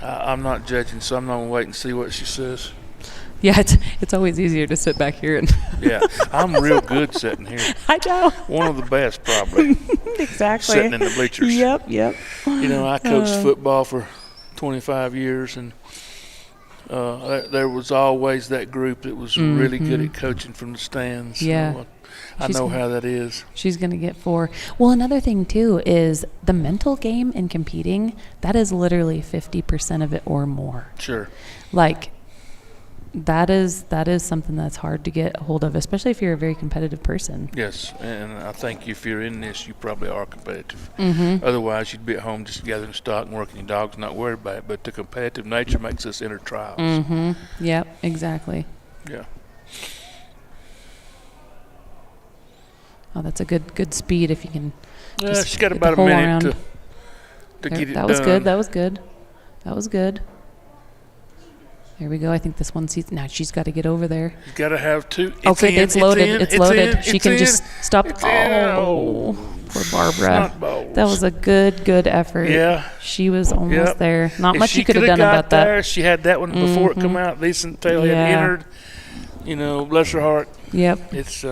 I'm not judging, so I'm not going to wait and see what she says.
Yeah, it's always easier to sit back here and
Yeah, I'm real good sitting here.
I know.
One of the best, probably.
Exactly.
Sitting in the bleachers.
Yep.
You know, I coached football for 25 years, and there was always that group that was really good at coaching from the stands.
Yeah.
So, I know how that is.
She's going to get 4. Well, another thing, too, is the mental game in competing, that is literally 50% of it or more.
Sure.
Like, that is something that's hard to get a hold of, especially if you're a very competitive person.
Yes, and I think if you're in this, you probably are competitive.
Mm-hmm.
Otherwise, you'd be at home just gathering stock and working your dogs, not worried about it. But the competitive nature makes us enter trials.
Mm-hmm. Yep, exactly.
Yeah.
Oh, that's a good speed if you can.
Yeah,
just
she's got
get
about
the
a
whole
minute
around.
to
There-
get it
that was
done.
good. That was good. That was good. There we go. I think this one sees. Now she's got to get over there.
You've got to have 2.
Okay, it's loaded.
in,
It's loaded.
in,
She
it's
can
in,
just stop.
it's in.
Oh, poor Barbara.
Snot balls.
That was a good effort.
Yeah.
She was almost
Yep.
there. Not
If
much
she
you could have
coulda
done
got
about that.
there, she had that one before it come out. Decent tail
Yeah.
had entered. You know, bless her heart.
Yep.
It's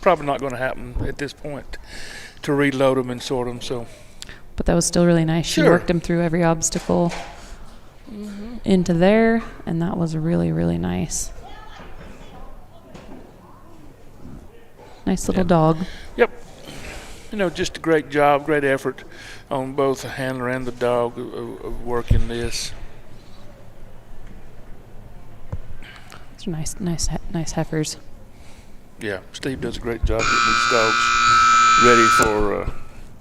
probably not going to happen at this point to reload them and sort them. So.
But that was still really nice. She
Sure.
worked him through every obstacle into there, and that was really nice. Nice little dog.
Yep. You know, just a great job, great effort on both the handler and the dog of working this.
These are nice heifers.
Yeah, Steve does a great job getting these dogs ready for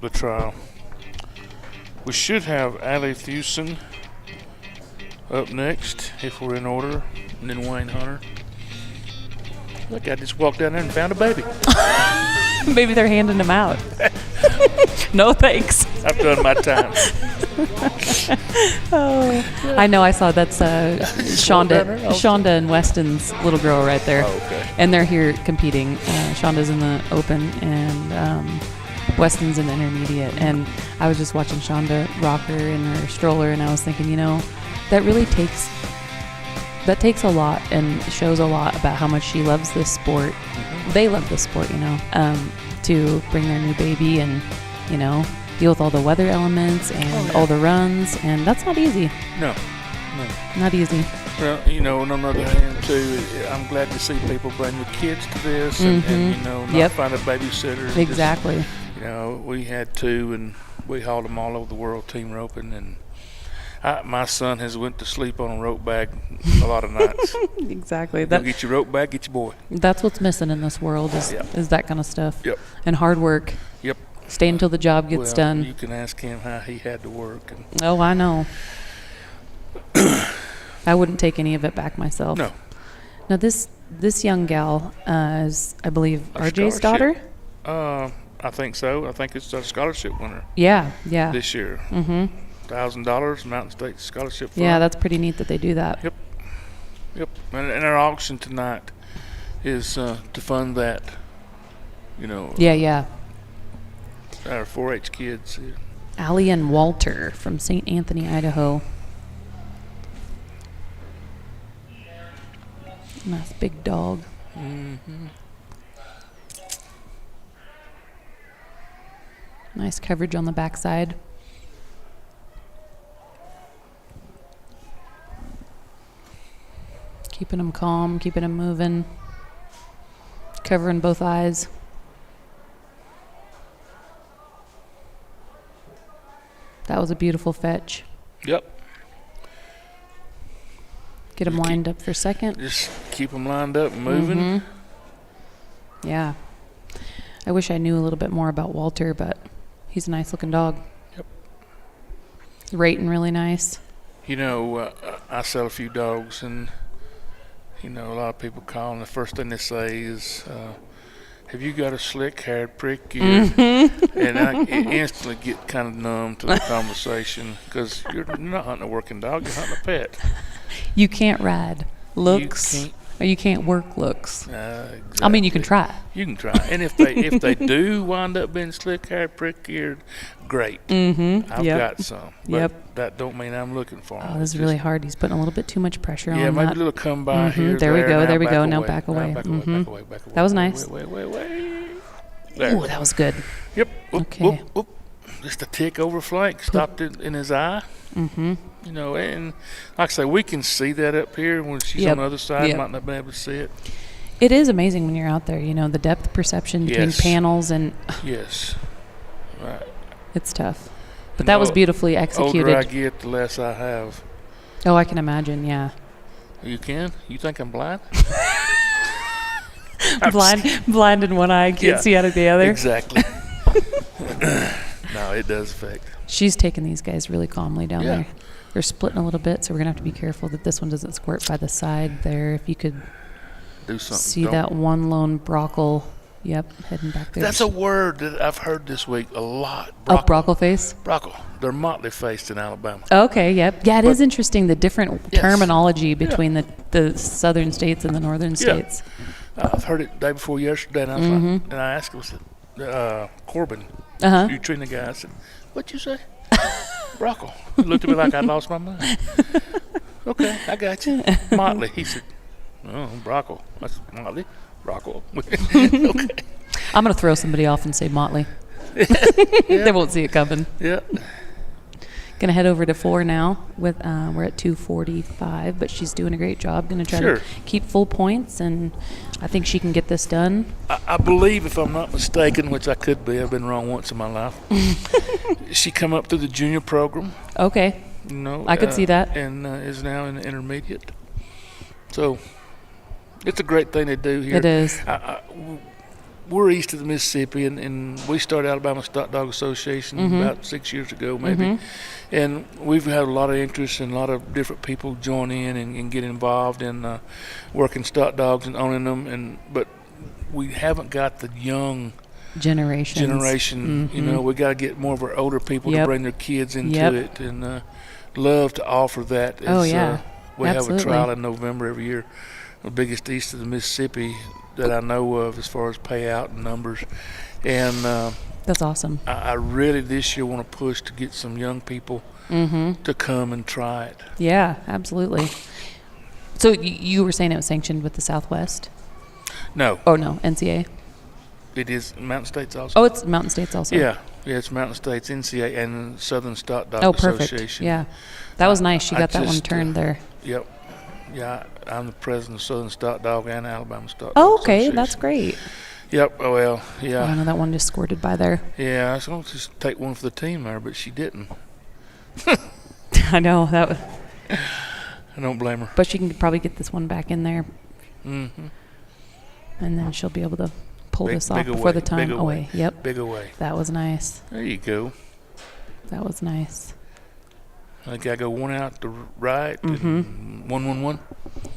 the trial. We should have Allie Thewson up next, if we're in order, and then Wayne Hunter. Look, I just walked down there and found a baby.
Maybe they're handing them out. No thanks.
I've done my time.
Oh, I know. I saw that's Shonda and Weston's little girl right there.
Oh, okay.
And they're here competing. Shonda's in the open and Weston's in the intermediate. And I was just watching Shonda rock her in her stroller, and I was thinking, you know, that really takes a lot and shows a lot about how much she loves this sport. Mm-hmm. They love this sport, you know, to bring their new baby and, you know, deal with all the weather elements and all the runs, and that's not easy.
No.
Not easy.
Well, you know, on another hand, too, I'm glad to see people bring their kids to this and you know, not find a babysitter.
Exactly.
Just, you know, we had 2, and we hauled them all over the world team roping, and my son has went to sleep on a rope bag a lot of nights.
Exactly.
Don't get your rope bag, get your boy.
That's what's missing in this world is that kind of stuff.
Yep.
And hard work.
Yep.
Stay until the job gets done.
You can ask him how he had to work. And
oh, I know. I wouldn't take any of it back myself.
No.
Now this young gal is, I believe,
A
RJ's
scholarship.
daughter.
I think so. I think it's a scholarship winner.
Yeah.
This year.
Mm-hmm.
$1,000 Mountain State Scholarship Fund.
Yeah, that's pretty neat that they do that.
Yep. And our auction tonight is to fund that. You know.
Yeah.
Our 4-H kids.
Allie and Walter from St. Anthony, Idaho. Nice big dog.
Mm-hmm.
Nice coverage on the backside. Keeping him calm, keeping him moving. Covering both eyes. That was a beautiful fetch.
Yep.
Get him lined up for second.
Just keep them lined up and moving.
Mm-hmm. Yeah. I wish I knew a little bit more about Walter, but he's a nice looking dog.
Yep.
Rating really nice.
You know, I sell a few dogs, and you know, a lot of people call, and the first thing they say is, have you got a slick-haired, prick-eared?
Mm-hmm.
And I instantly get kind of numb to the conversation because you're not hunting a working dog, you're hunting a pet.
You can't ride looks, or you can't work looks. I mean, you can try.
You can try. And if they do wind up being slick-haired, prick-eared, great.
Mm-hmm.
I've got some. But
Yep.
that don't mean I'm looking for them.
Oh, this is really hard. He's putting a little bit too much pressure on that.
Yeah, maybe a little come by here.
There we go. There we go. Now
away.
back away.
Back
Mhm.
away. Back away.
That was nice.
Wait. There.
Ooh, that was good.
Yep. Oop,
Okay.
Oop, oop. Just a tick over flank. Stopped it in his eye.
Mm-hmm.
You know, and like I say, we can see that up here. When she's
Yep.
on the other side,
Yep.
might not be able to see it.
It is amazing when you're out there. You know, the depth perception between
Yes.
panels and
Yes. Right.
it's tough. But that was beautifully executed.
The older I get, the less I have.
Oh, I can imagine. Yeah.
You can? You think I'm blind?
blind in one eye, can't see out of the other.
Exactly. No, it does affect.
She's taking these guys really calmly down
Yeah.
there. They're splitting a little bit, so we're gonna have to be careful that this one doesn't squirt by the side there. If you could
Do something.
see
Don't-
that one lone brockle. Yep, heading back there.
That's a word that I've heard this week a lot.
Oh, brockle face?
Brockle. They're motley faced in Alabama.
Okay, yep. Yeah, it is interesting, the different
Yes.
terminology between the southern states and the northern
Yeah.
states.
I've heard it the day before yesterday, and I was like, and I asked him, I said, Corbin,
Uh-huh.
you treating the guy? I said, what'd you say? Brockle. He looked at me like I'd lost my mind. Okay, I got you. Motley. He said, oh, brockle. I said, motley? Brockle. Okay.
I'm going to throw somebody off and say Motley. They won't see it coming.
Yeah.
Going to head over to 4 now. With we're at 2:45, but she's doing a great job. Going to try
Sure.
to keep full points, and I think she can get this done.
I believe, if I'm not mistaken, which I could be, I've been wrong once in my life, she come up through the junior program.
Okay.
You know,
I could see that.
And is now in the intermediate. So it's a great thing to do here.
It is.
We're east of the Mississippi, and we started Alabama Stock Dog Association about 6 years ago, maybe. And we've had a lot of interest and a lot of different people join in and get involved in working stock dogs and owning them. But we haven't got the young generation. You know, we got to get more of our older people to bring their kids into it, and love to offer that.
Oh, yeah.
We
Absolutely.
have a trial in November every year, the biggest east of the Mississippi that I know of as far as payout and numbers. And
that's awesome.
I really this year want to push to get some young people to come and try it.
Yeah, absolutely. So you were saying it was sanctioned with the Southwest?
No.
Oh, no, NCA?
It is Mountain States also.
Oh, it's Mountain States also?
Yeah, it's Mountain States, NCA, and Southern Stock Dog
Oh, perfect.
Association.
Yeah. That was nice. She
I
got that one
just,
turned there.
Yep. Yeah, I'm the president of Southern Stock Dog and Alabama Stock Dog
Oh, okay.
Association.
That's great.
Yep. Oh, well, yeah.
Oh, I know that one just squirted by there.
Yeah, I was going to just take one for the team there, but she didn't.
I know. That was,
I don't blame her.
but she can probably get this one back in there,
Mm-hmm.
and then she'll be able to pull
Big-
this off
big
before
away,
the time
big
away. Yep.
Big away.
That was nice.
There you go.
That was nice.
I think I go one out to right and 1-1-1.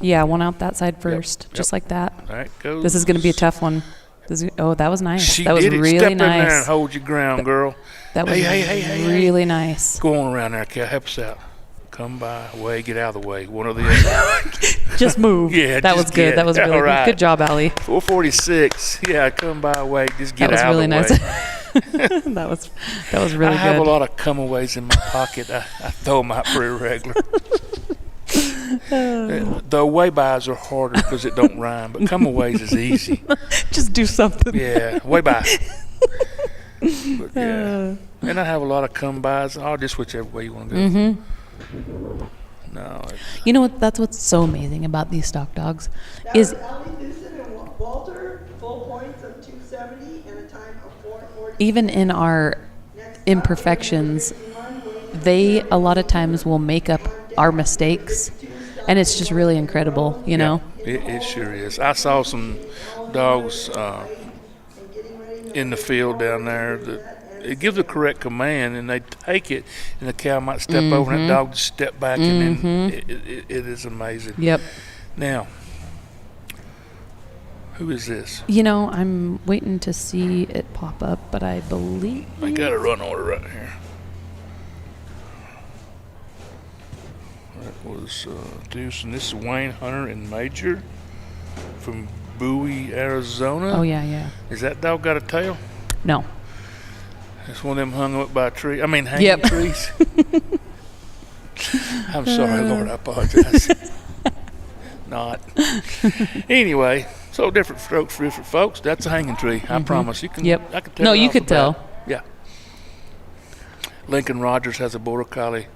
Yeah, one out that side first, just
yep.
like that.
All right, go.
This is going to be a tough one. Oh, that was nice.
She
that was
did it.
really
Step in there and
nice.
hold your ground, girl.
That was
hey,
really nice.
Go on around there, Cal. Help us out. Come by, away, get out of the way. One or the other.
Just move.
Yeah,
that
just
was good.
get-
That was really
all right.
good. Good job, Allie.
446. Yeah, come by, away. Just get
That was
out
really
of the
nice.
way.
that was really
I have
good.
a lot of come-aways in my pocket. I throw them out pretty regular. The away-bys are harder because it don't rhyme, but come-aways is easy.
Just do something.
Yeah, way by. But yeah. And I have a lot of come-bys. Oh, just whichever way you want to go. No.
You know what? That's what's so amazing about these stock dogs is
Ellie Thusen and Walter, full points of 270 and a time of 4:40.
even in our imperfections, they a lot of times will make up our mistakes, and it's just really incredible, you know.
It sure is. I saw some dogs in the field down there that it gives the correct command, and they take it, and the cow might step over, and that dog just step back, and then it is amazing.
Yep.
Now, who is this?
You know, I'm waiting to see it pop up, but I believe
I got a run order right here. That was Deuce, and this is Wayne Hunter and Major from Bowie, Arizona.
Oh yeah, yeah.
Is that dog got a tail?
No.
It's one of them hung up by a tree. I mean, hanging trees. I'm sorry, Lord. I apologize. Not. Anyway, so different strokes for different folks. That's a hanging tree. I promise. You can.
Yep.
I can tell.
No,
it
you
off
could
the
tell.
bat. Yeah. Lincoln Rogers has a border collie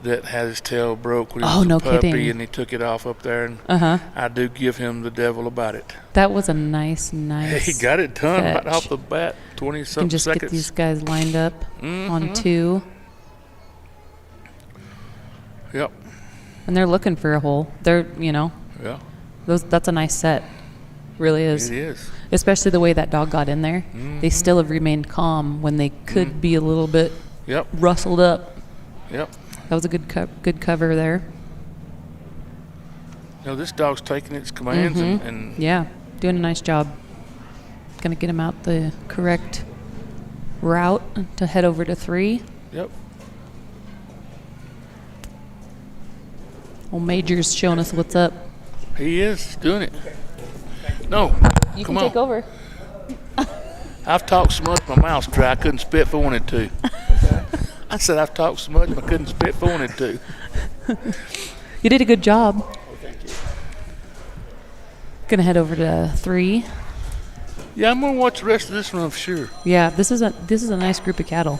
that had his tail broke when he was a
no
puppy,
kidding.
and he took it off up there. And
Uh-huh.
I do give him the devil about it.
That was a nice.
He got it done right
fetch.
off the bat. 20
You
something
can just
seconds.
get these guys lined up on 2,
Yep.
and they're looking for a hole. They're, you know,
Yeah.
that's a nice set. Really is.
It is.
Especially the way that dog got in there. They still have remained calm when they could be a little bit
Yep.
rustled up.
Yep.
That was a good cover there.
No, this dog's taking its commands and
Yeah, doing a nice job. Gonna get him out the correct route to head over to 3.
Yep.
Old Major's showing us what's up.
He is doing it. No,
You
come
can
on.
take over.
I've talked so much my mouth's dry I couldn't spit if I wanted to. I said I've talked so much I couldn't spit if I wanted to.
You did a good job. Gonna head over to 3.
Yeah, I'm gonna watch the rest of this run for sure.
Yeah, this is a nice group of cattle.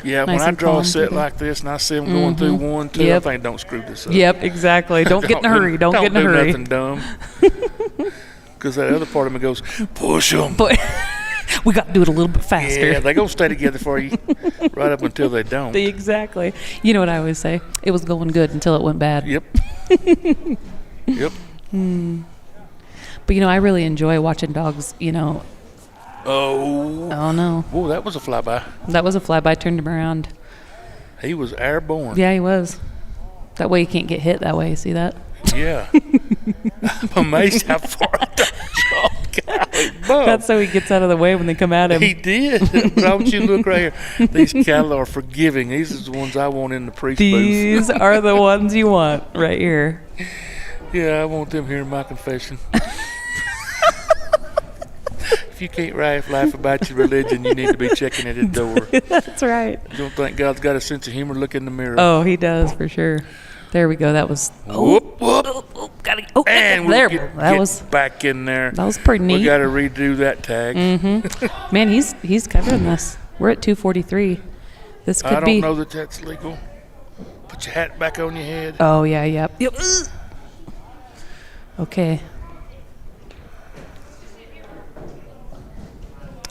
Yeah,
Nice
when I
and
draw
calm.
a set like this and I see them going through 1, 2,
Yep.
I think don't screw this up.
Yep, exactly. Don't get in a hurry. Don't get in a
do
hurry.
nothing dumb. Because that other part of me goes, push them.
But we got to do it a little bit faster.
Yeah, they're going to stay together for you right up until they don't.
Exactly. You know what I always say? It was going good until it went bad.
Yep. Yep.
But, you know, I really enjoy watching dogs, you know.
Oh
no.
Oh, that was a flyby.
That was a flyby, turned him around.
He was airborne.
Yeah, he was. That way you can't get hit that way. See that?
Yeah. I'm amazed how far I jumped. Golly, Bob.
That's so he gets out of the way when they come at him.
He did. But I want you to look right here. These cattle are forgiving. These are the ones I want in the priest booth.
These are the ones you want right here.
Yeah, I want them hearing my confession. If you can't laugh about your religion, you need to be checking at the door.
That's right.
You don't think God's got a sense of humor? Look in the mirror.
Oh, he does for sure. There we go. That was.
Whoop, whoop.
Gotta, oh,
And
there.
we'll get
That was
back in there.
That was pretty neat.
We got to redo that tag.
Man, he's covering this. We're at 243. This could
I don't
be.
know that that's legal. Put your hat back on your head.
Oh yeah, yep. Okay.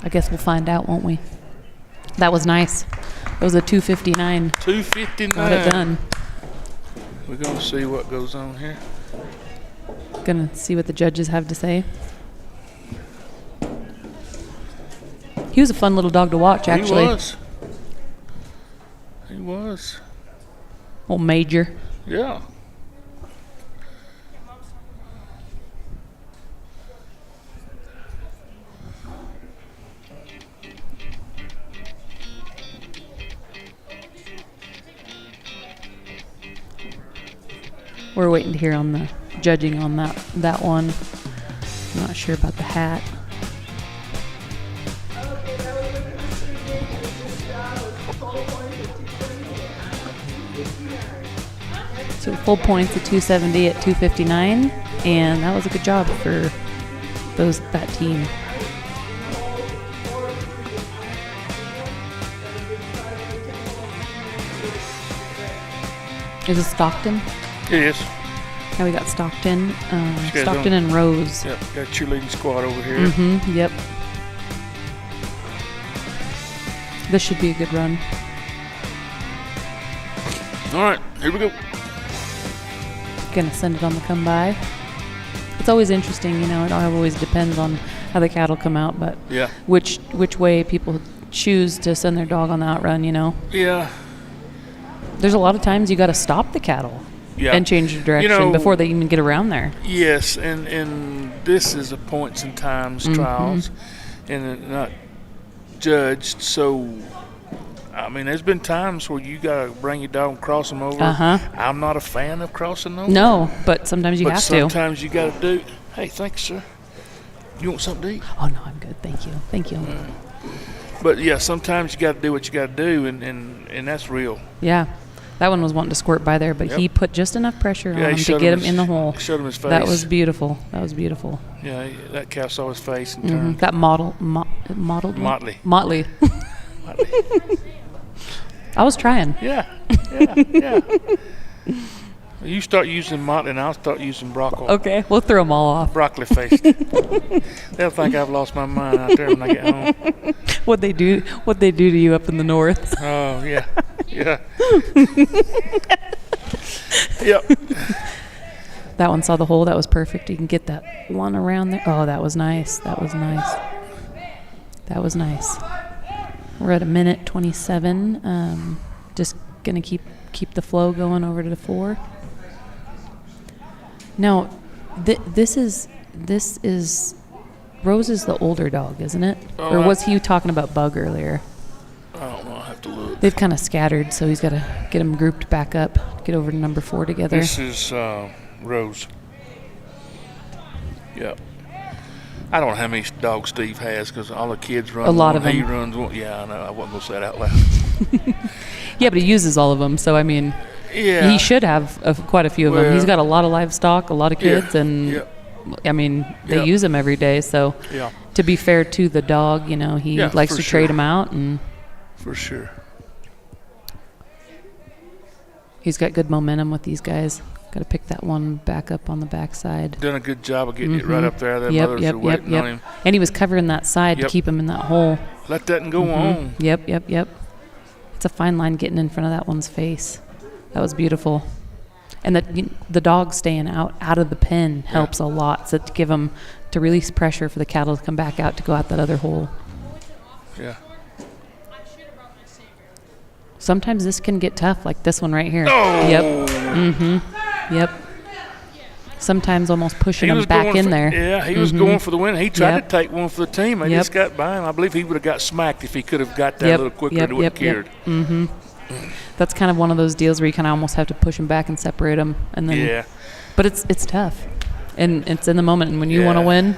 I guess we'll find out, won't we? That was nice. It was a 259.
259.
Got it done.
We're going to see what goes on here.
Gonna see what the judges have to say. He was a fun little dog to watch, actually.
He was. He was.
Old Major.
Yeah.
We're waiting to hear on the judging on that one. I'm not sure about the hat.
Okay, that was with the mystery game. This job was total points of 270 and 259.
So full points at 270 at 259, and that was a good job for that team. Is it Stockton?
It is.
Yeah, we got Stockton,
guys
Stockton
don't-
and Rose.
Yep, got a cheerleading squad over here.
Mm-hmm. Yep. This should be a good run.
All right, here we go.
Gonna send it on the come by. It's always interesting, you know. It always depends on how the cattle come out, but
Yeah.
which way people choose to send their dog on the outrun, you know.
Yeah.
There's a lot of times you got to stop the cattle
Yeah.
and change the direction
know-
before they even get around there.
Yes, and this is a points and times trials, and not judged. So, I mean, there's been times where you gotta bring your dog and cross them over. I'm not a fan of crossing over.
No, but sometimes you
but
have to.
sometimes you gotta do. Hey, thanks, sir. You want something to eat?
Oh no, I'm good. Thank you. Thank you.
But yeah, sometimes you gotta do what you gotta do, and that's real.
Yeah. That one was wanting to squirt by there, but
Yep.
he put just enough pressure
Yeah,
on
he
him to
showed
get
him
him in the hole.
showed him his
That
face.
was beautiful. That was beautiful.
Yeah, that cow saw his face and turned.
That motley.
Motley.
I was trying.
Yeah, yeah. You start using Motley, and I'll start using broccoli.
Okay, we'll throw them all off.
Broccoli faced. They'll think I've lost my mind out there when I get home.
What they do to you up in the north?
Oh yeah, yeah. Yep.
That one saw the hole. That was perfect. You can get that one around there. Oh, that was nice. That was nice. That was nice. We're at 1:27. Just gonna keep the flow going over to the 4. Now, this is Rose is the older dog, isn't it?
Oh,
Or was he talking about Bug earlier?
I don't know. I have to look.
They've kind of scattered, so he's got to get them grouped back up. Get over to number 4 together.
This is Rose. Yep. I don't know how many dogs Steve has because all the kids run.
A lot
one,
of
He
them.
runs one. Yeah, I know. I wasn't gonna say that out loud.
Yeah, but he uses all of them, so I mean,
Yeah.
he should have quite a few of them. He's
Well-
got a lot of livestock, a lot of
Yeah,
kids, and
yeah.
I mean, they
Yeah.
use them every day. So,
Yeah.
to be fair to the dog, you know, he
Yeah,
likes
for
to
sure.
trade them out, and
For sure.
he's got good momentum with these guys. Got to pick that one back up on the backside.
Done a good job of getting it right up there. Their
Yep,
mothers
yep,
are
yep,
waiting
yep.
on him.
And he was covering that side
Yep.
to keep him in that hole.
Let that and go on.
Yep, yep, yep. It's a fine line getting in front of that one's face. That was beautiful. And the dog staying out of the pen helps a lot. So to give him, to release pressure for the cattle to come back out to go out that other hole.
Yeah.
Sometimes this can get tough, like this one right here.
Oh!
Yep. Yep. Sometimes almost pushing him back in there.
Yeah, he was going for the win. He tried
Yep.
to take one for the team. He
Yep.
just got by him. I believe he would have got smacked if he could have got that a little quicker than what he cared.
That's kind of one of those deals where you kind of almost have to push him back and separate him, and then.
Yeah.
But it's tough, and it's in the moment. And when you want to
Yeah.
win,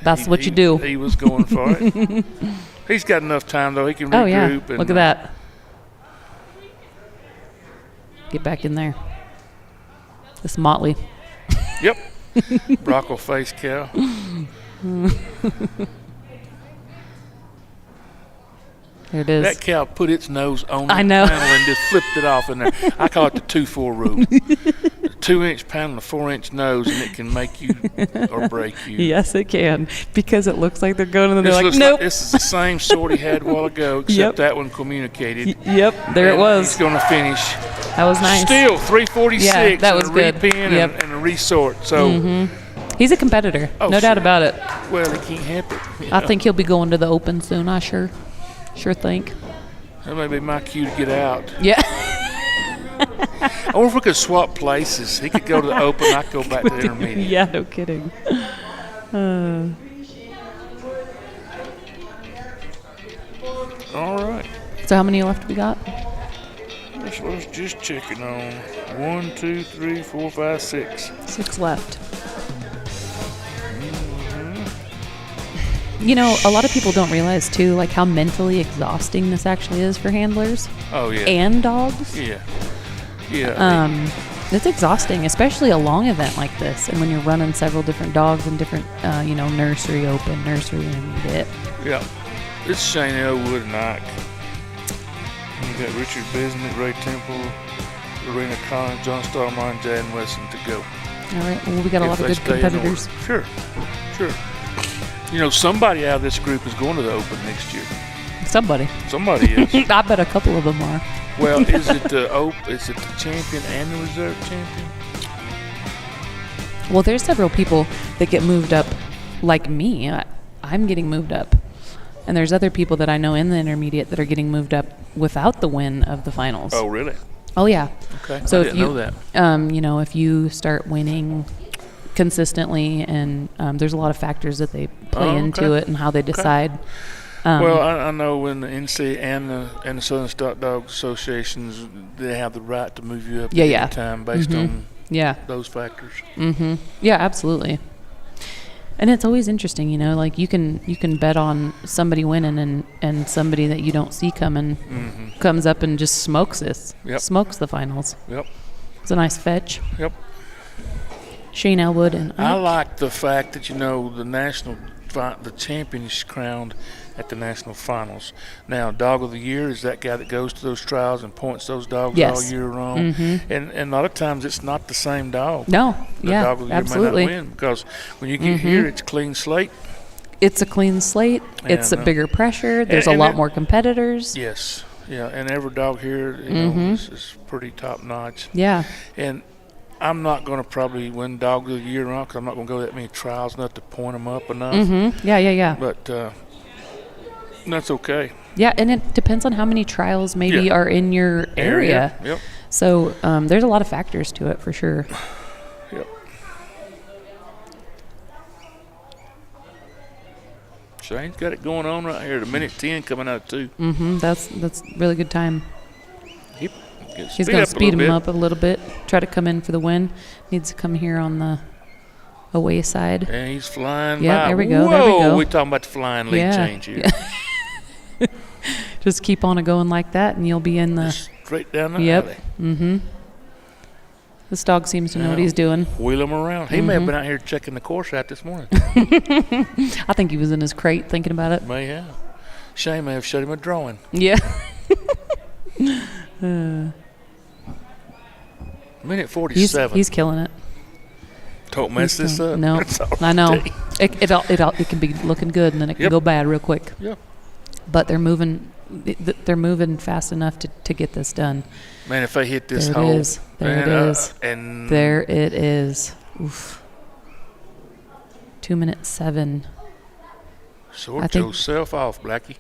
that's what you do.
He was going for it. He's got enough time though. He can regroup.
Oh yeah!
And,
Look at that. Get back in there. This motley.
Yep. Broccoli face cow.
There it is.
That cow put its nose on the
I know.
panel and just flipped it off in there. I call it the 2-4 rule. A 2-inch panel and a 4-inch nose, and it can make you or break you.
Yes, it can, because it looks like they're going, and then
This
they're like,
looks
nope.
this is the same sort he had a while ago, except
Yep.
that one communicated.
Yep, there it
And
was.
He's going to finish.
That was nice.
Still 346.
Yeah, that was
and
good.
a repin
Yep.
and a resort. So,
He's a competitor,
Oh,
no doubt
sure.
about it.
well, he can't help it.
I think he'll be going to the Open soon. I sure think.
That may be my cue to get out.
Yeah.
I wonder if we could swap places. He could go to the Open, I could go back to the intermediate.
Yeah, no kidding.
All right.
So how many left we got?
This was just checking on 1, 2, 3, 4, 5, 6.
6 left. You know, a lot of people don't realize too, like how mentally exhausting this actually is for handlers
Oh yeah.
and dogs.
Yeah. Yeah.
It's exhausting, especially a long event like this, and when you're running several different dogs and different, nursery open, nursery intermediate.
Yeah. It's Shane Elwood and Ike. And you got Richard Bismuth, Ray Temple, Lorena Collins, John Starmine, and Jan Wesson to go.
All right. Well, we got a lot of good competitors.
Sure. Somebody out of this group is going to the Open next year.
Somebody
is.
I bet a couple of them are.
Well, is it the champion and the reserve champion?
Well, there's several people that get moved up, like me. I'm getting moved up, and there's other people that I know in the intermediate that are getting moved up without the win of the finals.
Oh, really?
Oh, yeah.
Okay.
So
I didn't know that.
If you start winning consistently, and there's a lot of factors that they play into it and how they decide.
Well, I know in the NC and the Southern Stock Dogs Associations, they have the right to move you up at any time based on those factors.
Mm-hmm. Yeah, absolutely. And it's always interesting, like you can bet on somebody winning and somebody that you don't see coming comes up and just smokes smokes the finals.
Yep.
It's a nice fetch.
Yep.
Shane Elwood and
I like the fact that the champion is crowned at the national finals. Now, Dog of the Year is that guy that goes to those trials and points those dogs all year long.
Mm-hmm.
And a lot of times it's not the same dog.
No,
the Dog of the
absolutely.
Year may not win because when you get here, it's clean slate.
It's a clean slate. It's a bigger pressure. There's a lot more competitors.
Yes. Yeah, and every dog here, is pretty top notch.
Yeah.
And I'm not going to probably win Dog of the Year around because I'm not going to go that many trials enough to point them up enough.
Mm-hmm. Yeah.
But that's okay.
Yeah, and it depends on how many trials maybe are in your area.
Yep.
So there's a lot of factors to it for sure.
Yep. Shane's got it going on right here. The minute 10 coming out too.
Mm-hmm. That's really good time.
Yep.
He's going to speed him up a little bit. Try to come in for the win. Needs to come here on the away side.
And he's flying by.
Yeah, there we go.
Whoa,
there we go.
We're talking about the flying lead change here.
Just keep on going like that, and you'll be in the
straight down the alley.
Mm-hmm. This dog seems to know what he's doing.
Wheel him around. He may have been out here checking the course out this morning.
I think he was in his crate thinking about it.
May have. Shane may have showed him a drawing.
Yeah.
Minute 47.
He's killing it.
Don't mess this up.
No, I know. It can be looking good, and then it can go bad real quick.
Yep.
But they're moving fast enough to get this done.
Man, if they hit this
there
hole.
It is. There it is.
And
there it is. Oof. 2:07.
Sort yourself off, Blackie.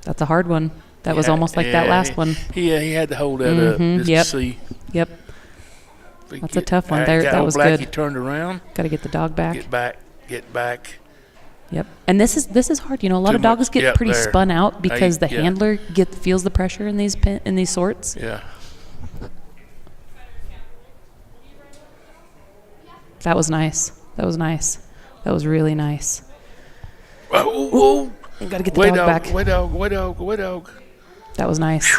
That's a hard one. That was almost like that last one.
He had to hold that up just to see.
Yep. That's a tough one. That was
Blackie
good.
Turned around.
Got to get the dog back.
Get back.
Yep. And this is hard. A lot of dogs get pretty spun out because the handler feels the pressure in these sorts.
Yeah.
That was nice. That was really nice.
Whoa.
Got to get the dog back.
Way dog.
That was nice.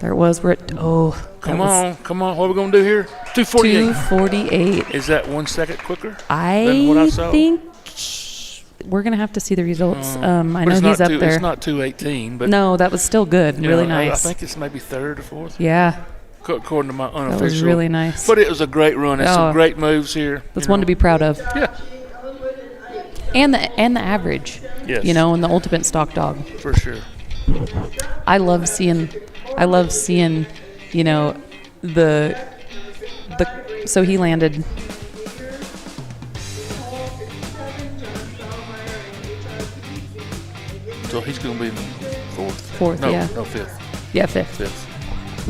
There it was.
Come on. What are we going to do here? 2:48.
2:48.
Is that 1 second quicker
I
than what I saw?
think we're going to have to see the results. I know he's up there.
It's not 2:18, but
no, that was still good. Really nice.
I think it's maybe third or fourth.
Yeah.
According to my unofficial.
That was really nice.
But it was a great run. It's some great moves here.
That's one to be proud of.
Yeah.
And the average.
Yes.
And the ultimate stock dog.
For sure.
I love seeing, so he landed.
So he's going to be fourth.
Fourth,
no,
yeah.
No, fifth.
Yeah, fifth.
Fifth.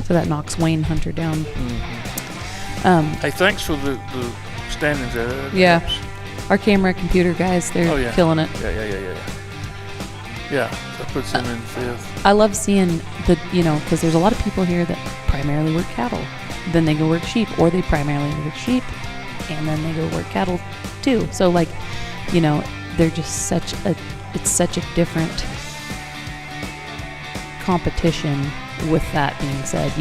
So that knocks Wayne Hunter down.
Mm-hmm. Hey, thanks for the standings there.
Yeah. Our camera computer guys, they're killing it.
Yeah, that puts him in fifth.
I love seeing because there's a lot of people here that primarily work cattle. Then they go work sheep, or they primarily work sheep, and then they go work cattle too. So they're just it's such a different competition with that being said,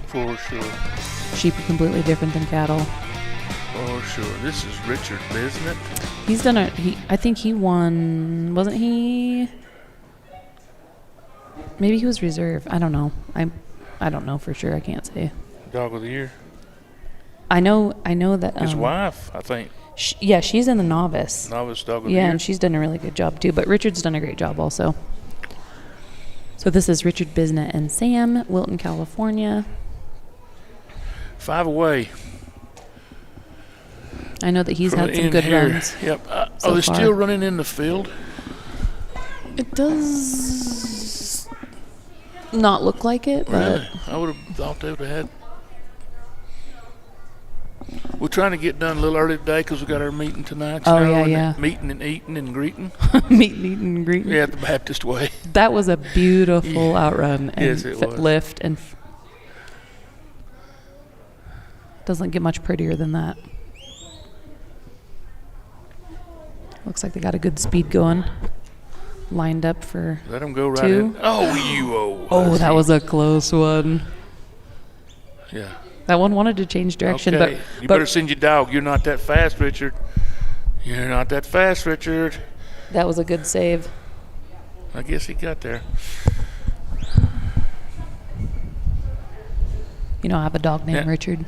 For sure.
Sheep are completely different than cattle.
Oh, sure. This is Richard Bisnet.
He's done I think he won, wasn't he? Maybe he was reserve. I don't know. I don't know for sure. I can't say.
Dog of the year.
I know that
His wife, I think.
Yeah, she's in the novice.
Novice dog of the year.
Yeah, and she's done a really good job too. But Richard's done a great job also. So this is Richard Bisnet and Sam, Wilton, California.
5 away.
I know that he's had some good runs.
Yep.
so
Are they
far.
still running in the field?
It does not look like it, but
Really? I would have thought they would have had. We're trying to get done a little early today because we got our meeting tonight.
Oh,
you know,
yeah,
and
yeah.
Meeting and eating and greeting.
meeting, eating, and greeting.
Yeah, the Baptist way.
That was a beautiful outrun and
Yes, it was.
lift, and doesn't get much prettier than that. Looks like they got a good speed going. Lined up for
Let them go right
2.
in. Oh, you
Oh, that was a close one.
Yeah.
That one wanted to change direction,
Okay.
but
You better send your dog. You're not that fast, Richard. You're not that fast, Richard.
that was a good save.
I guess he got there.
You know, I have a dog named
Yeah.
Richard.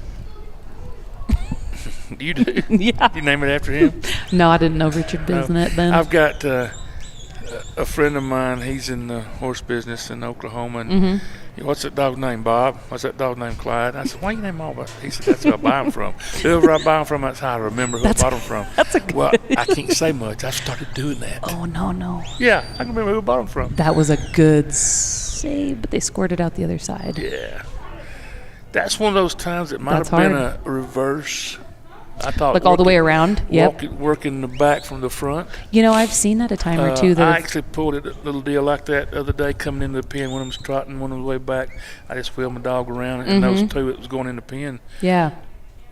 You do?
Yeah.
You name it after him?
No, I didn't know Richard Bisnet then.
I've got a friend of mine. He's in the horse business in Oklahoma. And
Mm-hmm.
what's that dog's name, Bob? What's that dog's name, Clyde? I said, why you name all that? He said, that's who I buy them from. Whoever I buy them from, that's how I remember who I bought them from.
That's a good.
Well, I can't say much. I started doing that.
Oh, no.
Yeah, I can remember who I bought them from.
That was a good save, but they scored it out the other side.
Yeah. That's one of those times that might
That's
have been
hard.
a reverse. I thought
Like all the way around? Yep.
Working the back from the front.
You know, I've seen that a time or two.
I
That
actually pulled a little deal like that the other day coming into the pen. One of them was trotting, one on the way back. I just wheeled my dog around, and those two that was going in the pen,
yeah.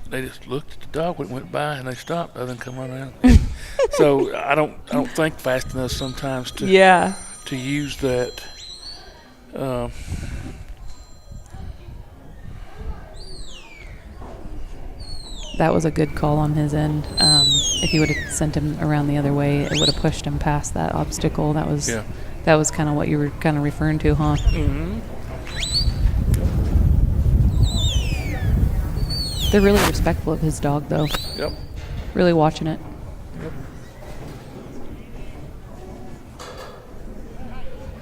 they just looked at the dog when it went by, and they stopped. Other than come right around. So I don't think fast enough sometimes to
Yeah.
to use that.
That was a good call on his end. If he would have sent him around the other way, it would have pushed him past that obstacle. That was kind of what you were kind of referring to, huh?
Mm-hmm.
They're really respectful of his dog, though.
Yep.
Really watching it.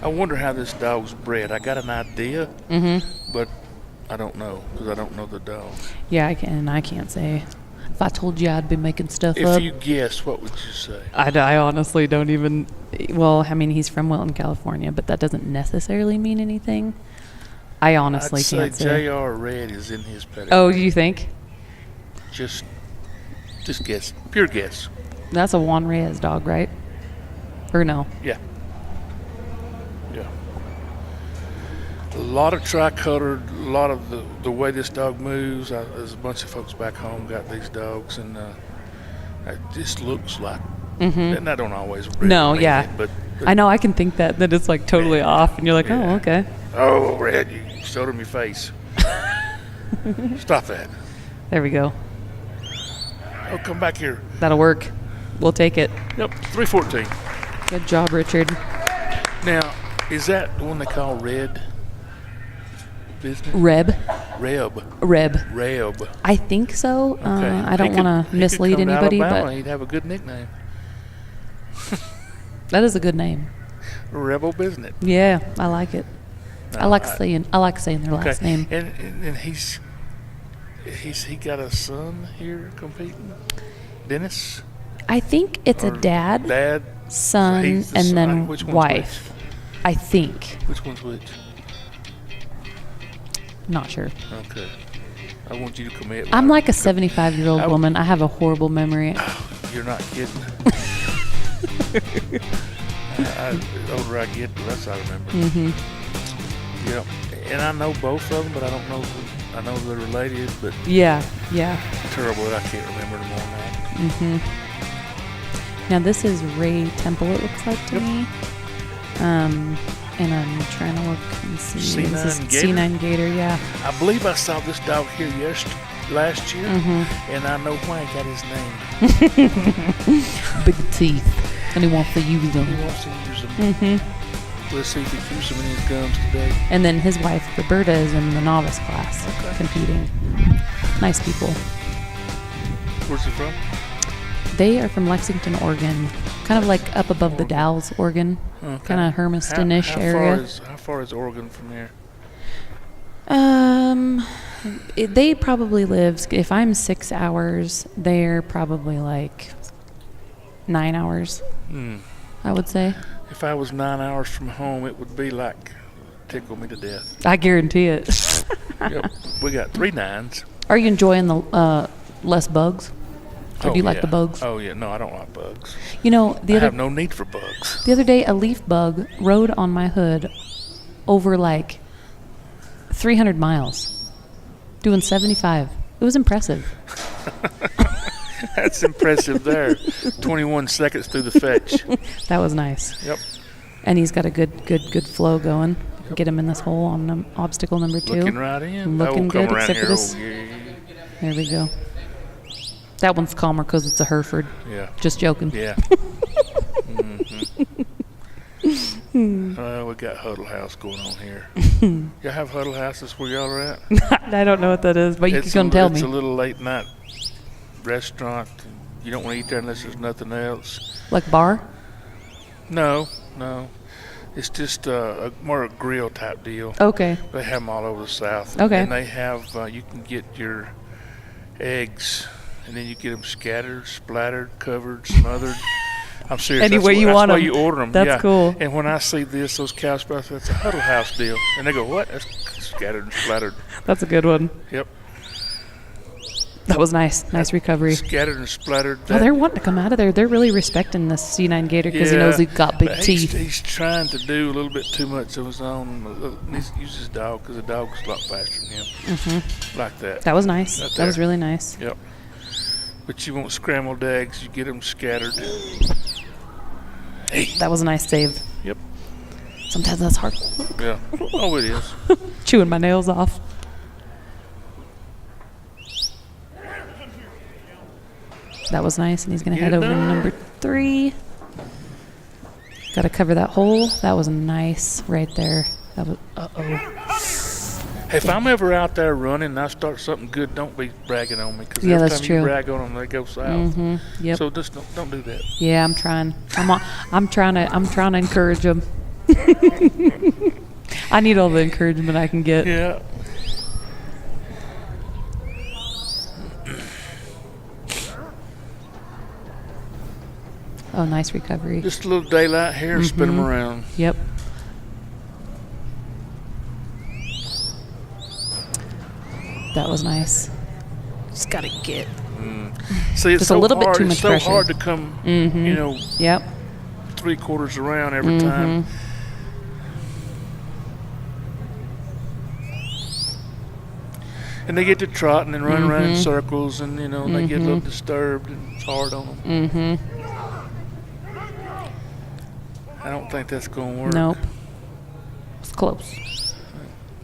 I wonder how this dog's bred. I got an idea, but I don't know because I don't know the dog.
Yeah, I can't say. If I told you, I'd be making stuff
If
up.
you guess, what would you say?
I honestly don't even. Well, I mean, he's from Wilton, California, but that doesn't necessarily mean anything. I honestly
I'd say
can't say.
J.R. Red is in his pedigree.
Oh, you think?
Just guess. Pure guess.
That's a Juan Reyes dog, right? Or no?
Yeah. Yeah. A lot of tricolored, a lot of the way this dog moves. There's a bunch of folks back home got these dogs, and it just looks like. And I don't always agree.
No,
with
yeah.
it, but
I know. I can think that it's like totally off, and you're like, oh, okay.
Oh, Red, you showed him your face. Stop that.
There we go.
Oh, come back here.
That'll work. We'll take it.
Yep, 314.
Good job, Richard.
Now, is that the one they call Red? Business?
Reb.
Reb.
I think so.
Okay.
I don't
He could-
want to
he could
mislead
come to
anybody,
Alabama,
but
he'd have a good nickname.
that is a good name.
Rebel Business.
Yeah, I like it.
No,
I like saying their last name.
And he got a son here competing. Dennis.
I think it's a
Or
dad, son,
He's the
and
son.
then
Which one's
wife. I think.
Which one's which?
Not sure.
Okay. I want you to commit.
I'm like a 75-year-old
I-
woman. I have a horrible memory.
You're not kidding. The older I get, the less I remember. Yep. And I know both of them, but I don't know. I know they're related, but
Yeah.
terrible that I can't remember them all now.
Now this is Ray Temple. It looks like to me. And I'm trying to look and see.
C9
This is
Gator?
C9 Gator. Yeah.
I believe I saw this dog here last year,
Mm-hmm.
and I know why he got his name.
Big teeth, and he wants to use them.
He wants to use them.
Mm-hmm.
We'll see if he keeps them in his gums today.
And then his wife, Roberta, is in the novice class competing. Nice people.
Where's he from?
They are from Lexington, Oregon, kind of like up above the Dalles, Oregon,
Okay.
kind of Hermiston-ish area.
How far is Oregon from here?
They probably live. If I'm 6 hours, they're probably like 9 hours. I would say.
If I was 9 hours from home, it would be like tickle me to death.
I guarantee it.
Yep, we got 3 9s.
Are you enjoying the less bugs? Or do you like the bugs?
Oh yeah, no, I don't like bugs.
You know,
I have no need for bugs.
The other day, a leaf bug rode on my hood over like 300 miles, doing 75. It was impressive.
That's impressive there. 21 seconds through the fetch.
That was nice.
Yep.
And he's got a good flow going.
Yep.
Get him in this hole on obstacle number 2.
Looking right in.
Looking
come
good,
around
except for
here.
this.
Oh, yeah.
There we go. That one's calmer because it's a Hereford.
Yeah.
Just joking.
Yeah. We got Huddle House going on here. Y'all have Huddle Houses where y'all are at?
I don't know what that is, but you can tell me.
It's a little late night restaurant. You don't want to eat there unless there's nothing else.
Like bar?
No. It's just more a grill type deal.
Okay.
They have them all over the South.
Okay.
And they have, you can get your eggs, and then you get them scattered, splattered, covered, smothered. I'm serious.
Any way you want
That's
them.
why you order them.
That's
yeah.
cool.
And when I see those cow sprouts, that's a Huddle House deal. And they go, what? That's scattered and splattered.
That's a good one.
Yep.
That was nice. Nice recovery.
Scattered and splattered.
Oh, they're wanting to come out of there. They're really respecting this C9 Gator because he knows he's got big
but
teeth.
He's trying to do a little bit too much of his own. He needs to use his dog because the dog's a lot faster than him.
Mm-hmm.
Like that.
That was nice.
Right
That was
there.
really nice.
Yep. But you want scrambled eggs, you get them scattered. Hey.
That was a nice save.
Yep.
Sometimes that's hard.
Yeah. Oh, it is.
Chewing my nails off. That was nice, and he's going to head over to number 3. Got to cover that hole. That was nice right there. That was,
Hey, if I'm ever out there running and I start something good, don't be bragging on me. Because
Yeah,
every
that's
time
true.
you brag on them, they go south.
Mm-hmm. Yep.
So just don't do that.
Yeah, I'm trying. I'm trying to encourage him. I need all the encouragement I can get.
Yeah.
Oh, nice recovery.
Just a little daylight here, spin them around.
Yep. That was nice. Just gotta get.
See, it's
Just
so
a little
hard.
bit too much
it's so
pressure.
hard to come, you know,
Yep.
3/4 around every time. And they get to trotting and run around in circles, and you know, they get a little disturbed, and it's hard on them. I don't think that's going to work.
Nope. It's close.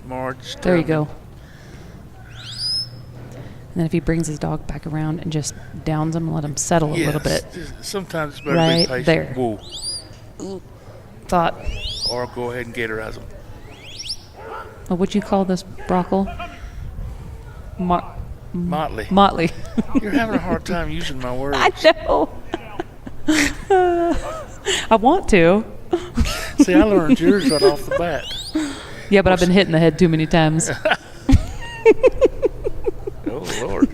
Marge,
There you
tell
go. And then if he brings his dog back around and just downs him and let him settle
me.
a little bit.
Sometimes it's better
Right
to be patient.
there.
Whoa.
Thought,
Or go ahead and gatorize them.
oh, what'd you call this broccoli?
Motley.
Motley.
You're having a hard time using my words.
I know. I want to.
See, I learned yours right off the bat.
Yeah, but I've been hit in the head too many times.
Oh, Lord.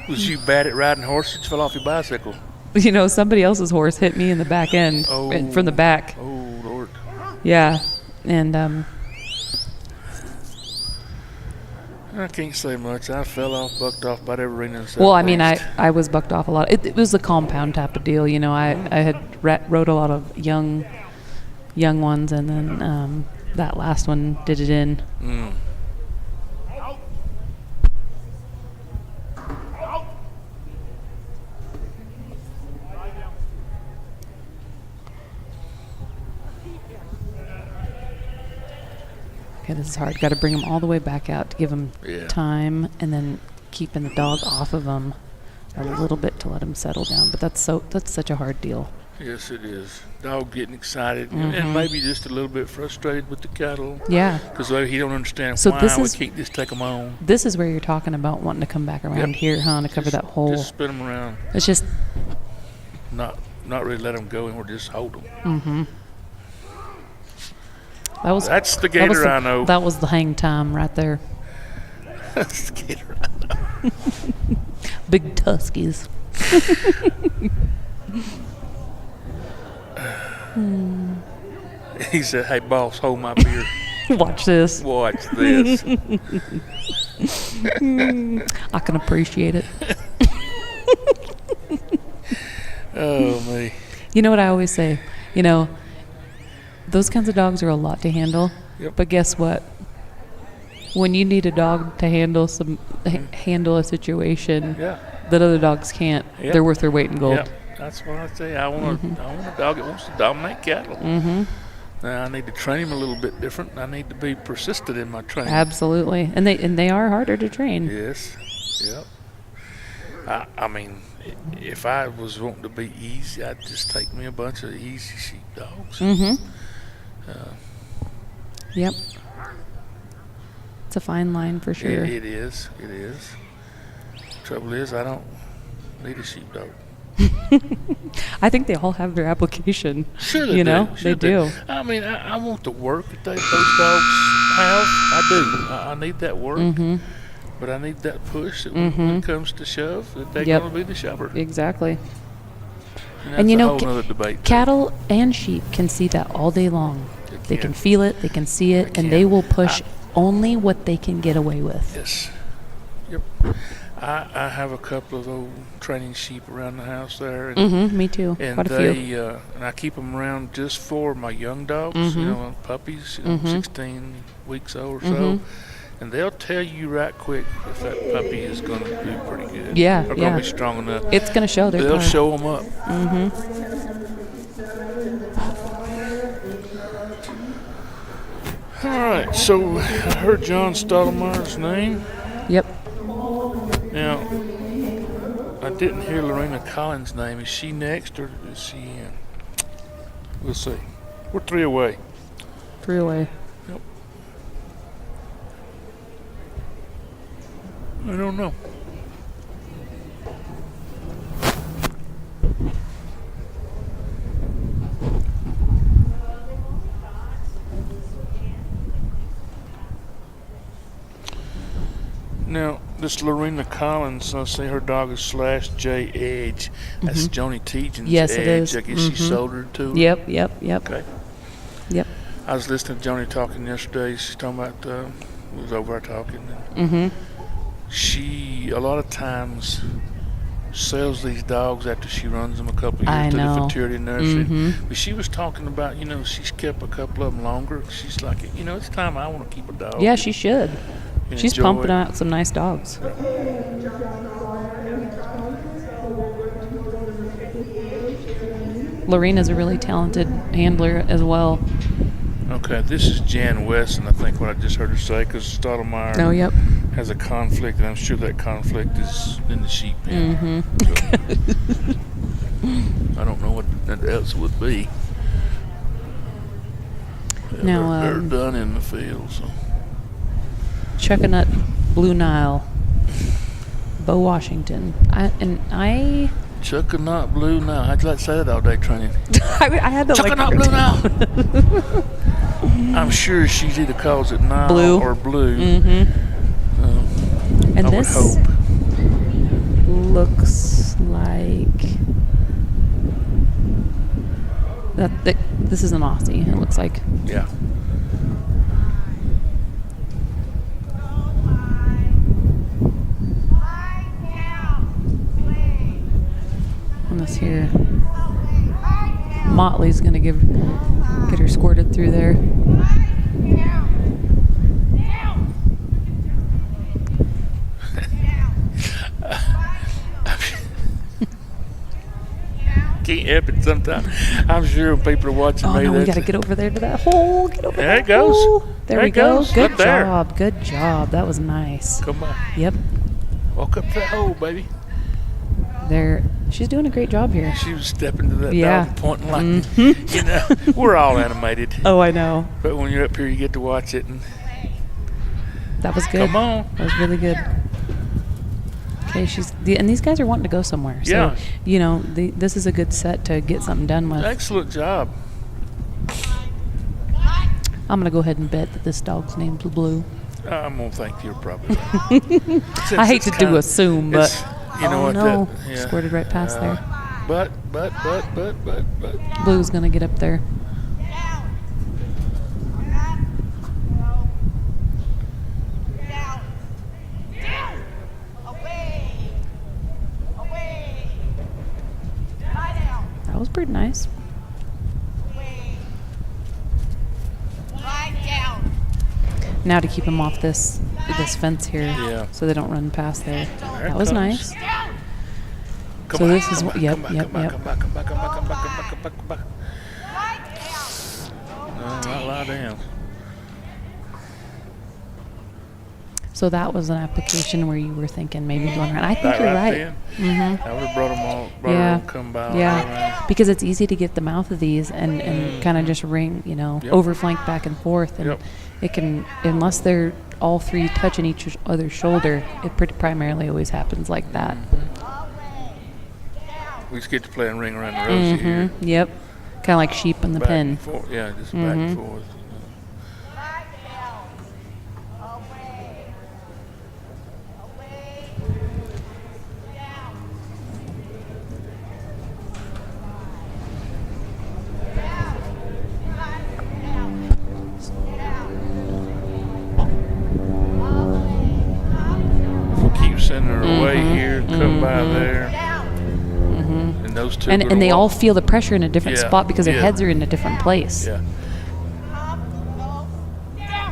Was you bad at riding horses? Fell off your bicycle?
You know, somebody else's horse hit me in the back end, from the back.
Oh, Lord.
Yeah, and
I can't say much. I fell off, bucked off about every arena in the
well, I mean,
Southeast.
I was bucked off a lot. It was a compound type of deal, you know. I had rode a lot of young ones, and then that last one did it in. Okay, this is hard. Got to bring him all the way back out to give him
Yeah.
time, and then keeping the dog off of him a little bit to let him settle down. But that's such a hard deal.
Yes, it is. Dog getting excited and maybe just a little bit frustrated with the cattle.
Yeah.
Because he don't understand
So
why
this
we
is-
can't just take them on.
This is where you're talking about wanting to come back around here, huh? To cover that hole.
Just spin them around.
It's just.
Not really let them go, and we'll just hold them.
Mm-hmm.
That's the gator I know.
That was the hang time right there.
That's the gator I know.
Big tuskies.
He said, "Hey, boss, hold my beer."
Watch this.
Watch this.
I can appreciate it.
Oh, me.
You know what I always say? You know, those kinds of dogs are a lot to handle.
Yep.
But guess what? When you need a dog to handle handle a situation that other dogs can't, they're worth their weight in gold.
Yep. That's what I say. I want a dog that wants to dominate cattle.
Mm-hmm.
Now, I need to train him a little bit different. I need to be persistent in my training.
Absolutely. And they are harder to train.
Yes. Yep. I mean, if I was wanting to be easy, I'd just take me a bunch of easy sheep dogs.
Mm-hmm. Yep. It's a fine line for sure.
It is. It is. Trouble is, I don't need a sheepdog.
I think they all have their application.
Sure they
you
do.
know,
Sure
they do.
I mean, I want the work that those dogs have. I do. I need that work.
Mm-hmm.
But I need that push that when it comes to shove, that they're going to be the shover.
Exactly.
And,
And you
that's a
know,
whole nother debate, too.
cattle and sheep can see that all day long. They can feel it, they can see it, and they will push only what they can get away with.
Yes. Yep. I have a couple of old training sheep around the house there. And,
Me too.
And
Quite a
they,
few.
and I keep them around just for my young dogs, you know, puppies, 16 weeks old or so. And they'll tell you right quick if that puppy is going to do pretty good.
Yeah,
Or
yeah.
going to be strong enough.
It's going to show.
They'll show them up. All right, so I heard John Stottlemeyer's name.
Yep.
Now, I didn't hear Lorena Collins' name. Is she next or is she in? We'll see. We're 3 away.
3 away.
Yep. I don't know. Now, this Lorena Collins, I say her dog is Slash J Edge. That's Joni Tejan's
Yes,
Edge.
it is.
I guess she sold her to her.
Yep.
Okay.
Yep.
I was listening to Joni talking yesterday. She's talking about, we was over there talking. She, a lot of times, sells these dogs after she runs them a couple of years to the fertility nursery. But she was talking about, you know, she's kept a couple of them longer. She's like, you know, it's time I want to keep a dog.
Yeah, she should.
and
She's
enjoy
pumping
it.
out some nice dogs. Lorena's a really talented handler as well.
Okay, this is Jan Weston, I think, what I just heard her say, because Stottlemeyer
Oh, yep.
has a conflict, and I'm sure that conflict is in the sheep pen. I don't know what that else would be. Yeah,
Now,
they're done in the field, so.
Chuckanut Blue Nile, Bo Washington. I
Chuckanut Blue Nile. How'd you like to say that all day training?
I had to
Chuckanut Blue Nile. I'm sure she either calls it Nile
Blue.
or Blue.
And
I
this
would hope.
looks like this is an Aussie. It looks like.
Yeah.
And this here, Motley's gonna get her squirted through there.
can't help it sometimes. I'm sure when people are watching
Oh
me.
no, we
that's-
got to get over there to that hole. Get over
There
that
it goes.
hole. There
There
we
it
go.
goes.
Good
Up there.
job. Good job. That was nice.
Come on.
Yep.
Walk up to that hole, baby.
There. She's doing a great job here.
She was stepping to that
Yeah.
dog and pointing like, you know, we're all animated.
Oh, I know.
But when you're up here, you get to watch it. And
That was good.
Come on.
That was really good. Okay, and these guys are wanting to go somewhere. So,
Yeah.
you know, this is a good set to get something done with.
excellent job.
I'm gonna go ahead and bet that this dog's name's Blue.
I'm going to think you're probably right.
I hate to do assume, but
you know
oh
what,
no,
that- yeah.
squirted right past there.
But.
Blue's gonna get up there. That was pretty nice. Now to keep them off this fence here,
Yeah.
so they don't run past there.
There it
That was
comes.
nice.
Come
So
on,
this is
come back,
yep,
come back,
yep,
come back,
yep.
come back, come back, come back, come back, come back, come back, come back. No, not lie down.
So that was an application where you were thinking maybe going around. I think
That
you're
right
right.
then?
Mm-hmm.
I would have brought them all,
Yeah,
come by. all
yeah,
around.
because it's easy to get the mouth of these and kind of just ring, you know,
Yep.
overflank back and forth, and
Yep.
it can, unless they're all three touching each other's shoulder, it pretty primarily always happens like that.
We just get to play and ring around the rosy here.
Yep, kind of like sheep in the
Back
pen.
and forth. Yeah, just back and forth. Keep sending her away here, come by there. And those two
And
little
they all
walk-
feel the pressure in a different
Yeah,
spot because their
yeah.
heads are in a different place.
Yeah.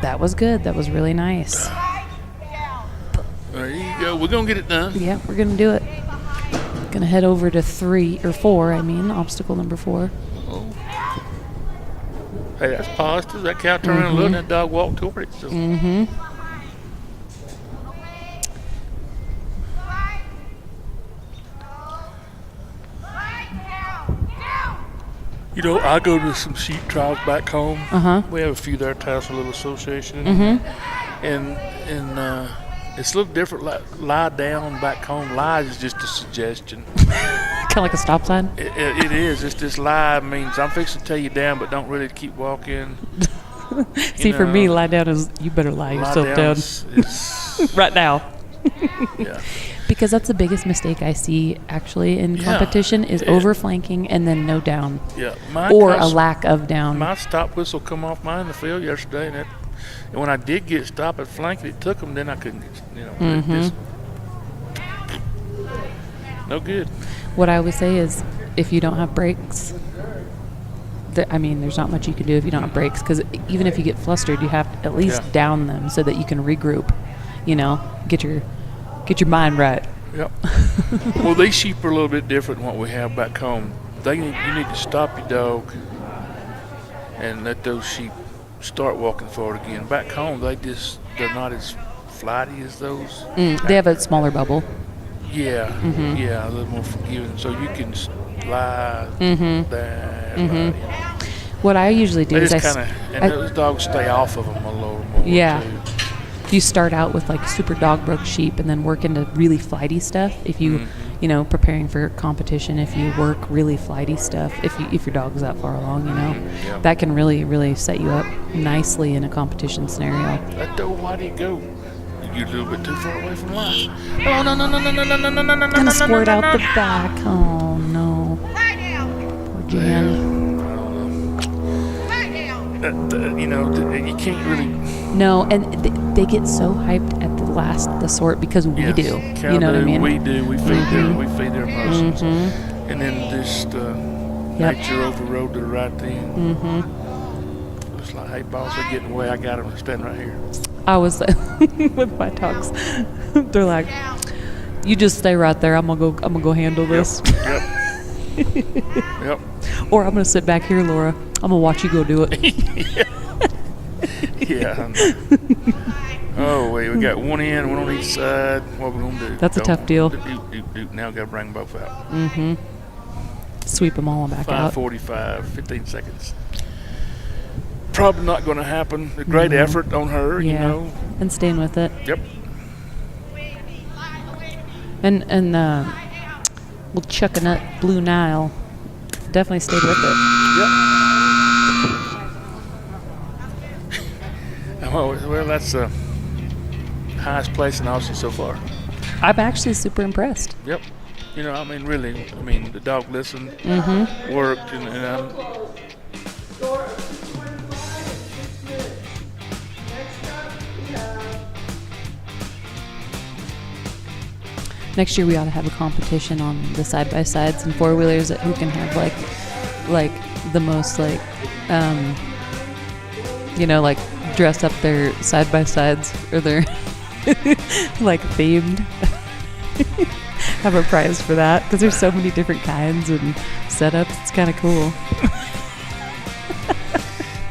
That was good. That was really nice.
There you go. We're going to get it done.
Yeah, we're gonna do it. Gonna head over to 3 or 4. I mean, obstacle number 4.
Hey, that's positive. That cow turned around and looked, and that dog walked toward it. So. You know, I go to some sheep trials back home. We have a few there at Tassel Little Association. And it's a little different. Lie down back home. Lie is just a suggestion.
Kind of like a stop sign.
It is. It's just lie means I'm fixing to tell you down, but don't really keep walking.
See, for me, lie down is you better lie yourself down
is-
right now.
yeah.
Because that's the biggest mistake I see actually in
Yeah.
competition is
Yeah.
overflanking and then no down.
Yeah. Mine
Or a
cost-
lack of down.
My stop whistle come off mine in the field yesterday, and when I did get stopped at flanking, it took them. Then I couldn't, it just, no good.
What I always say is if you don't have brakes, there's not much you can do if you don't have brakes, because even if you get flustered, you have to at least
Yeah.
down them so that you can regroup, get your mind right.
Yep. Well, these sheep are a little bit different than what we have back home. You need to stop your dog and let those sheep start walking forward again. Back home, they're not as flighty as those.
They have a smaller bubble.
Yeah, yeah, a little more forgiving. So you can slide there. Right,
What I usually do
They
is
just those dogs stay off of them a little more.
Yeah.
Too.
You start out with like super dog broke sheep and then work into really flighty stuff. If you, preparing for competition, if you work really flighty stuff, if your dog's that far along,
Yeah.
that can really, really set you up nicely in a competition scenario.
That dog, why'd he go? You're a little bit too far away from line. Oh, no.
Gonna squirt out the back. Oh no. Poor Jan.
You can't really.
No, and they get so hyped at the sort because we do.
Cow
You know what I
do,
mean?
We do. We feed their emotions, and then just nature overrode to the right then. It's like, hey, boss, they're getting away. I got them to stand right here.
I was with my dogs. They're like, "You just stay right there. I'm gonna go handle this."
Yep. Yep.
Or I'm going to sit back here, Laura. I'm going to watch you go do it.
Yeah. Oh, wait, we got one in, one on each side. What we going to do?
That's a tough deal.
Now we got to bring them both out.
Mm-hmm. Sweep them all back out.
5:45, 15 seconds. Probably not going to happen. A great effort on her,
Yeah.
you know.
And staying with it.
Yep.
And well, Chuckanut Blue Nile definitely stayed with it.
Yep. Well, that's the highest place in Austin so far.
I'm actually super impressed.
Yep. You know, I mean, really, the dog listened,
Mm-hmm.
worked, and
Score of 2.5 in 6 minutes. Next up, we have
Next year we ought to have a competition on the side-by-sides and four-wheelers who can have like the most like dress up their side-by-sides or their like themed. Have a prize for that because there's so many different kinds and setups. It's kind of cool.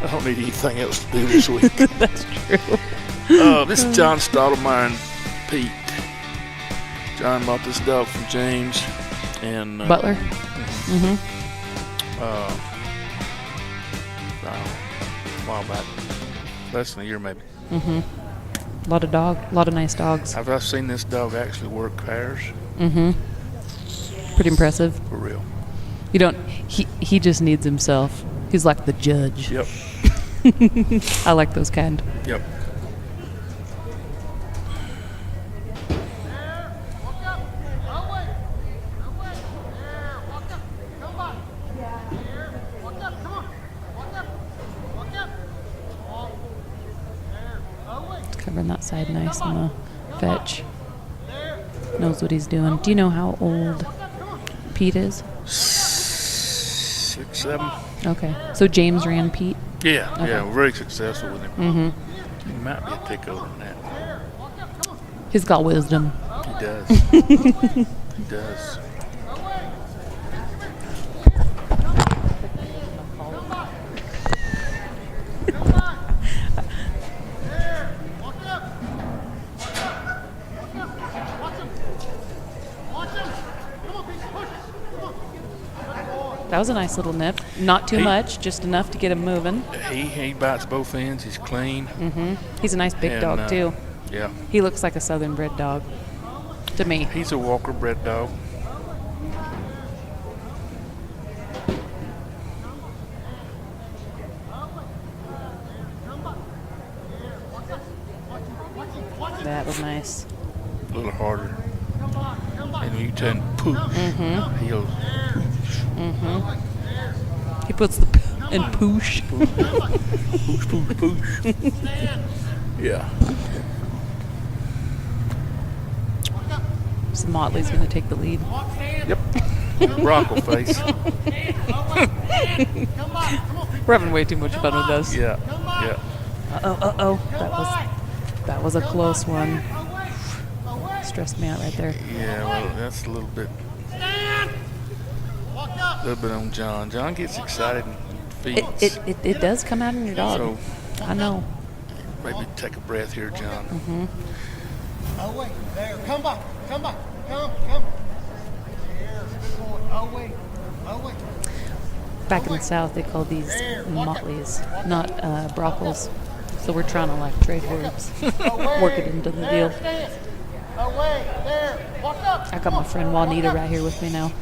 I don't need anything else to do this week.
That's true.
This is John Stottlemyre and Pete. John bought this dog from James and
Butler.
Mm-hmm. A while back, less than a year maybe.
Mm-hmm. A lot of nice dogs.
I've seen this dog actually work pairs.
Mm-hmm. Pretty impressive.
For real.
You don't. He just needs himself. He's like the judge.
Yep.
I like those kind.
Yep.
Covering that side nice on the fetch. Knows what he's doing. Do you know how old Pete is?
6, 7.
Okay. So James ran Pete?
Yeah,
Okay.
yeah, we're very successful with him.
Mm-hmm.
He might be a tick older than that.
He's got wisdom.
He does. He does.
That was a nice little nip. Not too much, just enough to get him moving.
He bites both ends. He's clean.
Mm-hmm. He's a nice big
And,
dog, too.
Yeah.
He looks like a southern bred dog to me.
He's a Walker bred dog.
That was nice.
A little harder. And when you tell him pooch,
Mm-hmm.
he goes.
Mm-hmm. He puts the p in poosh.
Pooch, pooch, pooch. Yeah.
So Motley's going to take the lead.
Yep. Bronco face.
We're having way too much fun with this.
Yeah. Yeah.
Uh-oh. That was a close one. Stressed me out right there.
Yeah, well, that's a little bit on John. John gets excited and feeds.
It does come out in your dog.
So,
I know.
maybe take a breath here, John.
Mm-hmm.
Oh, wait, there. Come back. Come. Here, good boy. Oh, wait.
Back in the South, they call these Motleys, not broccos. So we're trying to trade words, work it into the deal. I got my friend Juanita right here with me now.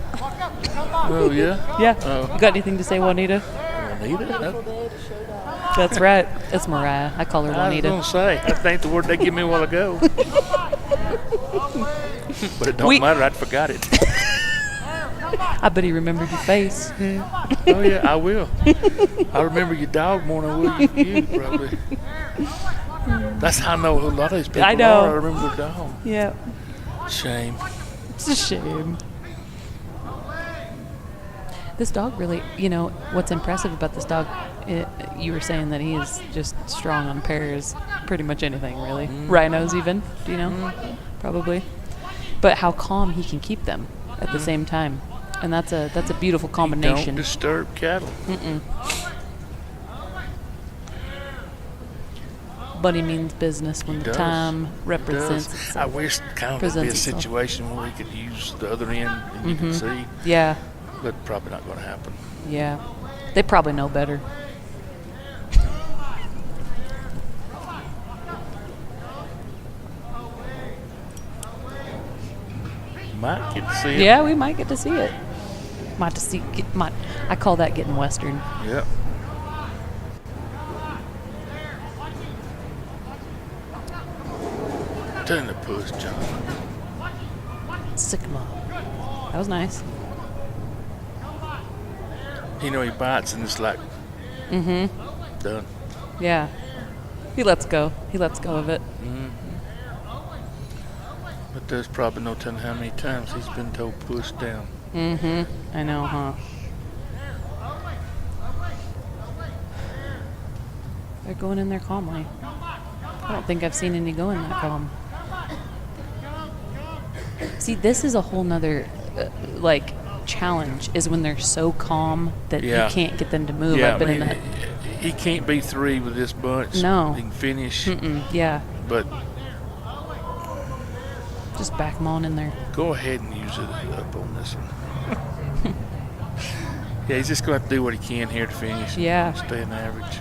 Oh, yeah?
Yeah.
Oh.
You got anything to say, Juanita?
Juanita?
That's right. It's Mariah. I call her Juanita.
I was going to say, that ain't the word they gave me a while ago. But it don't matter, I'd forgot it.
I bet he remembered your face.
Oh, yeah, I will. I remember your dog more than I will you probably. That's how I know a lot of these people
I know.
are. I remember their dog.
Yeah.
Shame.
It's a shame. This dog really, what's impressive about this dog, you were saying that he is just strong on pairs, pretty much anything, really. Rhinos even, do you know? Probably. But how calm he can keep them at the same time. And that's a beautiful
Don't
combination.
disturb cattle.
Mm-mm. Buddy means business when
He
the
does.
time
He
represents
does.
itself.
I wish kind of
Presents
be a
itself.
situation where we could use the other end and you can
Mhm.
see.
Yeah.
But probably not going to happen.
Yeah. They probably know better.
Might get to see it.
Yeah, we might get to see it. I call that getting Western.
Yep. Turn the push, John.
Sick 'em up. That was nice.
You know, he bites and it's like,
Mm-hmm.
done.
Yeah. He lets go. He lets go of it.
Mm. But there's probably no telling how many times he's been told push down.
Mm-hmm. I know, huh? They're going in there calmly. I don't think I've seen any go in that calm. See, this is a whole nother, challenge, is when they're so calm that
Yeah.
you can't get them to move.
Yeah,
I've been
I
in
mean,
that.
he can't be 3 with this bunch.
No.
He can finish.
Mm-mm. Yeah.
But
Just back them on in there.
go ahead and use it up on this one. Yeah, he's just going to have to do what he can here to finish.
Yeah.
Stay in average.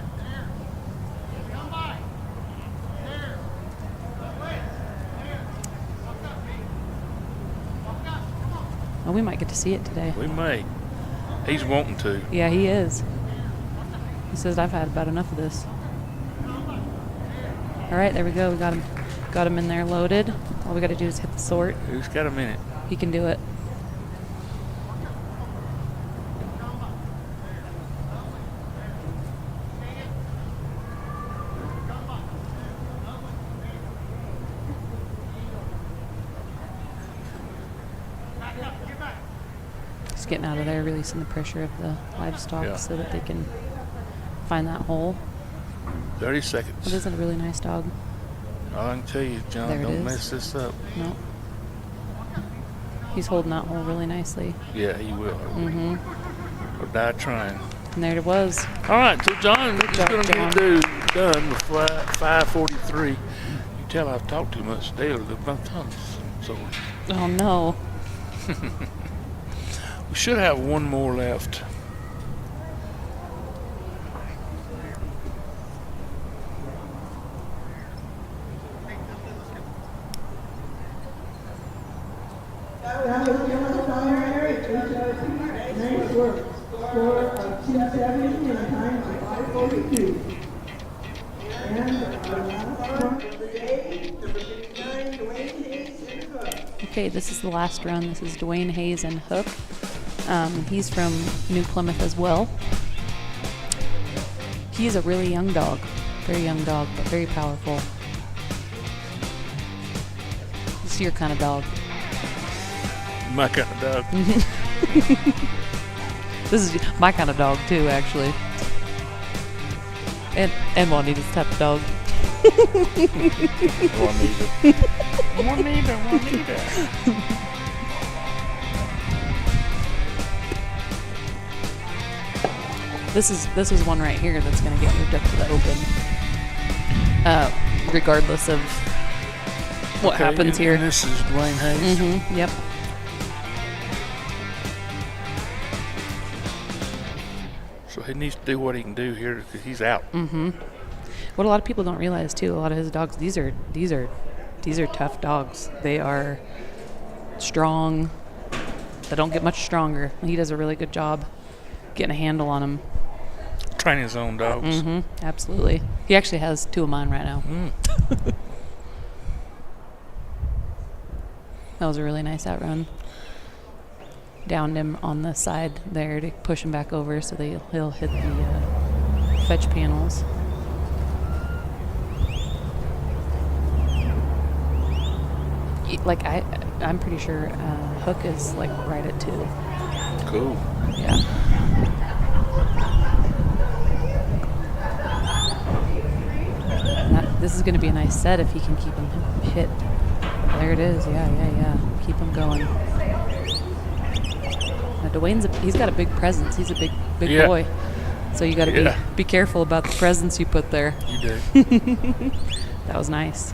Well, we might get to see it today.
We may. He's wanting to.
Yeah, he is. He says, I've had about enough of this. All right, there we go. We got him. Got him in there loaded. All we got to do is hit the sort.
Who's got a minute?
He can do it. Just getting out of there, releasing the pressure of the livestock
Yeah.
so that they can find that hole.
30 seconds.
It is a really nice dog.
All I can tell you, John,
There it
don't
is.
mess this up.
No. He's holding that hole really nicely.
Yeah, he will.
Mm-hmm.
Or die trying.
And there it was.
All right, so John, we're just
job,
going to
John.
get done with 5:43. You tell I've talked too much today, or my tongue's sore.
Oh, no.
We should have one more left.
That was John Primary, HRT. Nice work. Score of 270 and a time of 5:42. And our last one of the day, number 59, Dwayne Hayes and Hook.
Okay, this is the last run. This is Dwayne Hayes and Hook. He's from New Plymouth as well. He's a really young dog. Very young dog, but very powerful. This is your kind of dog.
My kind of dog.
This is my kind of dog too, actually. And Juanita's type of dog.
Juanita.
This is one right here that's going to get moved up to the open, regardless of what
Okay,
happens here.
and this is Dwayne Hayes.
Mm-hmm. Yep.
So he needs to do what he can do here because he's out.
Mm-hmm. What a lot of people don't realize too, a lot of his dogs, these are tough dogs. They are strong. They don't get much stronger. He does a really good job getting a handle on them.
Training his own dogs.
Mm-hmm. Absolutely. He actually has 2 of mine right now. That was a really nice outrun. Downed him on the side there to push him back over so he'll hit the fetch panels. I'm pretty sure Hook is like right at 2.
Cool.
Yeah. This is going to be a nice set if he can keep him hit. There it is. Yeah. Keep him going. Dwayne's he's got a big presence. He's a big
Yeah.
boy. So you got to
Yeah.
be careful about the presence you put there.
You do.
That was nice.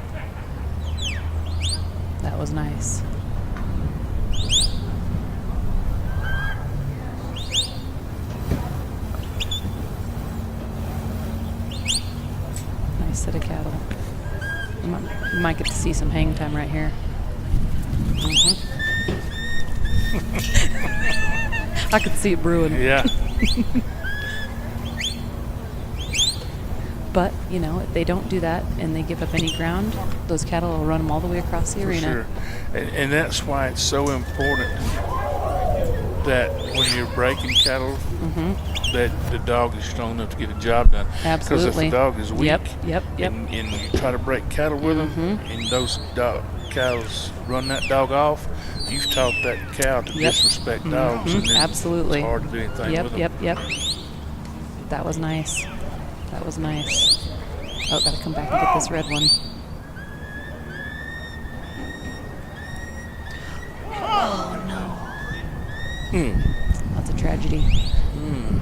That was nice. Nice set of cattle. You might get to see some hang time right here. I could see it brewing.
Yeah.
But, you know, if they don't do that and they give up any ground, those cattle will run them all the way across the
For
arena.
sure. And that's why it's so important that when you're breaking cattle, that the dog is strong enough to get a job done.
Absolutely.
Because if the dog is weak,
Yep.
And you try to break cattle with them, and those cows run that dog off, you've taught that cow to disrespect dogs. And then
Absolutely.
It's hard to do anything with them.
Yep. That was nice. That was nice. Oh, gotta come back and get this red one. Oh no. That's a tragedy.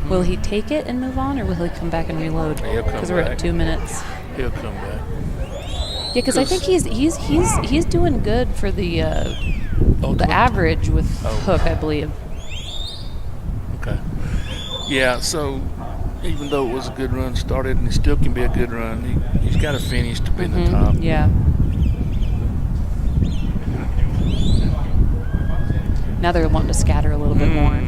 Will he take it and move on, or will he come back and reload?
He'll come
Because we're
back.
at 2 minutes.
He'll come back.
Yeah, because I think he's doing good for the average with hook, I believe.
Okay. Yeah, so even though it was a good run started, and it still can be a good run, he's got to finish to be in the top.
Yeah. Now they're wanting to scatter a little bit more.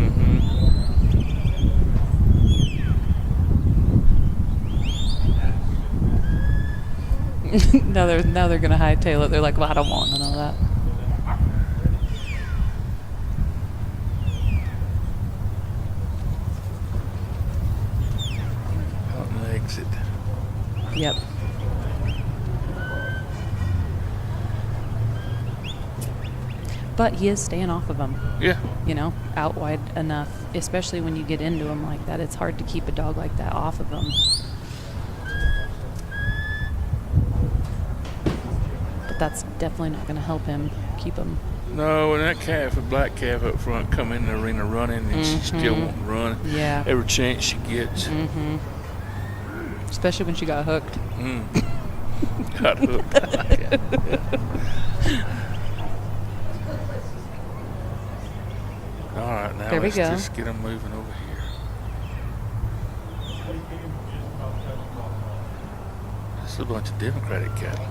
now they're gonna hightail it. They're like, well, I don't want none of that.
Out in the exit.
Yep. But he is staying off of them.
Yeah.
You know, out wide enough, especially when you get into them like that. It's hard to keep a dog like that off of them. But that's definitely not going to help him keep him.
No, and that calf, a black calf up front, come in the arena running, and she still won't run.
Yeah.
Every chance she gets.
Especially when she got hooked.
Got hooked. Yeah. All right, now
There we
let's
go.
just get them moving over here. This is a bunch of Democratic cattle.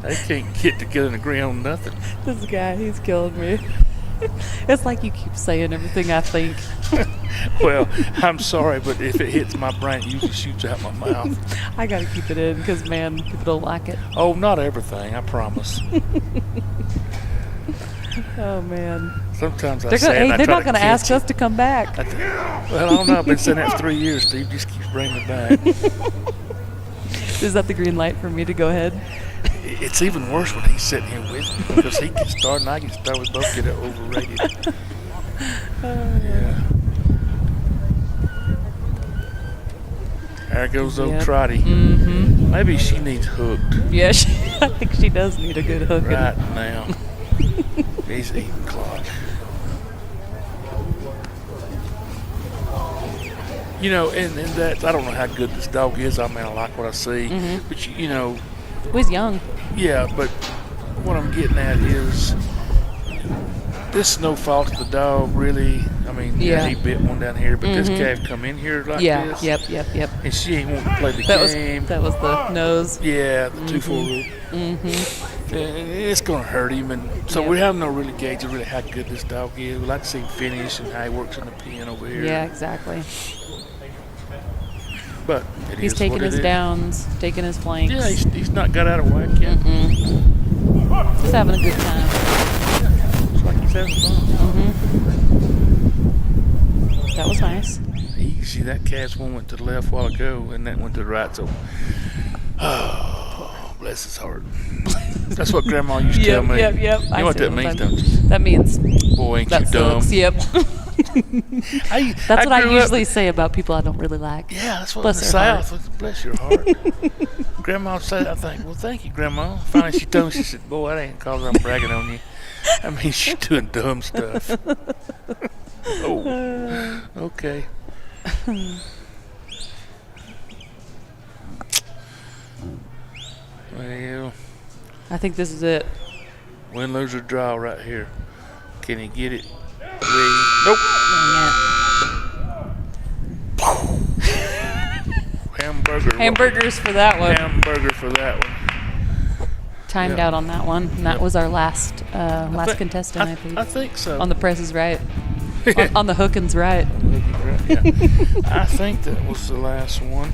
They can't get together and agree on nothing.
This guy, he's killing me. It's like you keep saying everything I think.
Well, I'm sorry, but if it hits my brain, it usually shoots out my mouth.
I got to keep it in because, man, people don't like it.
Oh, not everything, I promise.
Oh, man.
Sometimes I
They're
say
gonna,
it and
hey,
I
they're
try
not
to
going to
catch
ask
it.
us to come back.
Well, I don't know. I've been saying that for 3 years. Steve just keeps bringing me back.
Is that the green light for me to go ahead?
It's even worse when he's sitting here with me because he gets started and I get started. We both get overrated. Yeah. There goes old
Yep.
Trotty. Maybe she needs hooked
Yeah, I think she does need a good hook.
right now. He's eating clock. You know, and that, I don't know how good this dog is. I mean, I like what I see. But, you know,
Oh, he's young.
yeah, but what I'm getting at is this is no fault of the dog, really. I mean, yeah, he bit one down here, but this calf come in here like this.
Yep.
And she ain't want to play the
That
game.
was the nose.
Yeah, the 2-4 rule. And it's going to hurt him. And so we have no really gauge of really how good this dog is. We like to see him finish and how he works in the pen over here.
Yeah, exactly.
But it
He's
is
taking
what
his
it is.
downs, taking his flanks.
Yeah, he's not got out of whack yet.
Just having a good time.
Looks like he's having fun.
That was nice.
You see that calf's one went to the left a while ago, and that went to the right. So, oh, bless his heart. That's what Grandma used to tell me.
Yep.
You know what that means, don't you?
That means
Boy, ain't
that
you dumb.
sucks. Yep. That's what I
grew up-
usually say about people I don't really like.
Yeah, that's what
Bless
in the
their
South. Bless your heart. Grandma said, I think, well, thank you, Grandma. Finally, she told me, she said, boy, that ain't because I'm bragging on you. I mean, she's doing dumb stuff. Oh, okay. Well,
I think this is it.
win, lose, or draw right here. Can he get it? Nope. Hamburger.
Hamburgers for that one.
Hamburger for that one.
Timed
Yeah.
out on that one. And that
Yep.
was our last
think-
contestant, I think.
I think so.
On The Price is Right. on the Hookins Right.
Yeah. I think that was the last one.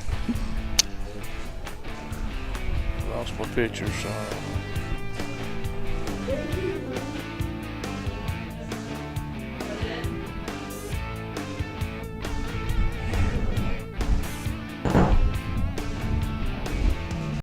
Lost my picture, sorry.